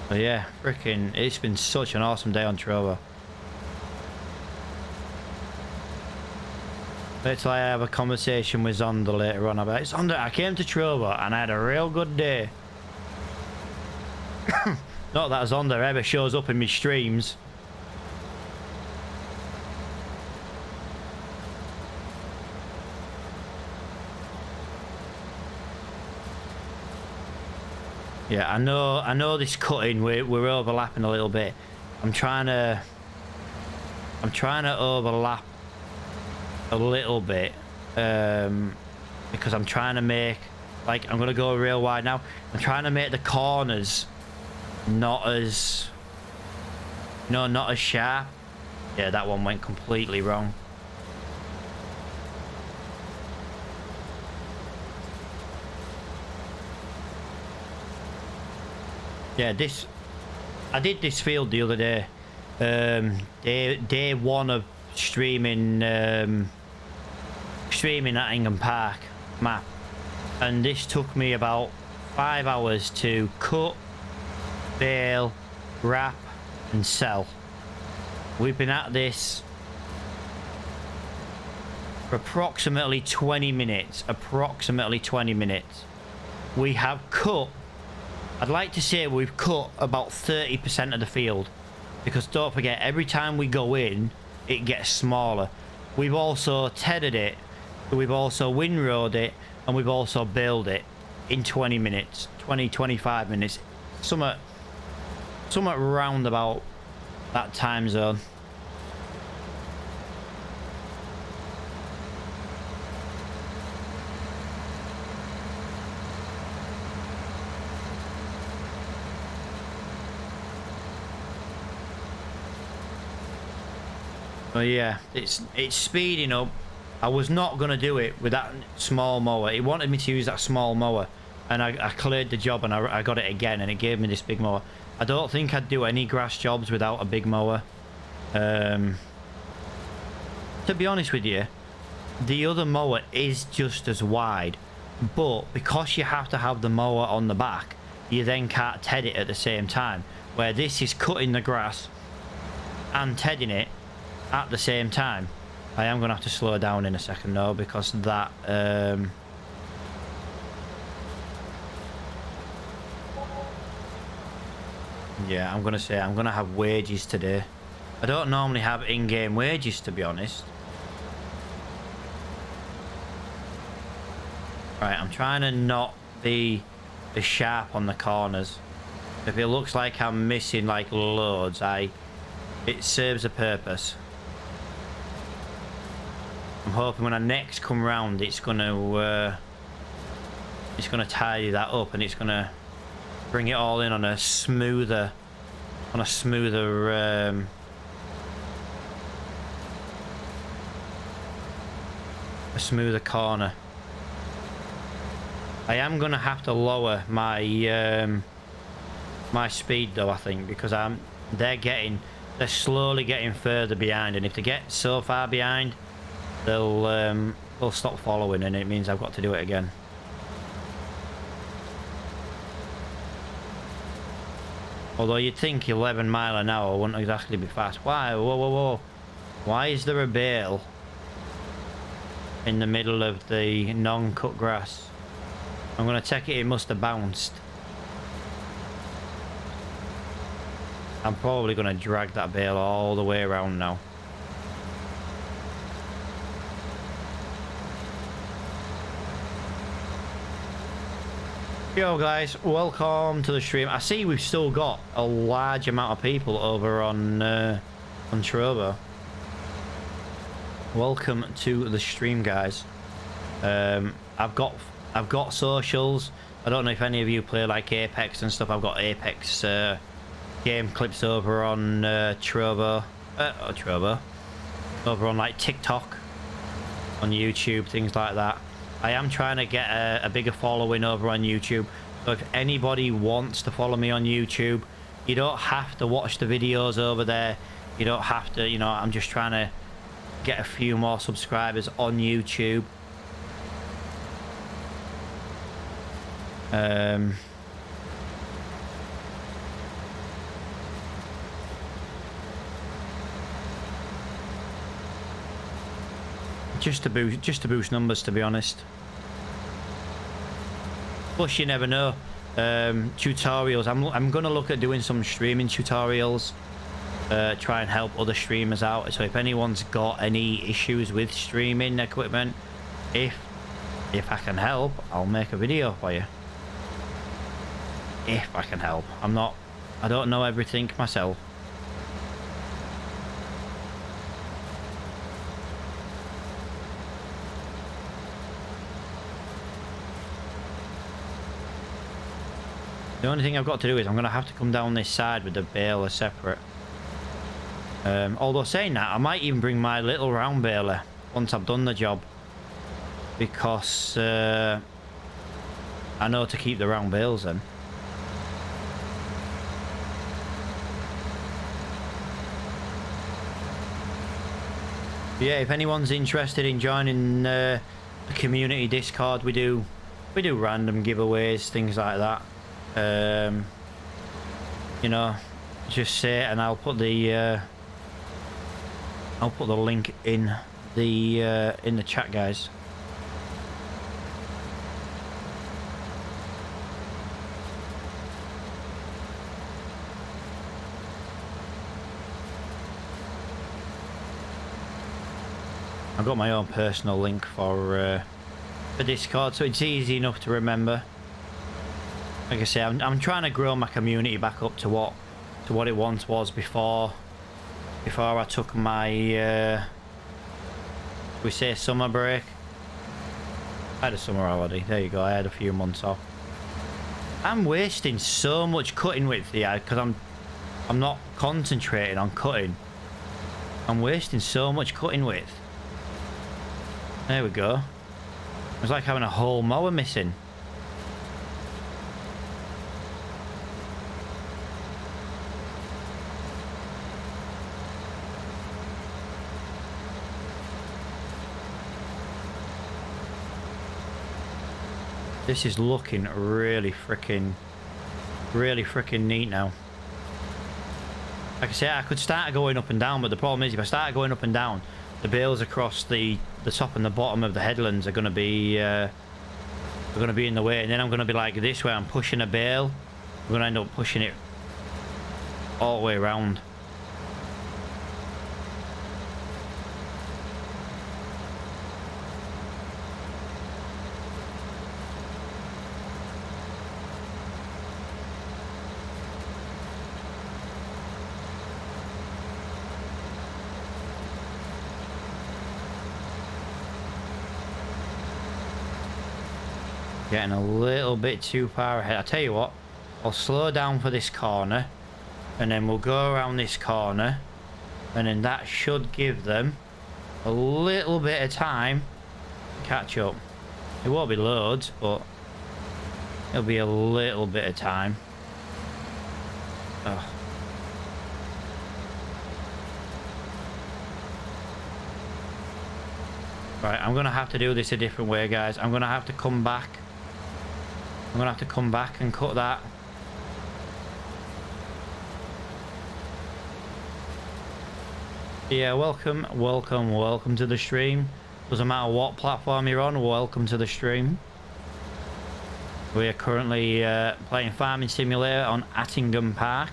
But yeah, freaking, it's been such an awesome day on Trovo. Wait till I have a conversation with Zonda later on about it. Zonda, I came to Trovo and I had a real good day. Not that Zonda ever shows up in my streams. Yeah, I know this cutting, we're overlapping a little bit. I'm trying to overlap a little bit, because I'm trying to make, like, I'm gonna go real wide now. I'm trying to make the corners not as, no, not as sharp. Yeah, that one went completely wrong. Yeah, I did this field the other day. Day 1 of streaming Attingham Park map, and this took me about 5 hours to cut, bale, wrap and sell. We've been at this for approximately 20 minutes. We have cut, I'd like to say we've cut about 30% of the field, because don't forget, every time we go in it gets smaller. We've also tethered it, we've also windrowed it, and we've also baled it in 20 minutes, 25 minutes, somewhat round about that time zone. But yeah, it's speeding up. I was not going to do it with that small mower. It wanted me to use that small mower, and I cleared the job and I got it again, and it gave me this big mower. I don't think I'd do any grass jobs without a big mower. To be honest with you, the other mower is just as wide, but because you have to have the mower on the back, you then can't ted it at the same time, where this is cutting the grass and tedding it at the same time. I am going to have to slow down in a second though, because that yeah, I'm going to say I'm going to have wages today. I don't normally have in-game wages, to be honest. Right, I'm trying to not be as sharp on the corners. If it looks like I'm missing like loads, it serves a purpose. I'm hoping when I next come round, it's gonna tidy that up, and it's gonna bring it all in on a smoother corner. I am gonna have to lower my my speed though, I think, because they're slowly getting further behind, and if they get so far behind, they'll stop following, and it means I've got to do it again. Although you'd think 11 mile an hour wouldn't exactly be fast. Why? Whoa, whoa, whoa. Why is there a bale in the middle of the non-cut grass? I'm going to take it must have bounced. I'm probably going to drag that bale all the way around now. Yo guys, welcome to the stream. I see we've still got a large amount of people over on Trovo. Welcome to the stream, guys. I've got socials. I don't know if any of you play like Apex and stuff. I've got Apex game clips over on Trovo, over on like TikTok, on YouTube, things like that. I am trying to get a bigger following over on YouTube. So if anybody wants to follow me on YouTube, you don't have to watch the videos over there. You don't have to, you know, I'm just trying to get a few more subscribers on YouTube. Just to boost numbers, to be honest. Plus, you never know. Tutorials. I'm gonna look at doing some streaming tutorials. Try and help other streamers out. So if anyone's got any issues with streaming equipment, if I can help, I'll make a video for you. If I can help. I don't know everything myself. The only thing I've got to do is I'm going to have to come down this side with the baler separate. Although saying that, I might even bring my little round baler once I've done the job. Because I know to keep the round bales then. Yeah, if anyone's interested in joining the community Discord, we do random giveaways, things like that. You know, just say it and I'll put the link in the chat, guys. I've got my own personal link for Discord, so it's easy enough to remember. Like I say, I'm trying to grow my community back up to what it once was before I took my we say summer break. I had a summer holiday. There you go. I had a few months off. I'm wasting so much cutting width here because I'm not concentrating on cutting. I'm wasting so much cutting width. There we go. It's like having a whole mower missing. This is looking really freaking neat now. Like I say, I could start going up and down, but the problem is if I start going up and down, the bales across the top and the bottom of the headlands are going to be in the way, and then I'm going to be like this where I'm pushing a bale. I'm going to end up pushing it all the way around. Getting a little bit too far ahead. I'll tell you what, I'll slow down for this corner and then we'll go around this corner, and then that should give them a little bit of time to catch up. It won't be loads, but It'll be a little bit of time. Oh. Right, I'm gonna have to do this a different way, guys. I'm gonna have to come back. I'm gonna have to come back and cut that. Yeah, welcome to the stream. Doesn't matter what platform you're on, welcome to the stream. We are currently playing Farming Simulator on Attingham Park.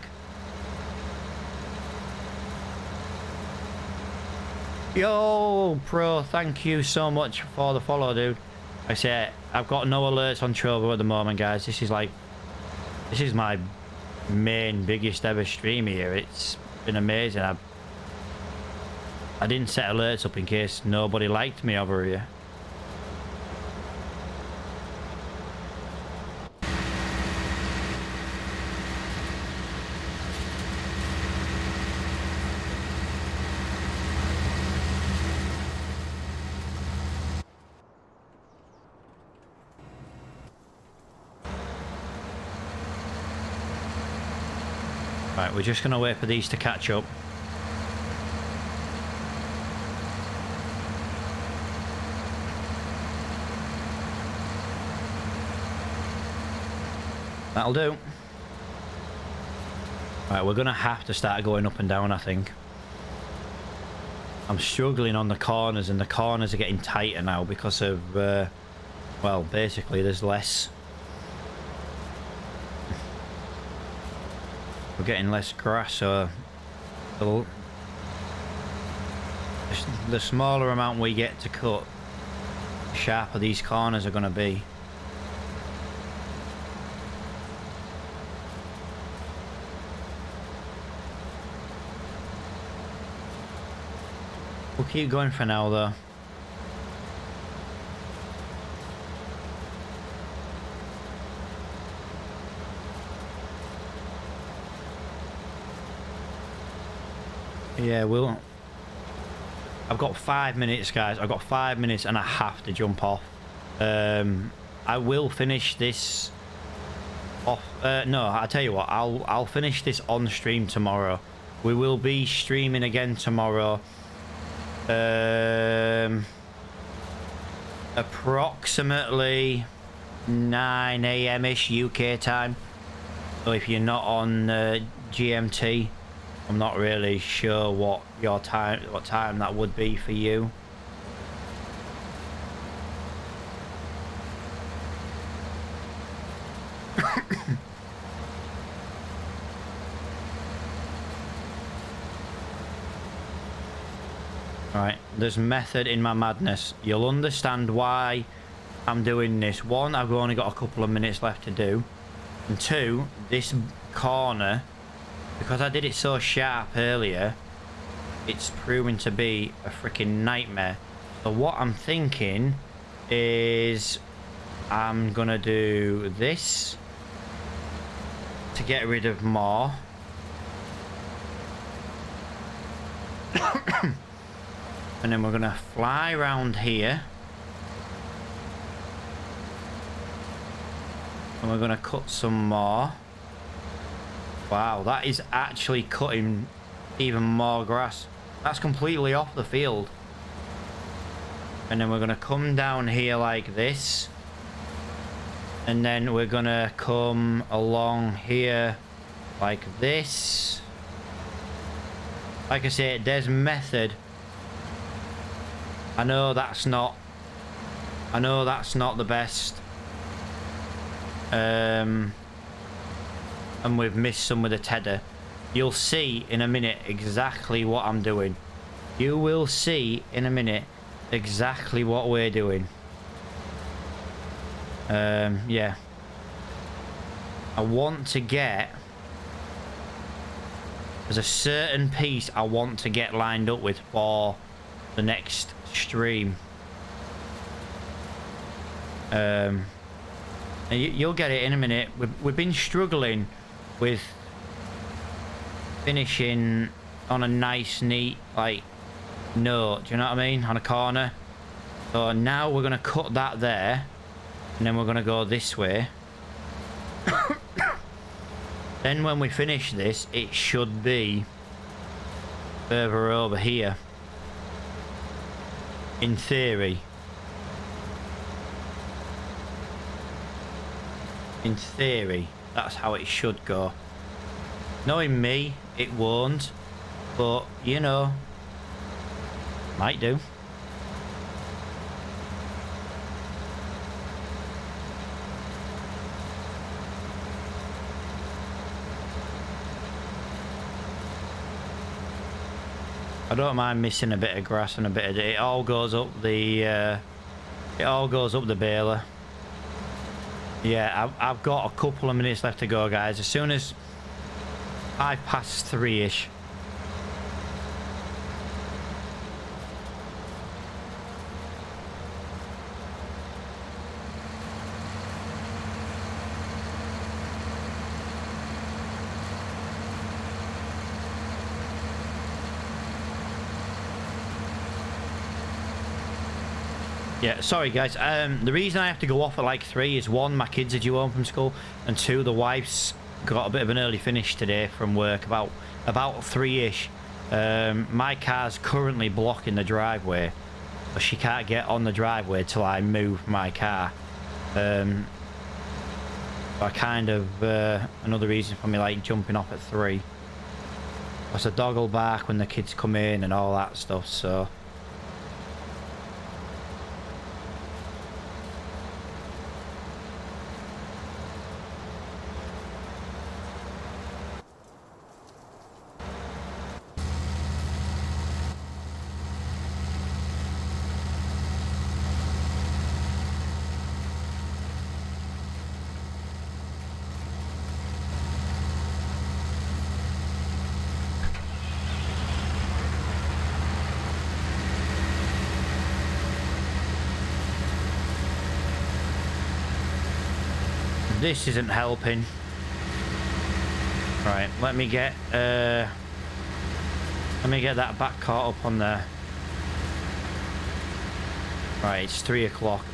Yo, Pro, thank you so much for the follow, dude. Like I say, I've got no alerts on Trovo at the moment, guys. This is my main, biggest ever stream here. It's been amazing. I didn't set alerts up in case nobody liked me over here. Right, we're just going to wait for these to catch up. That'll do. Right, we're going to have to start going up and down, I think. I'm struggling on the corners, and the corners are getting tighter now because of, well, basically there's less. We're getting less grass, so the smaller amount we get to cut, the sharper these corners are going to be. We'll keep going for now, though. Yeah, I've got 5 minutes, guys. I've got 5 minutes and I have to jump off. I will finish this off. No, I'll tell you what. I'll finish this on stream tomorrow. We will be streaming again tomorrow. Approximately 9 a.m.-ish UK time. So if you're not on GMT, I'm not really sure what time that would be for you. Right, there's method in my madness. You'll understand why I'm doing this. One, I've only got a couple of minutes left to do. And two, this corner, because I did it so sharp earlier, it's proving to be a freaking nightmare. So what I'm thinking is I'm gonna do this to get rid of more. And then we're gonna fly around here. And we're gonna cut some more. Wow, that is actually cutting even more grass. That's completely off the field. And then we're gonna come down here like this. And then we're gonna come along here like this. Like I said, there's method. I know that's not the best. And we've missed some with the tether. You'll see in a minute exactly what I'm doing. You will see in a minute exactly what we're doing. Yeah. I want to get... There's a certain piece I want to get lined up with for the next stream. And you'll get it in a minute. We've been struggling with finishing on a nice, neat, like, note. Do you know what I mean? On a corner. So now we're going to cut that there. And then we're going to go this way. Then when we finish this, it should be further over here. In theory. In theory, that's how it should go. Knowing me, it won't. But, you know, might do. I don't mind missing a bit of grass and a bit of it all goes up the baler. Yeah, I've got a couple of minutes left to go, guys. As soon as I pass 3-ish. Yeah, sorry guys. The reason I have to go off at like 3 is 1, my kids are due home from school, and 2, the wife's got a bit of an early finish today from work, about 3-ish. My car's currently blocking the driveway, but she can't get on the driveway till I move my car. I kind of another reason for me like jumping off at 3. Plus the dog will bark when the kids come in and all that stuff, so. This isn't helping. Right, let me get that back caught up on there. Right, it's 3 o'clock.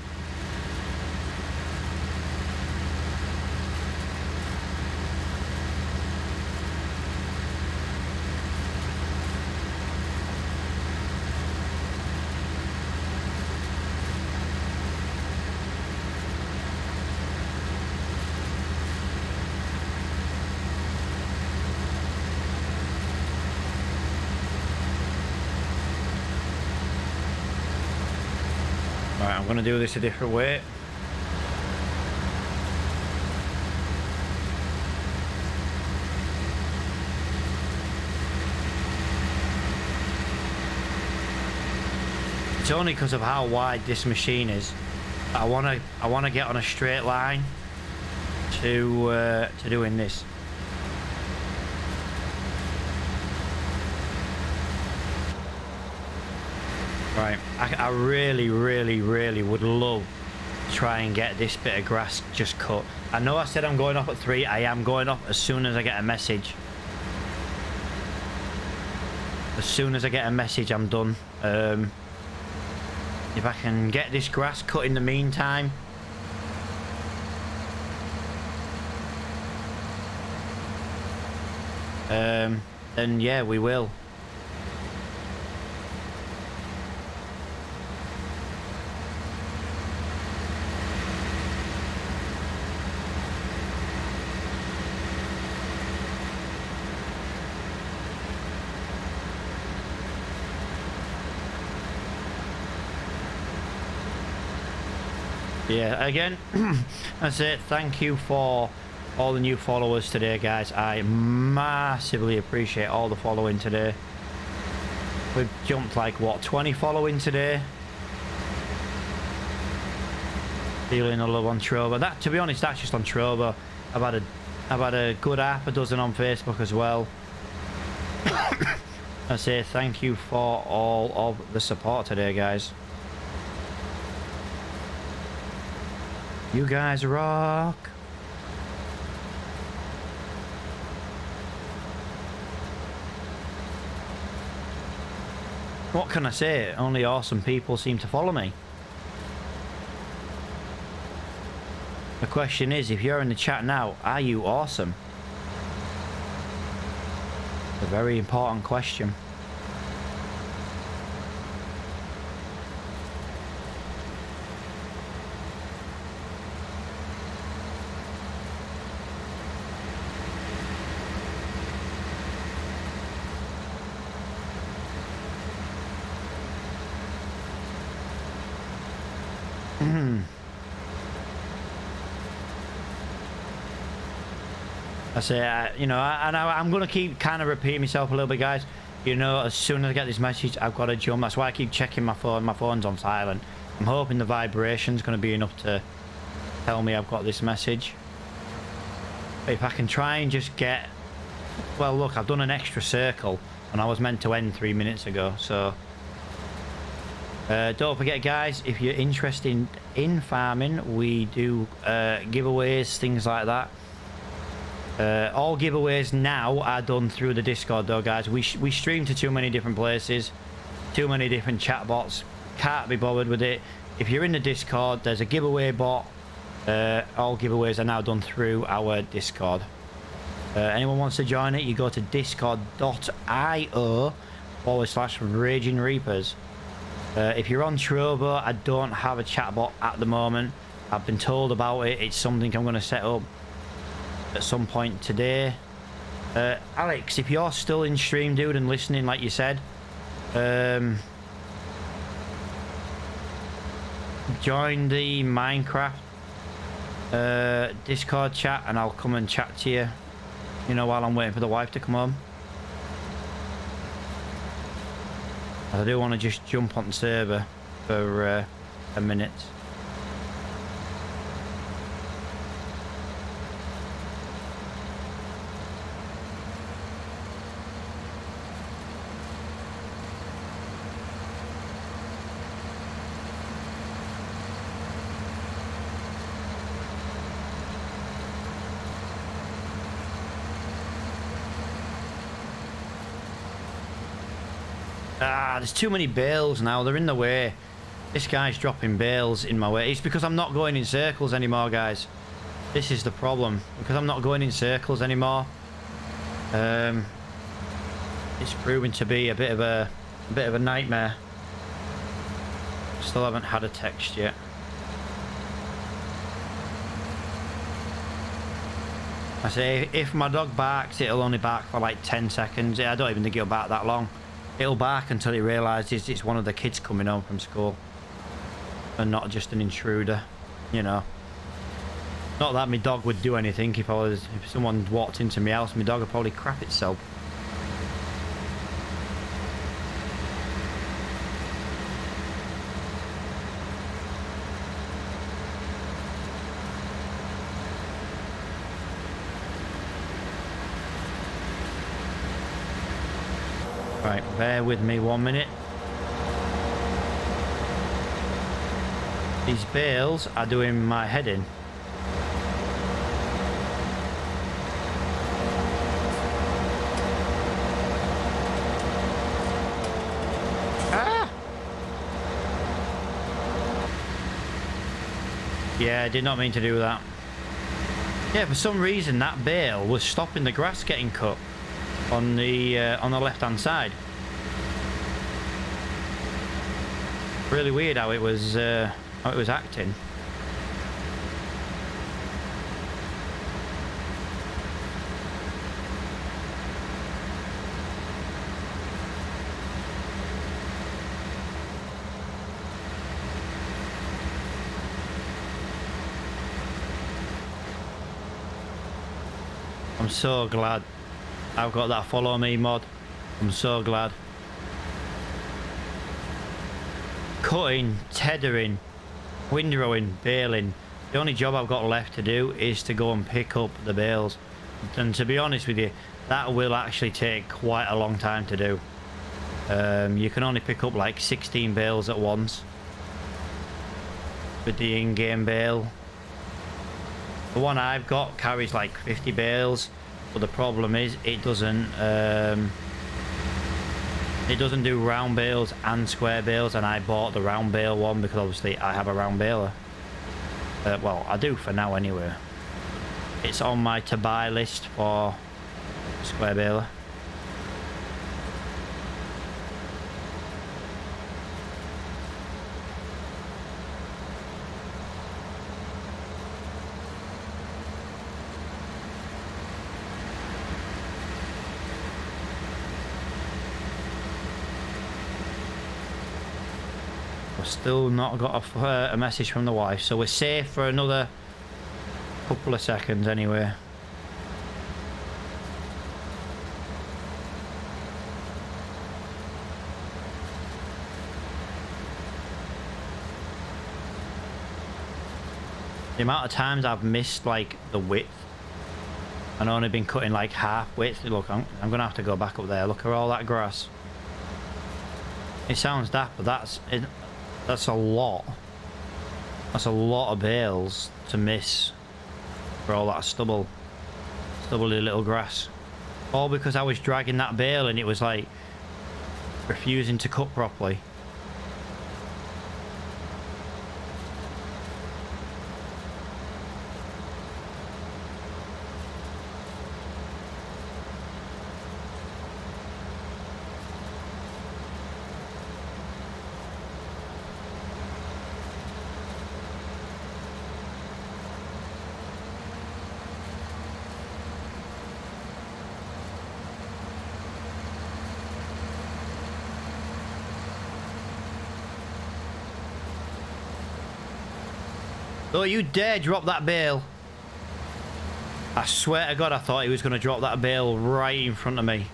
Right, I'm gonna do this a different way. It's only because of how wide this machine is. I wanna get on a straight line to doing this. Right, I really would love to try and get this bit of grass just cut. I know I said I'm going off at 3. I am going off as soon as I get a message. As soon as I get a message, I'm done. If I can get this grass cut in the meantime. Then yeah, we will. Yeah, again, I say thank you for all the new followers today, guys. I massively appreciate all the following today. We've jumped like, what, 20 following today? Feeling a love on Trovo. That, to be honest, that's just on Trovo. I've had a good half a dozen on Facebook as well. I say thank you for all of the support today, guys. You guys rock. What can I say? Only awesome people seem to follow me. The question is, if you're in the chat now, are you awesome? A very important question. I say, you know, I'm going to keep kind of repeating myself a little bit, guys. You know, as soon as I get this message, I've got to jump. That's why I keep checking my phone. My phone's on silent. I'm hoping the vibration's going to be enough to tell me I've got this message. But if I can try and just get... Well, look, I've done an extra circle, and I was meant to end 3 minutes ago, so... don't forget, guys, if you're interested in farming, we do giveaways, things like that. All giveaways now are done through the Discord, though, guys. We stream to too many different places, too many different chat bots. Can't be bothered with it. If you're in the Discord, there's a giveaway bot. All giveaways are now done through our Discord. Anyone wants to join it, you go to discord.io/Raging Reapers. If you're on Trovo, I don't have a chat bot at the moment. I've been told about it. It's something I'm going to set up at some point today. Alex, if you're still in stream, dude, and listening like you said, join the Minecraft Discord chat and I'll come and chat to you, you know, while I'm waiting for the wife to come home. I do want to just jump on the server for a minute. There's too many bales now. They're in the way. This guy's dropping bales in my way. It's because I'm not going in circles anymore, guys. This is the problem. Because I'm not going in circles anymore. It's proving to be a bit of a nightmare. Still haven't had a text yet. I say, if my dog barks, it'll only bark for like 10 seconds. I don't even think it'll bark that long. It'll bark until it realises it's one of the kids coming home from school. And not just an intruder, you know. Not that my dog would do anything. If someone walked into my house, my dog would probably crap itself. Right, bear with me 1 minute. These bales are doing my head in. Ah! Yeah, I did not mean to do that. Yeah, for some reason that bale was stopping the grass getting cut on the left hand side. Really weird how it was acting. I'm so glad I've got that follow me mod. I'm so glad. Cutting, tethering, windrowing, baling. The only job I've got left to do is to go and pick up the bales. And to be honest with you, that will actually take quite a long time to do. You can only pick up like 16 bales at once with the in-game bale. The one I've got carries like 50 bales, but the problem is it doesn't do round bales and square bales, and I bought the round bale one because obviously I have a round baler. Well, I do for now anyway. It's on my to buy list for square baler. We've still not got a message from the wife, so we're safe for another couple of seconds anyway. The amount of times I've missed like the width and only been cutting like half width. Look, I'm gonna have to go back up there. Look at all that grass. It sounds daft, but that's a lot. That's a lot of bales to miss for all that stubbly little grass. All because I was dragging that bale and it was like refusing to cut properly. Don't you dare drop that bale. I swear to God, I thought he was going to drop that bale right in front of me.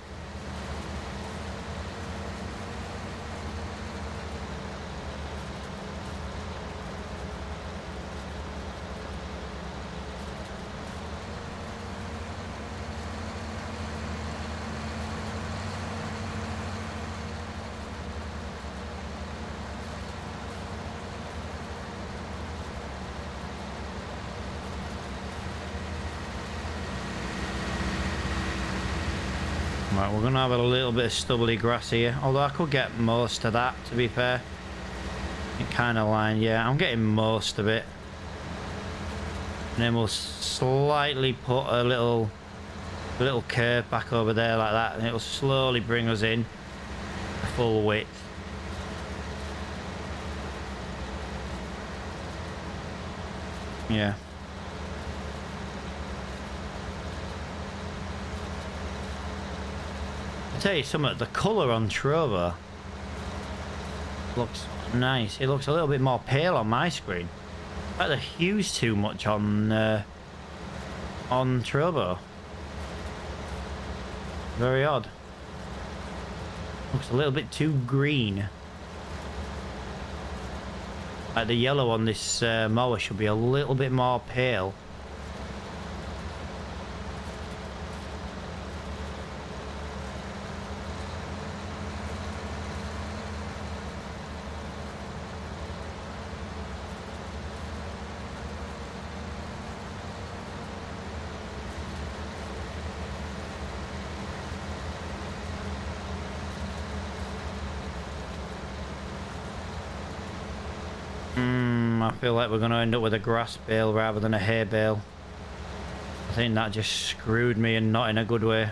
Right, we're gonna have a little bit of stubbly grass here, although I could get most of that, to be fair. It kind of line, yeah, I'm getting most of it. And then we'll slightly put a little curve back over there like that, and it'll slowly bring us in a full width. Yeah. Tell you something, the colour on Trovo looks nice. It looks a little bit more pale on my screen. Like the hue's too much on Trovo. Very odd. Looks a little bit too green. Like the yellow on this mower should be a little bit more pale. I feel like we're going to end up with a grass bale rather than a hay bale. I think that just screwed me, and not in a good way.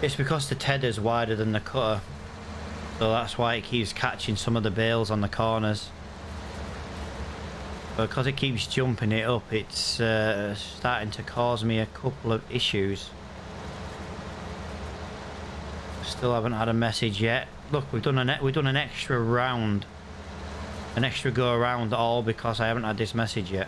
It's because the tedder's wider than the cutter, so that's why it keeps catching some of the bales on the corners. But because it keeps jumping it up, it's starting to cause me a couple of issues. Still haven't had a message yet. Look, we've done an extra round, an extra go around, all because I haven't had this message yet.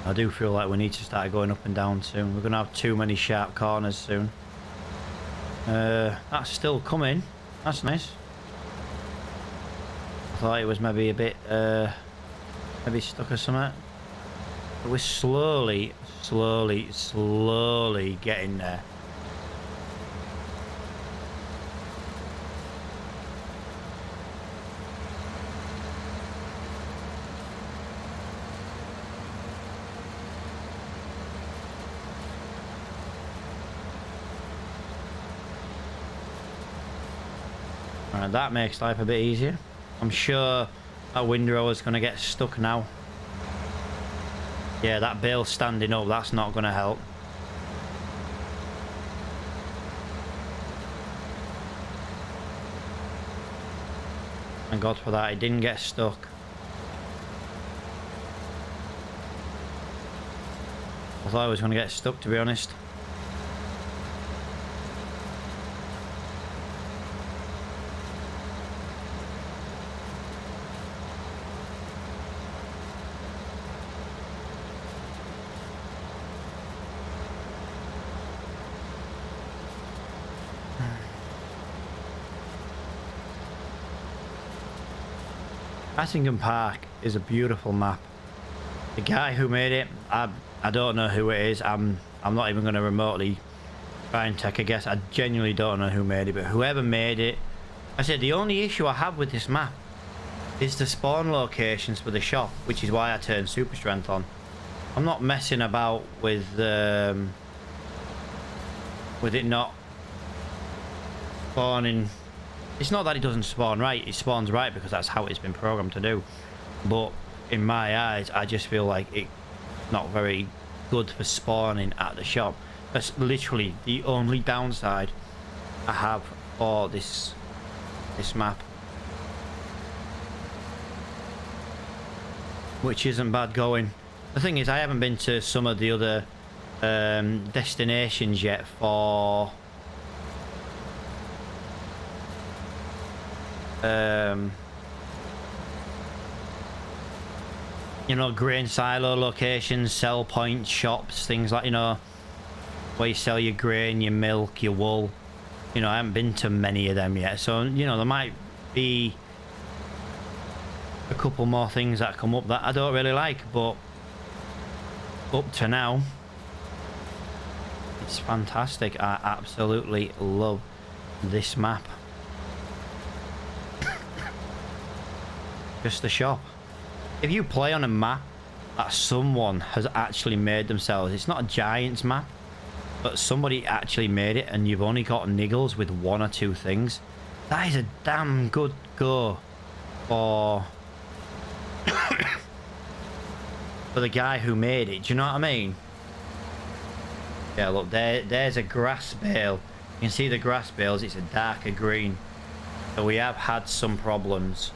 I do feel like we need to start going up and down soon. We're going to have too many sharp corners soon. That's still coming. That's nice. I thought it was maybe a bit maybe stuck or something. We're slowly, slowly getting there. Alright, that makes life a bit easier. I'm sure that windrow is going to get stuck now. Yeah, that bale standing up, that's not going to help. Thank God for that, it didn't get stuck. I thought I was going to get stuck, to be honest. Attingham Park is a beautiful map. The guy who made it, I don't know who it is. I'm not even going to remotely try and take a guess. I genuinely don't know who made it, but whoever made it, I said the only issue I have with this map is the spawn locations for the shop, which is why I turned super strength on. I'm not messing about with it not spawning. It's not that it doesn't spawn right, it spawns right because that's how it's been programmed to do. But in my eyes, I just feel like it's not very good for spawning at the shop. That's literally the only downside I have for this map. Which isn't bad going. The thing is, I haven't been to some of the other destinations yet for you know, grain silo locations, sell point shops, things like, you know, where you sell your grain, your milk, your wool. You know, I haven't been to many of them yet, so you know, there might be a couple more things that come up that I don't really like, but up to now it's fantastic. I absolutely love this map. Just the shop. If you play on a map that someone has actually made themselves, it's not a Giants map, but somebody actually made it, and you've only got niggles with one or two things, that is a damn good go for for the guy who made it. Do you know what I mean? Yeah, look, there's a grass bale. You can see the grass bales, it's a darker green, so we have had some problems.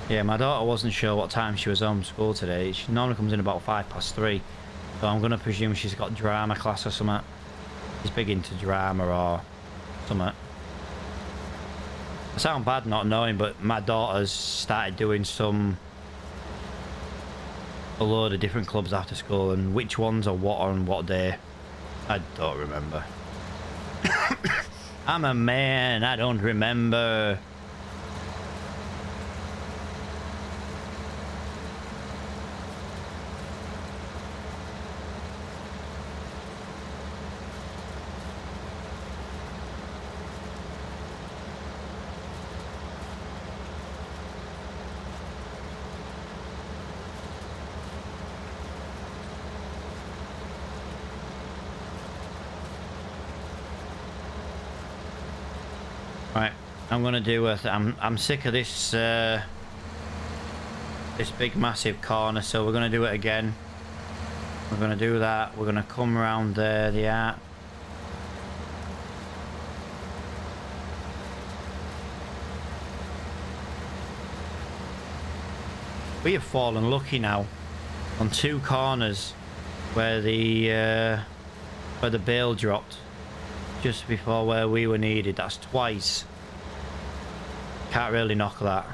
Yeah, my daughter wasn't sure what time she was home from school today. She normally comes in about 3:05, so I'm going to presume she's got drama class or something. She's big into drama or something. I sound bad not knowing, but my daughter's started doing a load of different clubs after school, and which ones are what on what day, I don't remember. I'm a man, I don't remember. Right, I'm gonna do I'm sick of this this big massive corner, so we're gonna do it again. We're gonna do that. We're gonna come around there, the art. We have fallen lucky now on two corners where the bale dropped just before where we were needed. That's twice. Can't really knock that.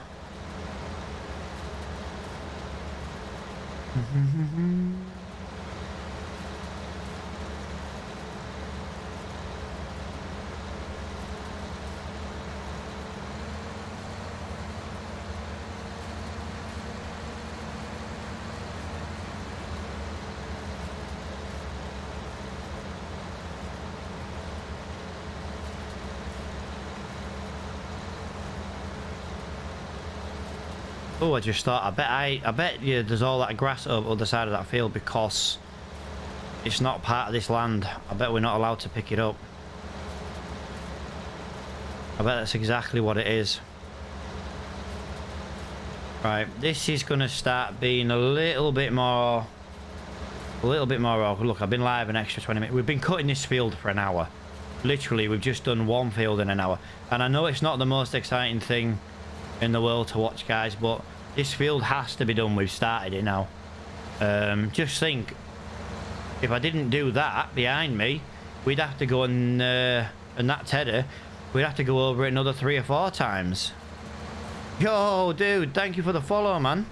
Oh, I just thought, I bet you there's all that grass over the other side of that field because it's not part of this land. I bet we're not allowed to pick it up. I bet that's exactly what it is. Right, this is going to start being a little bit more awkward. Look, I've been live an extra 20 minutes. We've been cutting this field for an hour. Literally, we've just done one field in an hour. And I know it's not the most exciting thing in the world to watch, guys, but this field has to be done. We've started it now. Just think, if I didn't do that behind me, we'd have to go and that tedder, we'd have to go over it another 3 or 4 times. Yo, dude, thank you for the follow, man.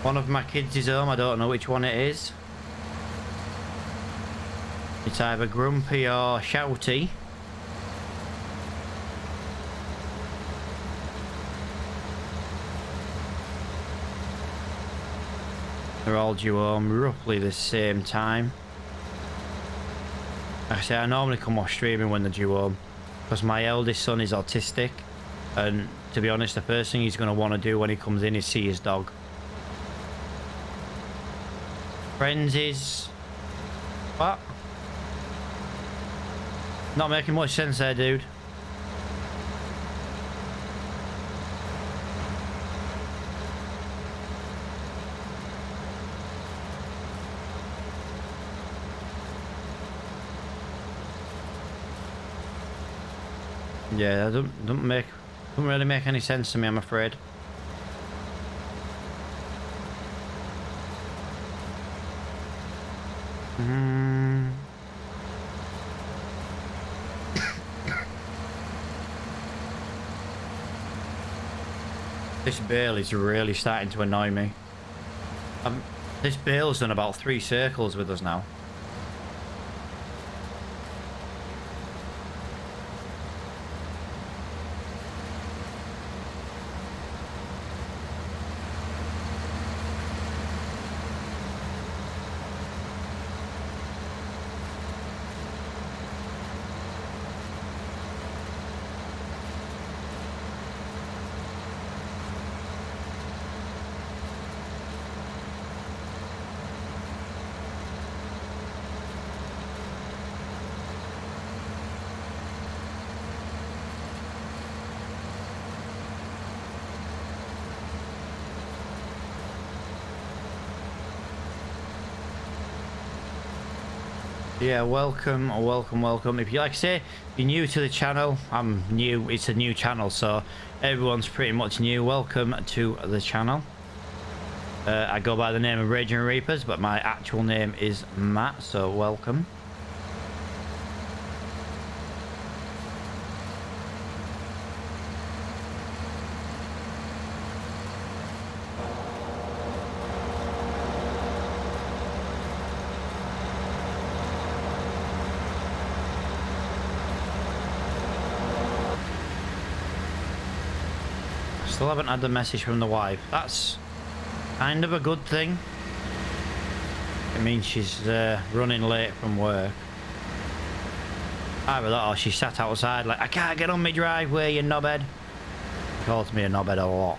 One of my kids is home. I don't know which one it is. It's either grumpy or shouty. They're all due home roughly the same time. Actually, I normally come off streaming when they're due home because my eldest son is autistic, and to be honest, the first thing he's going to want to do when he comes in is see his dog. Friends is... What? Not making much sense there, dude. Yeah, that don't really make any sense to me, I'm afraid. This bale is really starting to annoy me. This bale's done about 3 circles with us now. Yeah, welcome. If you like I say, if you're new to the channel, I'm new. It's a new channel, so everyone's pretty much new. Welcome to the channel. I go by the name of Raging Reapers, but my actual name is Matt, so welcome. Still haven't had the message from the wife. That's kind of a good thing. It means she's running late from work. Either that or she sat outside like, I can't get on my driveway, you knobhead. She calls me a knobhead a lot.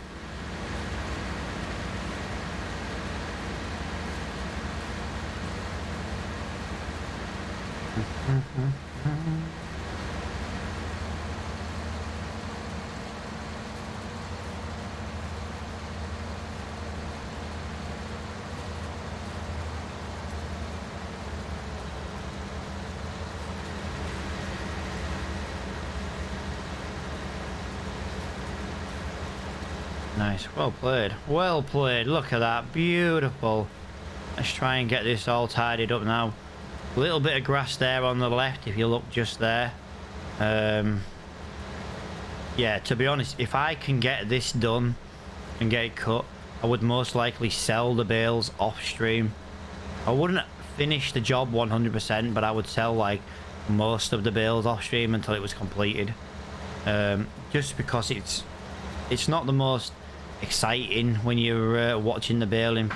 Nice. Well played. Well played. Look at that. Beautiful. Let's try and get this all tidied up now. A little bit of grass there on the left if you look just there. Yeah, to be honest, if I can get this done and get it cut, I would most likely sell the bales off stream. I wouldn't finish the job 100%, but I would sell like most of the bales off stream until it was completed. Just because it's not the most exciting when you're watching the baling,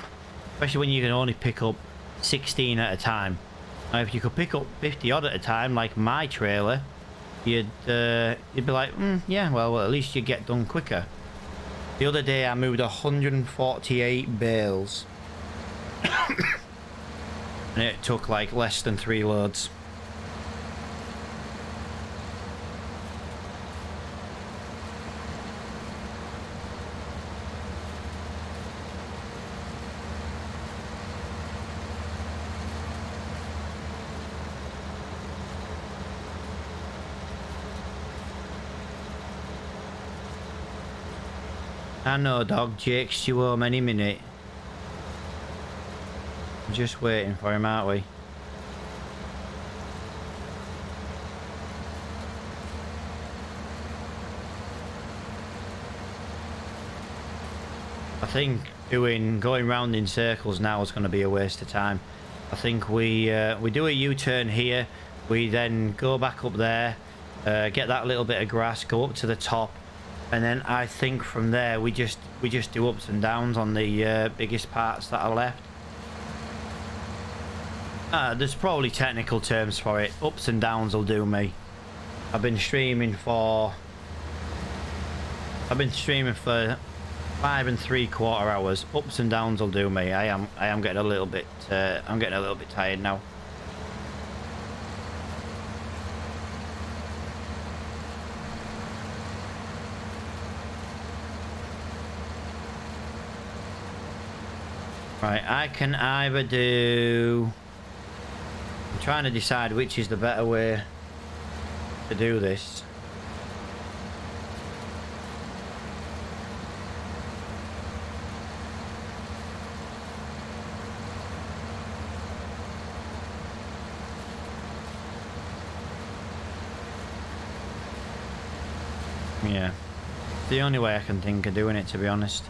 especially when you can only pick up 16 at a time. Now, if you could pick up 50 odd at a time, like my trailer, you'd be like, yeah, well, at least you get done quicker. The other day I moved 148 bales and it took like less than 3 loads. I know, dog. Jake's due home any minute. We're just waiting for him, aren't we? I think going round in circles now is going to be a waste of time. I think we do a U-turn here. We then go back up there, get that little bit of grass, go up to the top. And then I think from there we just do ups and downs on the biggest parts that are left. There's probably technical terms for it. Ups and downs will do me. I've been streaming for 5 3/4 hours. Ups and downs will do me. I am getting a little bit tired now. Right, I can either do... I'm trying to decide which is the better way to do this. Yeah, the only way I can think of doing it, to be honest.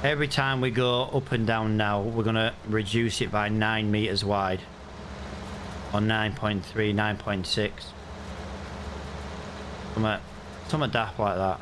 Every time we go up and down now, we're going to reduce it by 9 meters wide. Or 9.3, 9.6. Something daft like that.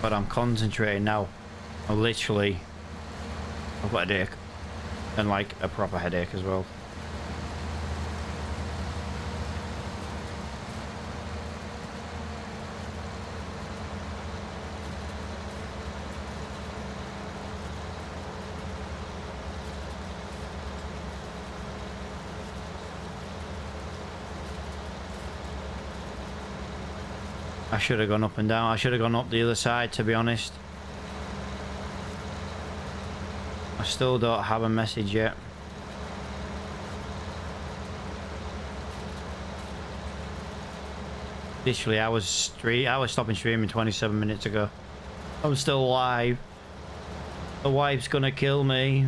But I'm concentrating now. I've got a headache. And like a proper headache as well. I should have gone up and down. I should have gone up the other side, to be honest. I still don't have a message yet. Literally, I was stopping streaming 27 minutes ago. I'm still live. The wife's gonna kill me.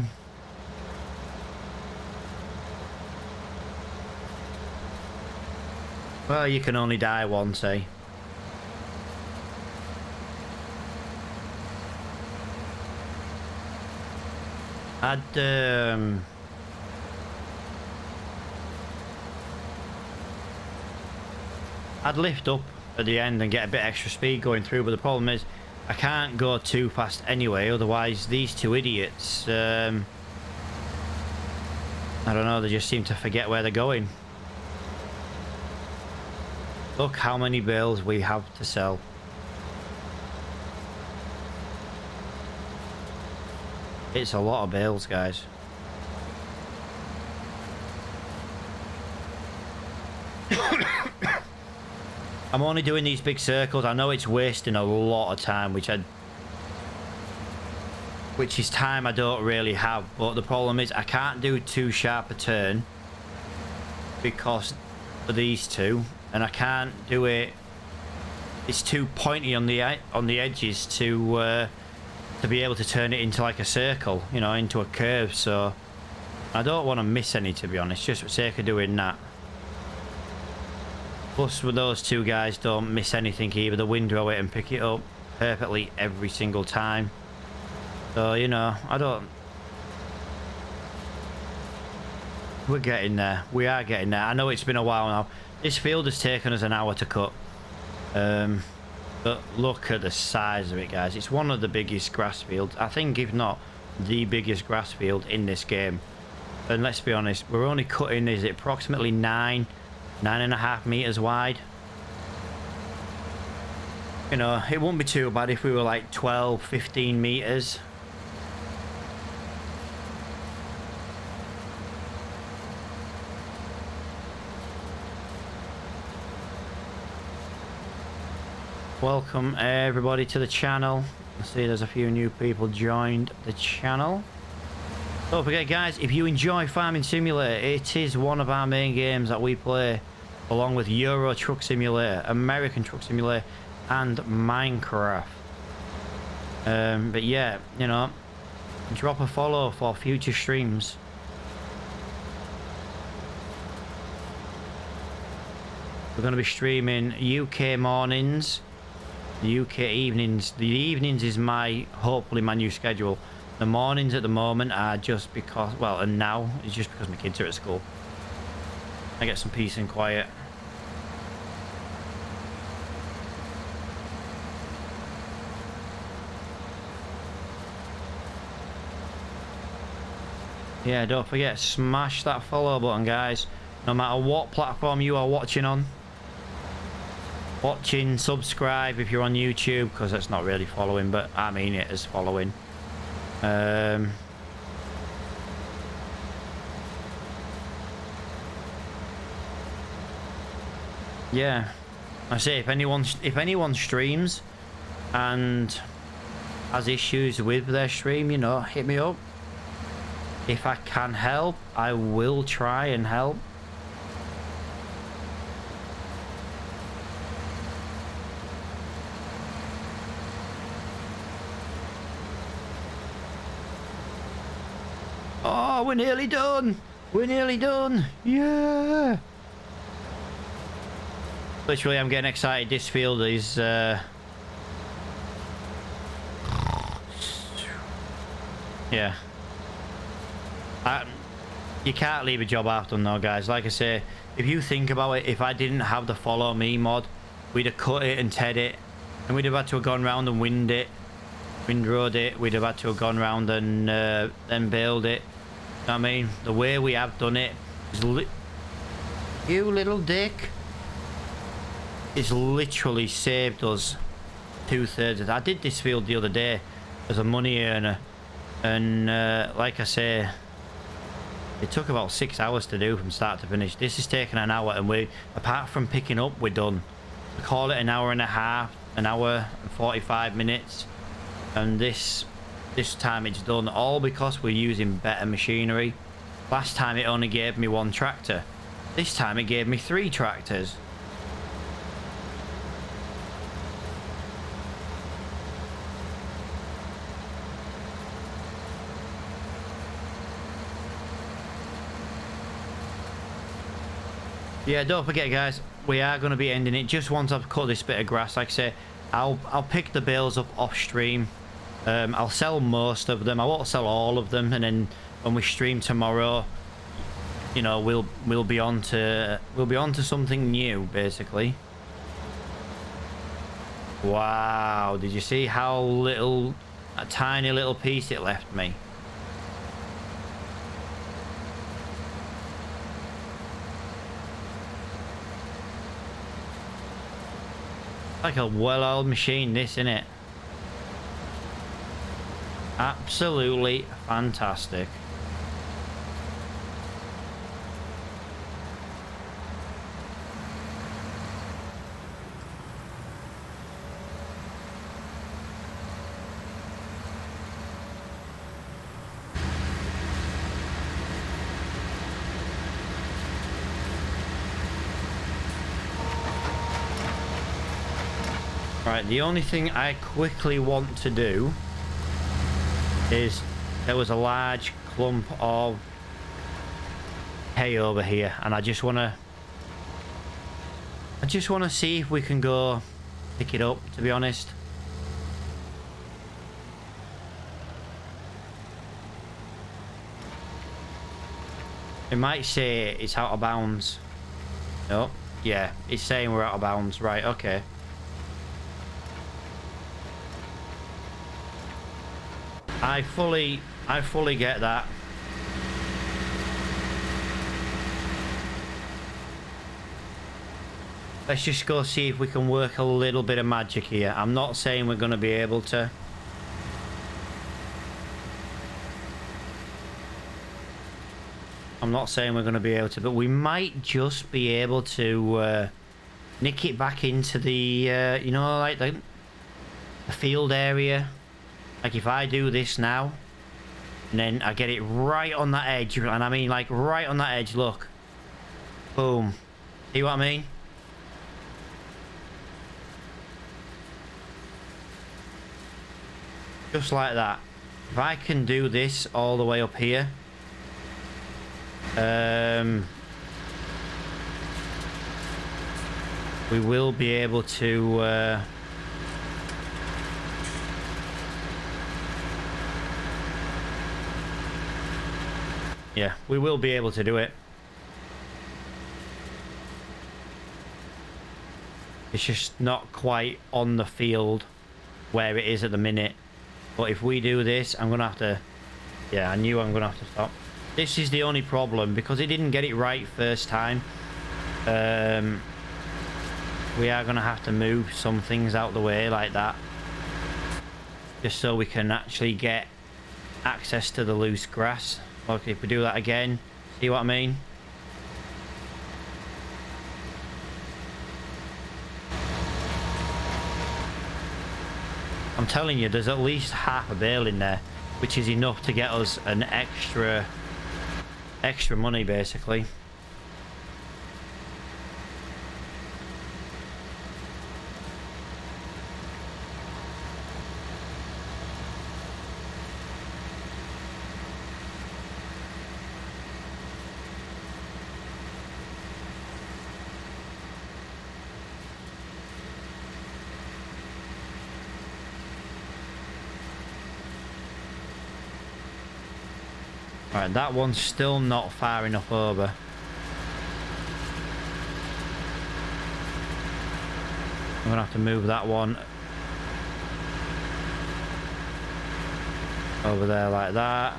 Well, you can only die once, eh? I'd lift up at the end and get a bit extra speed going through, but the problem is I can't go too fast anyway, otherwise these two idiots, I don't know, they just seem to forget where they're going. Look how many bales we have to sell. It's a lot of bales, guys. I'm only doing these big circles. I know it's wasting a lot of time, which is time I don't really have. But the problem is I can't do too sharp a turn because of these two, and I can't do it. It's too pointy on the edges to be able to turn it into like a circle, you know, into a curve. So I don't want to miss any, to be honest, just for the sake of doing that. Plus, with those two guys, don't miss anything either. The windrow it and pick it up perfectly every single time. So, you know, we're getting there. We are getting there. I know it's been a while now. This field has taken us an hour to cut. But look at the size of it, guys. It's one of the biggest grass fields. I think, if not, the biggest grass field in this game. And let's be honest, we're only cutting, is it approximately 9.5 meters wide? You know, it wouldn't be too bad if we were like 12, 15 meters. Welcome everybody to the channel. I see there's a few new people joined the channel. Don't forget, guys, if you enjoy Farming Simulator, it is one of our main games that we play along with Euro Truck Simulator, American Truck Simulator and Minecraft. But yeah, you know, drop a follow for future streams. We're going to be streaming UK mornings, the UK evenings. The evenings is hopefully my new schedule. The mornings at the moment are just because, well, and now it's just because my kids are at school. I get some peace and quiet. Yeah, don't forget, smash that follow button, guys. No matter what platform you are watching on. Subscribe if you're on YouTube, because that's not really following, but I mean it as following. Yeah, I say, if anyone streams and has issues with their stream, you know, hit me up. If I can help, I will try and help. Oh, we're nearly done. We're nearly done. Yeah. Literally, I'm getting excited. This field is... yeah. You can't leave a job half done though, guys. Like I say, if you think about it, if I didn't have the follow me mod, we'd have cut it and ted it, and we'd have had to have gone round and windrowed it. We'd have had to have gone round and then baled it. I mean, the way we have done it is you little dick. It's literally saved us 2/3 of that. I did this field the other day as a money earner, and like I say, it took about 6 hours to do from start to finish. This is taking an hour, and we, apart from picking up, we're done. We call it an hour and a half, an hour and 45 minutes, and this time it's done, all because we're using better machinery. Last time it only gave me 1 tractor. This time it gave me 3 tractors. Yeah, don't forget, guys, we are going to be ending it just once I've cut this bit of grass. Like I say, I'll pick the bales up off stream. I'll sell most of them. I won't sell all of them, and then when we stream tomorrow, you know, we'll be on to something new, basically. Wow, did you see how little, a tiny little piece it left me? Like a well-oiled machine, this, isn't it? Absolutely fantastic. Right, the only thing I quickly want to do is, there was a large clump of hay over here, and I just want to see if we can go pick it up, to be honest. It might say it's out of bounds. No, yeah, it's saying we're out of bounds. Right, okay. I fully get that. Let's just go see if we can work a little bit of magic here. I'm not saying we're going to be able to. I'm not saying we're going to be able to, but we might just be able to nick it back into the, you know, like the field area. Like if I do this now, and then I get it right on that edge, and I mean like right on that edge, look. Boom. See what I mean? Just like that. If I can do this all the way up here, we will be able to yeah, we will be able to do it. It's just not quite on the field where it is at the minute. But if we do this, I'm gonna have to, yeah, I knew I'm gonna have to stop. This is the only problem, because it didn't get it right first time. We are gonna have to move some things out the way like that, just so we can actually get access to the loose grass. Okay, if we do that again, see what I mean? I'm telling you, there's at least half a bale in there, which is enough to get us an extra money, basically. Right, that one's still not far enough over. I'm gonna have to move that one over there like that.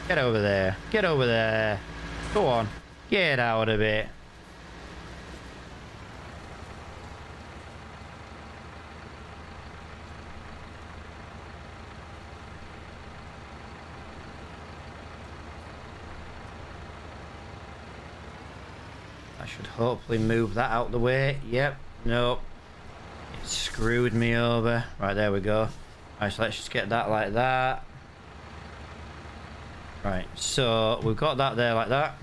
Get over there. Get over there. Go on. Get out of it. Should hopefully move that out the way. Yep. Nope. It screwed me over. Right, there we go. Alright, so let's just get that like that. Right, so we've got that there like that.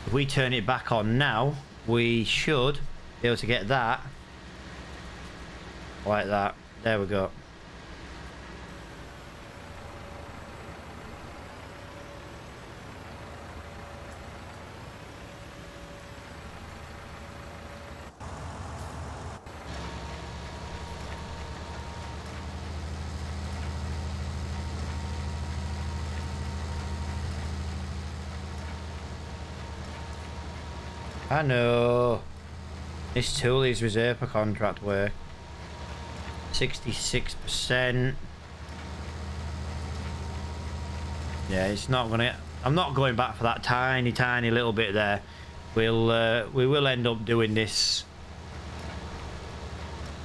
If we turn it back on now, we should be able to get that like that. There we go. I know. This tool is reserved for contract work. 66%. Yeah, it's not gonna. I'm not going back for that tiny little bit there. We will end up doing this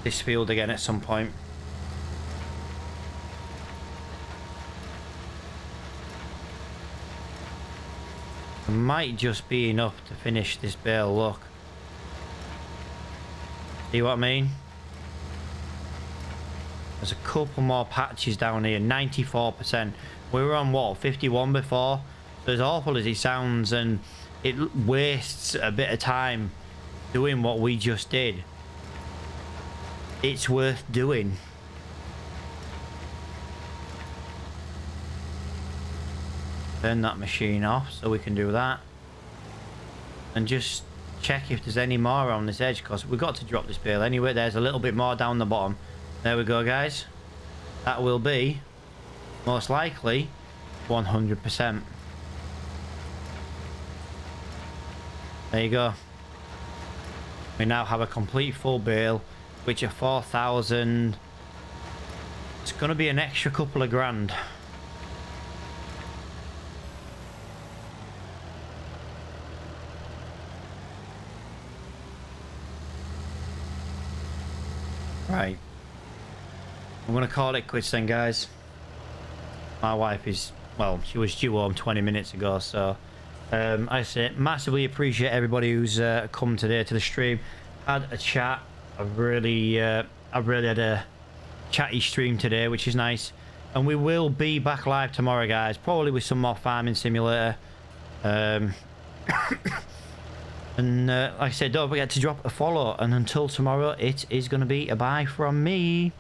field again at some point. It might just be enough to finish this bale. Look. See what I mean? There's a couple more patches down here. 94%. We were on what, 51 before? So as awful as it sounds, and it wastes a bit of time doing what we just did, it's worth doing. Turn that machine off so we can do that. And just check if there's any more on this edge, because we've got to drop this bale anyway. There's a little bit more down the bottom. There we go, guys. That will be most likely 100%. There you go. We now have a complete full bale, which at 4,000, it's going to be an extra couple of grand. Right. I'm going to call it quits then, guys. My wife is, well, she was due home 20 minutes ago, so I say massively appreciate everybody who's come today to the stream, had a chat. I've really had a chatty stream today, which is nice. And we will be back live tomorrow, guys, probably with some more farming simulator. And like I said, don't forget to drop a follow, and until tomorrow, it is going to be a bye from me.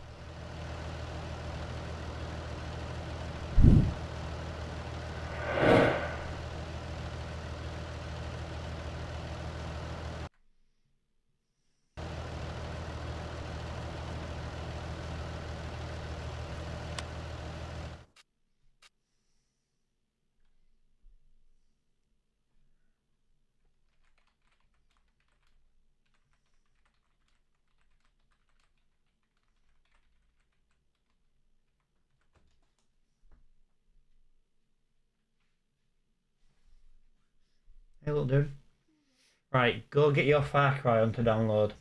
Hey, little dude. Right, go get your Far Cry on to download.